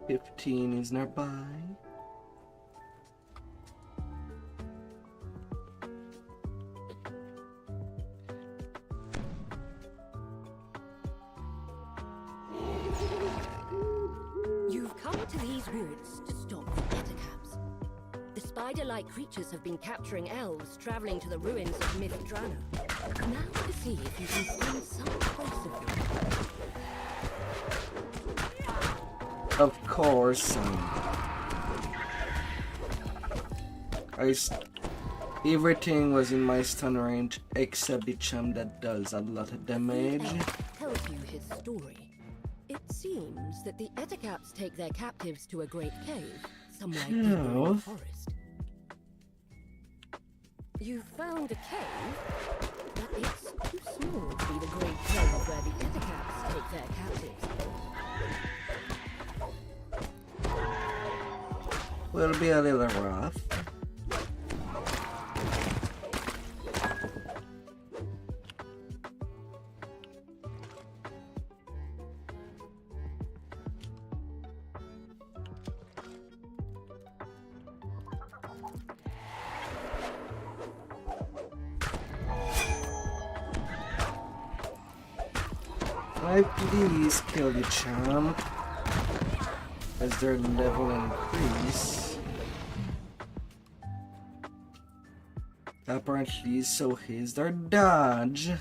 [SPEAKER 1] 15 is nearby.
[SPEAKER 7] You've come to these woods to stop the Etacaps. The spider-like creatures have been capturing elves traveling to the ruins of Mythdrana. Now to see if you can find some trace of them.
[SPEAKER 1] Of course, everything was in my stun range except the chum that does a lot of damage.
[SPEAKER 7] Tells you his story. It seems that the Etacaps take their captives to a great cave, somewhere deep in the forest. You found a cave, but it's too small to be the great cave where the Etacaps take their captives.
[SPEAKER 1] Will be a little rough. Please kill the champ as their level increase. Apparently, so is their dodge.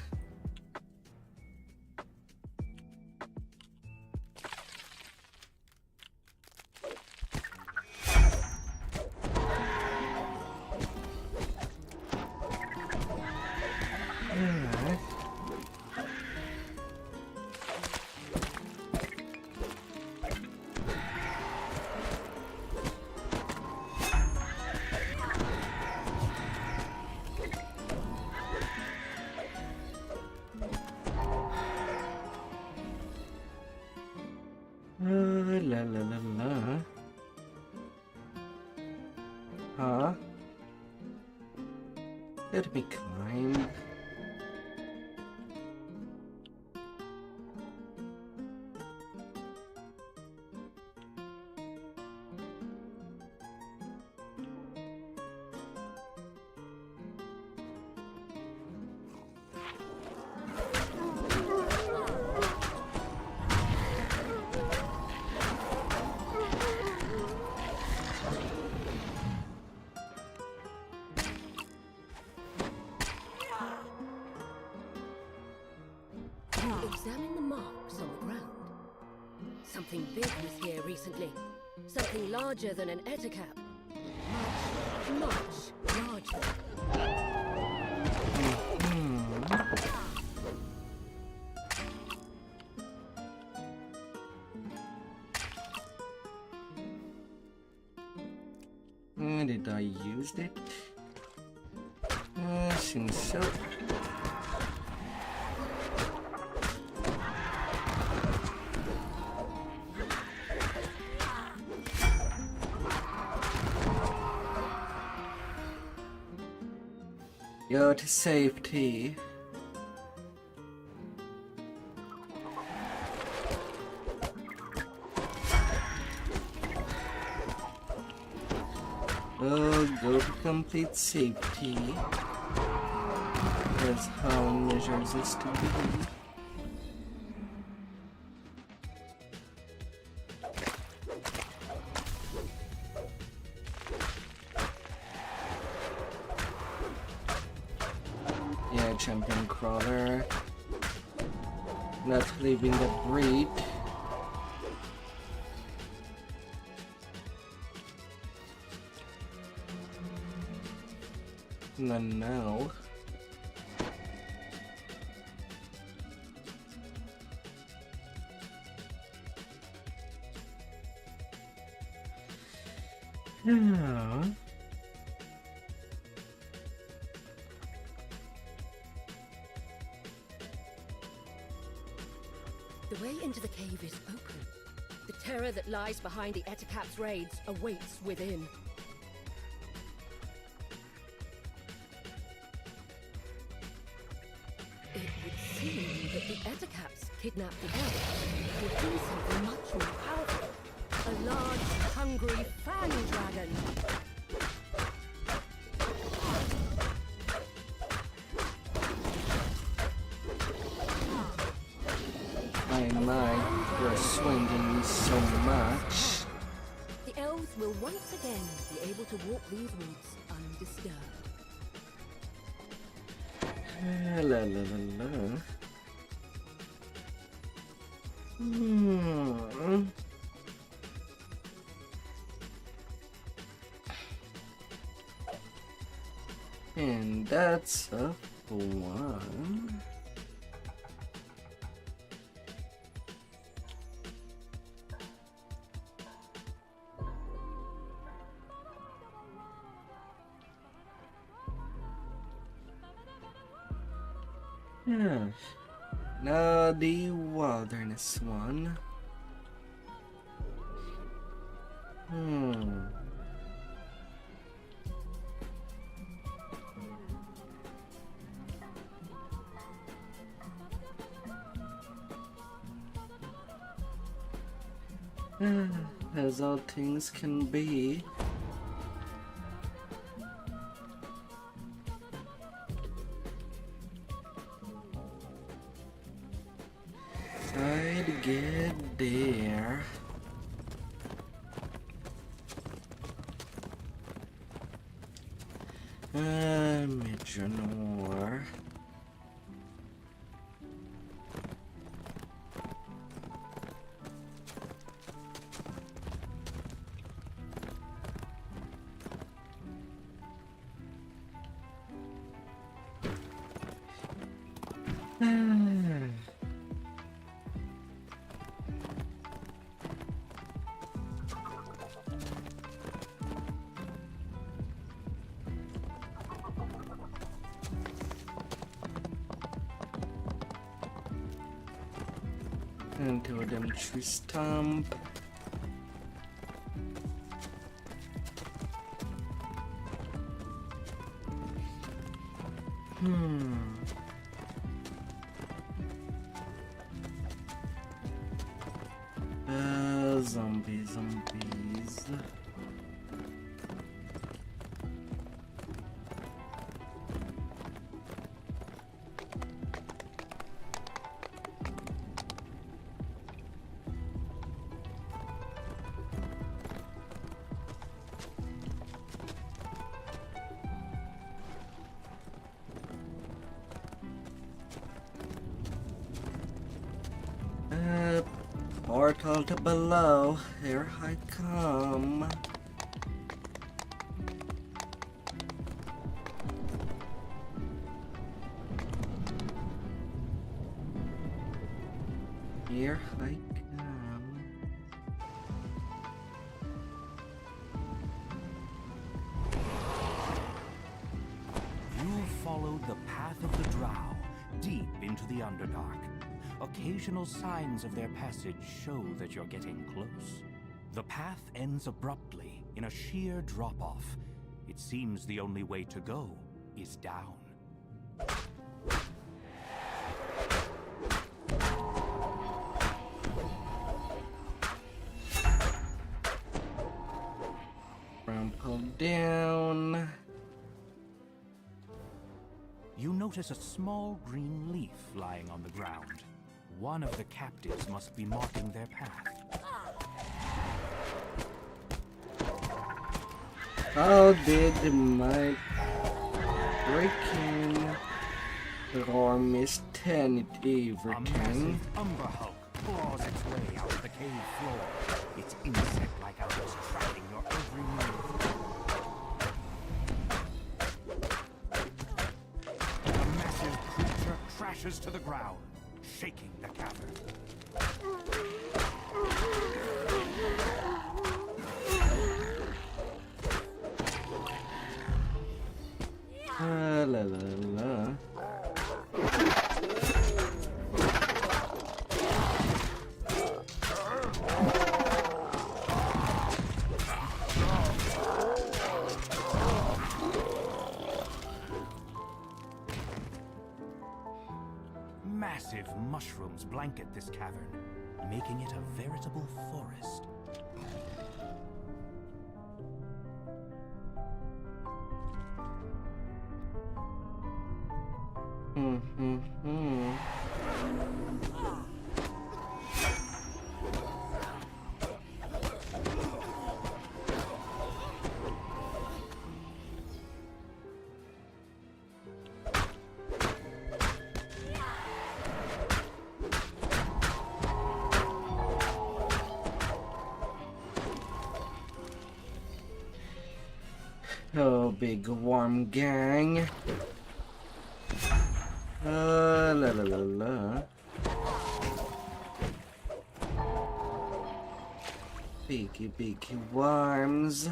[SPEAKER 1] Huh? Let me climb.
[SPEAKER 7] Examine the marks on the ground. Something big was here recently. Something larger than an Etacap. Much larger.
[SPEAKER 1] Did I use it? Seems so. Go to safety. Go to complete safety. That's how it measures this to be. Yeah, champion crawler. Not leaving the breed. Not now. Yeah.
[SPEAKER 7] The way into the cave is open. The terror that lies behind the Ettercap's raids awaits within. It would seem that the Ettercaps kidnapped the elves would do something much more powerful. A large, hungry fan dragon.
[SPEAKER 1] My, you're swinging so much.
[SPEAKER 7] The elves will once again be able to walk these woods undisturbed.
[SPEAKER 1] La la la la. And that's a one. Yes. Now the wilderness one. As all things can be. I'd get there. Midranor. Into them tree stump. Zombies. Portal to below, here I come. Here I come.
[SPEAKER 2] the path of the Drow, deep into the Underdark. Occasional signs of their passage show that you're getting close. The path ends abruptly in a sheer drop-off. It seems the only way to go is down.
[SPEAKER 1] Pull down.
[SPEAKER 2] You notice a small green leaf lying on the ground. One of the captives must be marking their path.
[SPEAKER 1] How did my breaking roar miss 10 it
[SPEAKER 2] A
[SPEAKER 1] everything?
[SPEAKER 2] massive umber hulk claws its way out of the cave floor. Its insect-like eyes tracking your every move. The massive creature crashes to the ground, shaking the cavern.
[SPEAKER 1] La la la.
[SPEAKER 2] Massive mushrooms blanket this cavern, making it a veritable forest.
[SPEAKER 1] Oh, big worm gang. La la la la. Biggie worms.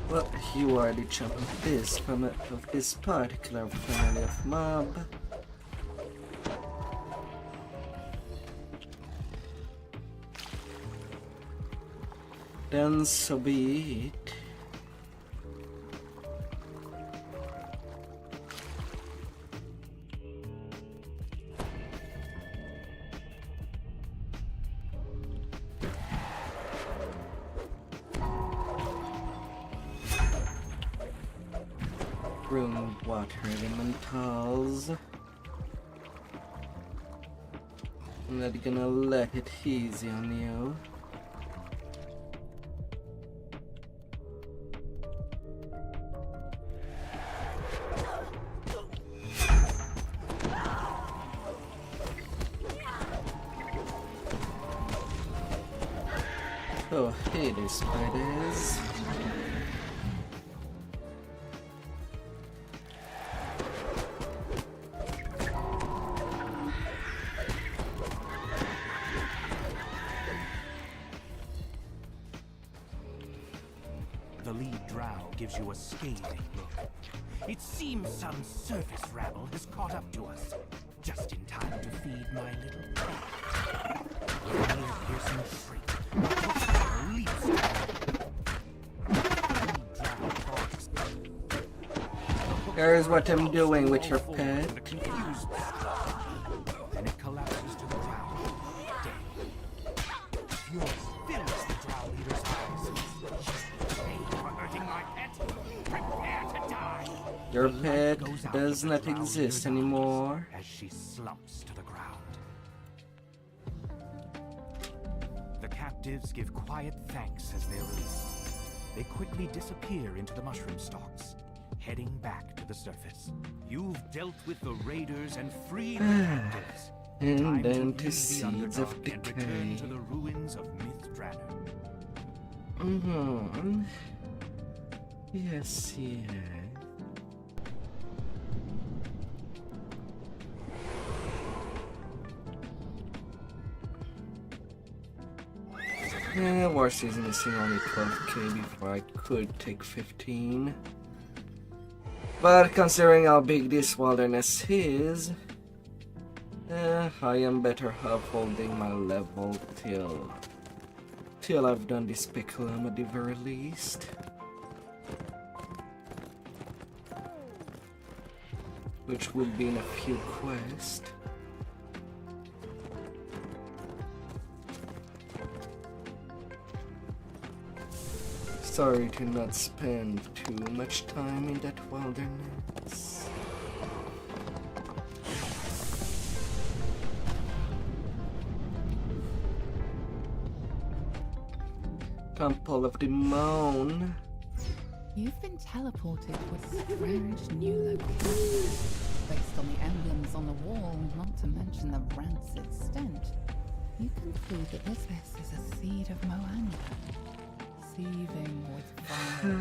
[SPEAKER 1] Well, you are the champ of this particular family of mob. Then so be it. Room water elementals. I'm not gonna let it easy on you. Oh, hey there, spiders.
[SPEAKER 2] The lead drow gives you a scathing look. It seems some surface rabble has caught up to us, just in time to feed my little pet. With an ear-piercing shriek, the leaps
[SPEAKER 1] Here's what I'm doing with your pet.
[SPEAKER 2] Then it collapses to the ground, dead. Fury fills the drow leader's eyes. Pay for hurting my pet. Prepare to die.
[SPEAKER 1] Your pet does not exist anymore.
[SPEAKER 2] As she slumps to the ground. The captives give quiet thanks as they're released. They quickly disappear into the mushroom stalks, heading back to the surface. You've dealt with the raiders and freed the captives.
[SPEAKER 1] And then to
[SPEAKER 2] leave the
[SPEAKER 1] seeds of
[SPEAKER 2] Underdark and return
[SPEAKER 1] decay.
[SPEAKER 2] to the ruins of Myth-Drannor.
[SPEAKER 1] Yes, yeah. War Season missing only 12k before I could take 15. But considering how big this wilderness is, I am better off holding my level till I've done this Picklam at the very least. Which would be in a few quests. Sorry to not spend too much time in that wilderness. Temple of the Moon.
[SPEAKER 10] You've been teleported to a strange new location. Based on the emblems on the wall, not to mention the rancid stench, you conclude that this is a seed of Moanda. Seething with fire.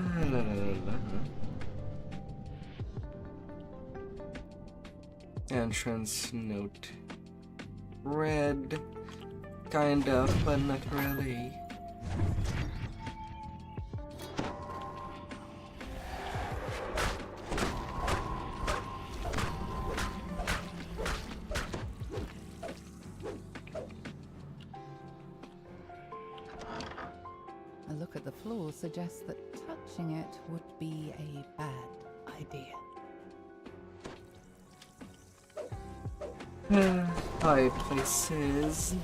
[SPEAKER 1] Entrance note. Red. Kind of, but not really.
[SPEAKER 10] A look at the floor suggests that touching it would be a bad idea.
[SPEAKER 1] High places.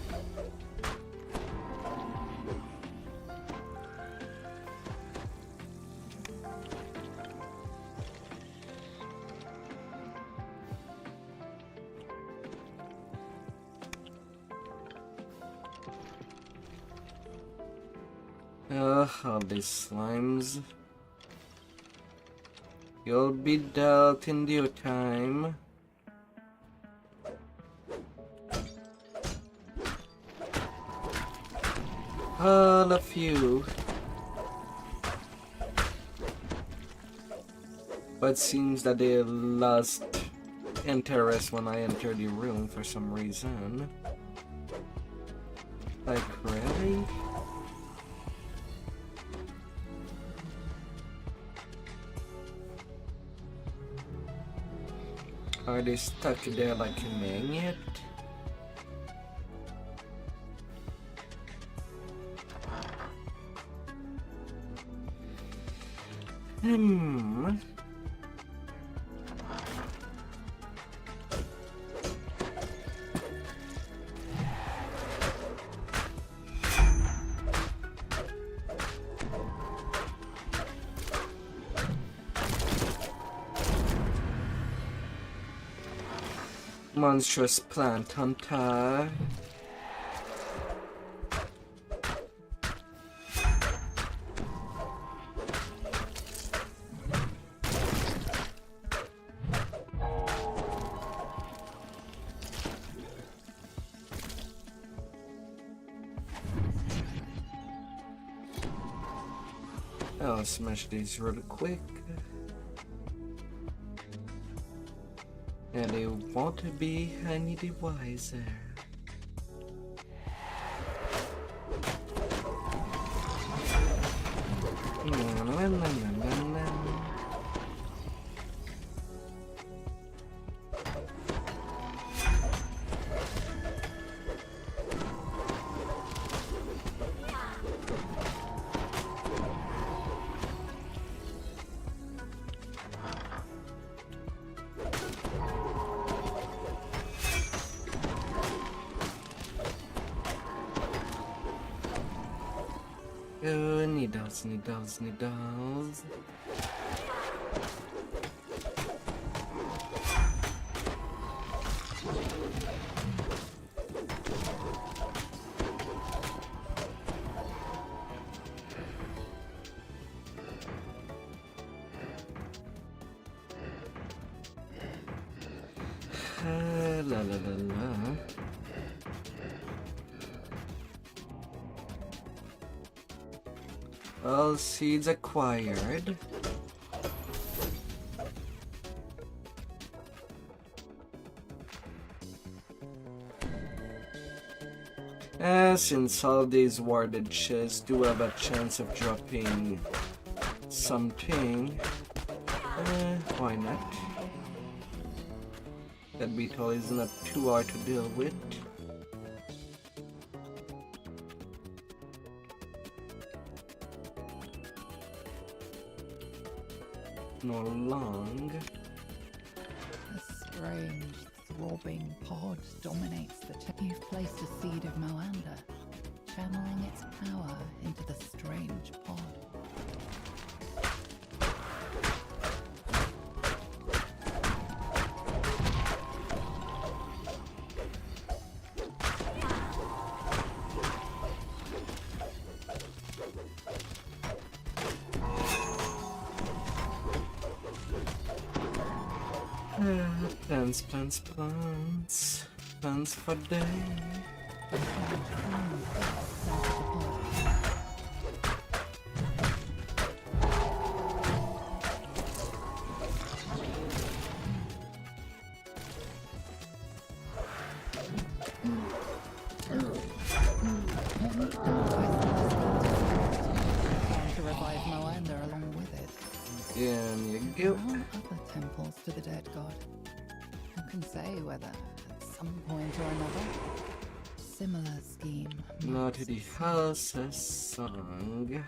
[SPEAKER 1] All these slimes. You'll be dealt in due time. All of you. But seems that they lost interest when I entered the room for some reason. Like, really? Are they stuck there like a magnet? Monstrous plant hunter. I'll smash these really quick. And they won't be any the wiser. Needles. All seeds acquired. Since all these warded chests do have a chance of dropping something, why not? That beetle is not too hard to deal with. No long.
[SPEAKER 10] A strange, throbbing pod dominates the You've placed a seed of Moanda, channeling its power into the strange pod. Plans for day. To revive Moanda along with it.
[SPEAKER 1] And you
[SPEAKER 10] There
[SPEAKER 1] go.
[SPEAKER 10] are other temples to the dead god. Who can say whether, at some point or another, similar scheme.
[SPEAKER 1] Now to the house of song.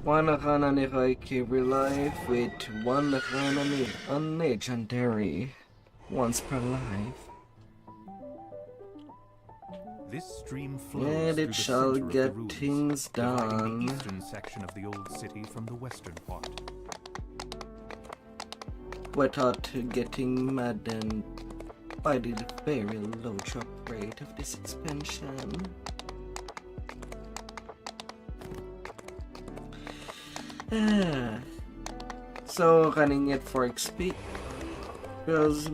[SPEAKER 1] One run ni Reiki relive with one run on legendary once per life.
[SPEAKER 2] This stream flows
[SPEAKER 1] And
[SPEAKER 2] through
[SPEAKER 1] it
[SPEAKER 2] the
[SPEAKER 1] shall
[SPEAKER 2] center of
[SPEAKER 1] get
[SPEAKER 2] the ruins,
[SPEAKER 1] things
[SPEAKER 2] dividing
[SPEAKER 1] done.
[SPEAKER 2] the eastern section of the old city from the western part.
[SPEAKER 1] Without getting maddened by the very low drop rate of this expansion. So running it for XP feels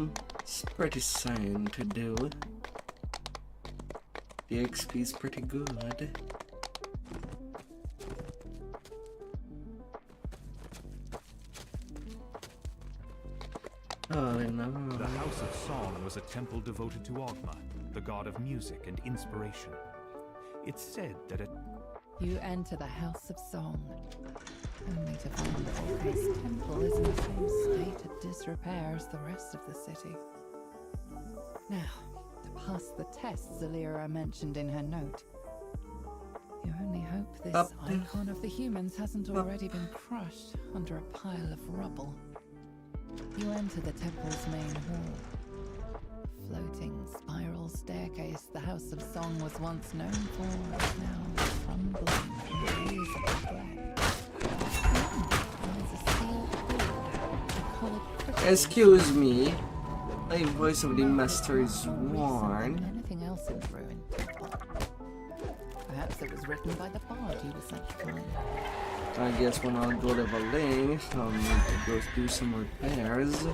[SPEAKER 1] pretty sane to do. The XP is pretty good. Oh no.
[SPEAKER 2] The House of Song was a temple devoted to Ogma, the god of music and inspiration. It's said that it...
[SPEAKER 10] You enter the House of Song, only to find Ogma's temple is in the same state of disrepair as the rest of the city. Now, to pass the tests Zalira mentioned in her note, you only hope this icon of the humans hasn't already been crushed under a pile of rubble. You enter the temple's main hall. Floating spiral staircase the House of Song was once known for is now crumbling in rays of black. There's a steel cord, a colored crystal.
[SPEAKER 1] Excuse me. A voice of the master is worn.
[SPEAKER 10] Anything else in the ruined temple? Perhaps it was written by the bard you were sent to find.
[SPEAKER 1] I guess when I'll go leveling, I'll need to go do some repairs.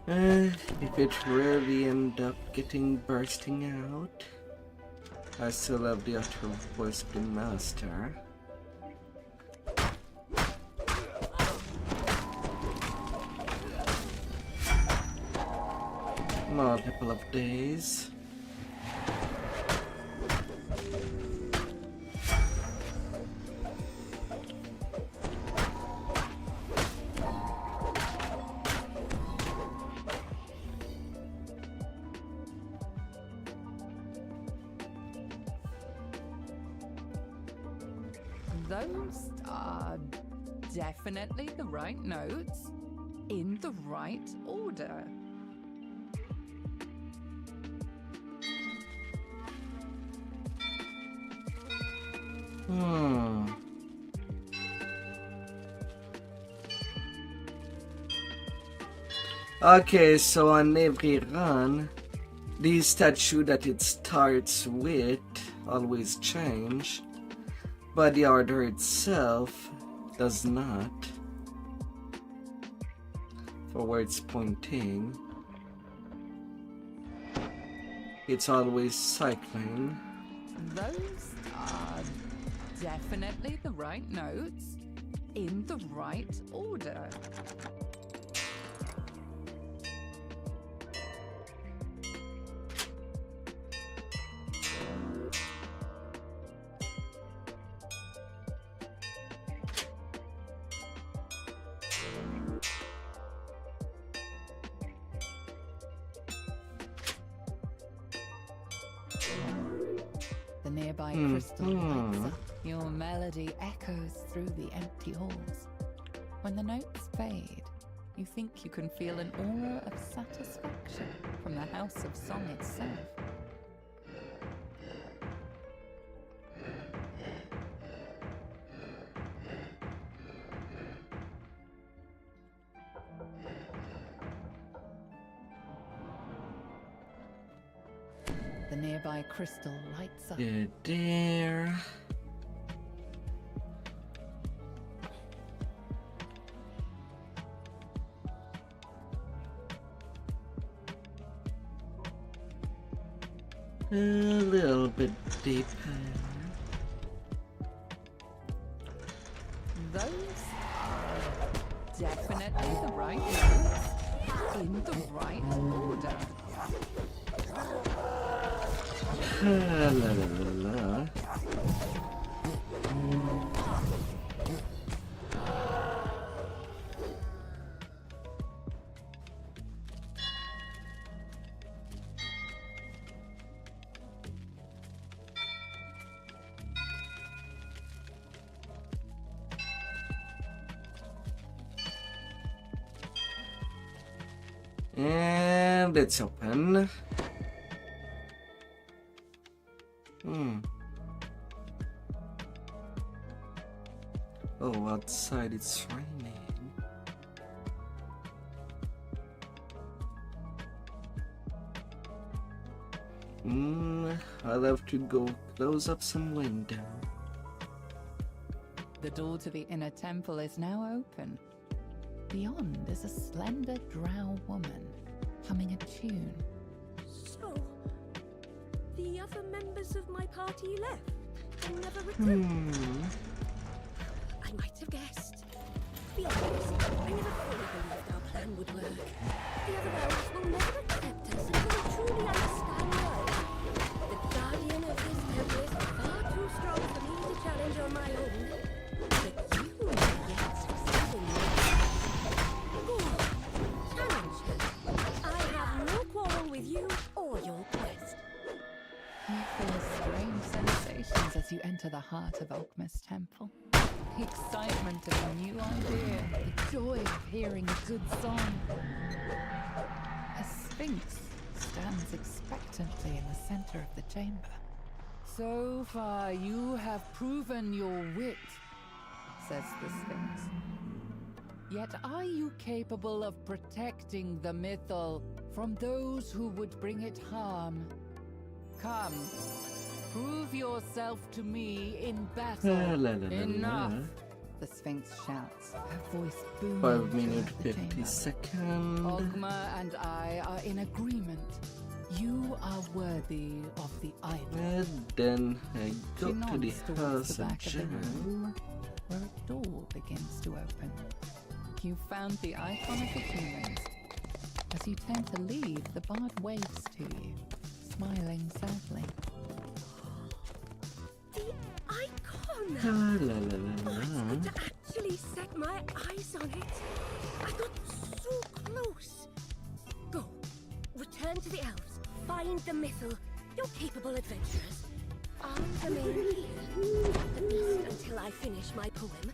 [SPEAKER 1] If it really end up bursting out, I still have the utter voice of the master. Multiple of days.
[SPEAKER 10] Those are definitely the right notes, in the right order.
[SPEAKER 1] Okay, so on every run, the statue that it starts with always change, but the order itself does not. For where it's pointing. It's always cycling.
[SPEAKER 10] Those are definitely the right notes in the right order. The nearby crystal lights up. Your melody echoes through the empty halls. When the notes fade, you think you can feel an aura of satisfaction from the House of Song itself. The nearby crystal lights up.
[SPEAKER 1] Good there. A little bit deeper.
[SPEAKER 10] Those are definitely the right notes in the right order.
[SPEAKER 1] La la la la. And it's open. Oh, outside it's raining. I'll have to go close up some window.
[SPEAKER 10] The door to the inner temple is now open. Beyond is a slender drow woman humming a tune.
[SPEAKER 7] So, the other members of my party left and never returned. I might have guessed. To be honest, I never fully believed our plan would work. The other elves will never accept us until they truly understand why. The guardian of this temple is far too strong for me to challenge on my own. But you have yet succeeded in your Go on, challenge her. I have no quarrel with you or your quest.
[SPEAKER 10] You feel strange sensations as you enter the heart of Ogma's temple. The excitement of a new idea, the joy of hearing a good song. A sphinx stands expectantly in the center of the chamber. So far you have proven your wit, says the sphinx. Yet are you capable of protecting the mythal from those who would bring it harm? Come, prove yourself to me in battle. Enough! The Sphinx shouts, her voice booming.
[SPEAKER 1] 5 minutes 50 seconds.
[SPEAKER 10] Ogma and I are in agreement. You are worthy of the idol.
[SPEAKER 1] And then I go
[SPEAKER 10] She
[SPEAKER 1] to
[SPEAKER 10] nods
[SPEAKER 1] the
[SPEAKER 10] towards
[SPEAKER 1] house
[SPEAKER 10] the
[SPEAKER 1] of
[SPEAKER 10] back of the
[SPEAKER 1] Jam.
[SPEAKER 10] room, where a door begins to open. You found the icon of the humans. As you turn to leave, the bard waves to you, smiling sadly.
[SPEAKER 7] The icon!
[SPEAKER 1] La la la
[SPEAKER 7] I
[SPEAKER 1] la.
[SPEAKER 7] had to actually set my eyes on it. I got so close. Go. Return to the elves. Find the mythal. You're capable adventurers. I'll remain here. At least until I finish my poem.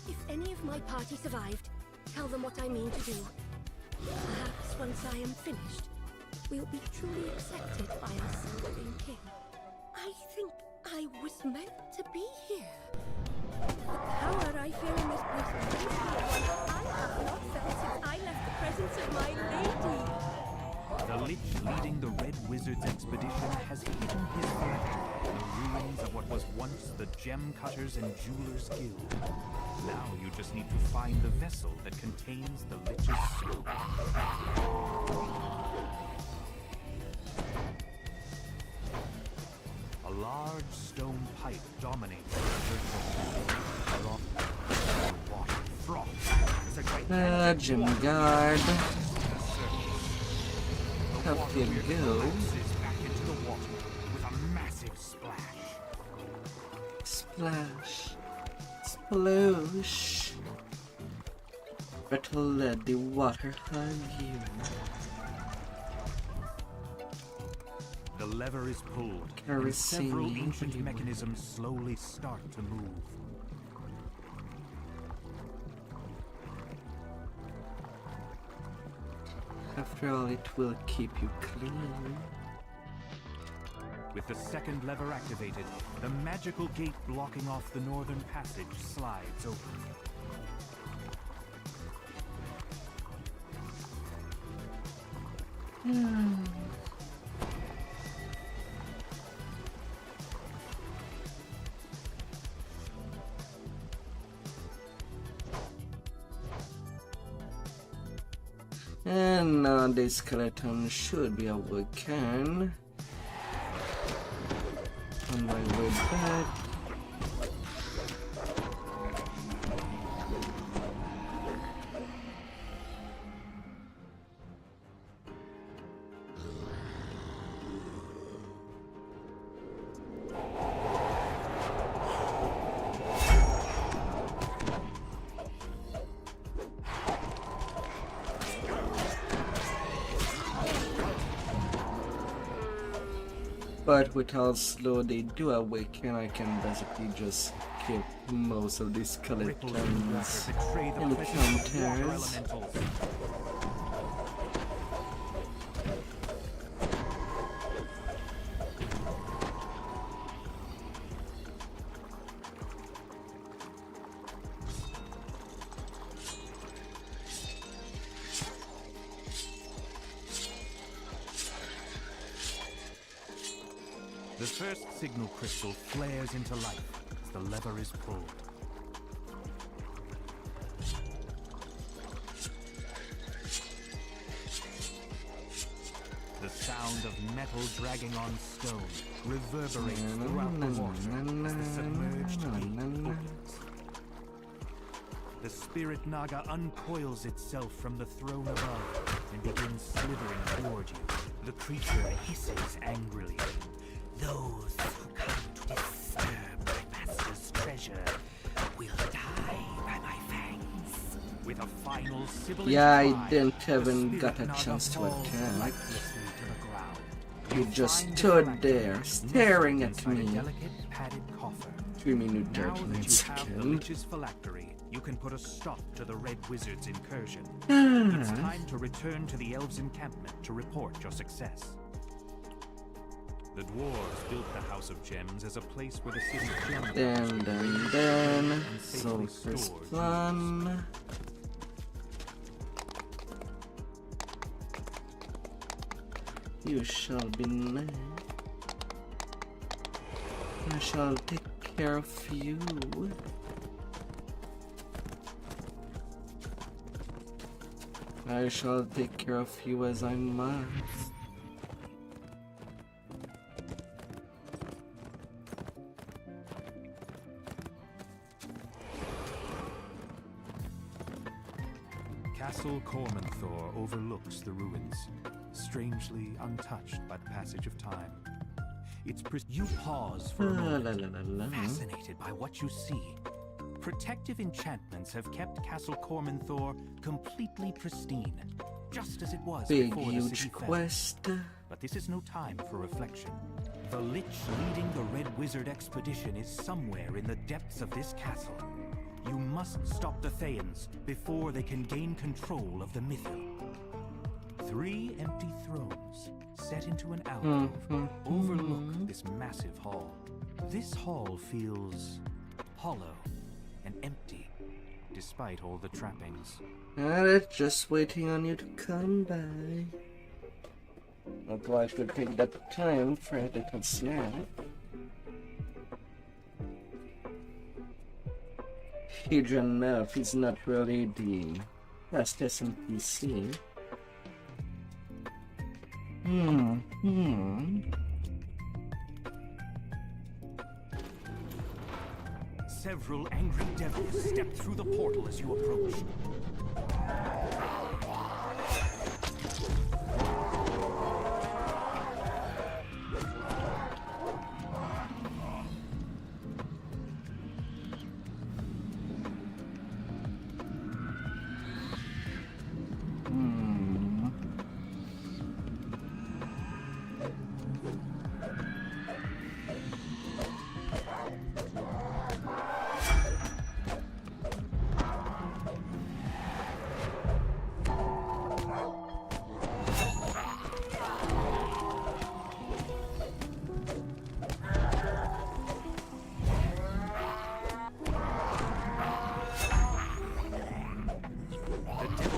[SPEAKER 7] If any of my party survived, tell them what I mean to do. Perhaps once I am finished, we'll be truly accepted by our Silvering King. I think I was meant to be here. The power I feel in this place is one I have not felt since I left the presence of my lady.
[SPEAKER 2] The Lich leading the Red Wizard's expedition has hidden his phylactery in the ruins of what was once the Gem Cutters and Jewelers Guild. Now you just need to find the vessel that contains the Lich's soul. large stone pipe dominates the third floor. Water froth as a great
[SPEAKER 1] Gym guard. Up you go.
[SPEAKER 2] back into the water with a massive splash.
[SPEAKER 1] Splash. Sploosh. Better let the water hug you.
[SPEAKER 2] The lever is pulled, and
[SPEAKER 1] Kerosene
[SPEAKER 2] several ancient
[SPEAKER 1] everywhere.
[SPEAKER 2] mechanisms slowly start to move.
[SPEAKER 1] After all, it will keep you clean.
[SPEAKER 2] With the second lever activated, the magical gate blocking off the northern passage slides open.
[SPEAKER 1] And now the skeleton should be awakened. On my way back. But with how slow they do awaken, I can basically just skip most of the skeletons encounters.
[SPEAKER 2] The first signal crystal flares into life as the lever is pulled. The sound of metal dragging on stone reverberates throughout the water as the submerged gate opens. The spirit Naga uncoils itself from the throne above and begins slithering toward you. The creature hisses angrily. Those who come to disturb my master's treasure will die by my fangs. With a final sibilant
[SPEAKER 1] Yeah, I
[SPEAKER 2] cry,
[SPEAKER 1] didn't
[SPEAKER 2] the
[SPEAKER 1] even
[SPEAKER 2] spirit
[SPEAKER 1] got a
[SPEAKER 2] Naga
[SPEAKER 1] chance to
[SPEAKER 2] falls
[SPEAKER 1] attack.
[SPEAKER 2] lifelessly to the ground.
[SPEAKER 1] You just stood there, staring at me.
[SPEAKER 2] Delicate padded coffer.
[SPEAKER 1] 3 minutes,
[SPEAKER 2] Now
[SPEAKER 1] 30
[SPEAKER 2] that
[SPEAKER 1] minutes
[SPEAKER 2] you have the
[SPEAKER 1] again.
[SPEAKER 2] Lich's phylactery, you can put a stop to the Red Wizard's incursion. It's time to return to the Elves' encampment to report your success. The dwarves built the House of Gems as a place where the city's gems
[SPEAKER 1] Then, so first plan. You shall be next. I shall take care of you. I shall take care of you as I must.
[SPEAKER 2] Castle Cormanthor overlooks the ruins, strangely untouched by the passage of time. You pause for a moment, fascinated by what you see. Protective enchantments have kept Castle Cormanthor completely pristine, just as it was
[SPEAKER 1] Big
[SPEAKER 2] before the
[SPEAKER 1] huge
[SPEAKER 2] city fell.
[SPEAKER 1] quest.
[SPEAKER 2] But this is no time for reflection. The Lich leading the Red Wizard expedition is somewhere in the depths of this castle. You must stop the Thaens before they can gain control of the Mythil. 3 empty thrones set into an alcove overlook this massive hall. This hall feels hollow and empty, despite all the trappings.
[SPEAKER 1] And it's just waiting on you to come by. Otherwise, it would take that time for a little snap. Hadrian Melf is not really the fastest NPC.
[SPEAKER 2] Several angry devils step through the portal as you approach.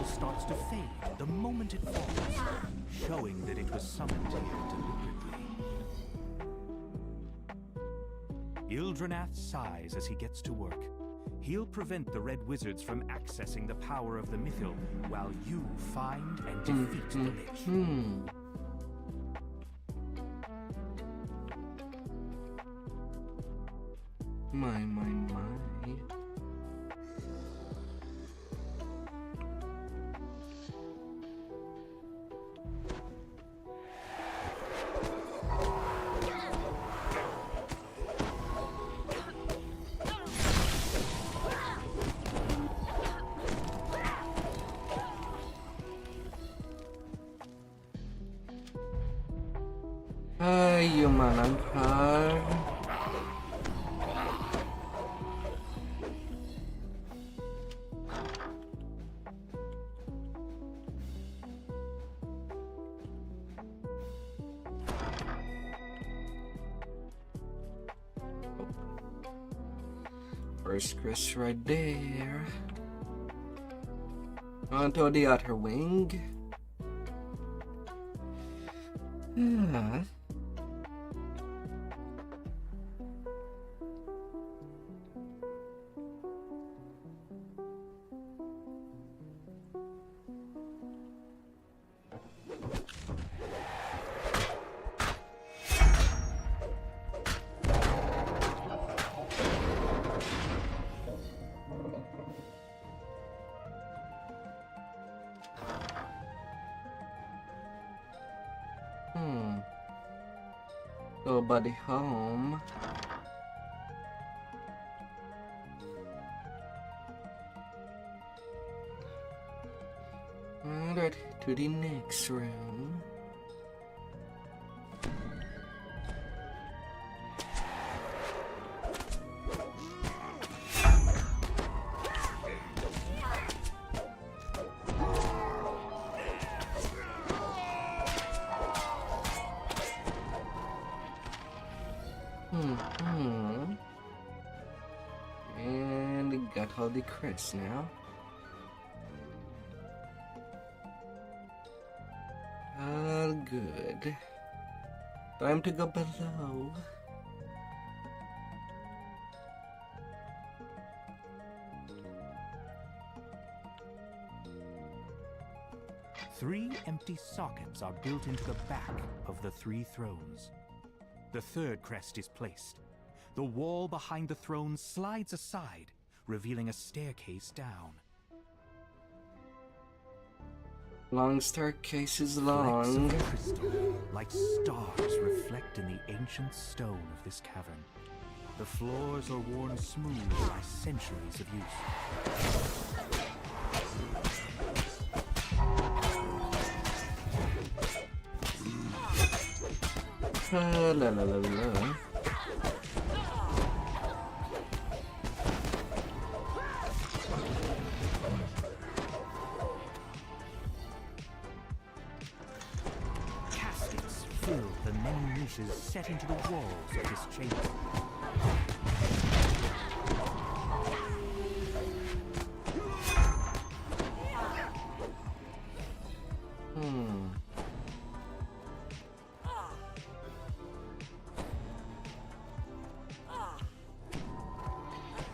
[SPEAKER 2] Starts to fade the moment it falls, showing that it was summoned here deliberately. Ildranath sighs as he gets to work. He'll prevent the Red Wizards from accessing the power of the Mythil while you find and defeat the Lich.
[SPEAKER 1] My. Human Empire. First Chris right there. Onto the other wing. Nobody home. Alright, to the next room. And got all the crits now. All good. Time to go below.
[SPEAKER 2] Three empty sockets are built into the back of the three thrones. The third crest is placed. The wall behind the throne slides aside, revealing a staircase down.
[SPEAKER 1] Long staircase is long.
[SPEAKER 2] Flecks of crystal, like stars, reflect in the ancient stone of this cavern. The floors are worn smooth by centuries of use.
[SPEAKER 1] La la la la.
[SPEAKER 2] Caskets fill the many niches set into the walls of this chamber.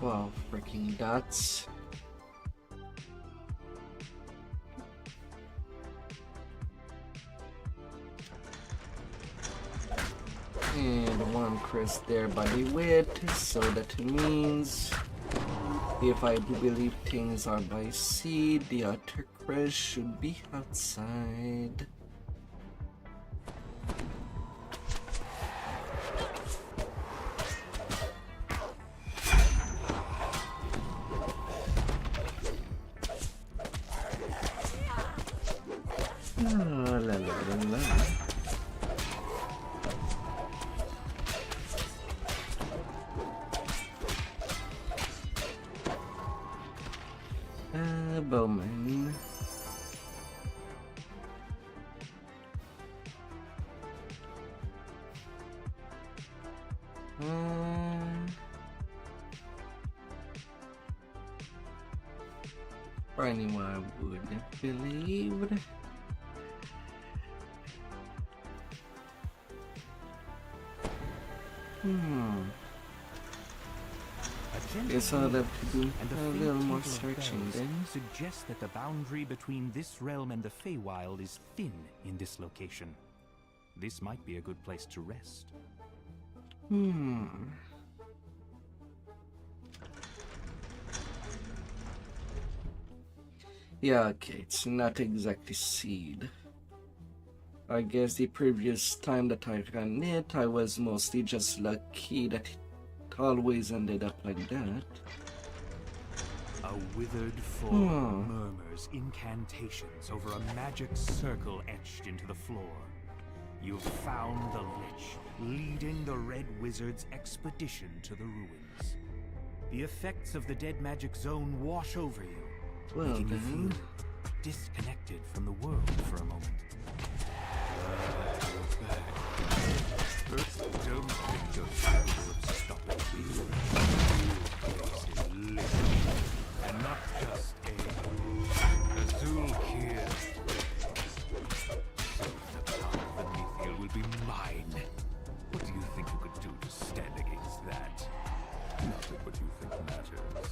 [SPEAKER 1] Wow, freaking dots. And one increase their body weight, so that means if I do believe things are by sea, the outer crest should be outside. La la la la. Bowman. Or anyone I would believe. Guess I'll have to do a little more searching then.
[SPEAKER 2] Suggests that the boundary between this realm and the Feywild is thin in this location. This might be a good place to rest.
[SPEAKER 1] Yeah, okay, it's not exactly seed. I guess the previous time that I ran it, I was mostly just lucky that it always ended up like that.
[SPEAKER 2] A withered form murmurs incantations over a magic circle etched into the floor. You've found the Lich, leading the Red Wizard's expedition to the ruins. The effects of the dead magic zone wash over you, making you feel disconnected from the world for a moment. First, don't think those people would stop it. This is lit, and not just a Azul here. So the power beneath you will be mine. What do you think you could do to stand against that? Nothing what you think matters.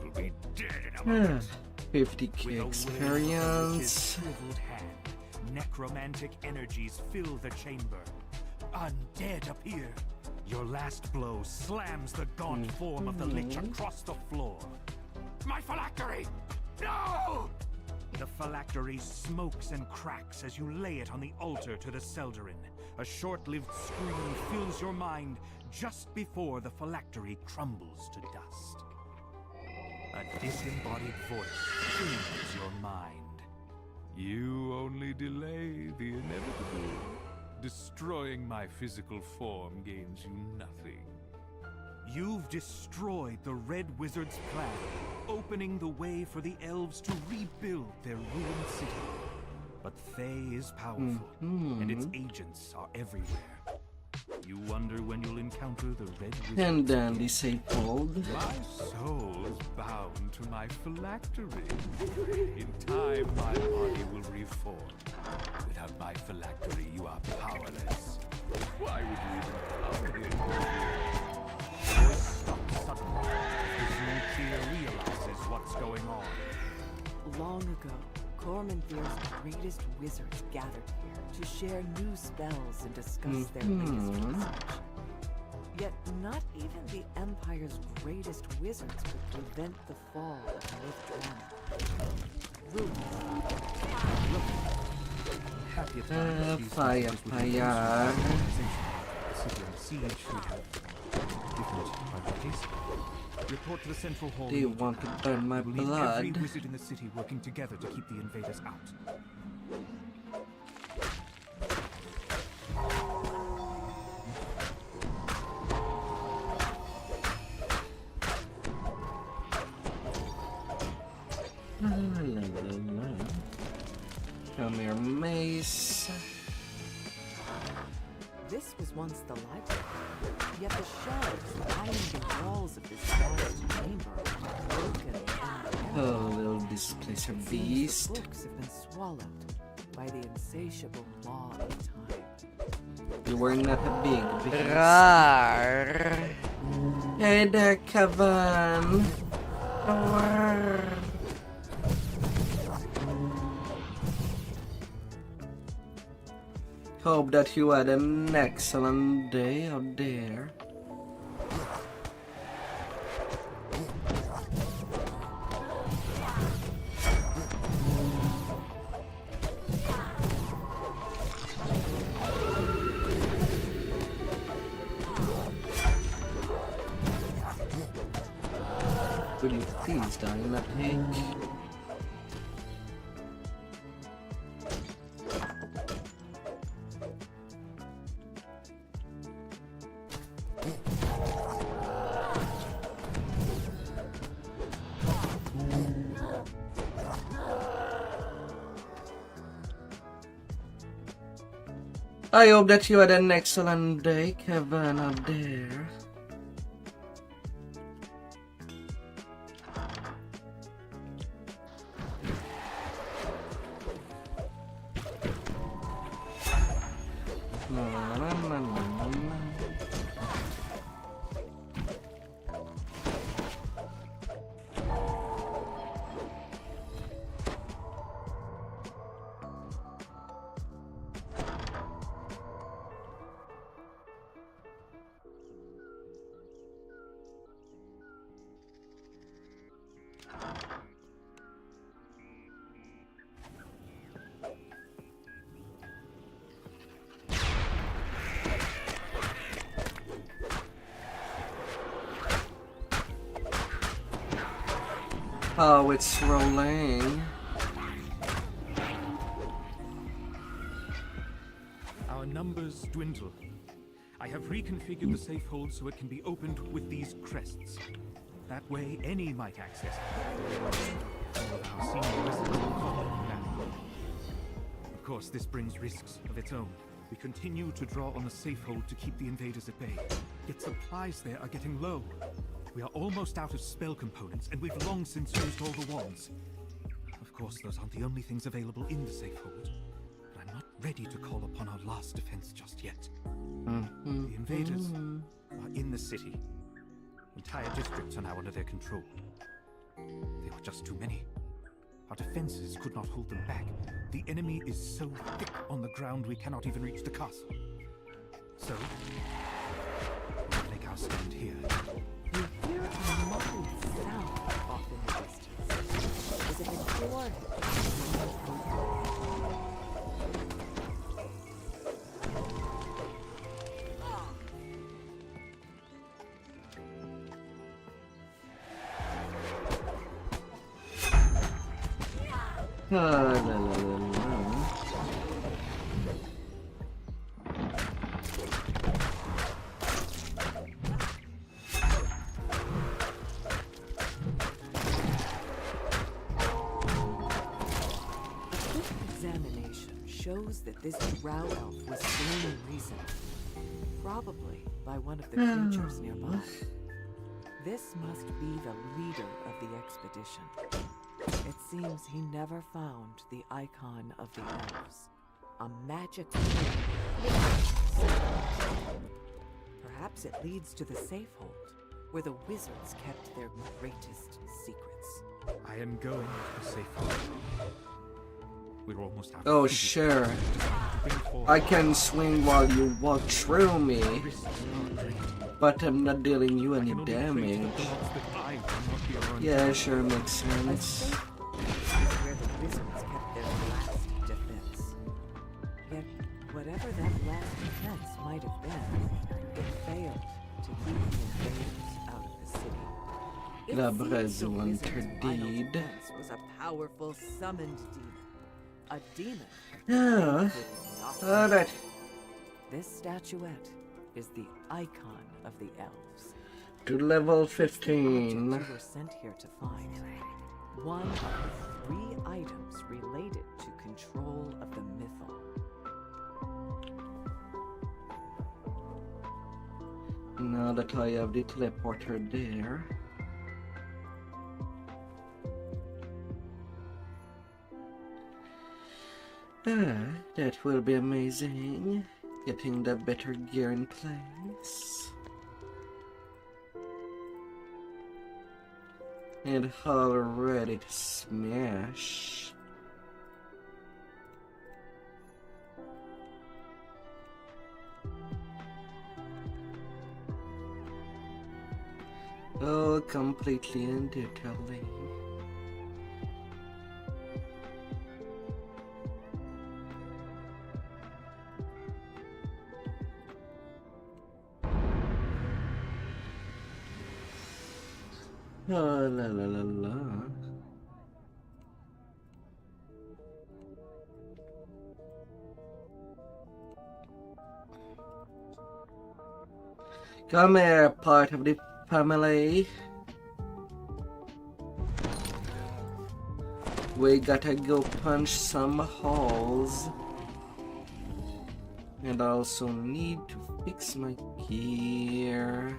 [SPEAKER 2] You'll be dead in a moment.
[SPEAKER 1] 50k experience.
[SPEAKER 2] Necromantic energies fill the chamber. Undead appear. Your last blow slams the gaunt form of the Lich across the floor. My phylactery! No! The phylactery smokes and cracks as you lay it on the altar to the Seldarin. A short-lived scream fills your mind just before the phylactery crumbles to dust. A disembodied voice fills your mind. You only delay the inevitable. Destroying my physical form gains you nothing. You've destroyed the Red Wizard's plan, opening the way for the elves to rebuild their ruined city. But Thay is powerful, and its agents are everywhere. You wonder when you'll encounter the Red Wizard.
[SPEAKER 1] And then disabled.
[SPEAKER 2] My soul is bound to my phylactery. In time, my body will reform. Without my phylactery, you are powerless. Why would you even come here? Voice stops suddenly as Zul'Kir realizes what's going on.
[SPEAKER 4] Long ago, Cormanthir's greatest wizards gathered here to share new spells and discuss their latest research. Yet not even the Empire's greatest wizards could prevent the fall of Mithranor.
[SPEAKER 2] Happy at
[SPEAKER 1] fire.
[SPEAKER 2] The city on siege should have different priorities. Report to the central hall.
[SPEAKER 1] They want to burn my blood.
[SPEAKER 2] Every wizard in the city working together to keep the invaders out.
[SPEAKER 1] Come here, mace.
[SPEAKER 4] This was once the library, yet the shelves lining the walls of this vast chamber are broken and
[SPEAKER 1] Oh, little displacer beast.
[SPEAKER 4] books have been swallowed by the insatiable law of time.
[SPEAKER 1] You were not a big beast. Rawr. Hey there, Kevin. Rawr. Hope that you had an excellent day out there. Will you please die in that pig? I hope that you had an excellent day, Kevin, out there. Oh, it's rolling.
[SPEAKER 2] Our numbers dwindle. I have reconfigured the safe hold so it can be opened with these crests. That way, any might access it. All of our senior residents will call it that. Of course, this brings risks of its own. We continue to draw on the safe hold to keep the invaders at bay. Yet supplies there are getting low. We are almost out of spell components, and we've long since used all the wands. Of course, those aren't the only things available in the safe hold, but I'm not ready to call upon our last defense just yet. The invaders are in the city. Entire districts are now under their control. They are just too many. Our defenses could not hold them back. The enemy is so thick on the ground we cannot even reach the castle. So, we'll make our stand here.
[SPEAKER 4] You hear a muffled sound off in the distance. Is it a door?
[SPEAKER 1] La, la, la, la.
[SPEAKER 4] Shows that this drow elf was slain recently, probably by one of the creatures nearby. This must be the leader of the expedition. It seems he never found the icon of the elves, a magic ring. Perhaps it leads to the safe hold, where the wizards kept their greatest secrets.
[SPEAKER 2] I am going to the safe hold. We're almost out.
[SPEAKER 1] Oh, sure. I can swing while you walk through me, but I'm not dealing you any damage. Yeah, sure, makes sense.
[SPEAKER 4] Where the wizards kept their last defense. Yet, whatever that last defense might have been, it failed to keep the invaders out of the city.
[SPEAKER 1] La
[SPEAKER 4] It seems the
[SPEAKER 1] Brezuan
[SPEAKER 4] wizard's final
[SPEAKER 1] Deed.
[SPEAKER 4] defense was a powerful summoned demon. A demon.
[SPEAKER 1] Yeah. Alright.
[SPEAKER 4] This statuette is the icon of the elves.
[SPEAKER 1] To level
[SPEAKER 4] It's the object
[SPEAKER 1] 15.
[SPEAKER 4] you were sent here to find. One of the 3 items related to control of the mythal.
[SPEAKER 1] Now that I have the teleporter there. That will be amazing. Getting the better gear in place. And all ready to smash. detail completely in detailing. Oh, la la la la. Come here, part of the family. We gotta go punch some holes. And I also need to fix my gear.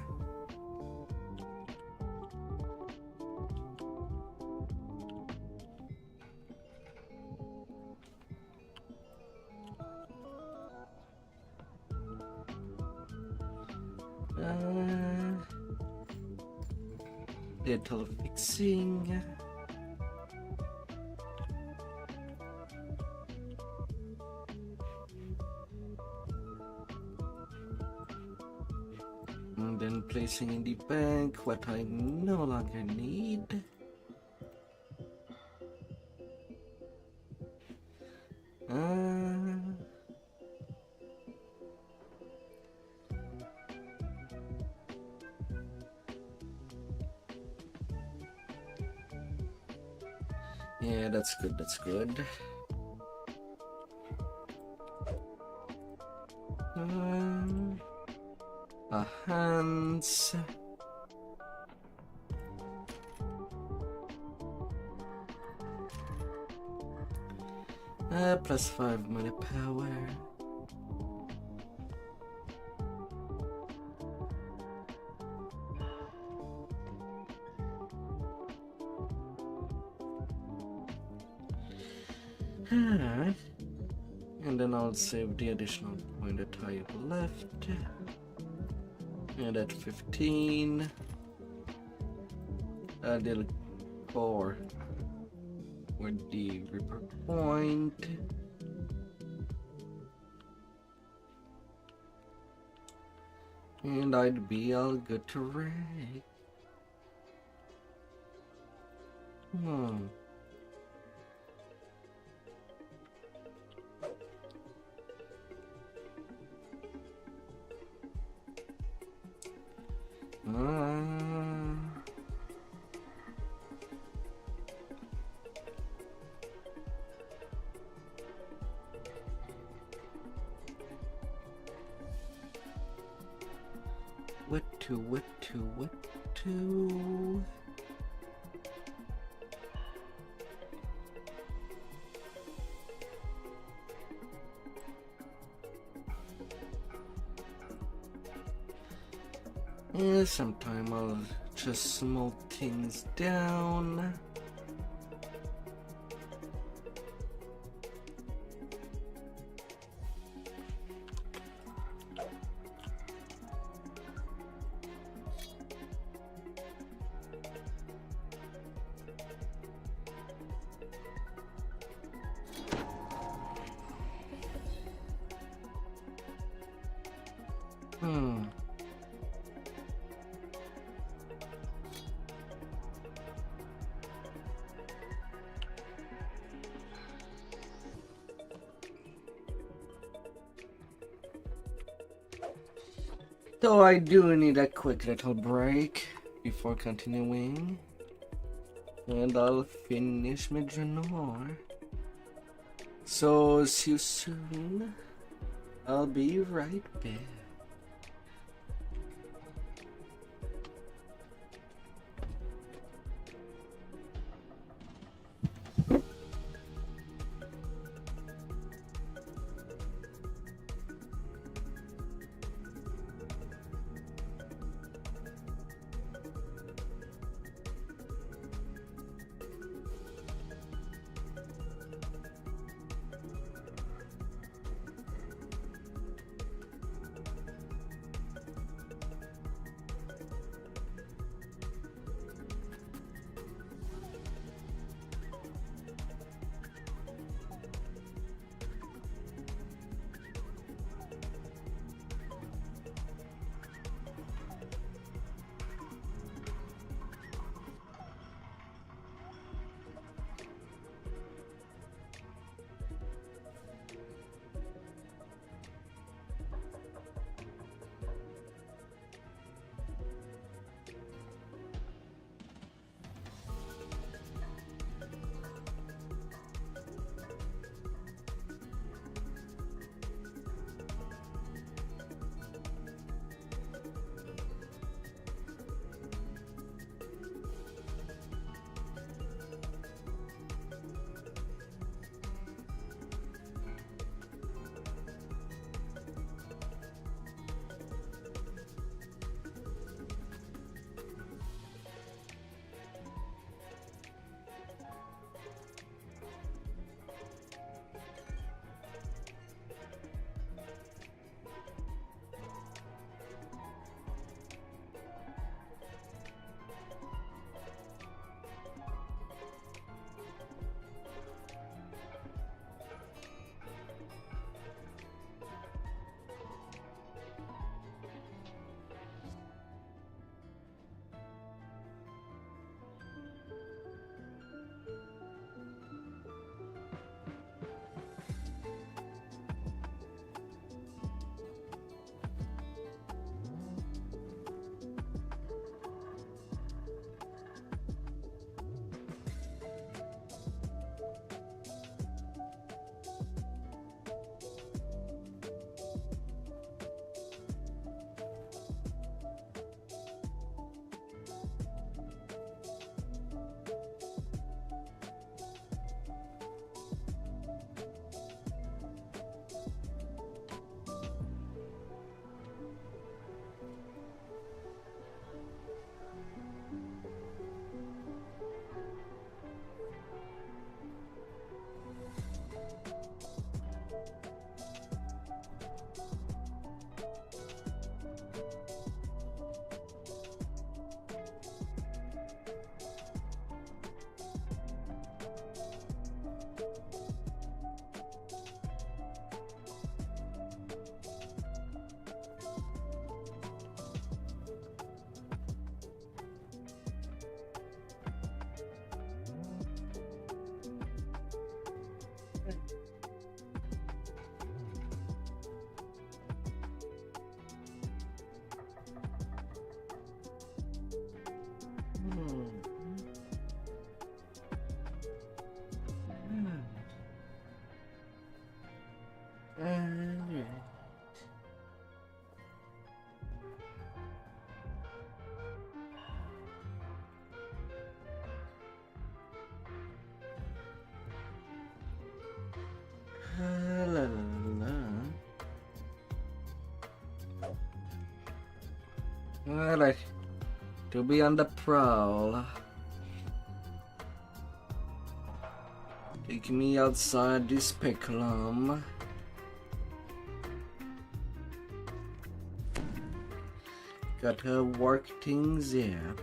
[SPEAKER 1] Little fixing. And then placing in the bank what I no longer need. Yeah, that's good, that's good. Hands. Plus 5 money power. Alright. And then I'll save the additional point that I have left. And at 15. They'll core with the Reaper point. And I'd be all good to rank. What to? Yeah, sometime I'll just small things down. So I do need a quick little break before continuing, and I'll finish my journal. So see you soon. I'll be right back. Alright. To be on the prowl. Take me outside this speculum. Got her work things here.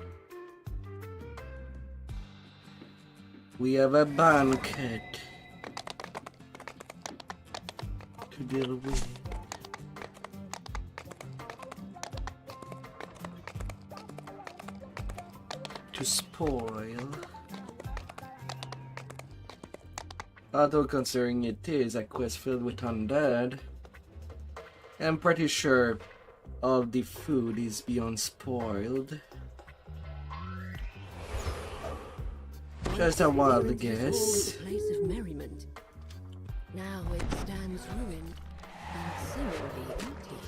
[SPEAKER 1] We have a banquet to deal with. To spoil. Although considering it is a quest filled with undead, I'm pretty sure all the food is beyond spoiled. Just a wild guess.
[SPEAKER 7] A place of merriment. Now it stands ruined and seemingly empty.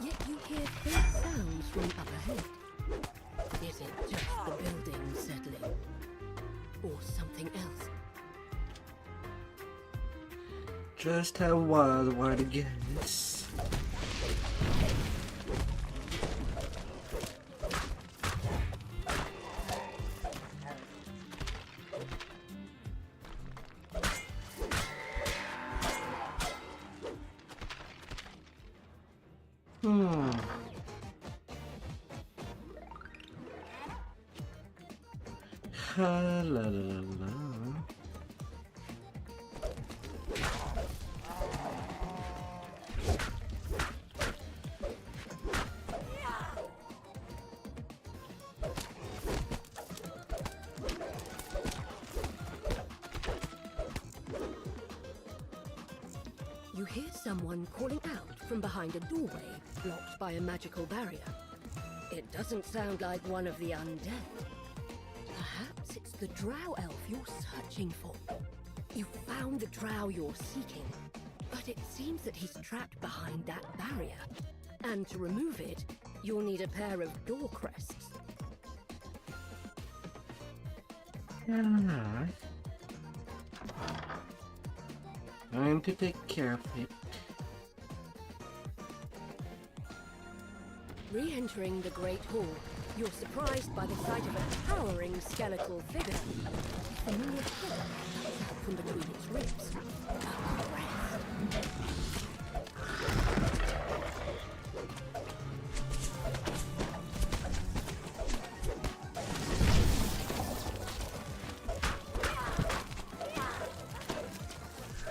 [SPEAKER 7] Yet you hear faint sounds from up ahead. Is it just the building settling? Or something else?
[SPEAKER 1] Just a wild guess. La la la la.
[SPEAKER 7] You hear someone calling out from behind a doorway blocked by a magical barrier. It doesn't sound like one of the undead. Perhaps it's the drow elf you're searching for. You found the drow you're seeking, but it seems that he's trapped behind that barrier. And to remove it, you'll need a pair of door crests.
[SPEAKER 1] Time to take care of it.
[SPEAKER 7] Re-entering the Great Hall, you're surprised by the sight of a towering skeletal figure. A familiar figure comes out from between its ribs. A crest.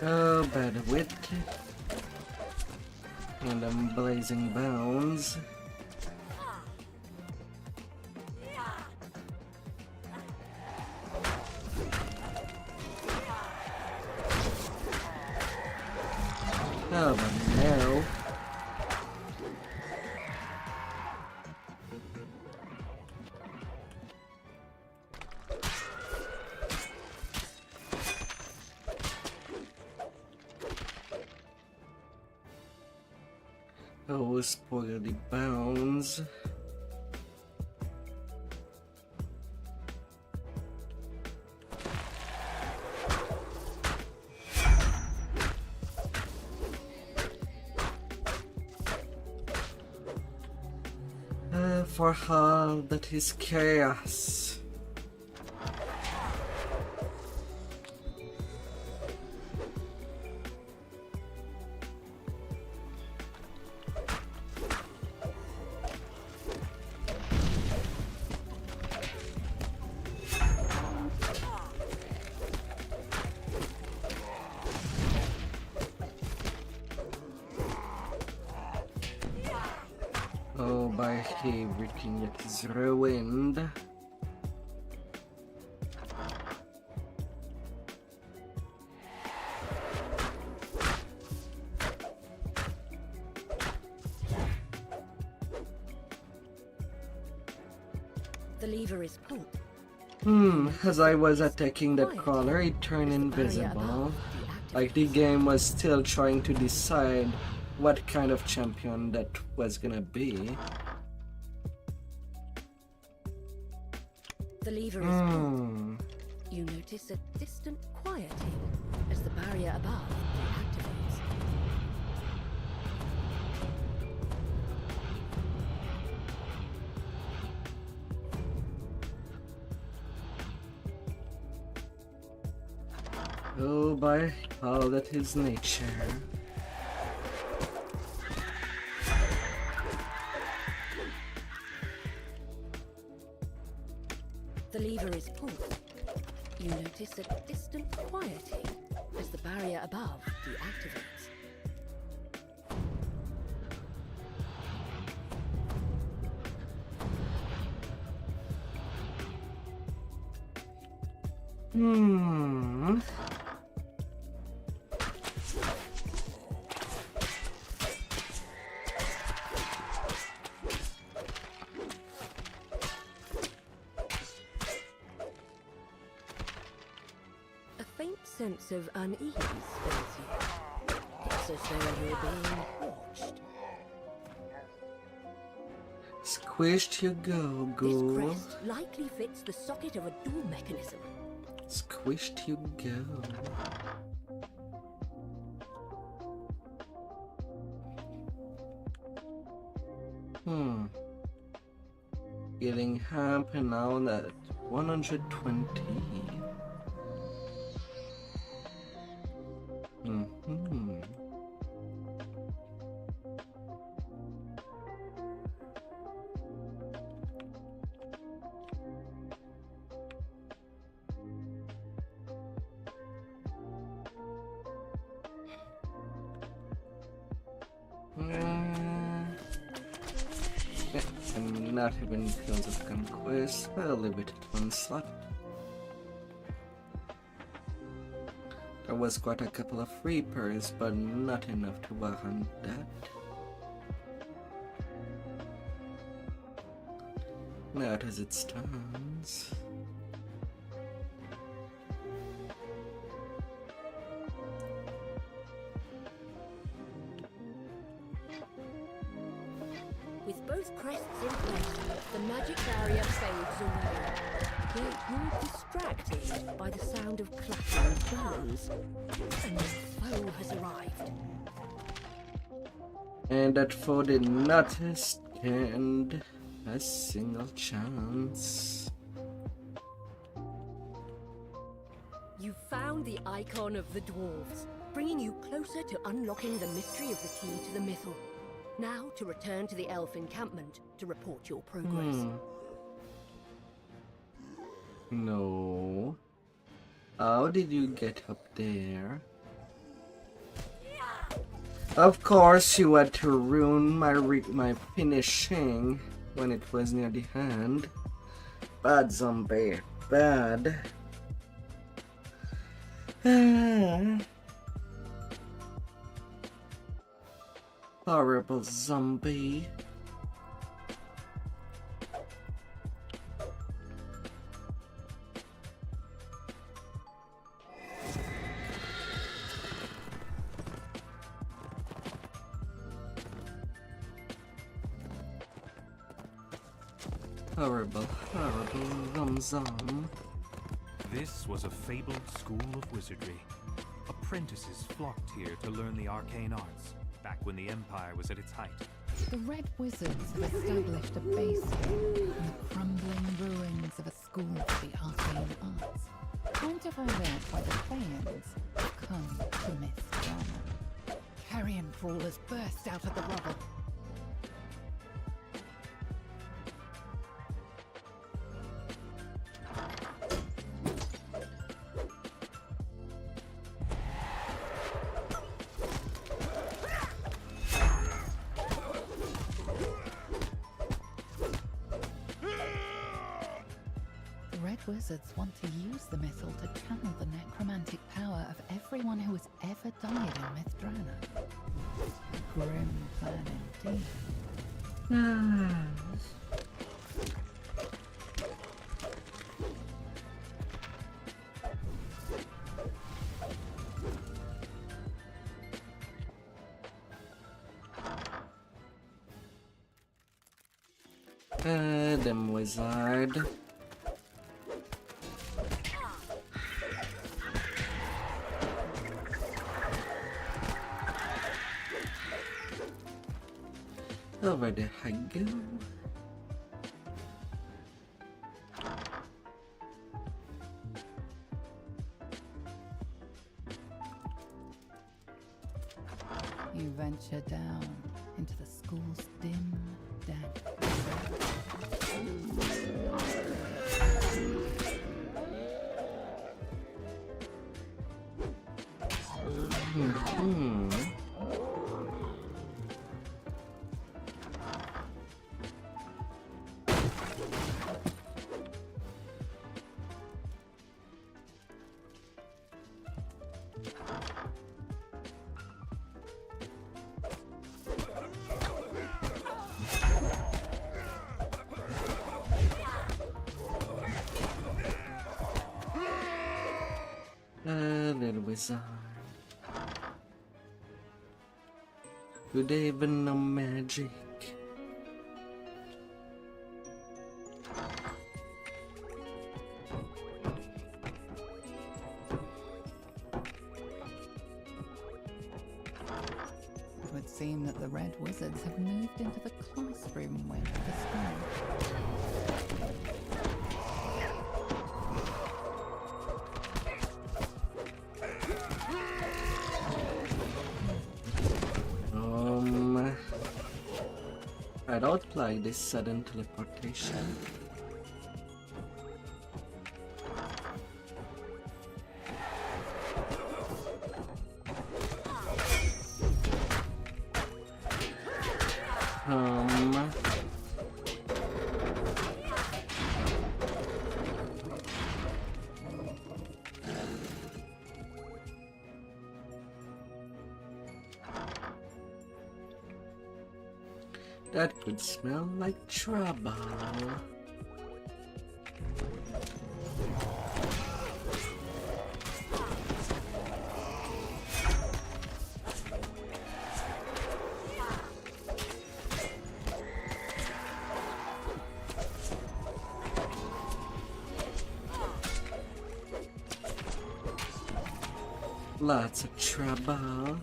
[SPEAKER 1] Oh, bad wit. And them blazing bones. Oh, but no. Oh, spoil the bones. For all that is chaos. Oh, by everything that is ruined.
[SPEAKER 7] The lever is pulled.
[SPEAKER 1] As I was attacking that crawler, it turned invisible. Like the game was still trying to decide what kind of champion that was gonna be.
[SPEAKER 7] The lever is pulled. You notice a distant quieting as the barrier above deactivates.
[SPEAKER 1] Oh, by all that is nature.
[SPEAKER 7] The lever is pulled. You notice a distant quieting as the barrier above deactivates. A faint sense of unease fills you. It's as though you're being watched.
[SPEAKER 1] Squished you go,
[SPEAKER 7] This
[SPEAKER 1] ghoul.
[SPEAKER 7] crest likely fits the socket of a door mechanism.
[SPEAKER 1] Squished you go. Getting happy now at 120. Not even Fields of Conquest. I'll leave it at one slot. There was quite a couple of Reapers, but not enough to warrant that. Not as it stands.
[SPEAKER 7] With both crests in place, the magic barrier fades away. Yet you're distracted by the sound of clattering bones. And the foe has arrived.
[SPEAKER 1] And that foe did not stand a single chance.
[SPEAKER 7] You found the icon of the dwarves, bringing you closer to unlocking the mystery of the key to the mythal. Now to return to the elf encampment to report your progress.
[SPEAKER 1] No. How did you get up there? Of course, you had to ruin my finishing when it was near the hand. Bad zombie, bad. Horrible zombie. Horrible, horrible zum.
[SPEAKER 2] This was a fabled school of wizardry. Apprentices flocked here to learn the arcane arts, back when the Empire was at its height.
[SPEAKER 10] The Red Wizards have established a base here in the crumbling ruins of a school of the arcane arts. Time to find out why the Thayans have come to Myth Drama. Carrion crawlers burst out of the rubble. Wizards want to use the mythal to channel the necromantic power of everyone who has ever died in Mythdrana. A grim plan indeed.
[SPEAKER 1] Them wizard. Over there I go.
[SPEAKER 10] venture down into the school's dim, dank.
[SPEAKER 1] Little wizard. Do they even know magic?
[SPEAKER 10] It would seem that the Red Wizards have moved into the classroom wing of the school.
[SPEAKER 1] I don't like this sudden teleportation. That could smell like trouble. Lots of trouble.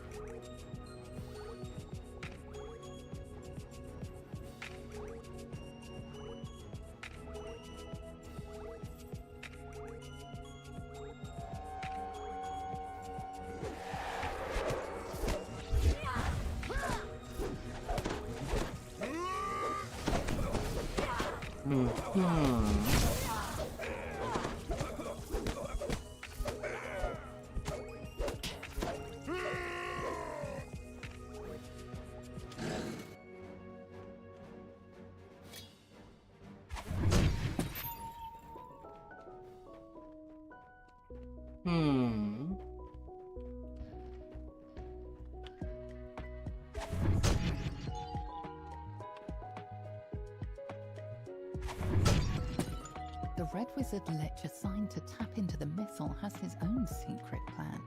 [SPEAKER 10] The Red Wizard Lich assigned to tap into the missile has his own secret plan.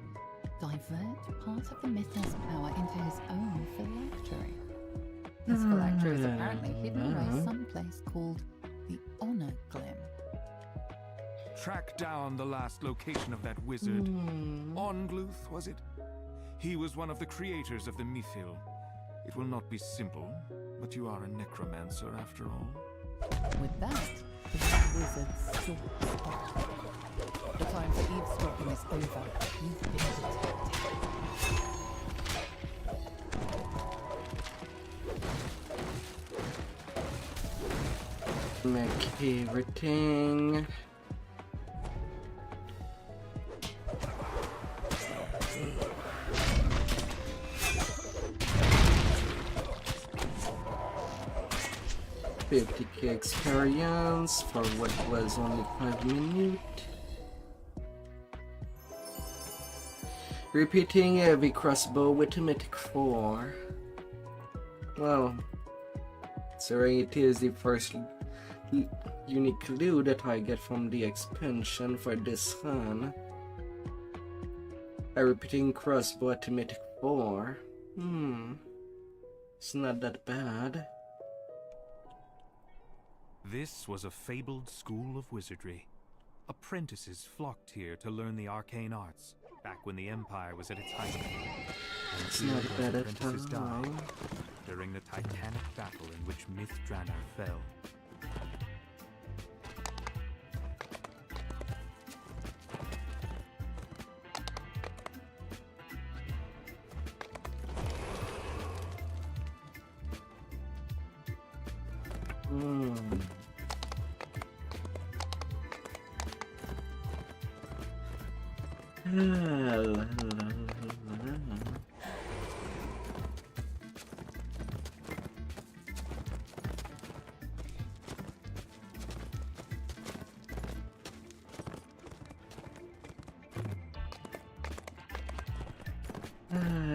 [SPEAKER 10] Divert part of the missile's power into his own phylactery. His phylactery is apparently hidden away someplace called the Honor Glim.
[SPEAKER 2] Track down the last location of that wizard. Ongluth, was it? He was one of the creators of the Mythil. It will not be simple, but you are a necromancer after all.
[SPEAKER 10] With that, the Red Wizard's short spot. The time for eavesdropping is over. You've been detected.
[SPEAKER 1] Make everything. $50k experience for what was only 5 minutes. Repeating every crossbow with a mythic 4. Well, so it is the first unique loot that I get from the expansion for this run. A repeating crossbow at a mythic 4. It's not that bad.
[SPEAKER 2] This was a fabled school of wizardry. Apprentices flocked here to learn the arcane arts, back when the Empire was at its height.
[SPEAKER 1] It's not bad at
[SPEAKER 2] Apprentices
[SPEAKER 1] all.
[SPEAKER 2] died during the titanic battle in which Mithranor fell.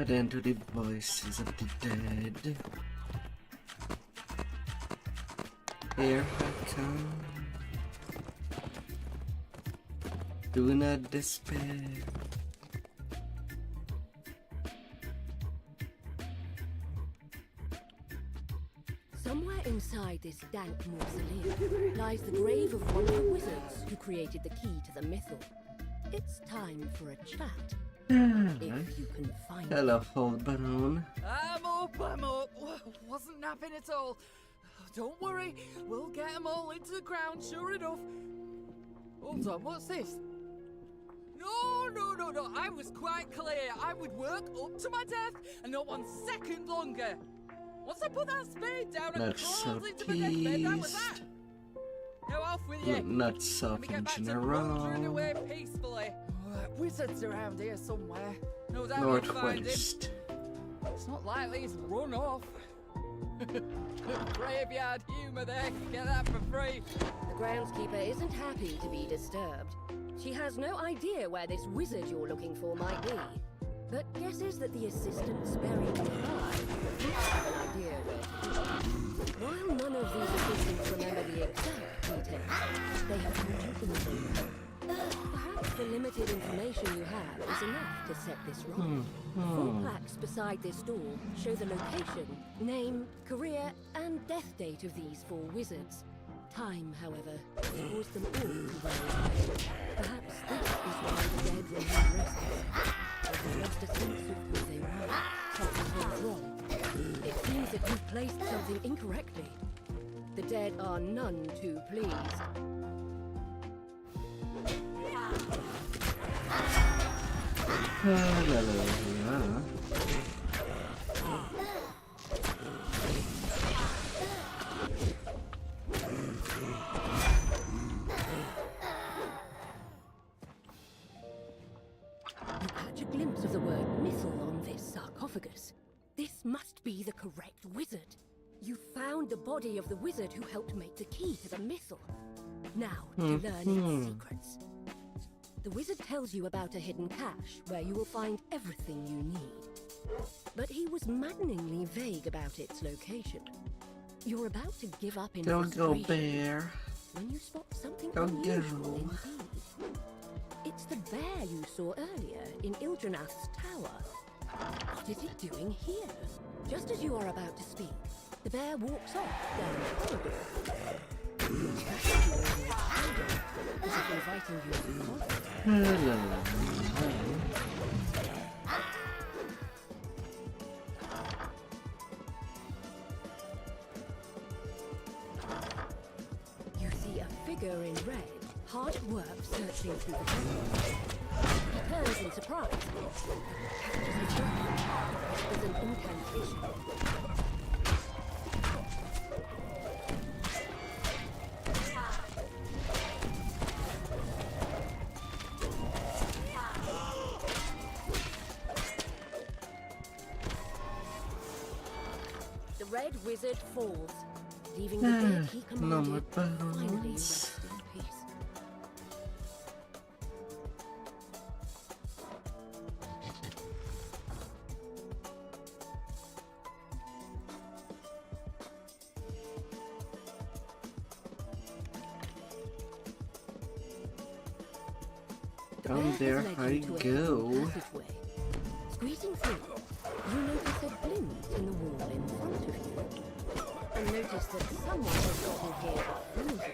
[SPEAKER 1] Then to the voices of the dead. Here I come. Do not despair.
[SPEAKER 7] Somewhere inside this dank mausoleum lies the grave of one of the wizards who created the key to the mythal. It's time for a chat. If you can find
[SPEAKER 1] Hello, old baron.
[SPEAKER 14] I'm up. Wasn't napping at all. Don't worry, we'll get them all into the ground, sure enough. Hold on, what's this? No. I was quite clear. I would work up to my death and not 1 second longer. Once I put that spade down and crawled into my deathbed, that was that. Now off with you.
[SPEAKER 1] Not so
[SPEAKER 14] Let me get back to wandering away peacefully. Wizards around here somewhere. No doubt you'll find him.
[SPEAKER 1] Northwest.
[SPEAKER 14] It's not likely he's run off. Graveyard humour there. Get that for free.
[SPEAKER 7] The groundskeeper isn't happy to be disturbed. She has no idea where this wizard you're looking for might be, but guesses that the assistants buried nearby might have an idea where to be. While none of these assistants remember the exact details, they have told you info. Perhaps the limited information you have is enough to set this right. 4 plaques beside this door show the location, name, career, and death date of these 4 wizards. Time, however, has caused them all to vary. Perhaps this is why the dead remain restless. They've lost a sense of who they were. Something went wrong. It seems that you've placed something incorrectly. The dead are none too pleased. You catch a glimpse of the word mythal on this sarcophagus. This must be the correct wizard. You found the body of the wizard who helped make the key to the mythal. Now, to learn its secrets. The wizard tells you about a hidden cache where you will find everything you need. But he was maddeningly vague about its location. You're about to give up in
[SPEAKER 1] Don't go,
[SPEAKER 7] frustration
[SPEAKER 1] bear.
[SPEAKER 7] when you spot something
[SPEAKER 1] Don't
[SPEAKER 7] unusual
[SPEAKER 1] go.
[SPEAKER 7] indeed. It's the bear you saw earlier in Ildranath's tower. What is it doing here? Just as you are about to speak, the bear walks off down the corridor. As if inviting you to conflict.
[SPEAKER 1] Hello.
[SPEAKER 7] You see a figure in red, hard at work searching through the jungle. He turns in surprise. Captures his breath. There's an incantation. The red wizard falls, leaving the dead he commanded finally rest in peace.
[SPEAKER 1] Down there I go.
[SPEAKER 7] Squeezing through, you notice a glint in the wall in front of you, and notice that someone has gotten here before you.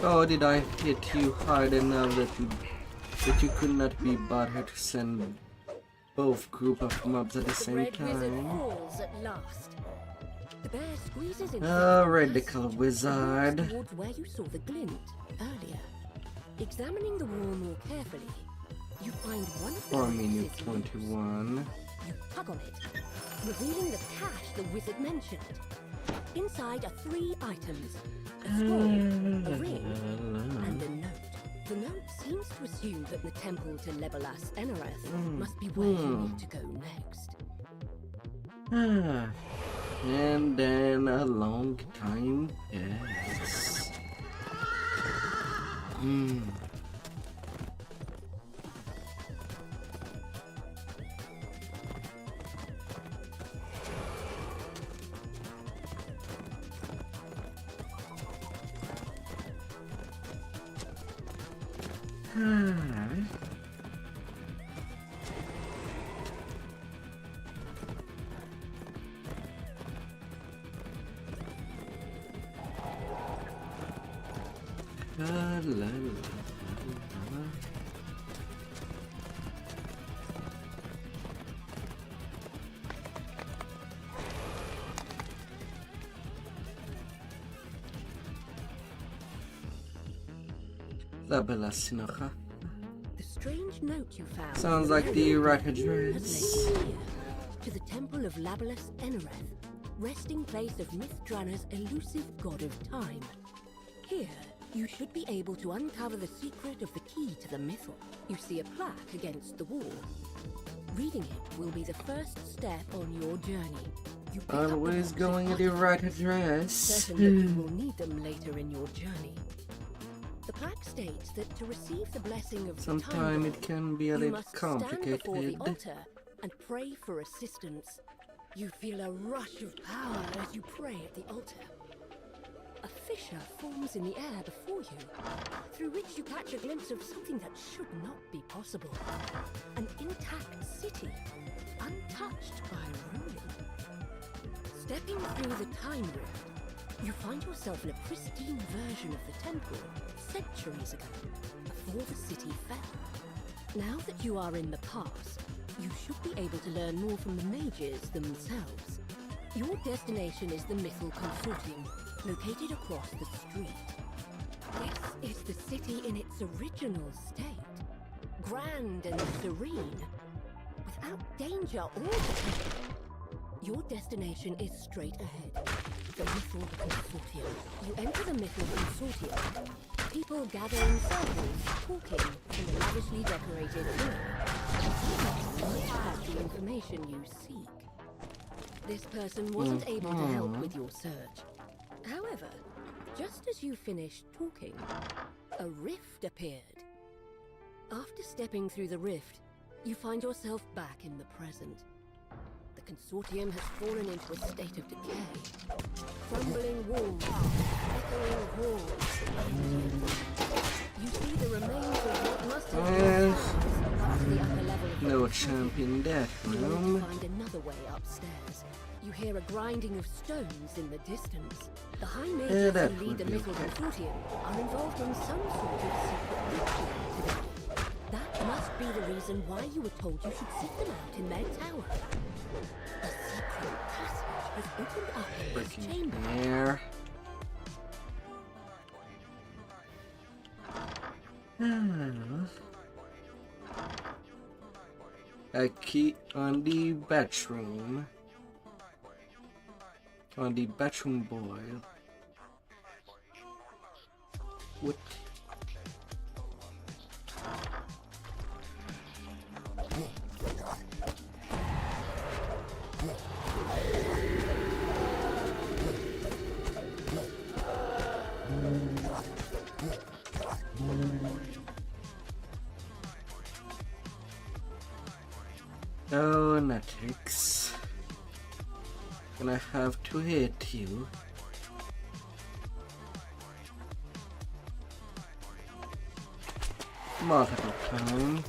[SPEAKER 1] Oh, did I hit you hard enough that you could not be bothered to send both group of mobs at the same
[SPEAKER 7] Red wizard
[SPEAKER 1] time?
[SPEAKER 7] falls at last. The bear squeezes in.
[SPEAKER 1] Oh, radical wizard.
[SPEAKER 7] Towards where you saw the glint earlier. Examining the wall more carefully, you find one of the
[SPEAKER 1] Or menu
[SPEAKER 7] boxes
[SPEAKER 1] 21.
[SPEAKER 7] You tug on it, revealing the cache the wizard mentioned. Inside are 3 items: a scroll, a ring, and a note. The note seems to assume that the temple to Legolas Enareth must be where you need to go next.
[SPEAKER 1] And then a long time passes.
[SPEAKER 7] The strange note you found
[SPEAKER 1] sounds like the right address.
[SPEAKER 7] To the temple of Legolas Enareth, resting place of Mithranna's elusive god of time. Here, you should be able to uncover the secret of the key to the mythal. You see a plaque against the wall. Reading it will be the first step on your journey. You pick up the
[SPEAKER 1] Always
[SPEAKER 7] box
[SPEAKER 1] going
[SPEAKER 7] of
[SPEAKER 1] to the right
[SPEAKER 7] artifacts,
[SPEAKER 1] address.
[SPEAKER 7] certain that you will need them later in your journey. The plaque states that to receive the blessing of the
[SPEAKER 1] Sometimes
[SPEAKER 7] time
[SPEAKER 1] it can be a
[SPEAKER 7] you
[SPEAKER 1] little
[SPEAKER 7] must stand before the
[SPEAKER 1] complicated.
[SPEAKER 7] altar and pray for assistance. You feel a rush of power as you pray at the altar. A fissure forms in the air before you, through which you catch a glimpse of something that should not be possible. An intact city, untouched by ruin. Stepping through the time rift, you find yourself in a pristine version of the temple centuries ago, before the city fell. Now that you are in the past, you should be able to learn more from the mages themselves. Your destination is the Mythal Consortium, located across the street. This is the city in its original state, grand and serene, without danger or danger. Your destination is straight ahead, the Mythal Consortium. You enter the Mythal Consortium. People gather in circles, talking in a lavishly decorated room. Much has the information you seek. This person wasn't able to help with your search. However, just as you finished talking, a rift appeared. After stepping through the rift, you find yourself back in the present. The Consortium has fallen into a state of decay. Crumbling walls, echoing halls. You see the remains of what must have been after the upper level of
[SPEAKER 1] No champion that
[SPEAKER 7] You
[SPEAKER 1] room.
[SPEAKER 7] find another way upstairs. You hear a grinding of stones in the distance. The high mages
[SPEAKER 1] that
[SPEAKER 7] who lead the
[SPEAKER 1] would be
[SPEAKER 7] Mythal
[SPEAKER 1] okay.
[SPEAKER 7] Consortium are involved in some sort of secret ritual today. That must be the reason why you were told you should seek them out in their tower. A secret passage has opened up in this
[SPEAKER 1] Breaking
[SPEAKER 7] chamber.
[SPEAKER 1] there. A key on the bedroom. On the bedroom boy. What? Oh, Natix. Gonna have to hit you. Multiple times.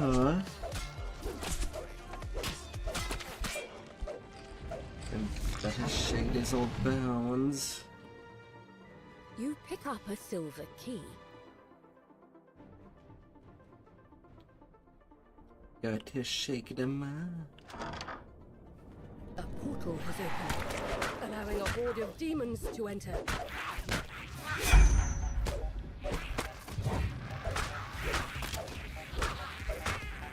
[SPEAKER 1] And better shake these old bones.
[SPEAKER 7] You pick up a silver key.
[SPEAKER 1] Got to shake them out.
[SPEAKER 7] A portal has opened, allowing a horde of demons to enter.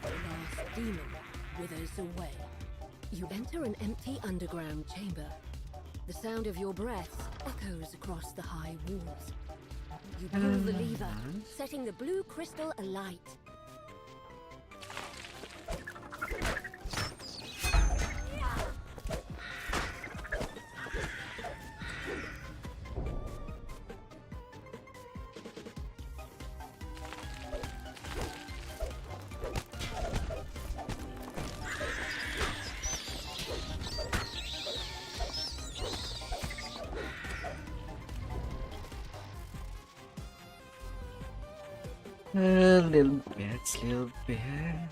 [SPEAKER 7] The last demon withers away. You enter an empty underground chamber. The sound of your breath echoes across the high walls. You pull the lever, setting the blue crystal alight.
[SPEAKER 1] Little bats, little bat.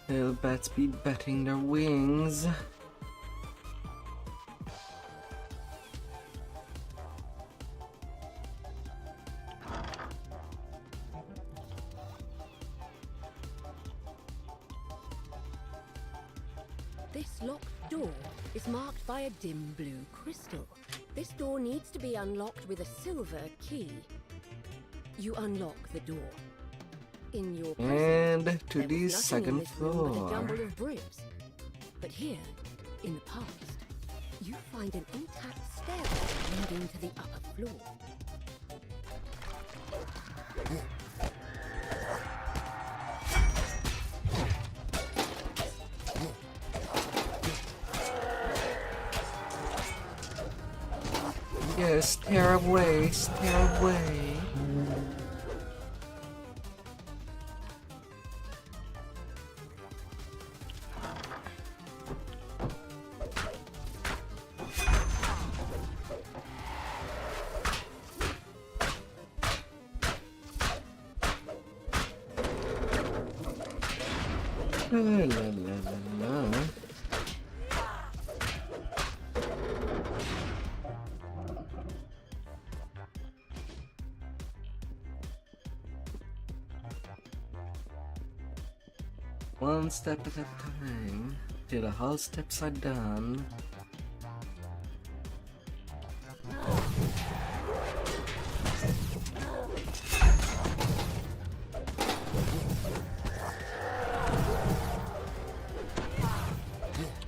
[SPEAKER 1] Little bats be batting their wings.
[SPEAKER 7] This locked door is marked by a dim blue crystal. This door needs to be unlocked with a silver key. You unlock the door. In your
[SPEAKER 1] And
[SPEAKER 7] present,
[SPEAKER 1] to
[SPEAKER 7] there
[SPEAKER 1] the
[SPEAKER 7] was nothing
[SPEAKER 1] second
[SPEAKER 7] in this room but
[SPEAKER 1] floor.
[SPEAKER 7] a jumble of bricks. But here, in the past, you find an intact stairway leading to the upper floor.
[SPEAKER 1] Yes, stare away, stare away. La la la la. One step at a time, till the whole steps are done.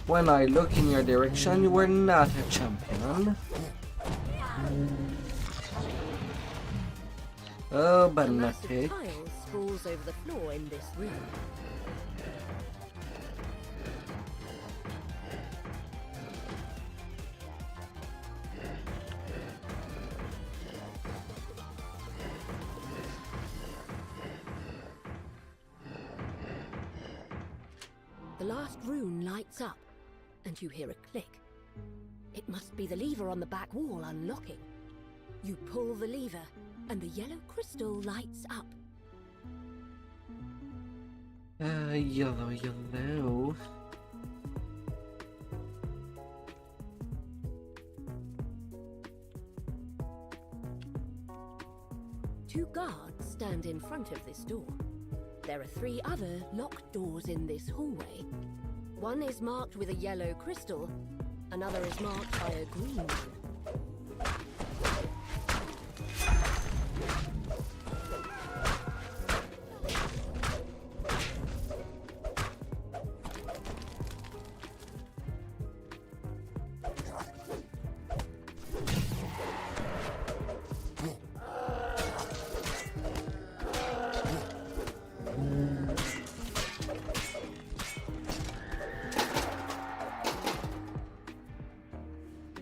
[SPEAKER 1] When I look in your direction, you are not a champion. Oh, but
[SPEAKER 7] A
[SPEAKER 1] not
[SPEAKER 7] massive
[SPEAKER 1] it.
[SPEAKER 7] tile sprawls over the floor in this room. The last rune lights up, and you hear a click. It must be the lever on the back wall unlocking. You pull the lever, and the yellow crystal lights up.
[SPEAKER 1] Yellow, yellow.
[SPEAKER 7] Two guards stand in front of this door. There are 3 other locked doors in this hallway. One is marked with a yellow crystal, another is marked by a green one.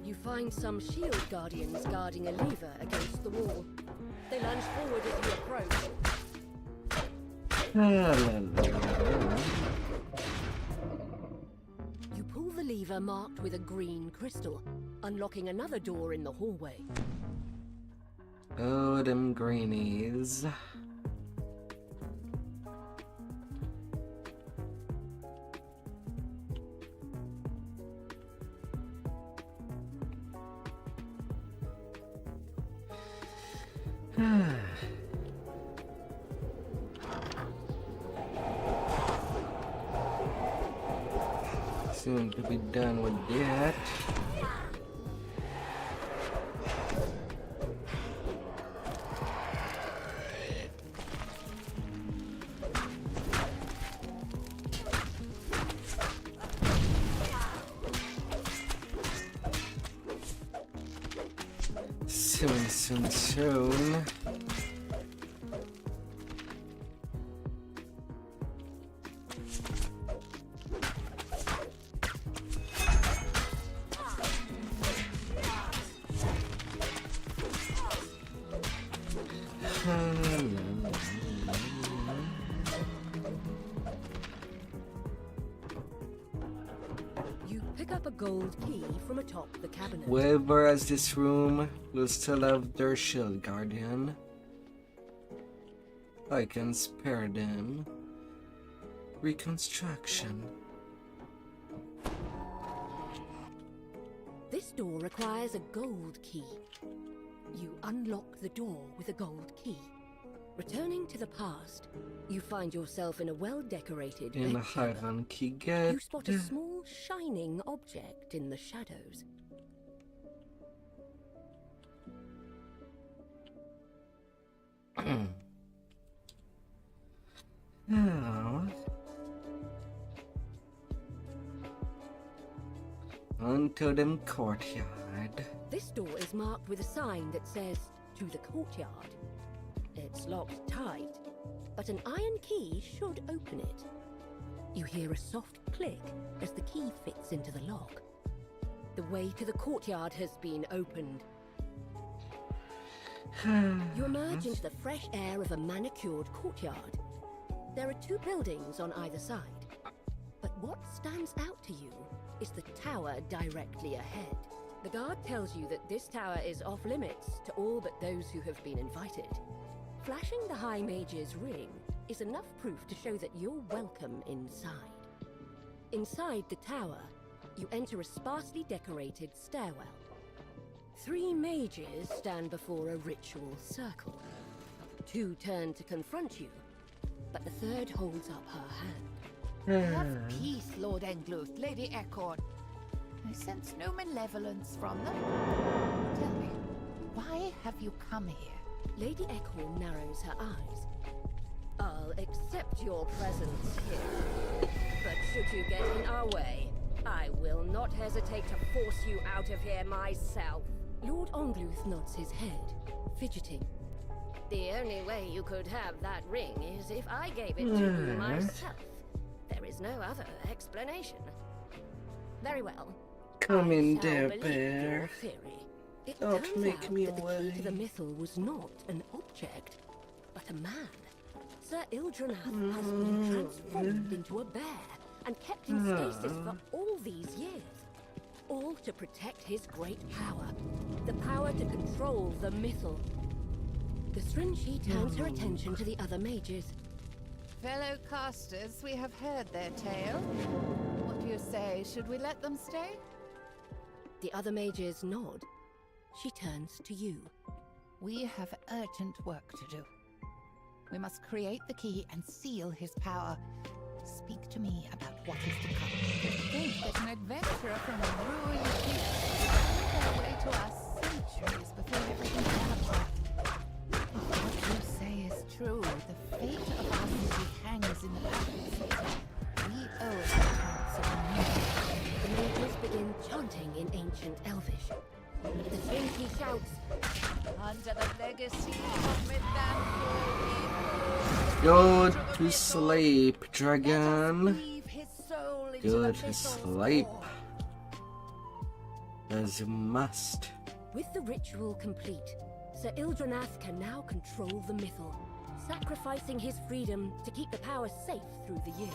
[SPEAKER 7] You find some shield guardians guarding a lever against the wall. They lunge forward as you approach. You pull the lever marked with a green crystal, unlocking another door in the hallway.
[SPEAKER 1] Oh, them greenies. Soon to be done with that. Soon.
[SPEAKER 7] You pick up a gold key from atop the cabinet.
[SPEAKER 1] Whoever has this room will still have their shield guardian. I can spare them. Reconstruction.
[SPEAKER 7] This door requires a gold key. You unlock the door with a gold key. Returning to the past, you find yourself in a well-decorated
[SPEAKER 1] In a
[SPEAKER 7] bedchamber.
[SPEAKER 1] hierarchy get.
[SPEAKER 7] You spot a small shining object in the shadows.
[SPEAKER 1] Now, onto them courtyard.
[SPEAKER 7] This door is marked with a sign that says, "To the courtyard." It's locked tight, but an iron key should open it. You hear a soft click as the key fits into the lock. The way to the courtyard has been opened. You emerge into the fresh air of a manicured courtyard. There are two buildings on either side, but what stands out to you is the tower directly ahead. The guard tells you that this tower is off limits to all but those who have been invited. Flashing the High Mage's ring is enough proof to show that you're welcome inside. Inside the tower, you enter a sparsely decorated stairwell. 3 mages stand before a ritual circle. 2 turn to confront you, but the third holds up her hand.
[SPEAKER 10] Have peace, Lord Engluth, Lady Ecorn. I sense no malevolence from them. Tell me, why have you come here?
[SPEAKER 7] Lady Ecorn narrows her eyes. I'll accept your presence here, but should you get in our way, I will not hesitate to force you out of here myself. Lord Engluth nods his head, fidgeting. The only way you could have that ring is if I gave it to you myself. There is no other explanation. Very well.
[SPEAKER 1] Come in
[SPEAKER 7] I
[SPEAKER 1] there,
[SPEAKER 7] shall believe your
[SPEAKER 1] bear.
[SPEAKER 7] theory. It
[SPEAKER 1] Don't
[SPEAKER 7] turns
[SPEAKER 1] make
[SPEAKER 7] out
[SPEAKER 1] me
[SPEAKER 7] that the key
[SPEAKER 1] worry.
[SPEAKER 7] to the mythal was not an object, but a man. Sir Ildranath has been transformed into a bear and kept in stasis for all these years. All to protect his great power. The power to control the mythal. The Srinshi turns her attention to the other mages.
[SPEAKER 10] Fellow casters, we have heard their tale. What do you say? Should we let them stay?
[SPEAKER 7] The other mages nod. She turns to you.
[SPEAKER 10] We have urgent work to do. We must create the key and seal his power. Speak to me about what is to come. To think that an adventurer from a ruined place will find their way to us centuries before everything fell apart. If what you say is true, the fate of our city hangs in the balance. We owe it a chance of renewal.
[SPEAKER 7] The mages begin chanting in ancient Elvish. The Srinshi shouts,
[SPEAKER 10] Under the legacy of Midland,
[SPEAKER 1] Go to sleep, dragon.
[SPEAKER 10] leave his soul into
[SPEAKER 1] Go
[SPEAKER 10] the
[SPEAKER 1] to
[SPEAKER 10] mythal
[SPEAKER 1] sleep. As you must.
[SPEAKER 7] With the ritual complete, Sir Ildranath can now control the mythal, sacrificing his freedom to keep the power safe through the years.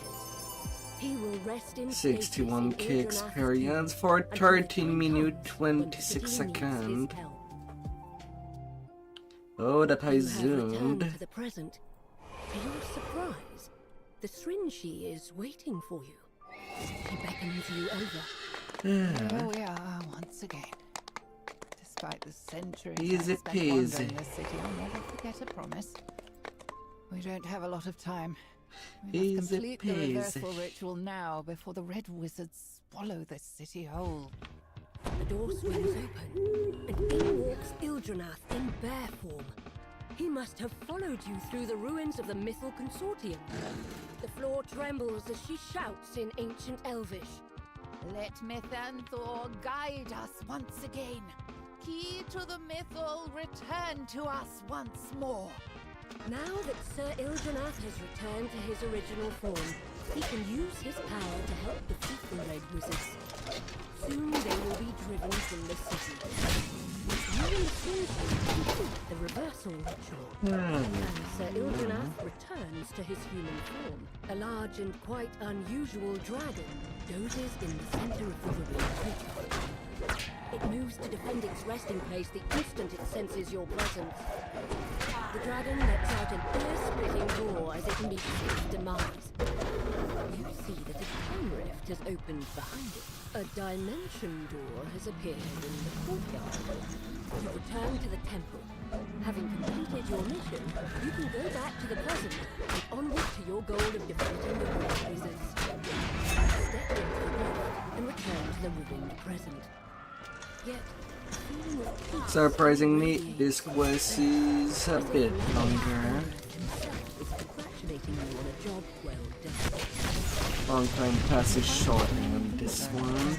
[SPEAKER 7] He will rest in
[SPEAKER 1] 61k experience for 13 minute 26 second. Oh, that I
[SPEAKER 7] You have returned
[SPEAKER 1] zoomed.
[SPEAKER 7] to the present. To your surprise, the Srinshi is waiting for you. She beckons you over.
[SPEAKER 10] Here we are once again. Despite the centuries
[SPEAKER 1] Easy
[SPEAKER 10] I've spent wandering
[SPEAKER 1] peasy.
[SPEAKER 10] this city, I'll never forget a promise. We don't have a lot of time. We
[SPEAKER 1] Easy
[SPEAKER 10] must complete the
[SPEAKER 1] peasy.
[SPEAKER 10] reversal ritual now before the red wizards swallow this city whole.
[SPEAKER 7] The door swings open, and in walks Ildranath in bear form. He must have followed you through the ruins of the Mythal Consortium. The floor trembles as she shouts in ancient Elvish.
[SPEAKER 10] Let Mythanthor guide us once again. Key to the Mythal, return to us once more.
[SPEAKER 7] Now that Sir Ildranath has returned to his original form, he can use his power to help defeat the Red Wizards. Soon they will be driven from the city. You will soon complete the reversal ritual. And Sir Ildranath returns to his human form. A large and quite unusual dragon dozes in the center of the ruined treetop. It moves to defend its resting place the instant it senses your presence. The dragon lets out an ear-splitting roar as it meets its demise. You see that a time rift has opened behind it. A dimension door has appeared in the courtyard. You return to the temple. Having completed your mission, you can go back to the present and onward to your goal of defeating the Red Wizards. Step into the rift and return to the ruined present. Yet, a feeling of peace
[SPEAKER 1] Surprisingly, this quest is a bit longer.
[SPEAKER 7] is congratulating you on a job well done.
[SPEAKER 1] Long time pass is shorter on this one.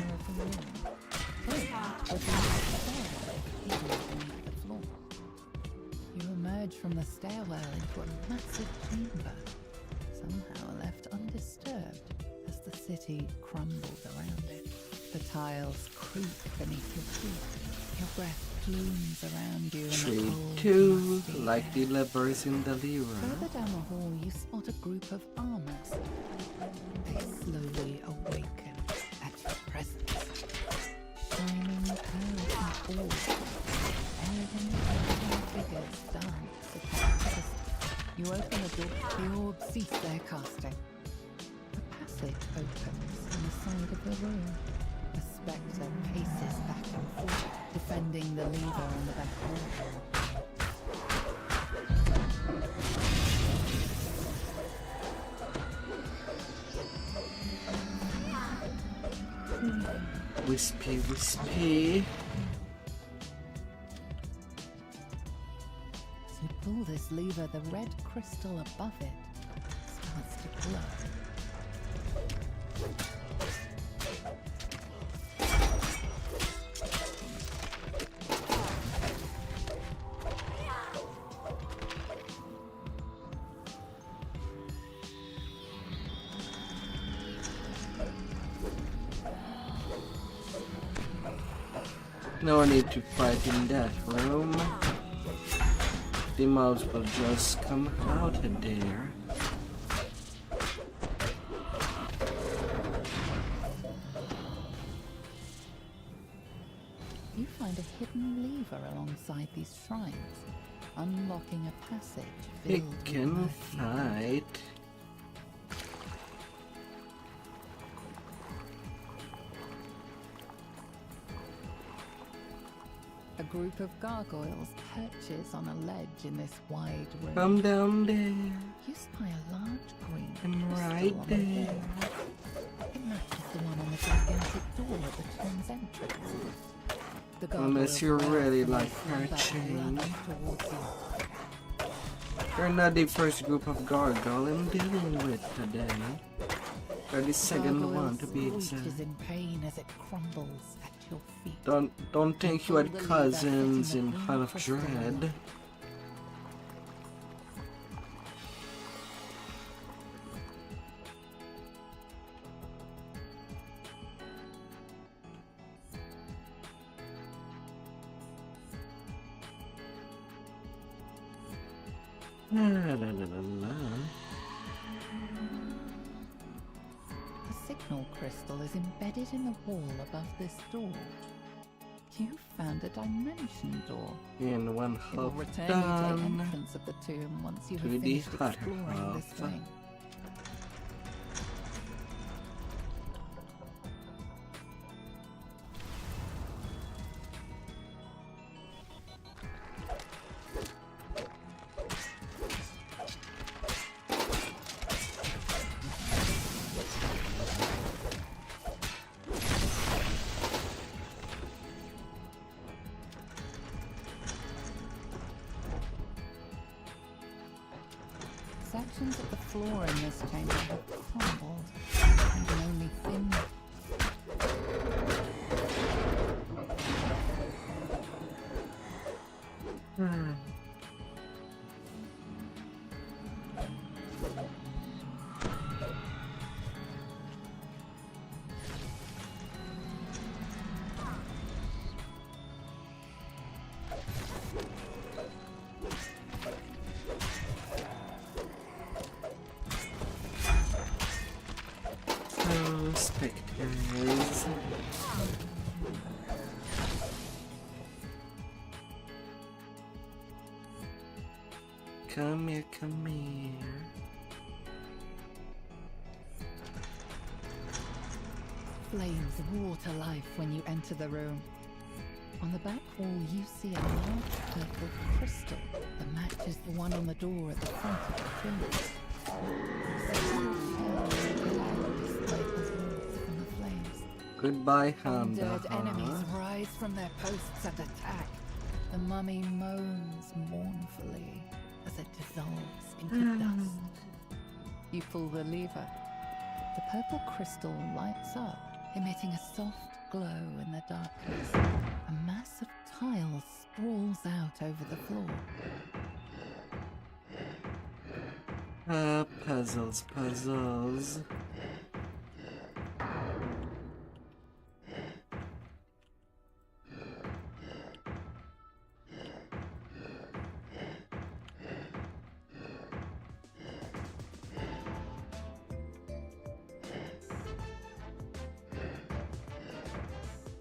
[SPEAKER 10] You emerge from the stairwell into a massive chamber, somehow left undisturbed as the city crumbles around it. The tiles creak beneath your feet. Your breath plumes around you in the
[SPEAKER 1] Trade
[SPEAKER 10] cold,
[SPEAKER 1] 2,
[SPEAKER 10] musty
[SPEAKER 1] like the levers in the Lyra.
[SPEAKER 10] Further down the hall, you spot a group of armors. They slowly awaken at your presence. Shining pearls and orbs, elegant figures dance upon the pedestal. You open the door, the orbs cease their casting. A passage opens on the side of the room. The spectre paces back and forth, defending the lever on the back wall.
[SPEAKER 1] Wispy, wispy.
[SPEAKER 10] As you pull this lever, the red crystal above it starts to glow.
[SPEAKER 1] No need to fight in that room. The mouse will just come out of there.
[SPEAKER 10] You find a hidden lever alongside these shrines, unlocking a passage
[SPEAKER 1] It
[SPEAKER 10] filled
[SPEAKER 1] can
[SPEAKER 10] with
[SPEAKER 1] fight.
[SPEAKER 10] A group of gargoyles perches on a ledge in this wide room.
[SPEAKER 1] Come down there.
[SPEAKER 10] You spy a large green
[SPEAKER 1] I'm
[SPEAKER 10] crystal
[SPEAKER 1] right
[SPEAKER 10] on the
[SPEAKER 1] there.
[SPEAKER 10] wall. It matches the one on the gigantic door at the tomb's entrance. The
[SPEAKER 1] Unless you
[SPEAKER 10] gargoyles
[SPEAKER 1] really
[SPEAKER 10] welcome
[SPEAKER 1] like
[SPEAKER 10] you
[SPEAKER 1] her
[SPEAKER 10] back
[SPEAKER 1] chain.
[SPEAKER 10] running towards you.
[SPEAKER 1] You're not the first group of gargoyle I'm dealing with today. You're the second one to be
[SPEAKER 10] Gargoyle's
[SPEAKER 1] exact.
[SPEAKER 10] is in pain as it crumbles at your feet.
[SPEAKER 1] Don't think you had cousins in Hall of Dread. La la la la la.
[SPEAKER 10] A signal crystal is embedded in the wall above this door. You found a dimension door.
[SPEAKER 1] In one
[SPEAKER 10] It will
[SPEAKER 1] half
[SPEAKER 10] return you to the
[SPEAKER 1] done.
[SPEAKER 10] entrance of the tomb once you
[SPEAKER 1] To
[SPEAKER 10] have
[SPEAKER 1] the
[SPEAKER 10] finished
[SPEAKER 1] other
[SPEAKER 10] exploring this
[SPEAKER 1] half.
[SPEAKER 10] wing. sections of the floor in this chamber have crumbled, leaving only thin.
[SPEAKER 1] Spectres. Come here, come here.
[SPEAKER 10] Flames roar to life when you enter the room. On the back wall, you see a large purple crystal that matches the one on the door at the front of the tomb.
[SPEAKER 1] Goodbye,
[SPEAKER 10] Undead
[SPEAKER 1] Handa.
[SPEAKER 10] enemies rise from their posts and attack. The mummy moans mournfully as it dissolves into dust. You pull the lever. The purple crystal lights up, emitting a soft glow in the darkness. A mass of tiles sprawls out over the floor.
[SPEAKER 1] Puzzles, puzzles.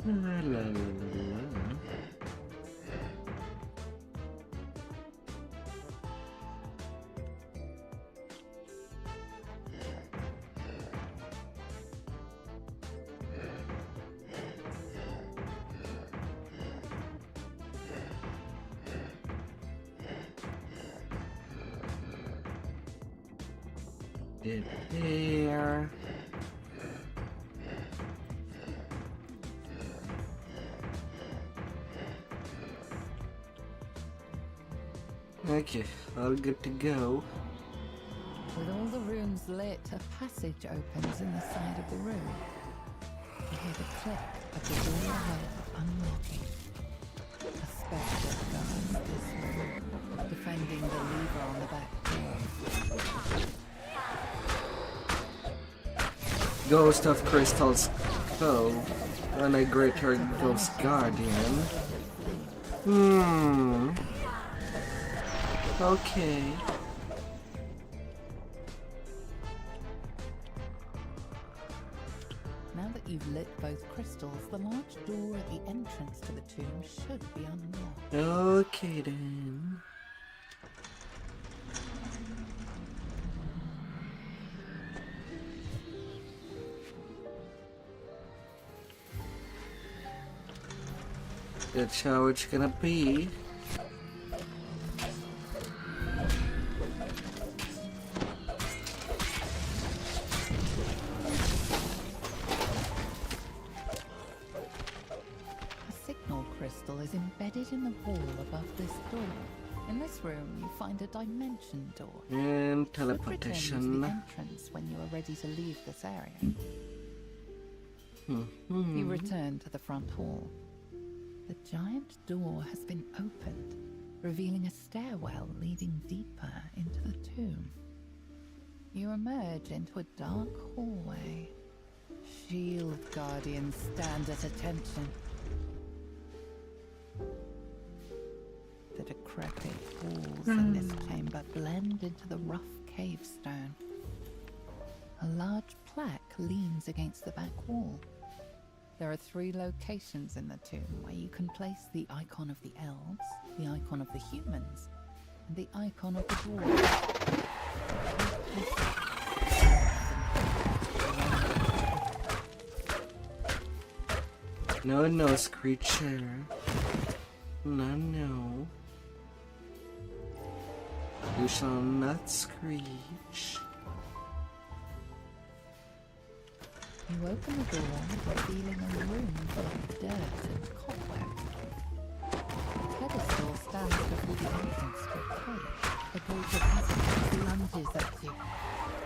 [SPEAKER 1] La la la la. Did there. Okay, all good to go.
[SPEAKER 10] With all the rooms lit, a passage opens in the side of the room. You hear the click of the door handle unlocking. A spectre guards this room, defending the lever on the back door.
[SPEAKER 1] Ghost of Crystal's Cove and a greater ghost guardian. Okay.
[SPEAKER 10] Now that you've lit both crystals, the large door at the entrance to the tomb should be unlocked.
[SPEAKER 1] Okay then. That's how it's gonna be.
[SPEAKER 10] Is embedded in the wall above this door. In this room, you find a dimension door.
[SPEAKER 1] And
[SPEAKER 10] Return
[SPEAKER 1] teleportation.
[SPEAKER 10] to the entrance when you are ready to leave this area. You return to the front hall. The giant door has been opened, revealing a stairwell leading deeper into the tomb. You emerge into a dark hallway. Shield guardians stand at attention. The decrepit walls in this chamber blend into the rough cave stone. A large plaque leans against the back wall. There are 3 locations in the tomb where you can place the icon of the elves, the icon of the humans, and the icon of the dwarves.
[SPEAKER 1] No, no, Screecher. No, no. You shall not screech.
[SPEAKER 10] You open the door, revealing a room full of dirt and cobwebs. A pedestal stands before the entrance to a cave. A group of entities lunges at you.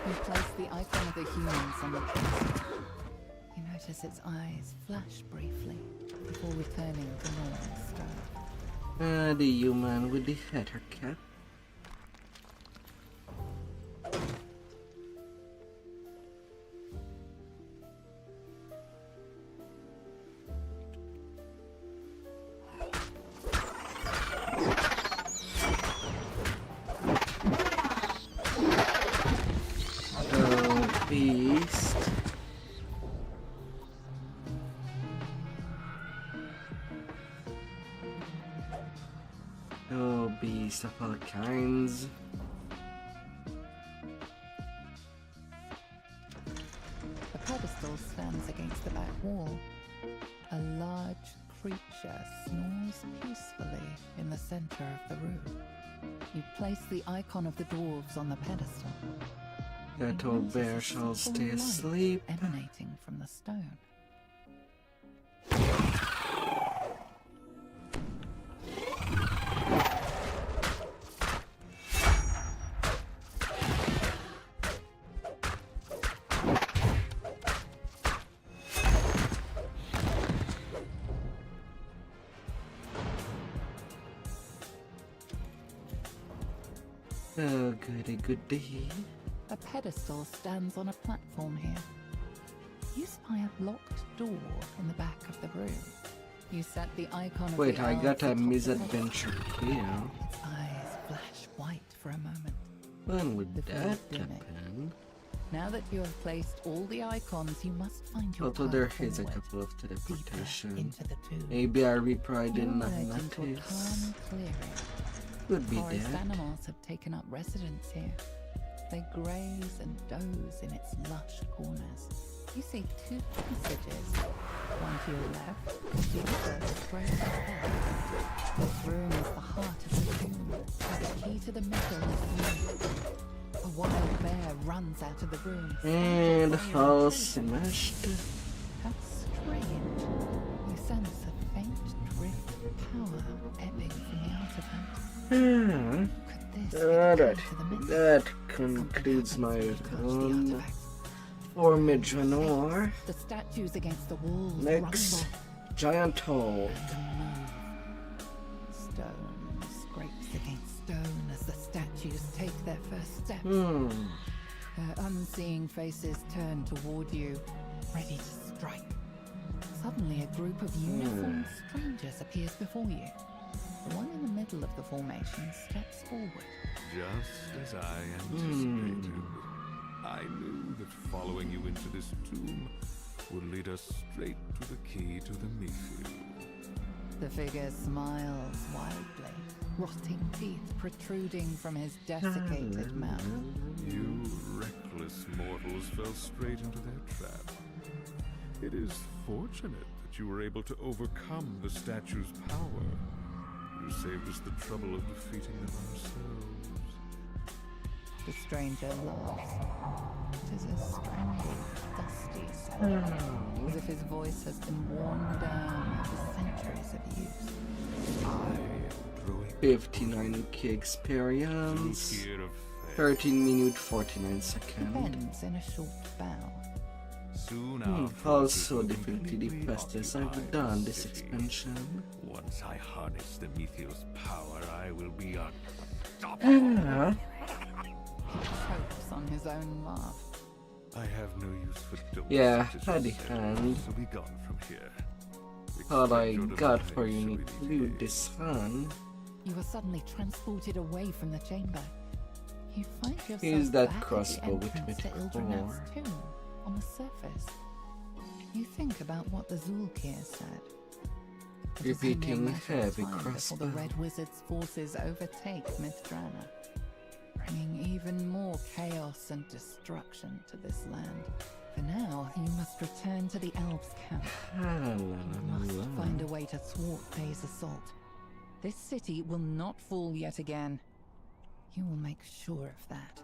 [SPEAKER 10] You place the icon of the humans on the pedestal. You notice its eyes flash briefly before returning to normal stone.
[SPEAKER 1] The human with the header cap. Beast. Oh, beast of all kinds.
[SPEAKER 10] A pedestal stands against the back wall. A large creature snores peacefully in the center of the room. You place the icon of the dwarves on the pedestal.
[SPEAKER 1] That old bear shall stay asleep.
[SPEAKER 10] Emanating from the stone.
[SPEAKER 1] Oh, goody goody.
[SPEAKER 10] A pedestal stands on a platform here. You spy a locked door in the back of the room. You set the icon of
[SPEAKER 1] Wait,
[SPEAKER 10] the
[SPEAKER 1] I got a
[SPEAKER 10] elves
[SPEAKER 1] misadventure here.
[SPEAKER 10] Its eyes flash white for a moment.
[SPEAKER 1] When would
[SPEAKER 10] Before
[SPEAKER 1] that
[SPEAKER 10] dimming.
[SPEAKER 1] happen?
[SPEAKER 10] Now that you have placed all the icons, you must find your
[SPEAKER 1] Although
[SPEAKER 10] path
[SPEAKER 1] there is a
[SPEAKER 10] forward,
[SPEAKER 1] couple of teleportation.
[SPEAKER 10] into the tomb.
[SPEAKER 1] Maybe I replied
[SPEAKER 10] You
[SPEAKER 1] in
[SPEAKER 10] emerge into a
[SPEAKER 1] notice.
[SPEAKER 10] calm clearing.
[SPEAKER 1] Could be
[SPEAKER 10] Forest
[SPEAKER 1] that.
[SPEAKER 10] animals have taken up residence here. They graze and doze in its lush corners. You see two passages, one to your left, the other straight ahead. This room is the heart of the tomb, where the key to the middle is locked. A wild bear runs out of the room.
[SPEAKER 1] And house smashed.
[SPEAKER 10] That's strange. You sense a faint drift of power ebbing from the artifact.
[SPEAKER 1] That concludes my run for Midranor.
[SPEAKER 10] The statues against the walls
[SPEAKER 1] Next,
[SPEAKER 10] rumble.
[SPEAKER 1] giant hole.
[SPEAKER 10] Stone scrapes against stone as the statues take their first steps. Their unseeing faces turn toward you, ready to strike. Suddenly, a group of uniformed strangers appears before you. The one in the middle of the formation steps forward.
[SPEAKER 13] Just as I anticipated. I knew that following you into this tomb would lead us straight to the key to the Mithril.
[SPEAKER 10] The figure smiles wildly, rotting teeth protruding from his desiccated mouth.
[SPEAKER 13] You reckless mortals fell straight into their trap. It is fortunate that you were able to overcome the statue's power. You saved us the trouble of defeating them ourselves.
[SPEAKER 10] The stranger laughs. It is a strangled, dusty sound, as if his voice has been worn down over centuries of use.
[SPEAKER 1] 59k experience. 13 minutes 49 seconds.
[SPEAKER 10] Bends in a short bow.
[SPEAKER 1] Also definitely the fastest I've done this expansion.
[SPEAKER 13] Once I harness the Mithil's power, I will be unstoppable.
[SPEAKER 10] He chokes on his own laugh.
[SPEAKER 13] I have no use for dogs.
[SPEAKER 1] Yeah,
[SPEAKER 13] such as
[SPEAKER 1] had the
[SPEAKER 13] yourself,
[SPEAKER 1] hand.
[SPEAKER 13] So be gone from here.
[SPEAKER 1] All I
[SPEAKER 13] Expect your
[SPEAKER 1] got for
[SPEAKER 13] demise
[SPEAKER 1] you
[SPEAKER 13] shall be
[SPEAKER 1] to do this fun.
[SPEAKER 10] You are suddenly transported away from the chamber. You find yourself
[SPEAKER 1] Use that
[SPEAKER 10] back
[SPEAKER 1] crossbow
[SPEAKER 10] at the
[SPEAKER 1] with
[SPEAKER 10] entrance to
[SPEAKER 1] critical
[SPEAKER 10] Ildrenat's
[SPEAKER 1] core.
[SPEAKER 10] tomb, on the surface. You think about what the Zulkir said. It is only a
[SPEAKER 1] Repeating
[SPEAKER 10] matter of
[SPEAKER 1] heavy
[SPEAKER 10] time before
[SPEAKER 1] crossbow.
[SPEAKER 10] the Red Wizard's forces overtake Mithranor, bringing even more chaos and destruction to this land. For now, you must return to the Elves' camp. You must find a way to thwart Bay's assault. This city will not fall yet again. You will make sure of that.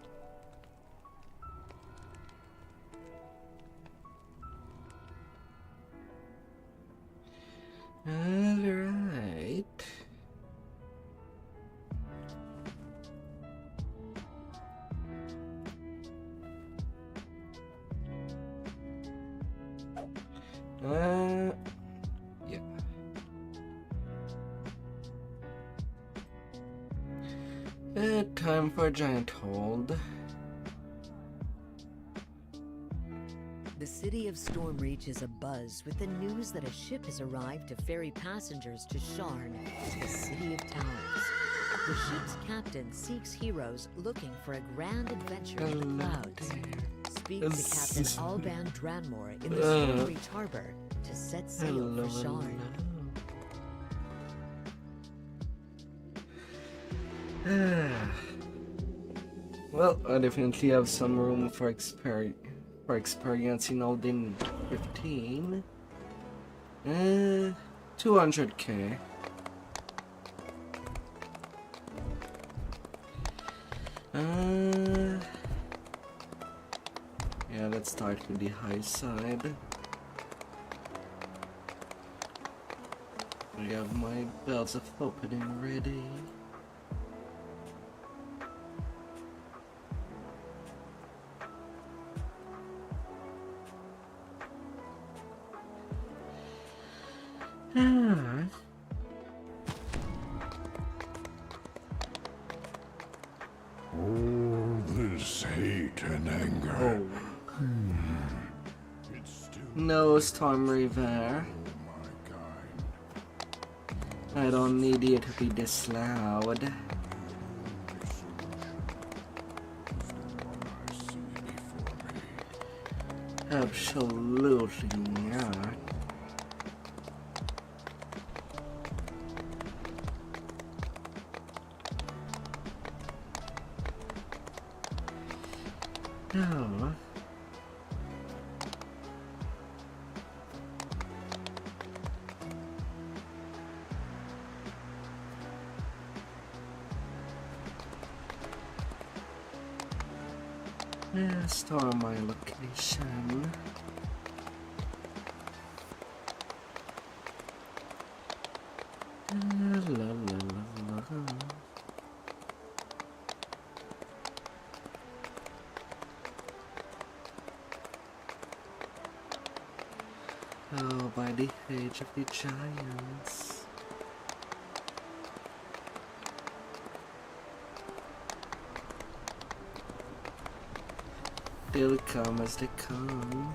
[SPEAKER 1] Alright. Yeah. Time for a giant hold.
[SPEAKER 4] The city of Stormreach is abuzz with the news that a ship has arrived to ferry passengers to Sharn, the city of towers. The ship's captain seeks heroes looking for a grand adventure in the clouds. Speak to Captain Alban Dranmore in the Stormreach harbor to set sail for Sharn.
[SPEAKER 1] Well, I definitely have some room for experiencing Odin 15. 200k. Yeah, let's start with the high side. I have my bells of opening ready.
[SPEAKER 12] All this hate and anger.
[SPEAKER 1] No Storm River. I don't need it to be this loud. Absolutely not. No. Store my location. La, la, la, la. Oh, by the age of the giants. They'll come as they come.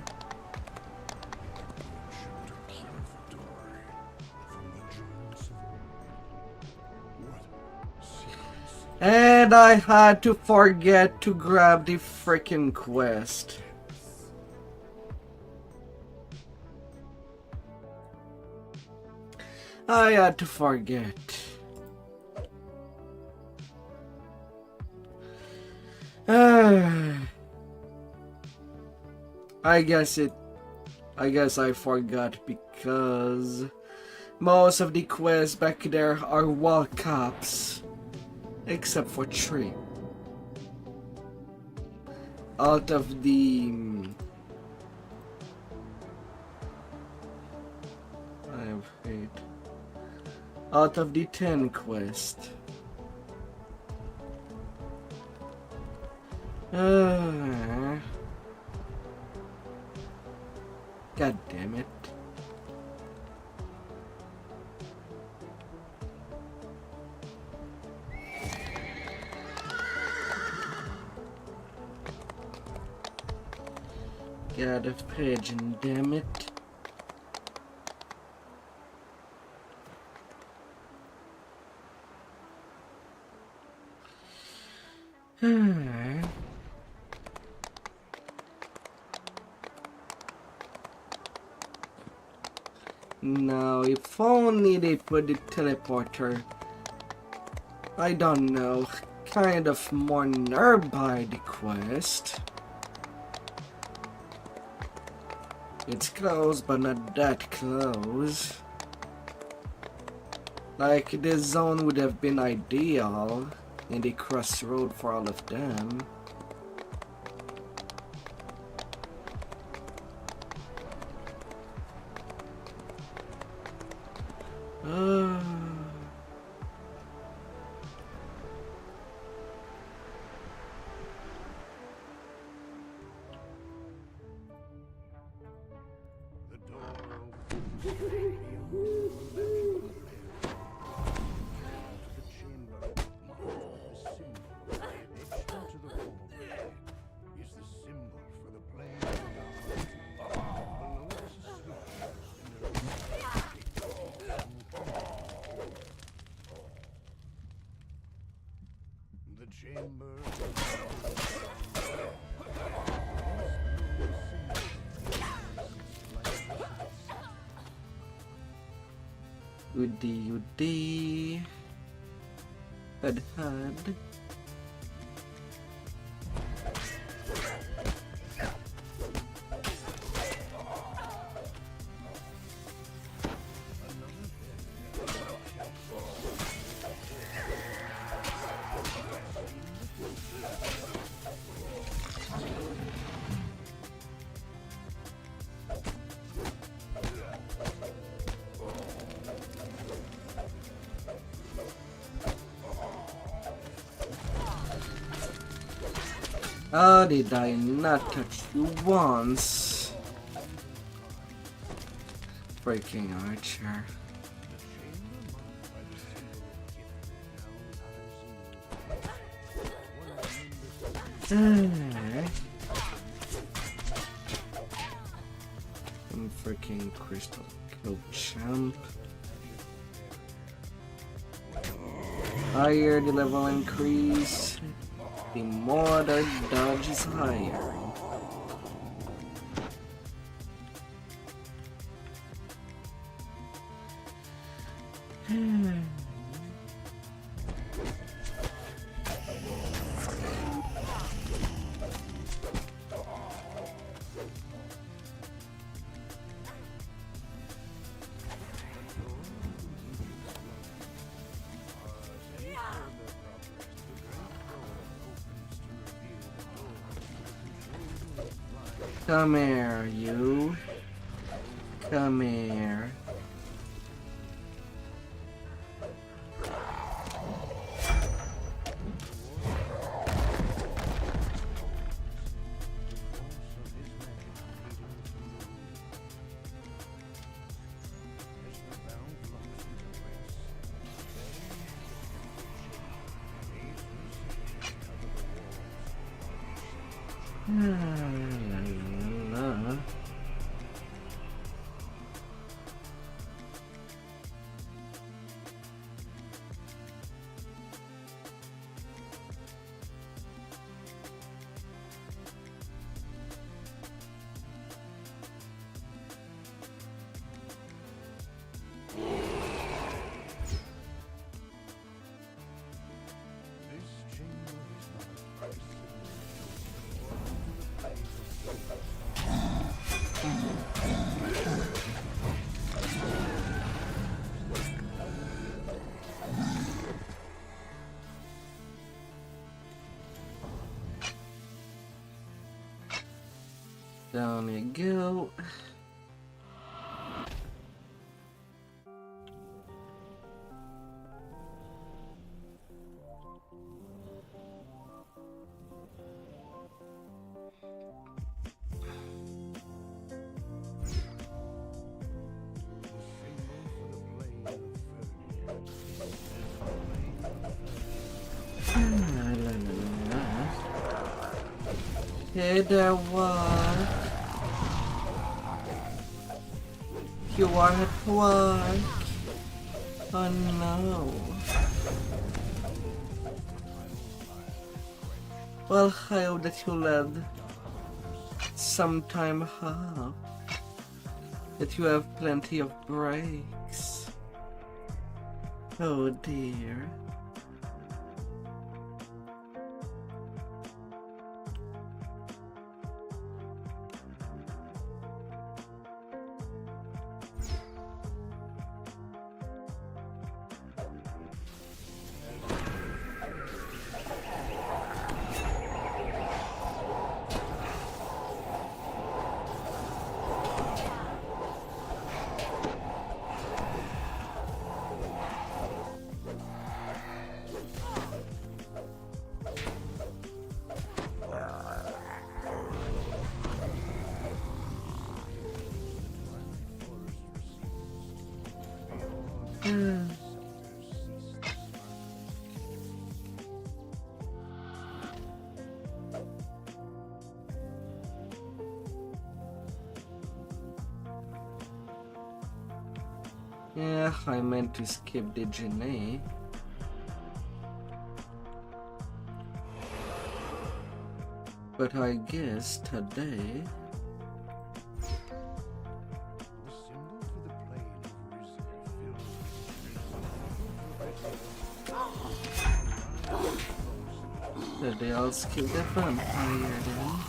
[SPEAKER 1] And I had to forget to grab the freaking quest. I had to forget. I guess I forgot because most of the quests back there are wall caps, except for 3. Out of the I have 8. Out of the 10 quests. God damn it. God of pigeon, damn it. Now, if only they put the teleporter, I don't know, kind of more nearby the quest. It's close, but not that close. Like, this zone would have been ideal in the crossroad for all of them.
[SPEAKER 12] The door
[SPEAKER 1] Woody. Hud. Oh, did I not touch you once? Freaking archer. Some freaking crystal kill champ. Higher the level increase, the more their dodge is higher. Come here, you. Come here. Down you go. Hey there, what? You are at work? Oh no. Well, I hope that you'll have some time off. That you have plenty of breaks. Oh dear. Yeah, I meant to skip the Janae. But I guess today... Today I'll skip the vampire then.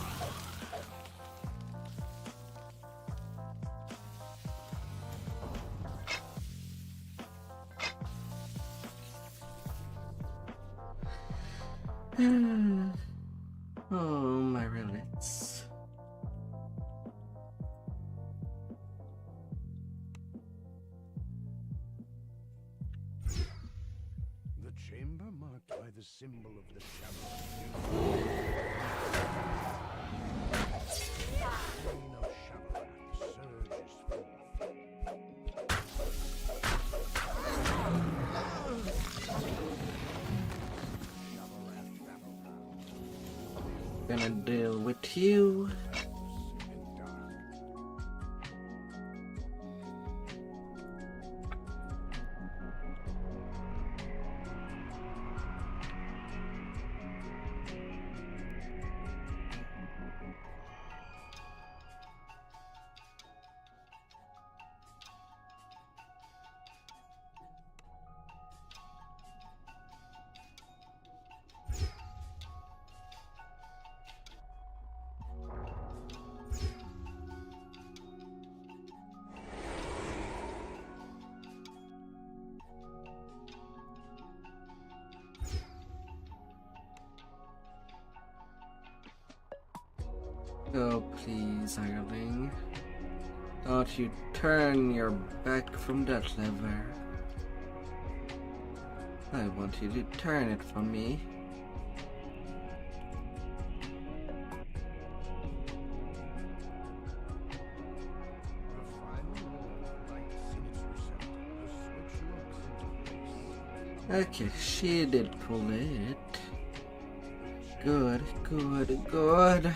[SPEAKER 1] Oh, my relics.
[SPEAKER 11] The chamber marked by the symbol of the shadow. Rain of Shabarak surges
[SPEAKER 1] Gonna deal with you. Oh, please, Ireling. Don't you turn your back from that lever. I want you to turn it for me. Okay, she did pull it. Good, good, good.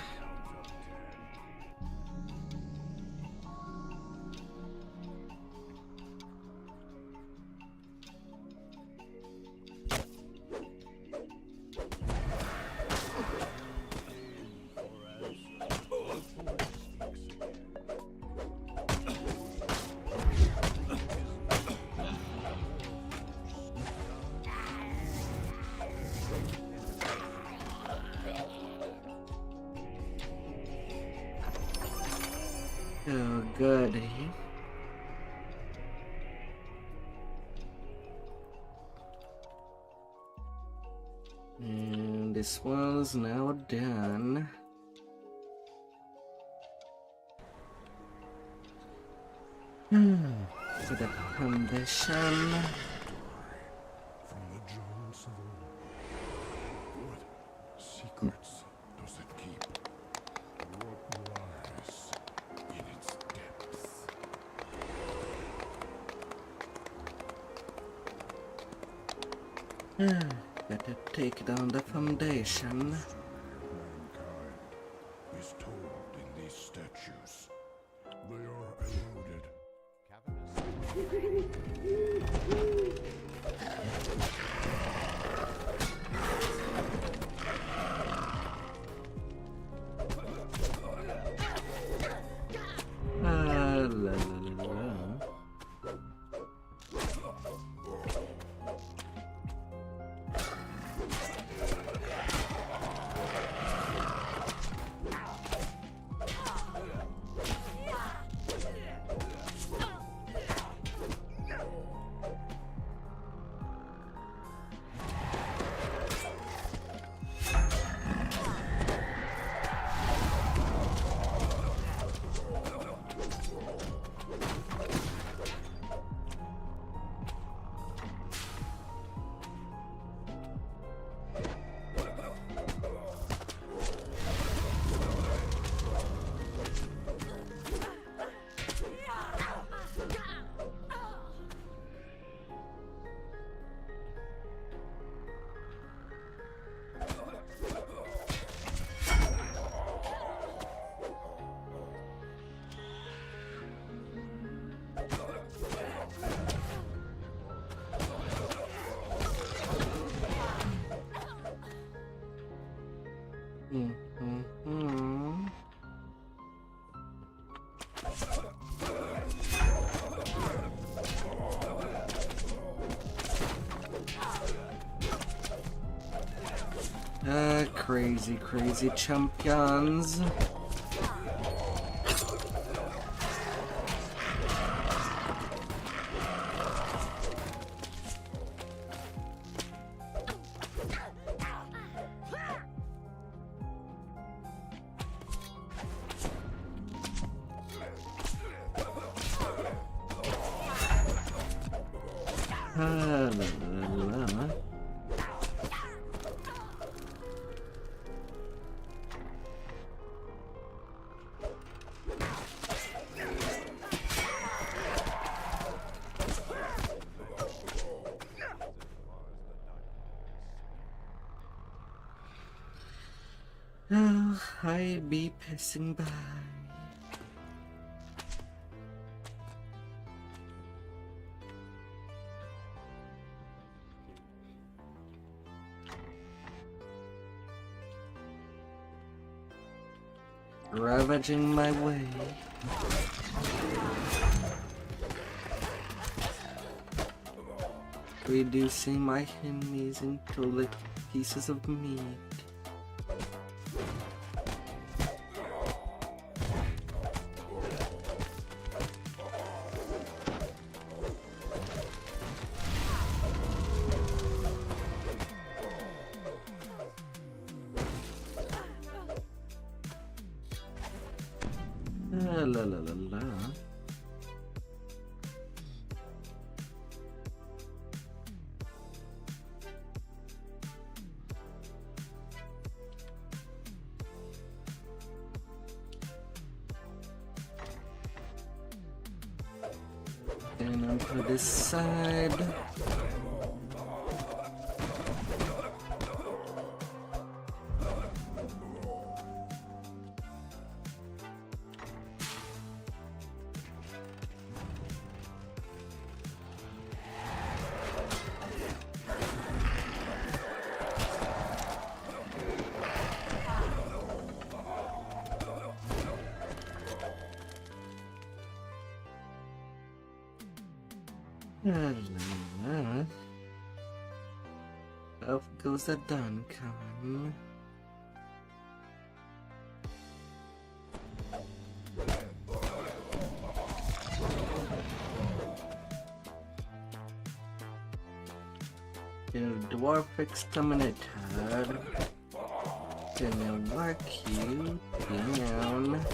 [SPEAKER 1] Oh, goody. And this one's now done. For the foundation.
[SPEAKER 11] from the jaws of all. What secrets does it keep? What lies in its depths?
[SPEAKER 1] Better take down the foundation.
[SPEAKER 11] Mankind is told in these statues. They are eroded.
[SPEAKER 1] La la la la. crazy, crazy champions. Oh, I be passing by. Ravaging my way. Reducing my enemies into little pieces of meat. La la la la. And onto this side. Off goes the Duncan. Your dwarf exterminator. Gonna work you down.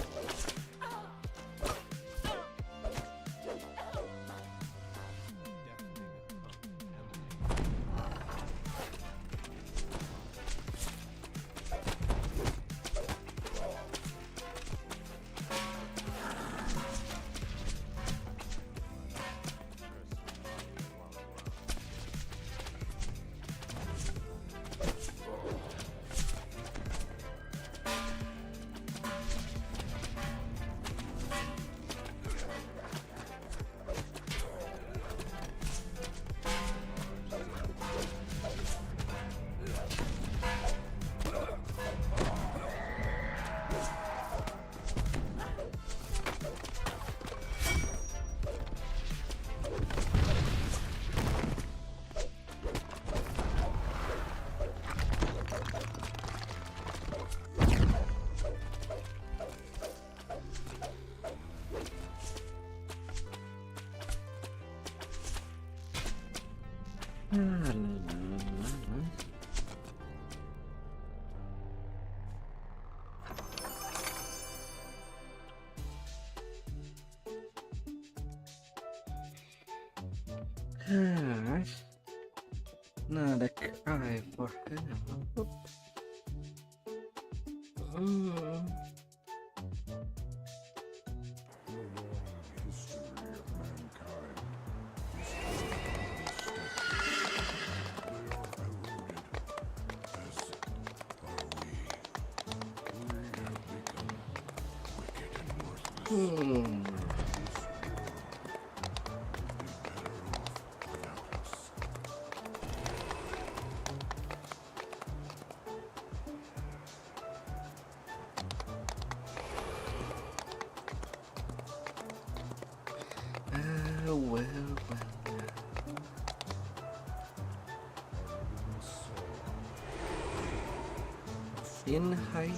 [SPEAKER 1] Not a cry for help. Well. In high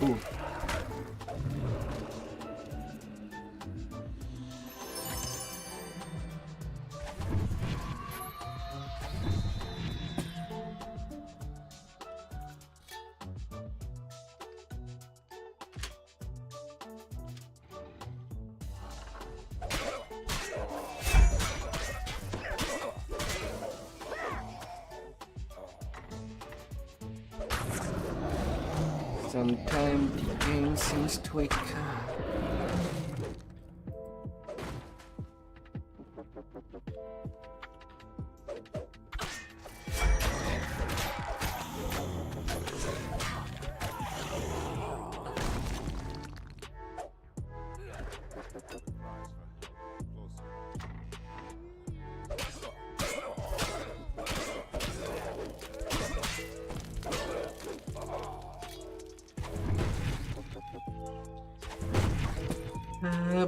[SPEAKER 1] Ooh. Sometimes the game seems to wake up.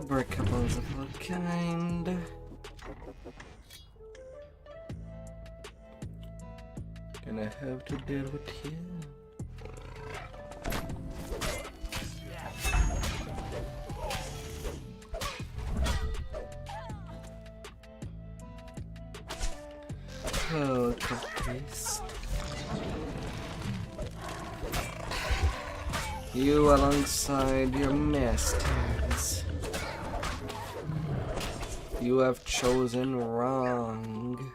[SPEAKER 1] Breakables of all kind. Gonna have to deal with you. Oh, cookies. You alongside your masters. You have chosen wrong.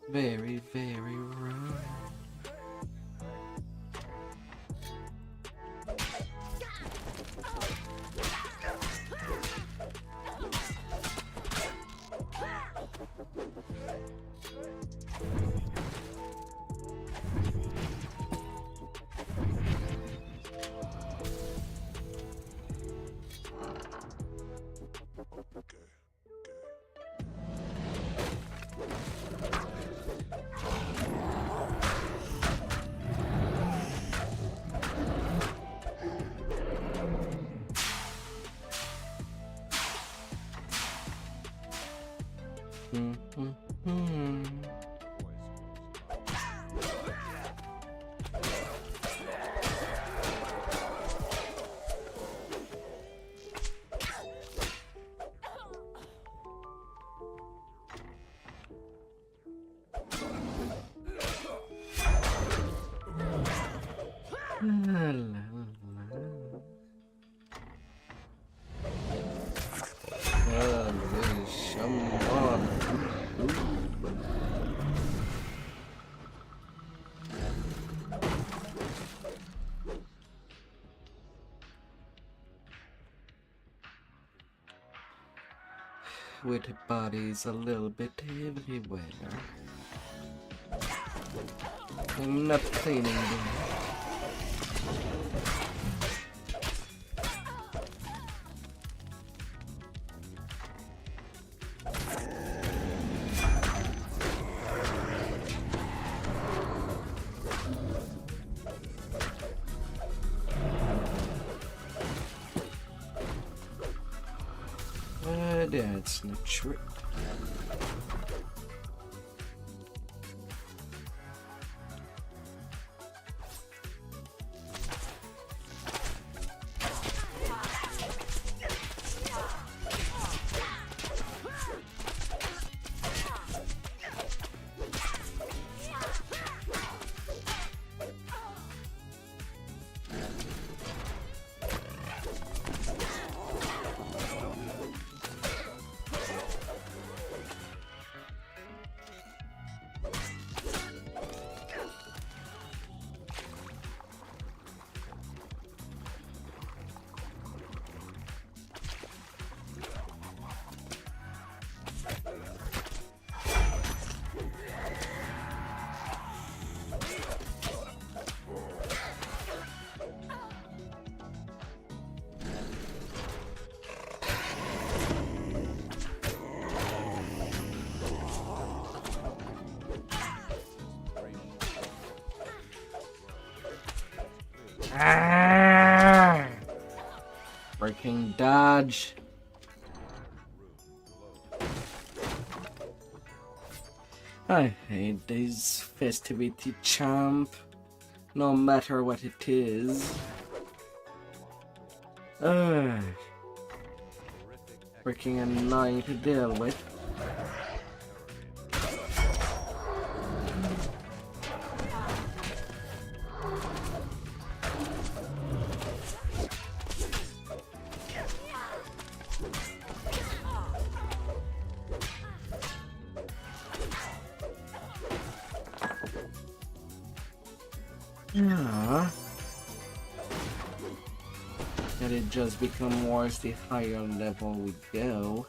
[SPEAKER 1] Very, very wrong. With bodies a little bit everywhere. I'm not cleaning them. That's no trick. Breaking dodge. I hate this festivity champ, no matter what it is. Freaking annoying to deal with. Yeah. And it just becomes worse the higher level we go.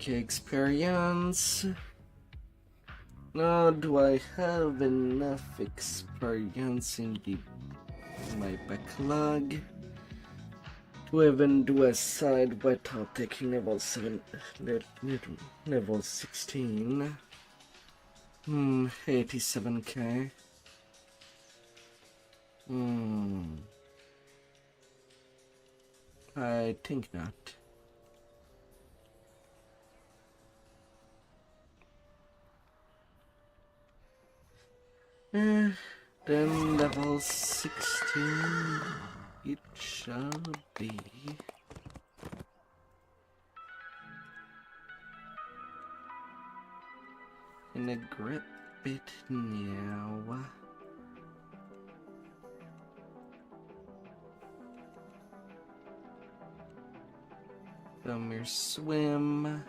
[SPEAKER 1] Experience. Now, do I have enough experience in my backlog to even do a side without taking level 16? 87k. I think not. Then level 16 it shall be. In a great bit now. Come here, swim.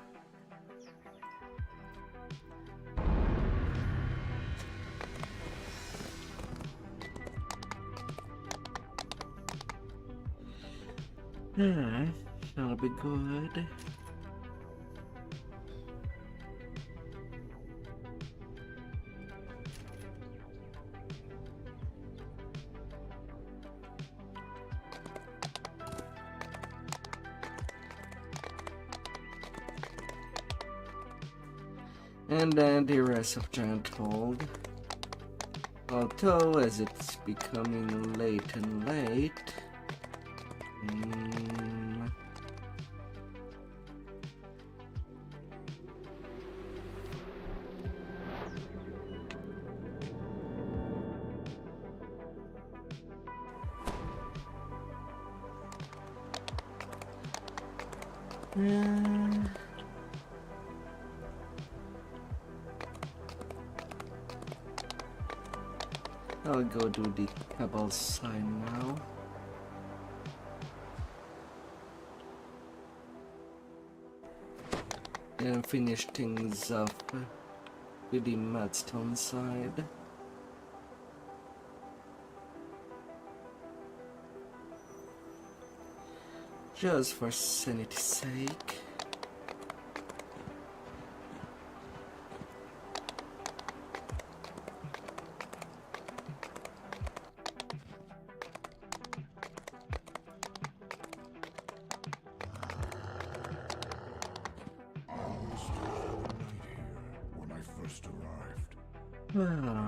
[SPEAKER 1] That'll be good. And then the rest of Giant Hold. Although as it's becoming late and late, I'll go do the Pebble sign now. And finish things up with the Madstone side. Just for sanity's sake.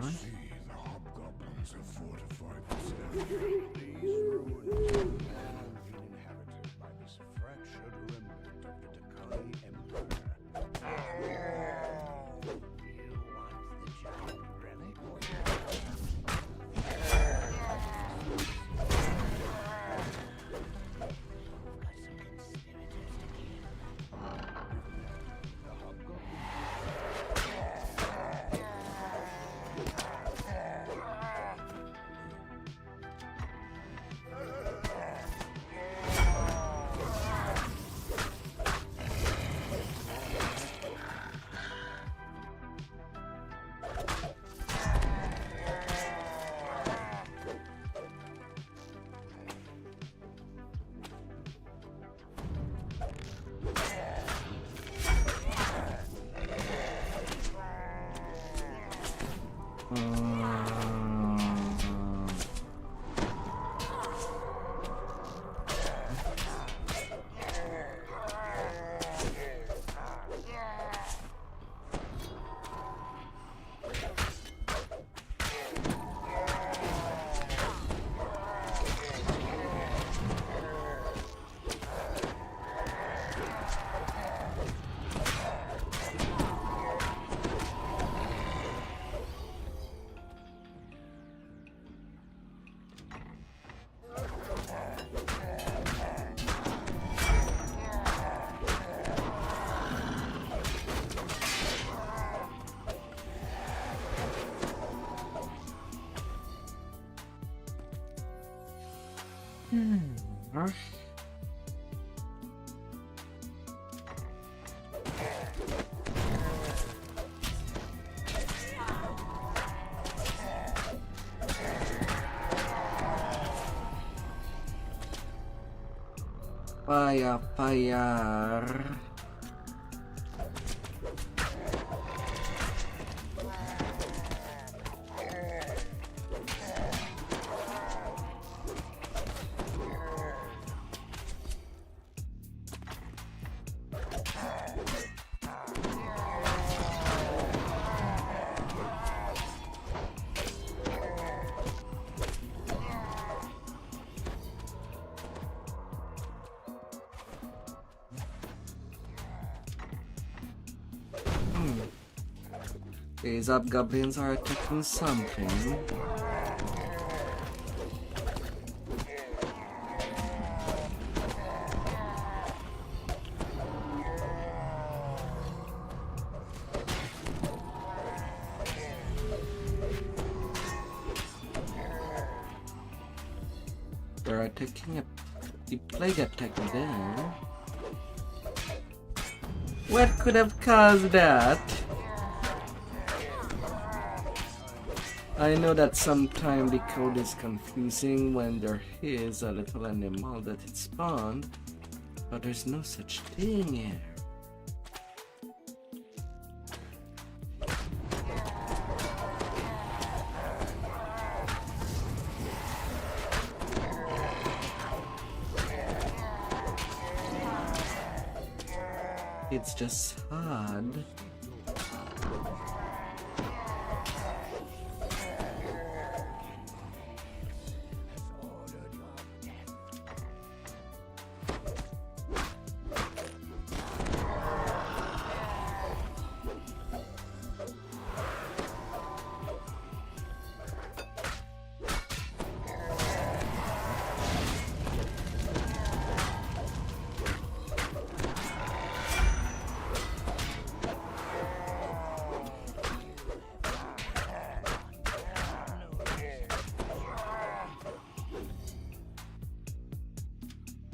[SPEAKER 12] See, the hobgoblins have fortified this area. These ruins have been inhabited by this fractured remnant of the Takai Empire. You want the giant relic?
[SPEAKER 1] Fire, fire. These hobgoblins are attacking something. They're attacking the plague attack then. What could have caused that? I know that sometimes the code is confusing when there is a little animal that it spawned, but there's no such thing here. It's just hard.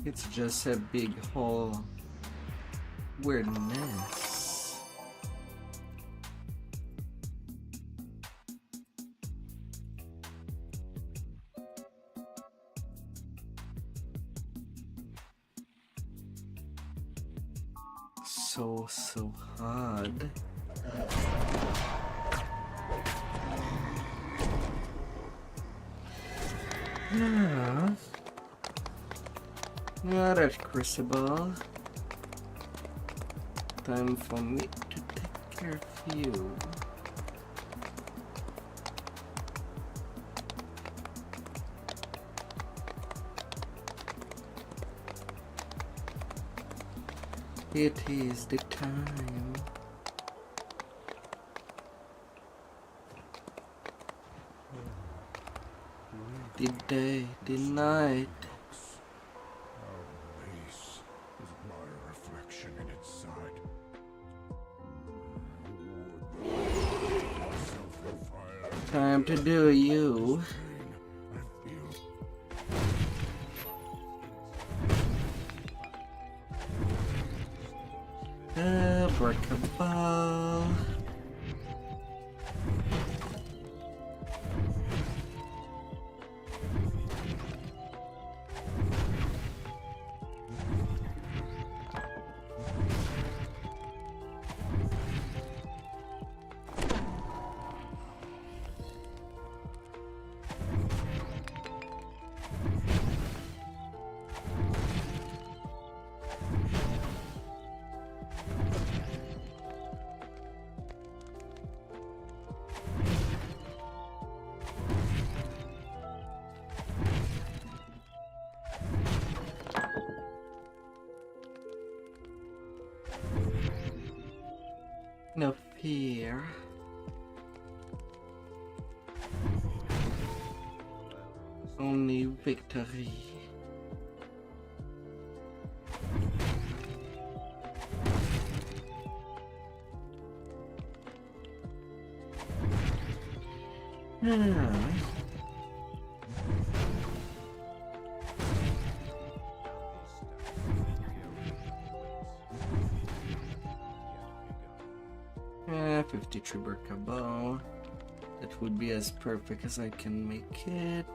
[SPEAKER 1] It's just a big whole weird mess. So hard. Yeah. Alright, Crucible. Time for me to take care of you. It is the time. The day, the night. Time to do you. Break a ball. No fear. Only victory. 53 Berkabah. That would be as perfect as I can make it.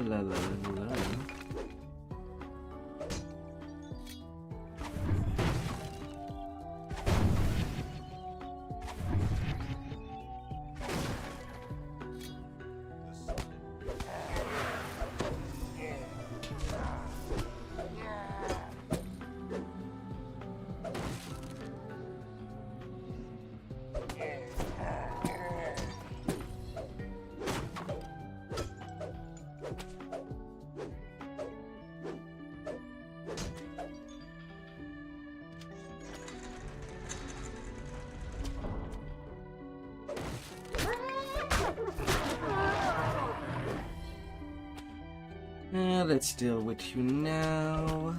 [SPEAKER 1] La la la la. Let's deal with you now.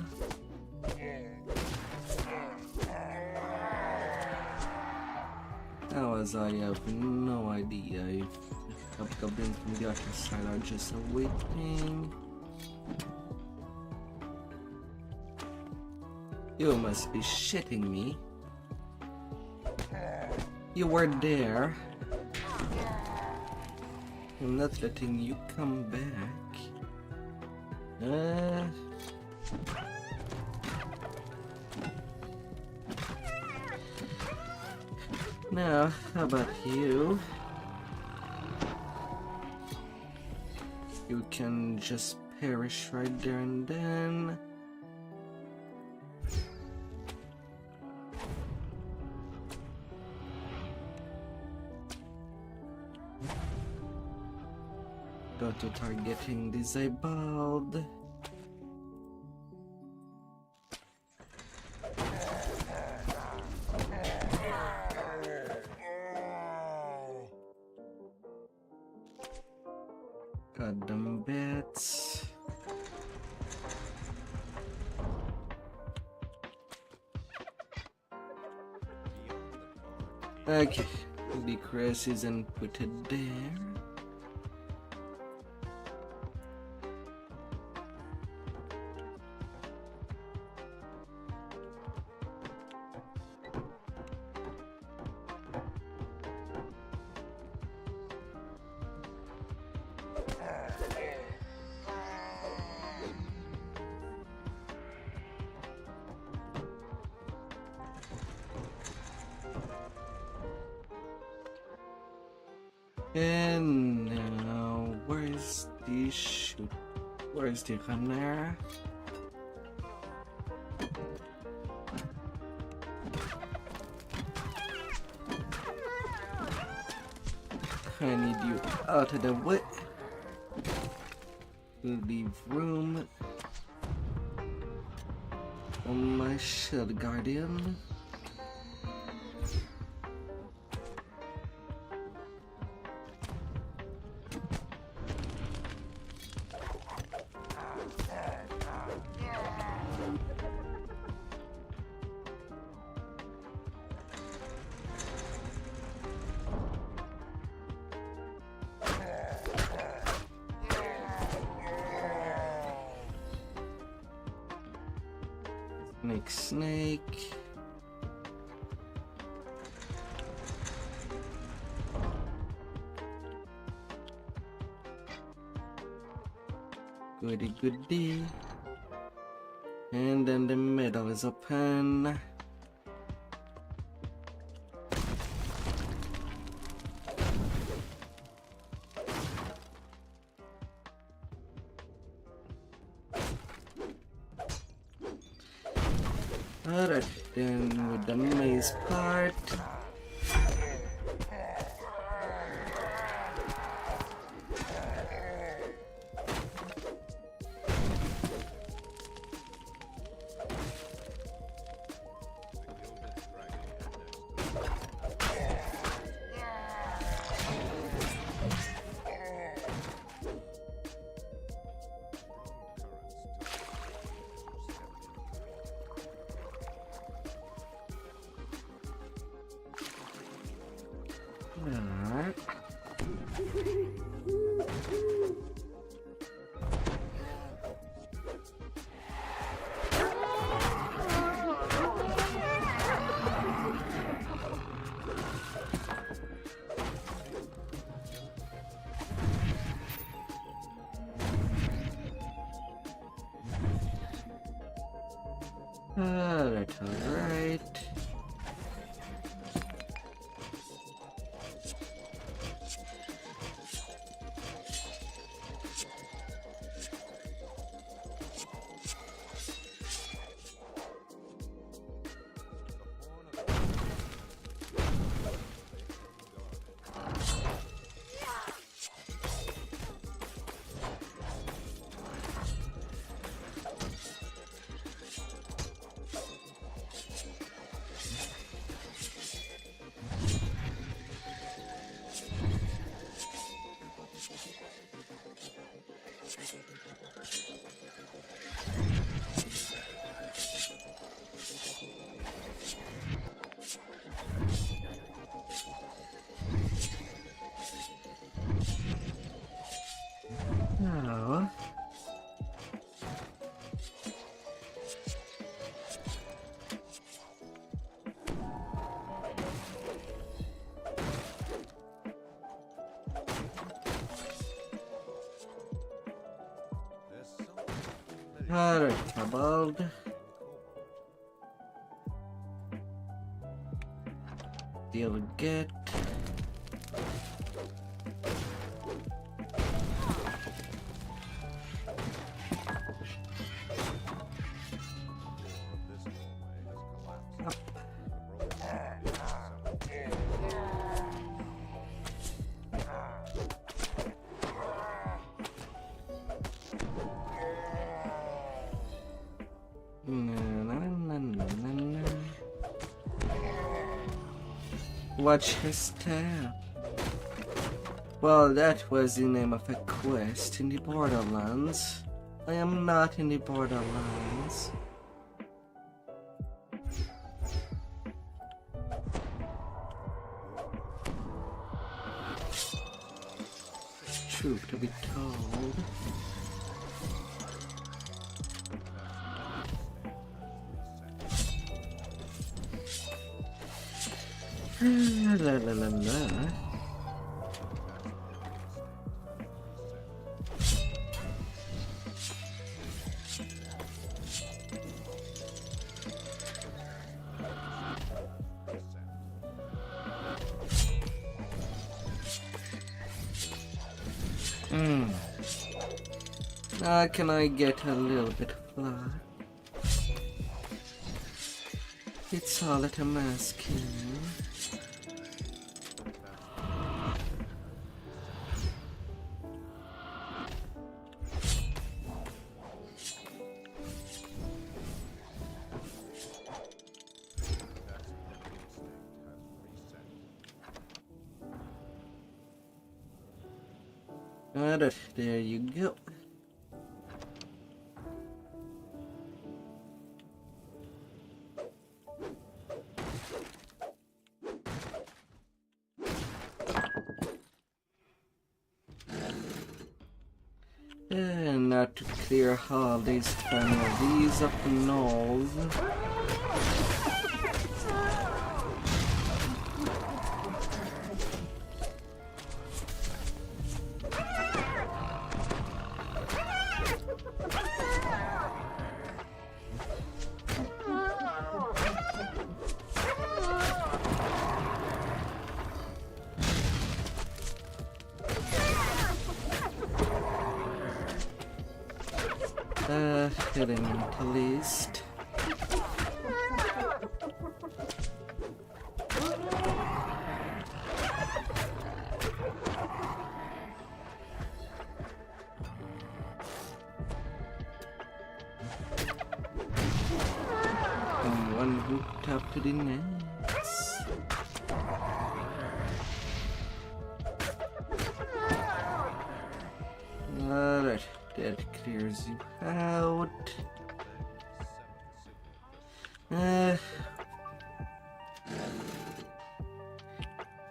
[SPEAKER 1] As I have no idea if goblins from the other side are just waiting. You must be shitting me. You were there. I'm not letting you come back. Now, how about you? You can just perish right there and then. Auto targeting disabled. Goddamn bits. Okay, the crest isn't put it there. And now, where's the shoot? Where's the runner? I need you out of the way. Leave room on my shield guardian. Snake. Goody goody. And then the middle is open. Alright, then with the maze part. Alright. Alright. Oh. Alright, Kobold. Deal get. Watch his step. Well, that was the name of a quest in the Borderlands. I am not in the Borderlands. Truth to be told. La la la la. Can I get a little bit flat? It's all that I'm asking. Alright, there you go. And now to clear all these families up north. Heading into east. From one rooftop to the next. Alright, that clears you out.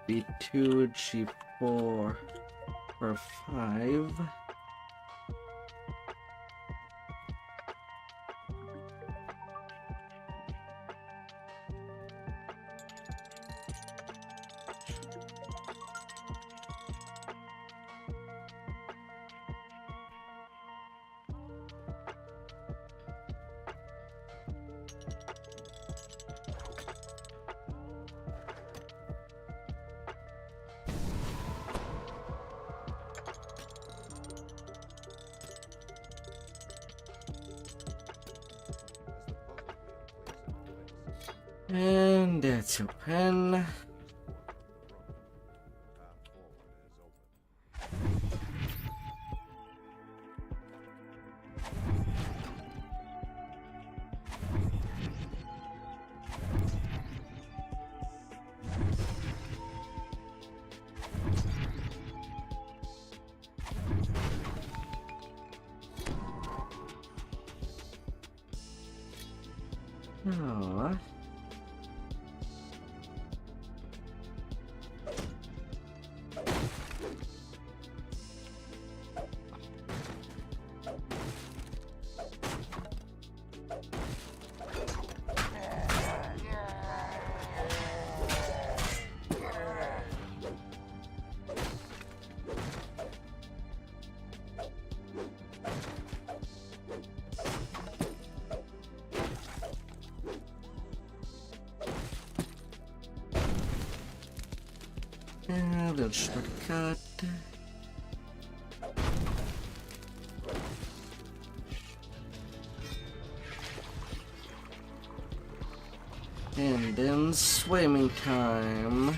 [SPEAKER 1] B2, G4, or 5. And that's open. Oh. A little shortcut. And then swimming time.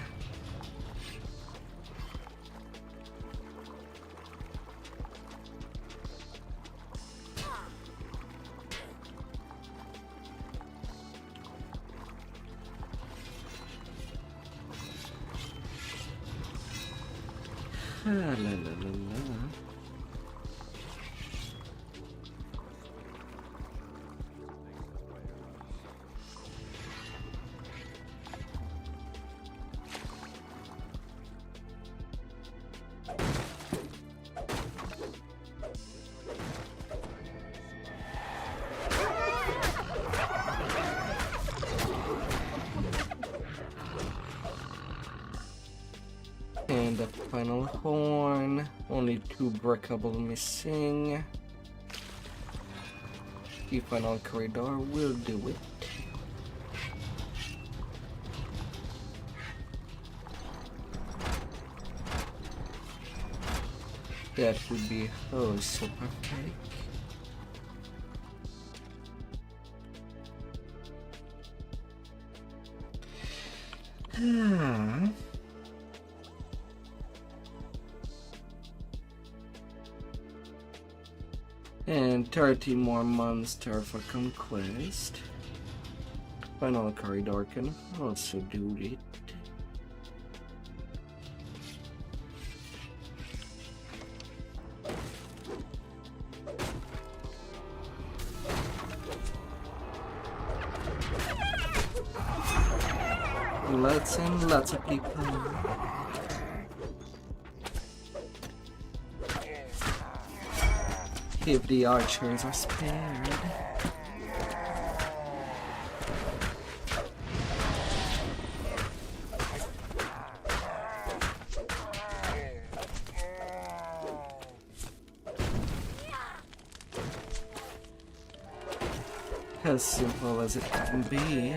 [SPEAKER 1] La la la la. And the final horn, only 2 breakable missing. The final corridor will do it. That would be so perfect. And 30 more monster for conquest. Final corridor can also do it. Lots and lots of people. If the archers are spared. As simple as it can be.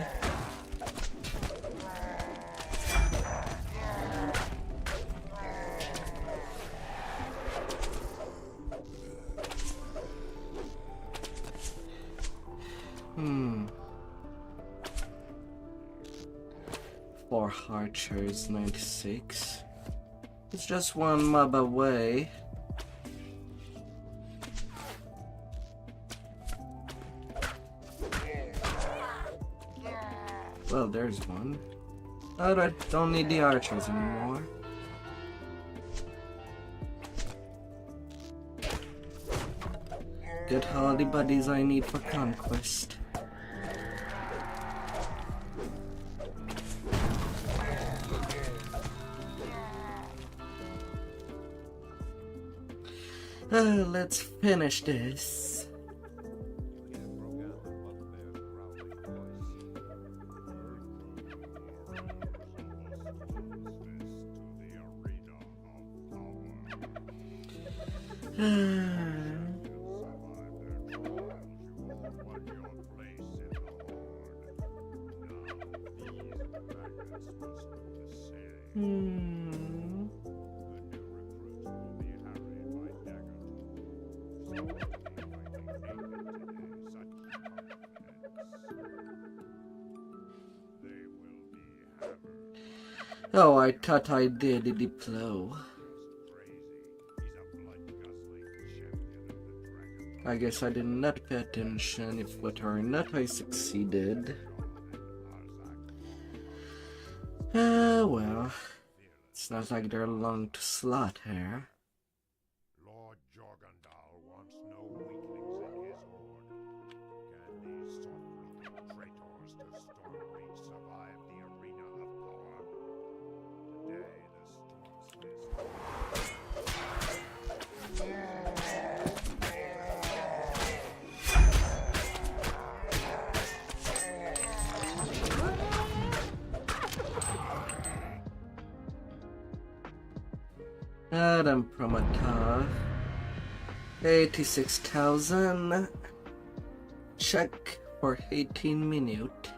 [SPEAKER 1] For archers, 96. It's just one mob away. Well, there's one. Alright, don't need the archers anymore. Get all the buddies I need for conquest. Let's finish this. Oh, I thought I did the deploy. I guess I did not pay attention if whether or not I succeeded. Well, it's not like they're long to slot here.
[SPEAKER 12] Lord Jorgandal wants no weaklings in his horde. Can these soft-looking traitors to Stormreach survive the arena of power? Today the
[SPEAKER 1] Adam Promata 86,000. Check for 18 minutes.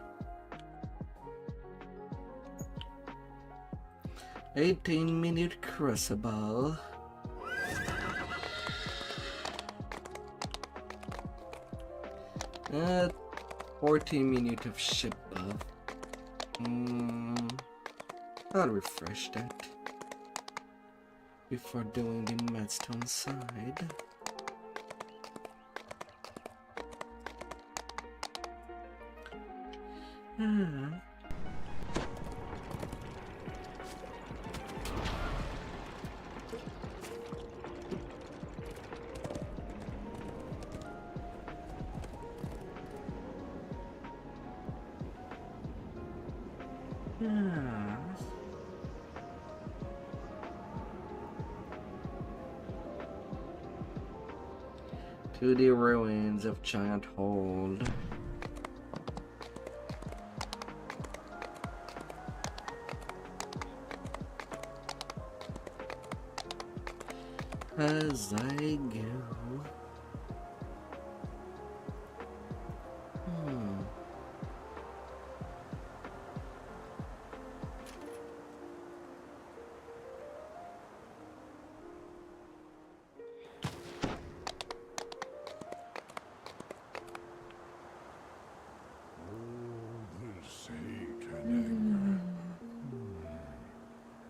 [SPEAKER 1] 18-minute crucible. 14 minutes of ship buff. I'll refresh that before doing the Madstone side. To the ruins of Giant Hold. As I go.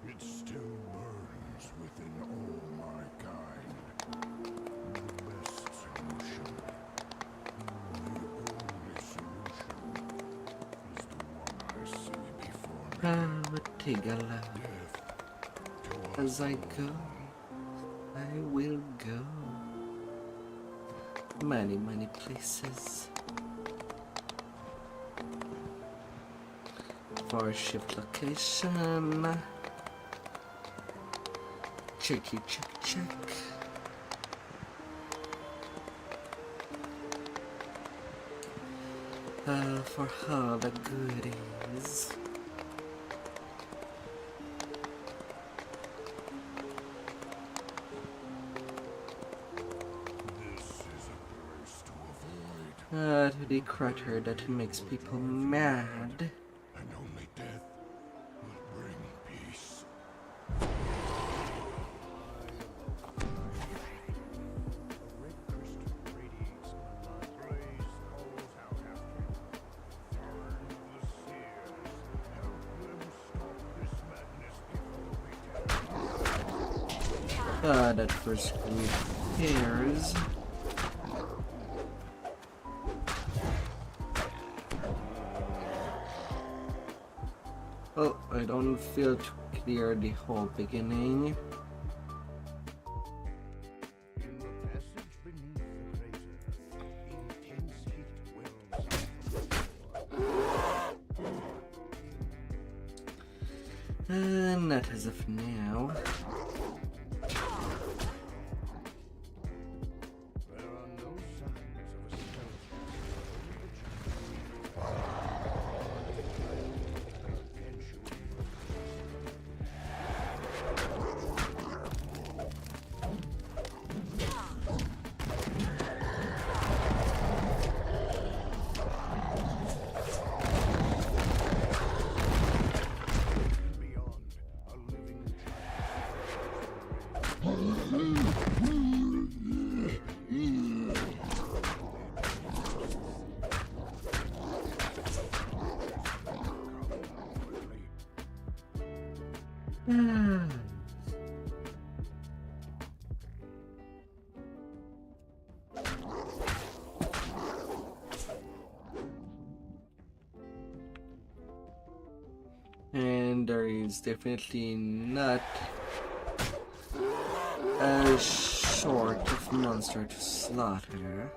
[SPEAKER 12] It still burns within all my kind. The best solution, the only solution, is the one I see before me.
[SPEAKER 1] Tigala. As I go, I will go. Many, many places. For shift location. Checky, check, check. For all the goodies. To the crater that makes people mad.
[SPEAKER 12] And only death will bring peace.
[SPEAKER 1] That first group pairs. Oh, I don't feel to clear the whole beginning. Not as of now. And there is definitely not a short of monster to slaughter.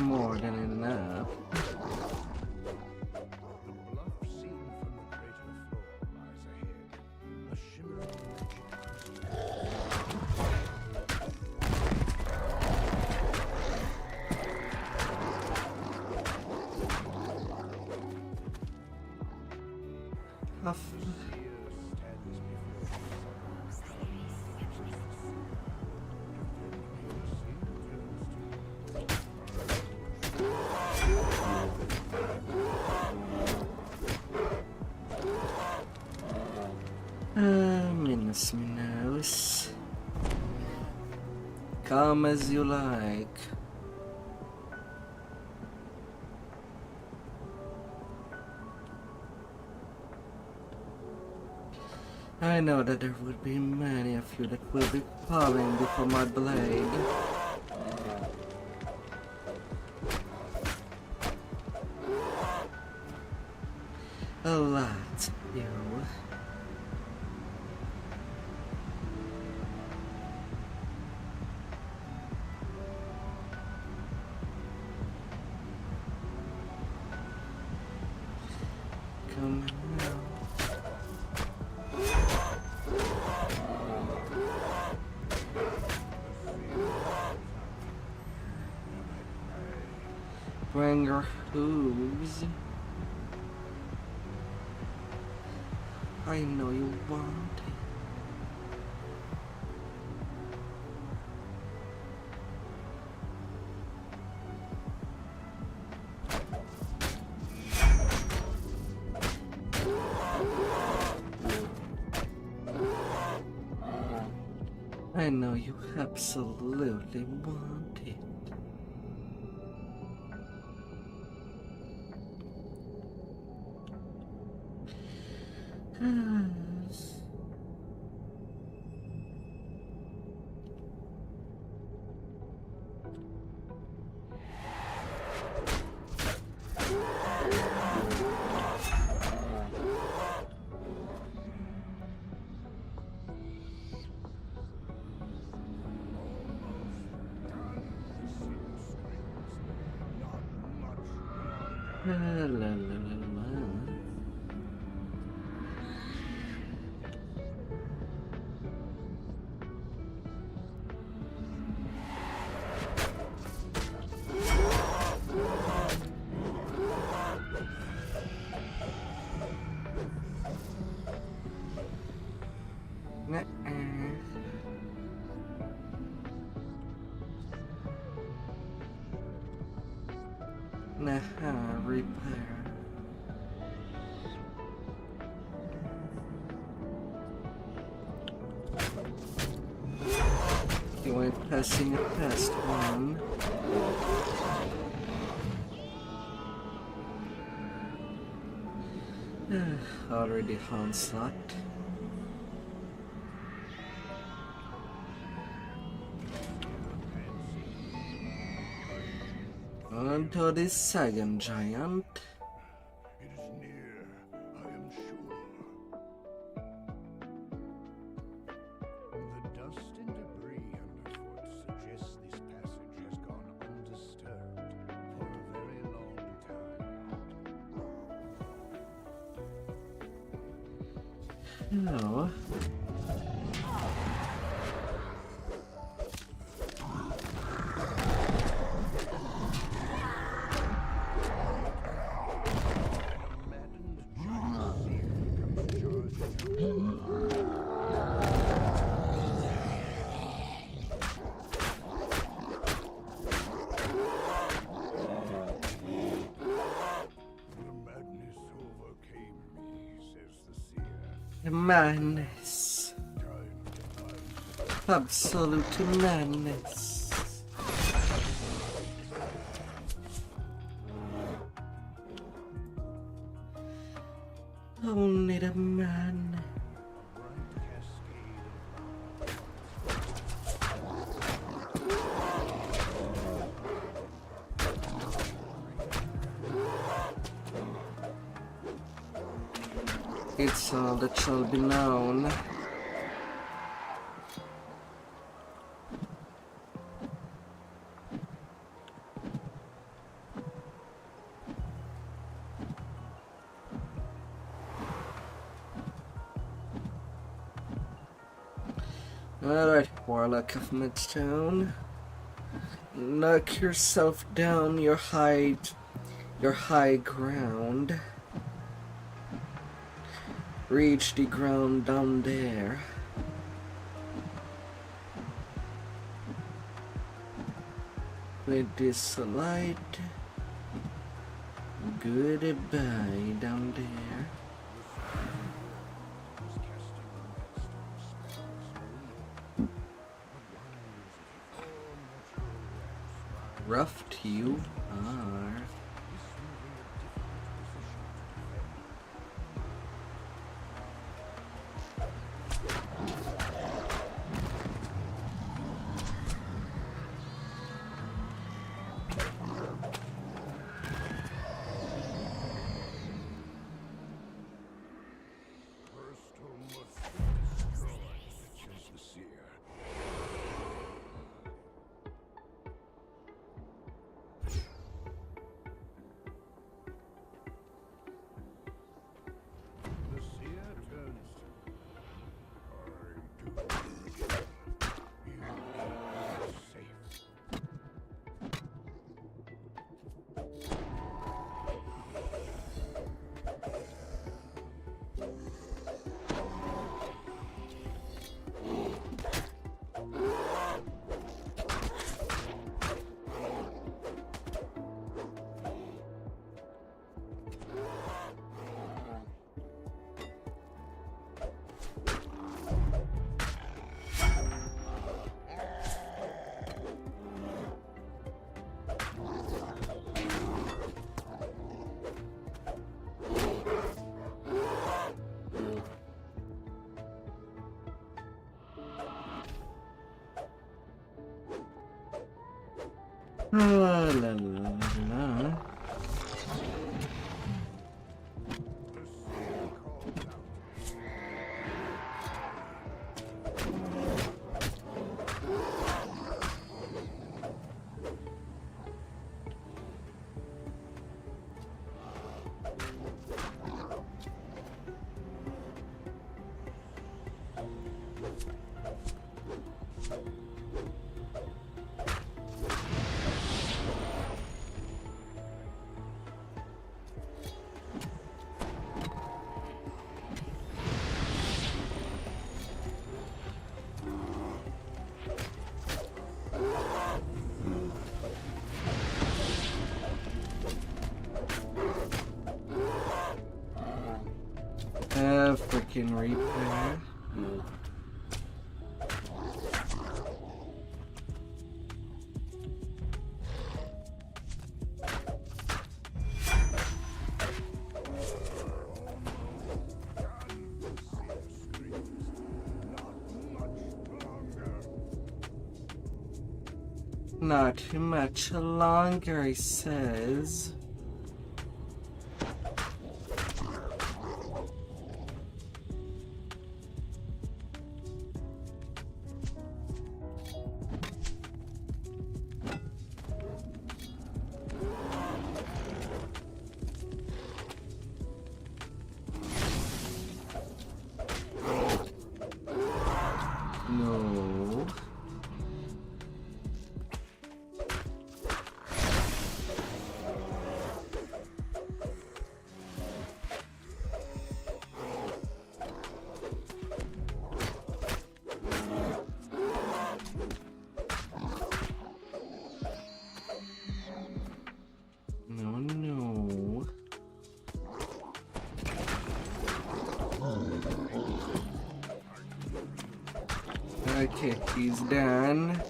[SPEAKER 1] More than enough. Minus me nose. Come as you like. I know that there would be many of you that will be falling before my blade. A lot, you. Come now. Bring your hooves. I know you want it. I know you absolutely want it. La la la la. Nah, repair. You ain't passing it past one. Already onslaught. On to the second giant.
[SPEAKER 11] It is near, I am sure. The dust and debris underfoot suggests this passage has gone undisturbed for a very long time.
[SPEAKER 1] No. Madness. Absolute madness. Only the man. It's all that shall be known. Alright, Warlock of Midtown. Knock yourself down your high ground. Reach the ground down there. With this light. Goodbye down there. Roughed you are. La la la. Freaking repair. Not too much longer, he says. No. Okay, he's done.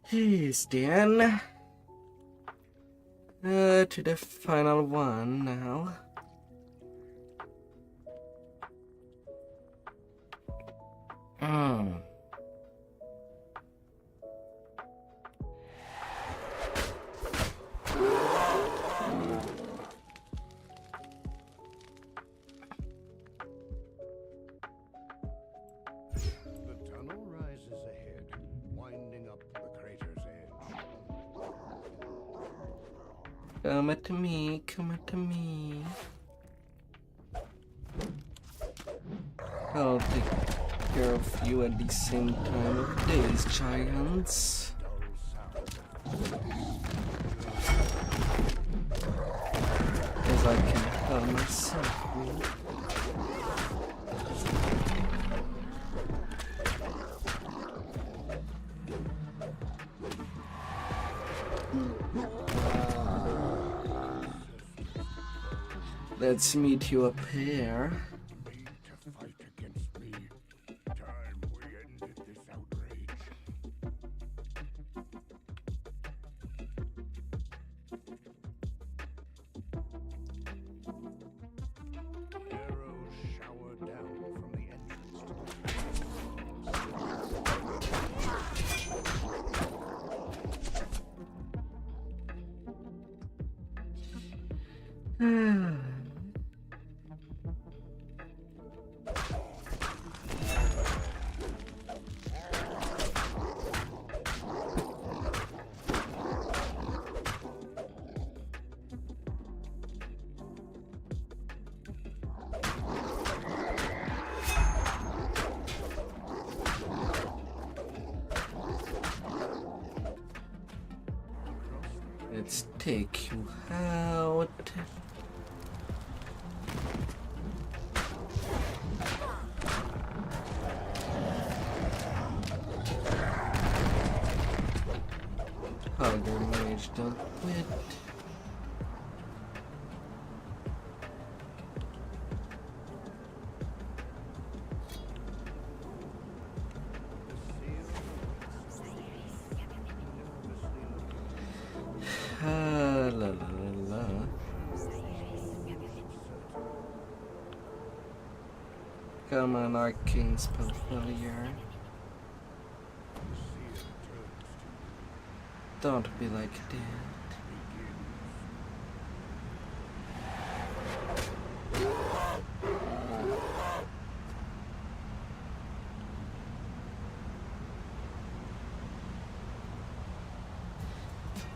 [SPEAKER 1] He's done. To the final one now.
[SPEAKER 11] The tunnel rises ahead, winding up the crater's edge.
[SPEAKER 1] Come at me, come at me. I'll take care of you at the same time of days, giants. As I can help myself. Let's meet you up here. Let's take you out. Hugger mage, don't quit. La la la la. Come on, arcane spell failure. Don't be like that.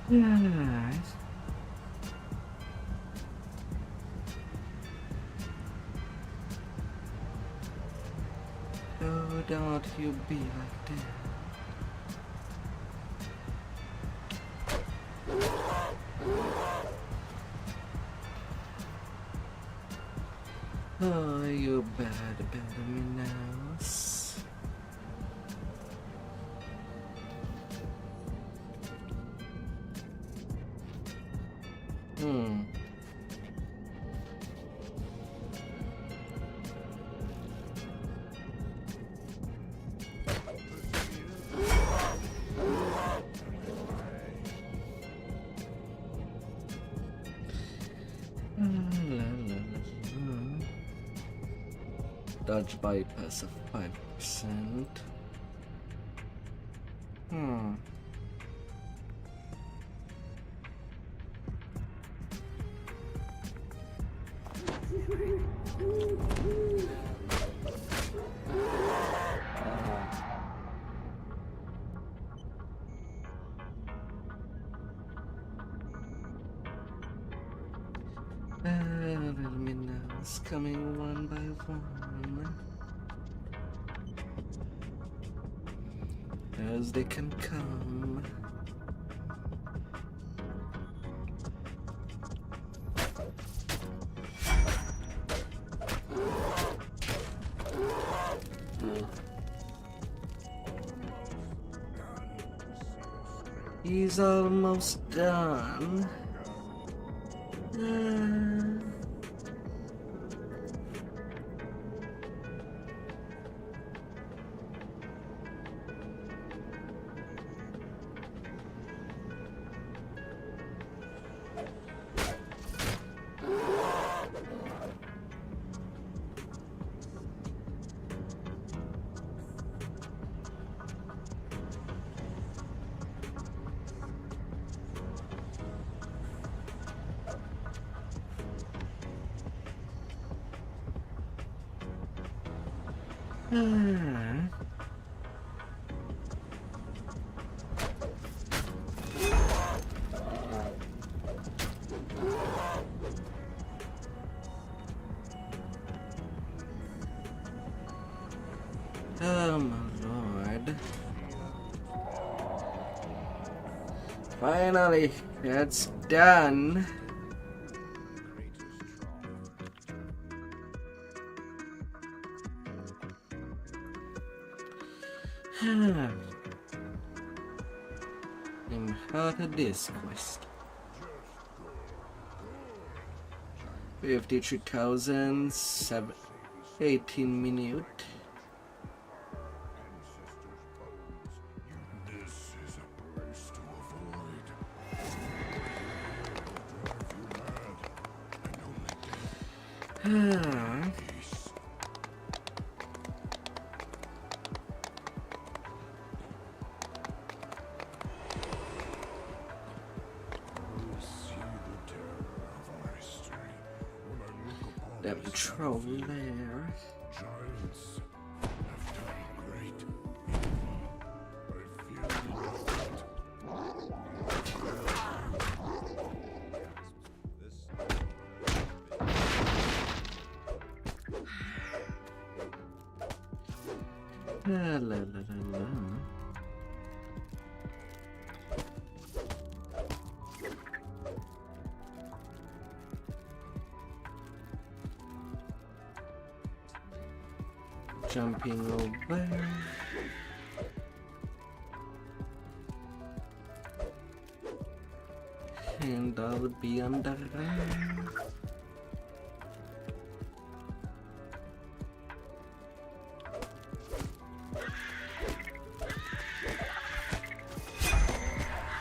[SPEAKER 1] Nice. Oh, don't you be like that. Oh, you bad mouse. Dodge bypass of 5%. It's coming one by one, as they can come. He's almost done. Oh my lord. Finally, it's done. And how to this quest? 53,718 minutes.
[SPEAKER 12] This is a place to avoid. Drive you mad, and only death peace. You see the terror of our history when I look upon
[SPEAKER 1] Them
[SPEAKER 12] this
[SPEAKER 1] troll
[SPEAKER 12] battlefield.
[SPEAKER 1] there.
[SPEAKER 12] Giants have done great evil. I fear not.
[SPEAKER 1] La la la la la. Jumping over. And I'll be on the run.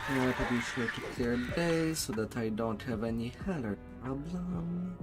[SPEAKER 1] I want to be sure to clear days so that I don't have any alert problem.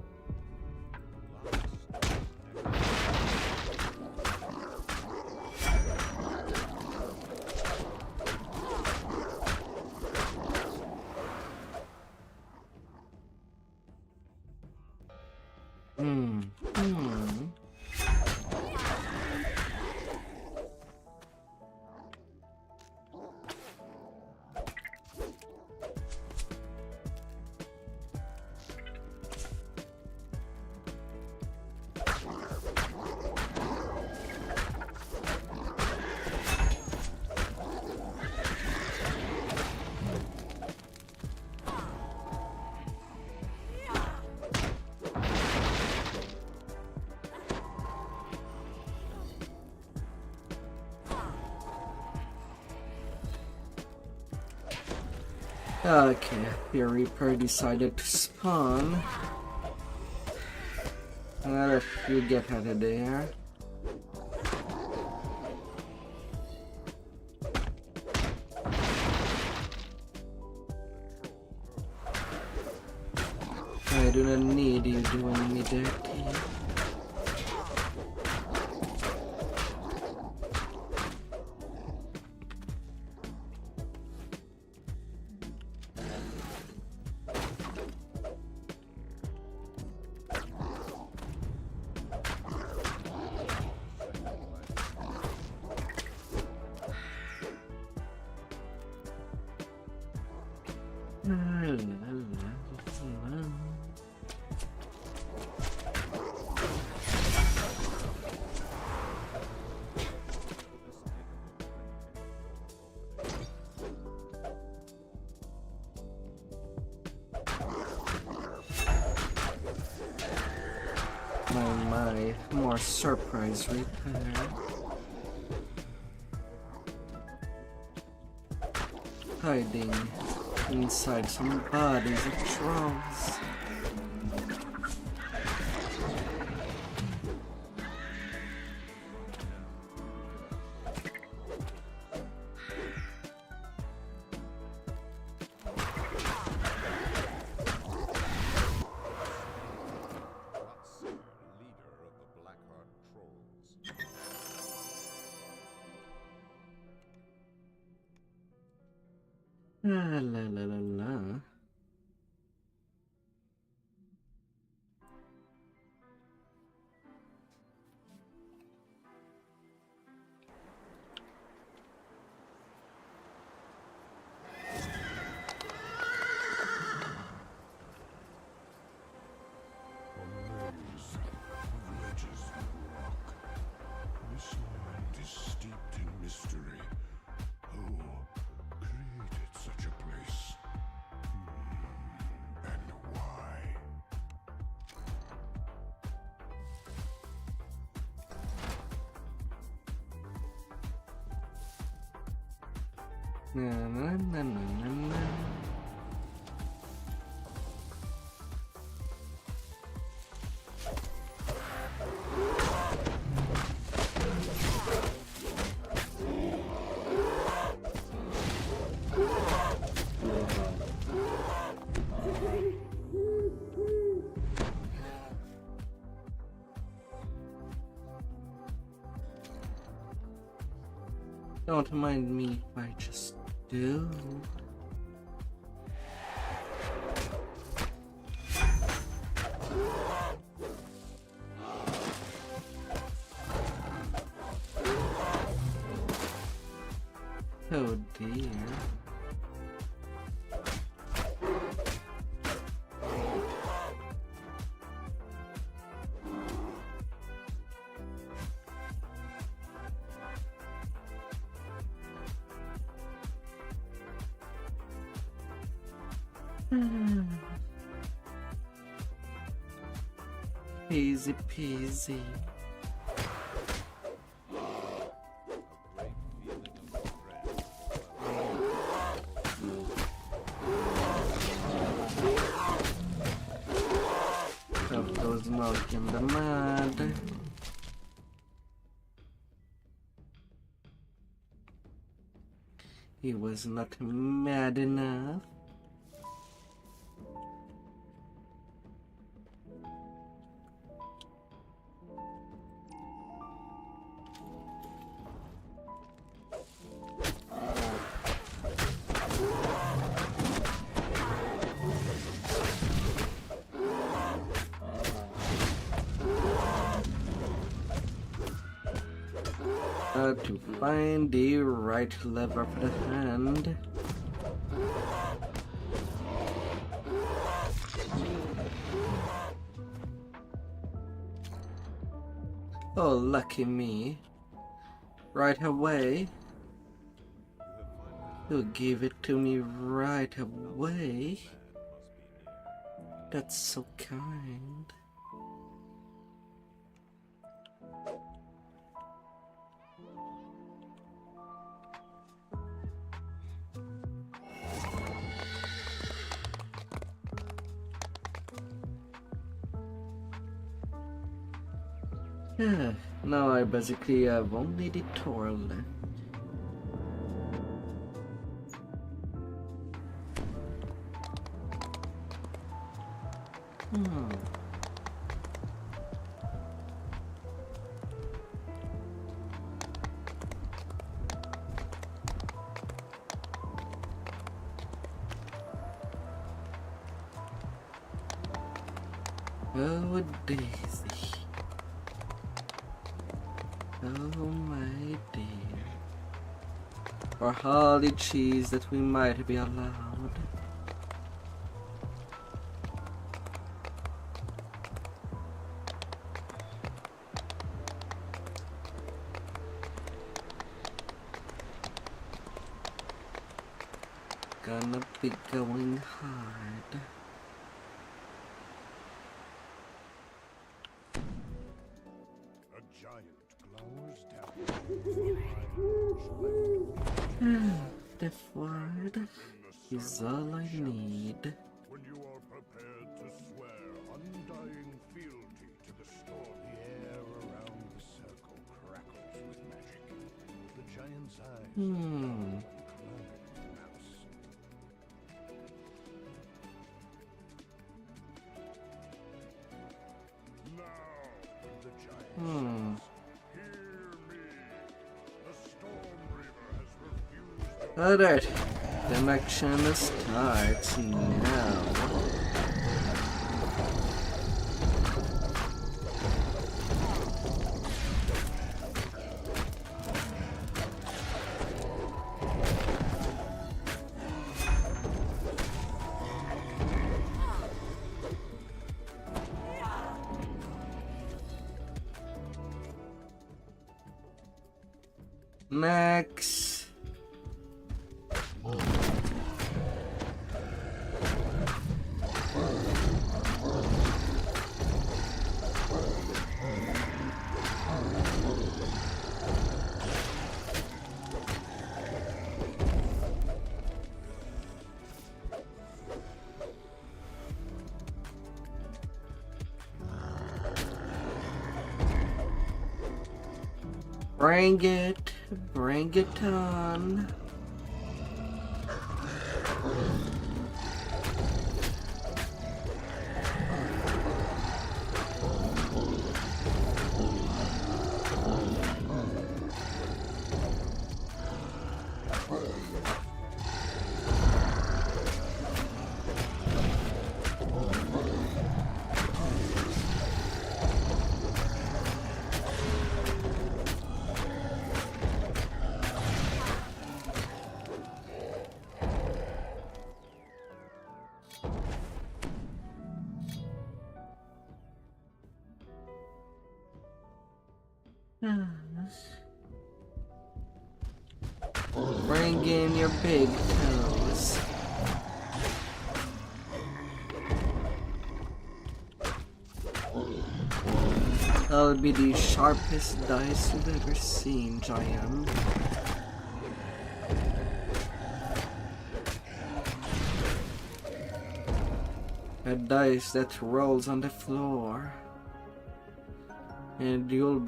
[SPEAKER 1] Okay, your Reaper decided to spawn. Well, if you get out of there. I do not need you doing me dirty. My, more surprise repair. Hiding inside some bodies of trolls. La la la la.
[SPEAKER 12] This land is steeped in mystery. Who created such a place? And why?
[SPEAKER 1] Na na na na na na. Don't mind me if I just do. Oh dear. Easy peasy. Of those milk in the mud. He was not mad enough. To find the right lever for the hand. Oh, lucky me. Right away. You give it to me right away. That's so kind. Now I basically have only the tour left. Oh, Daisy. Oh my dear. For all the cheese that we might be allowed. Gonna be going hard. Death ward is all I need.
[SPEAKER 12] When you are prepared to swear undying fealty to the storm, the air around the circle crackles with magic. The giant's eyes mouse. Now, the giant
[SPEAKER 1] Alright. The action starts now. Next. Bring it on. Bring in your big toes. That'll be the sharpest dice you've ever seen, Giant. A dice that rolls on the floor. And you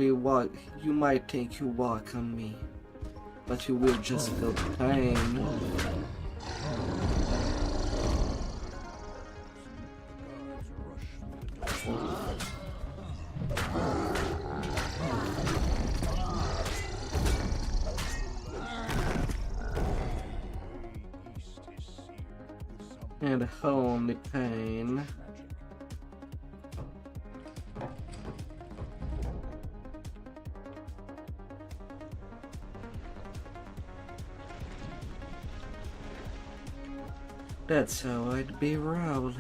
[SPEAKER 1] might think you walk on me, but you will just feel pain. And only pain. That's how I'd be rolling.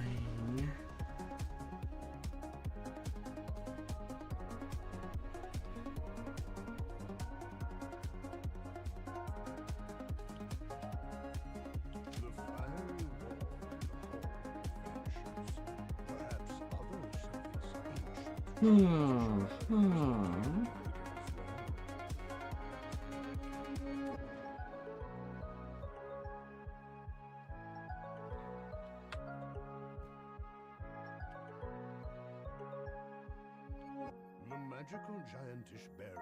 [SPEAKER 11] The magical giantish barrier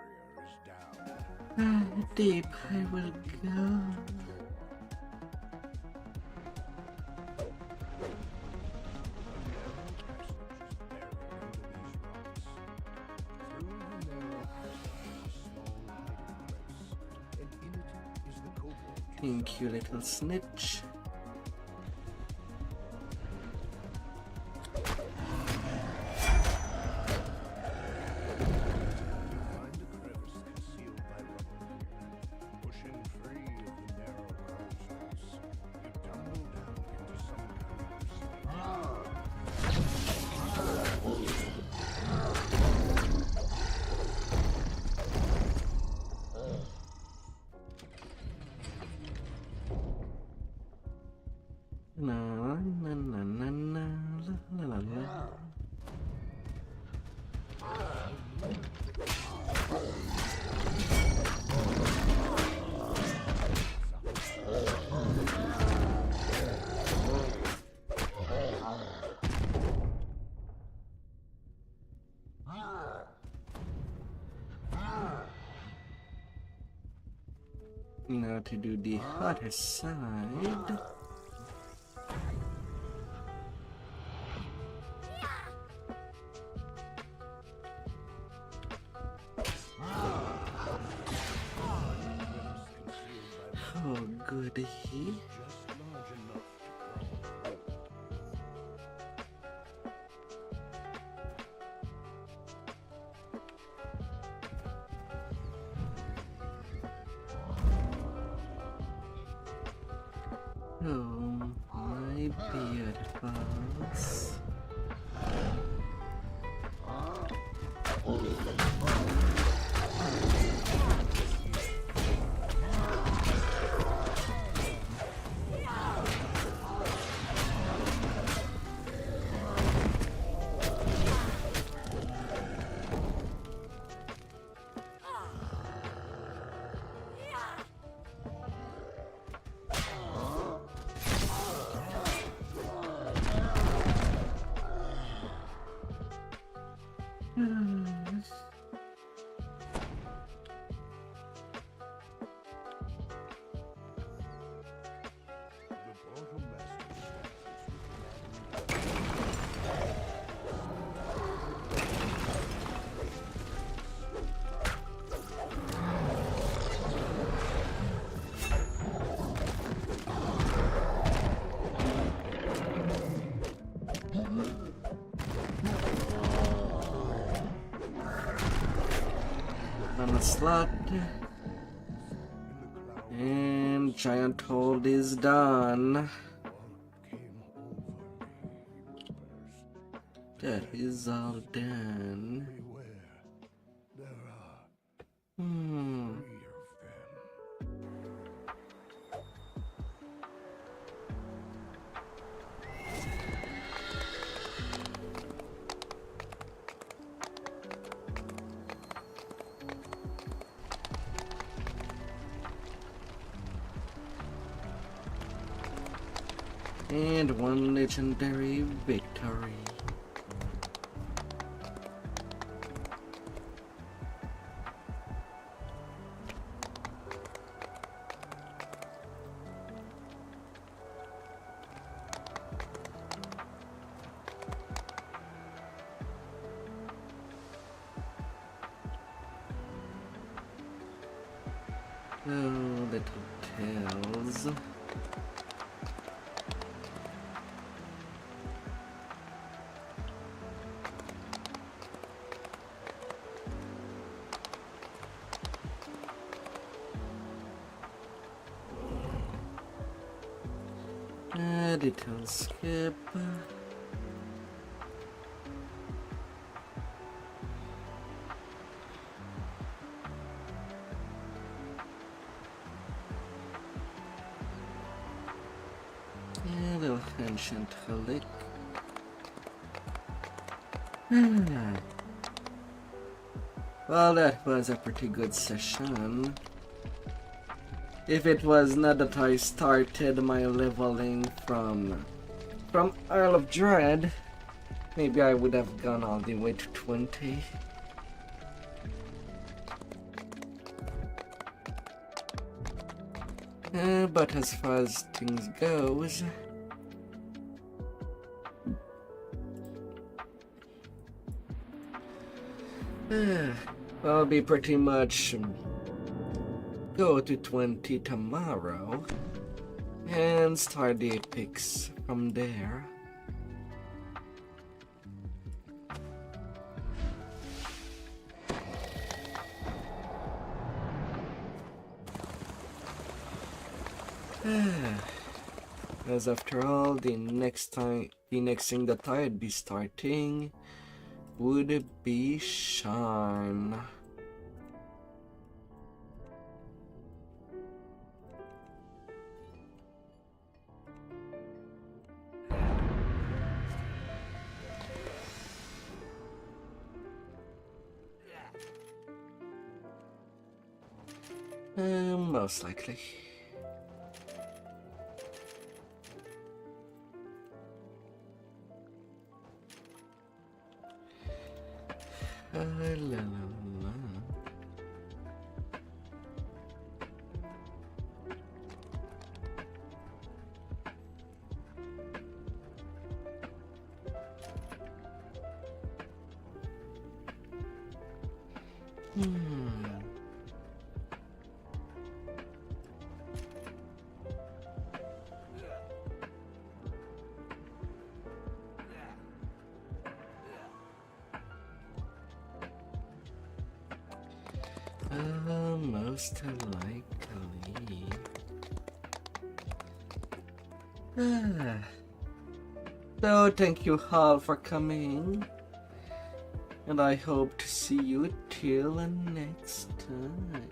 [SPEAKER 11] is down.
[SPEAKER 1] Deep I will go. Thank you, little snitch. Now to do the other side. Oh, goody. Oh, my beautifuls. On the slot. And giant hold is done. That is all done. And one legendary victory. Oh, little tails. Little skip. A little ancient relic. Well, that was a pretty good session. If it was not that I started my leveling from Isle of Dread, maybe I would have gone all the way to 20. But as far as things goes, I'll be pretty much go to 20 tomorrow and start the epics from there. As after all, the next thing that I'd be starting would be Sharn. Most likely. La, la, la. Most likely. So thank you all for coming, and I hope to see you till next time.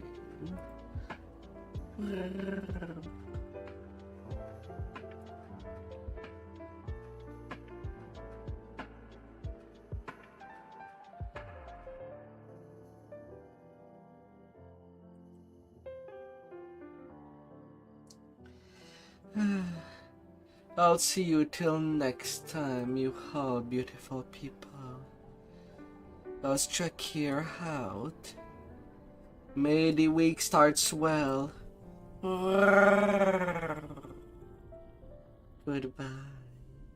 [SPEAKER 1] I'll see you till next time, you all beautiful people. Let's check your out. May the week starts well. Goodbye.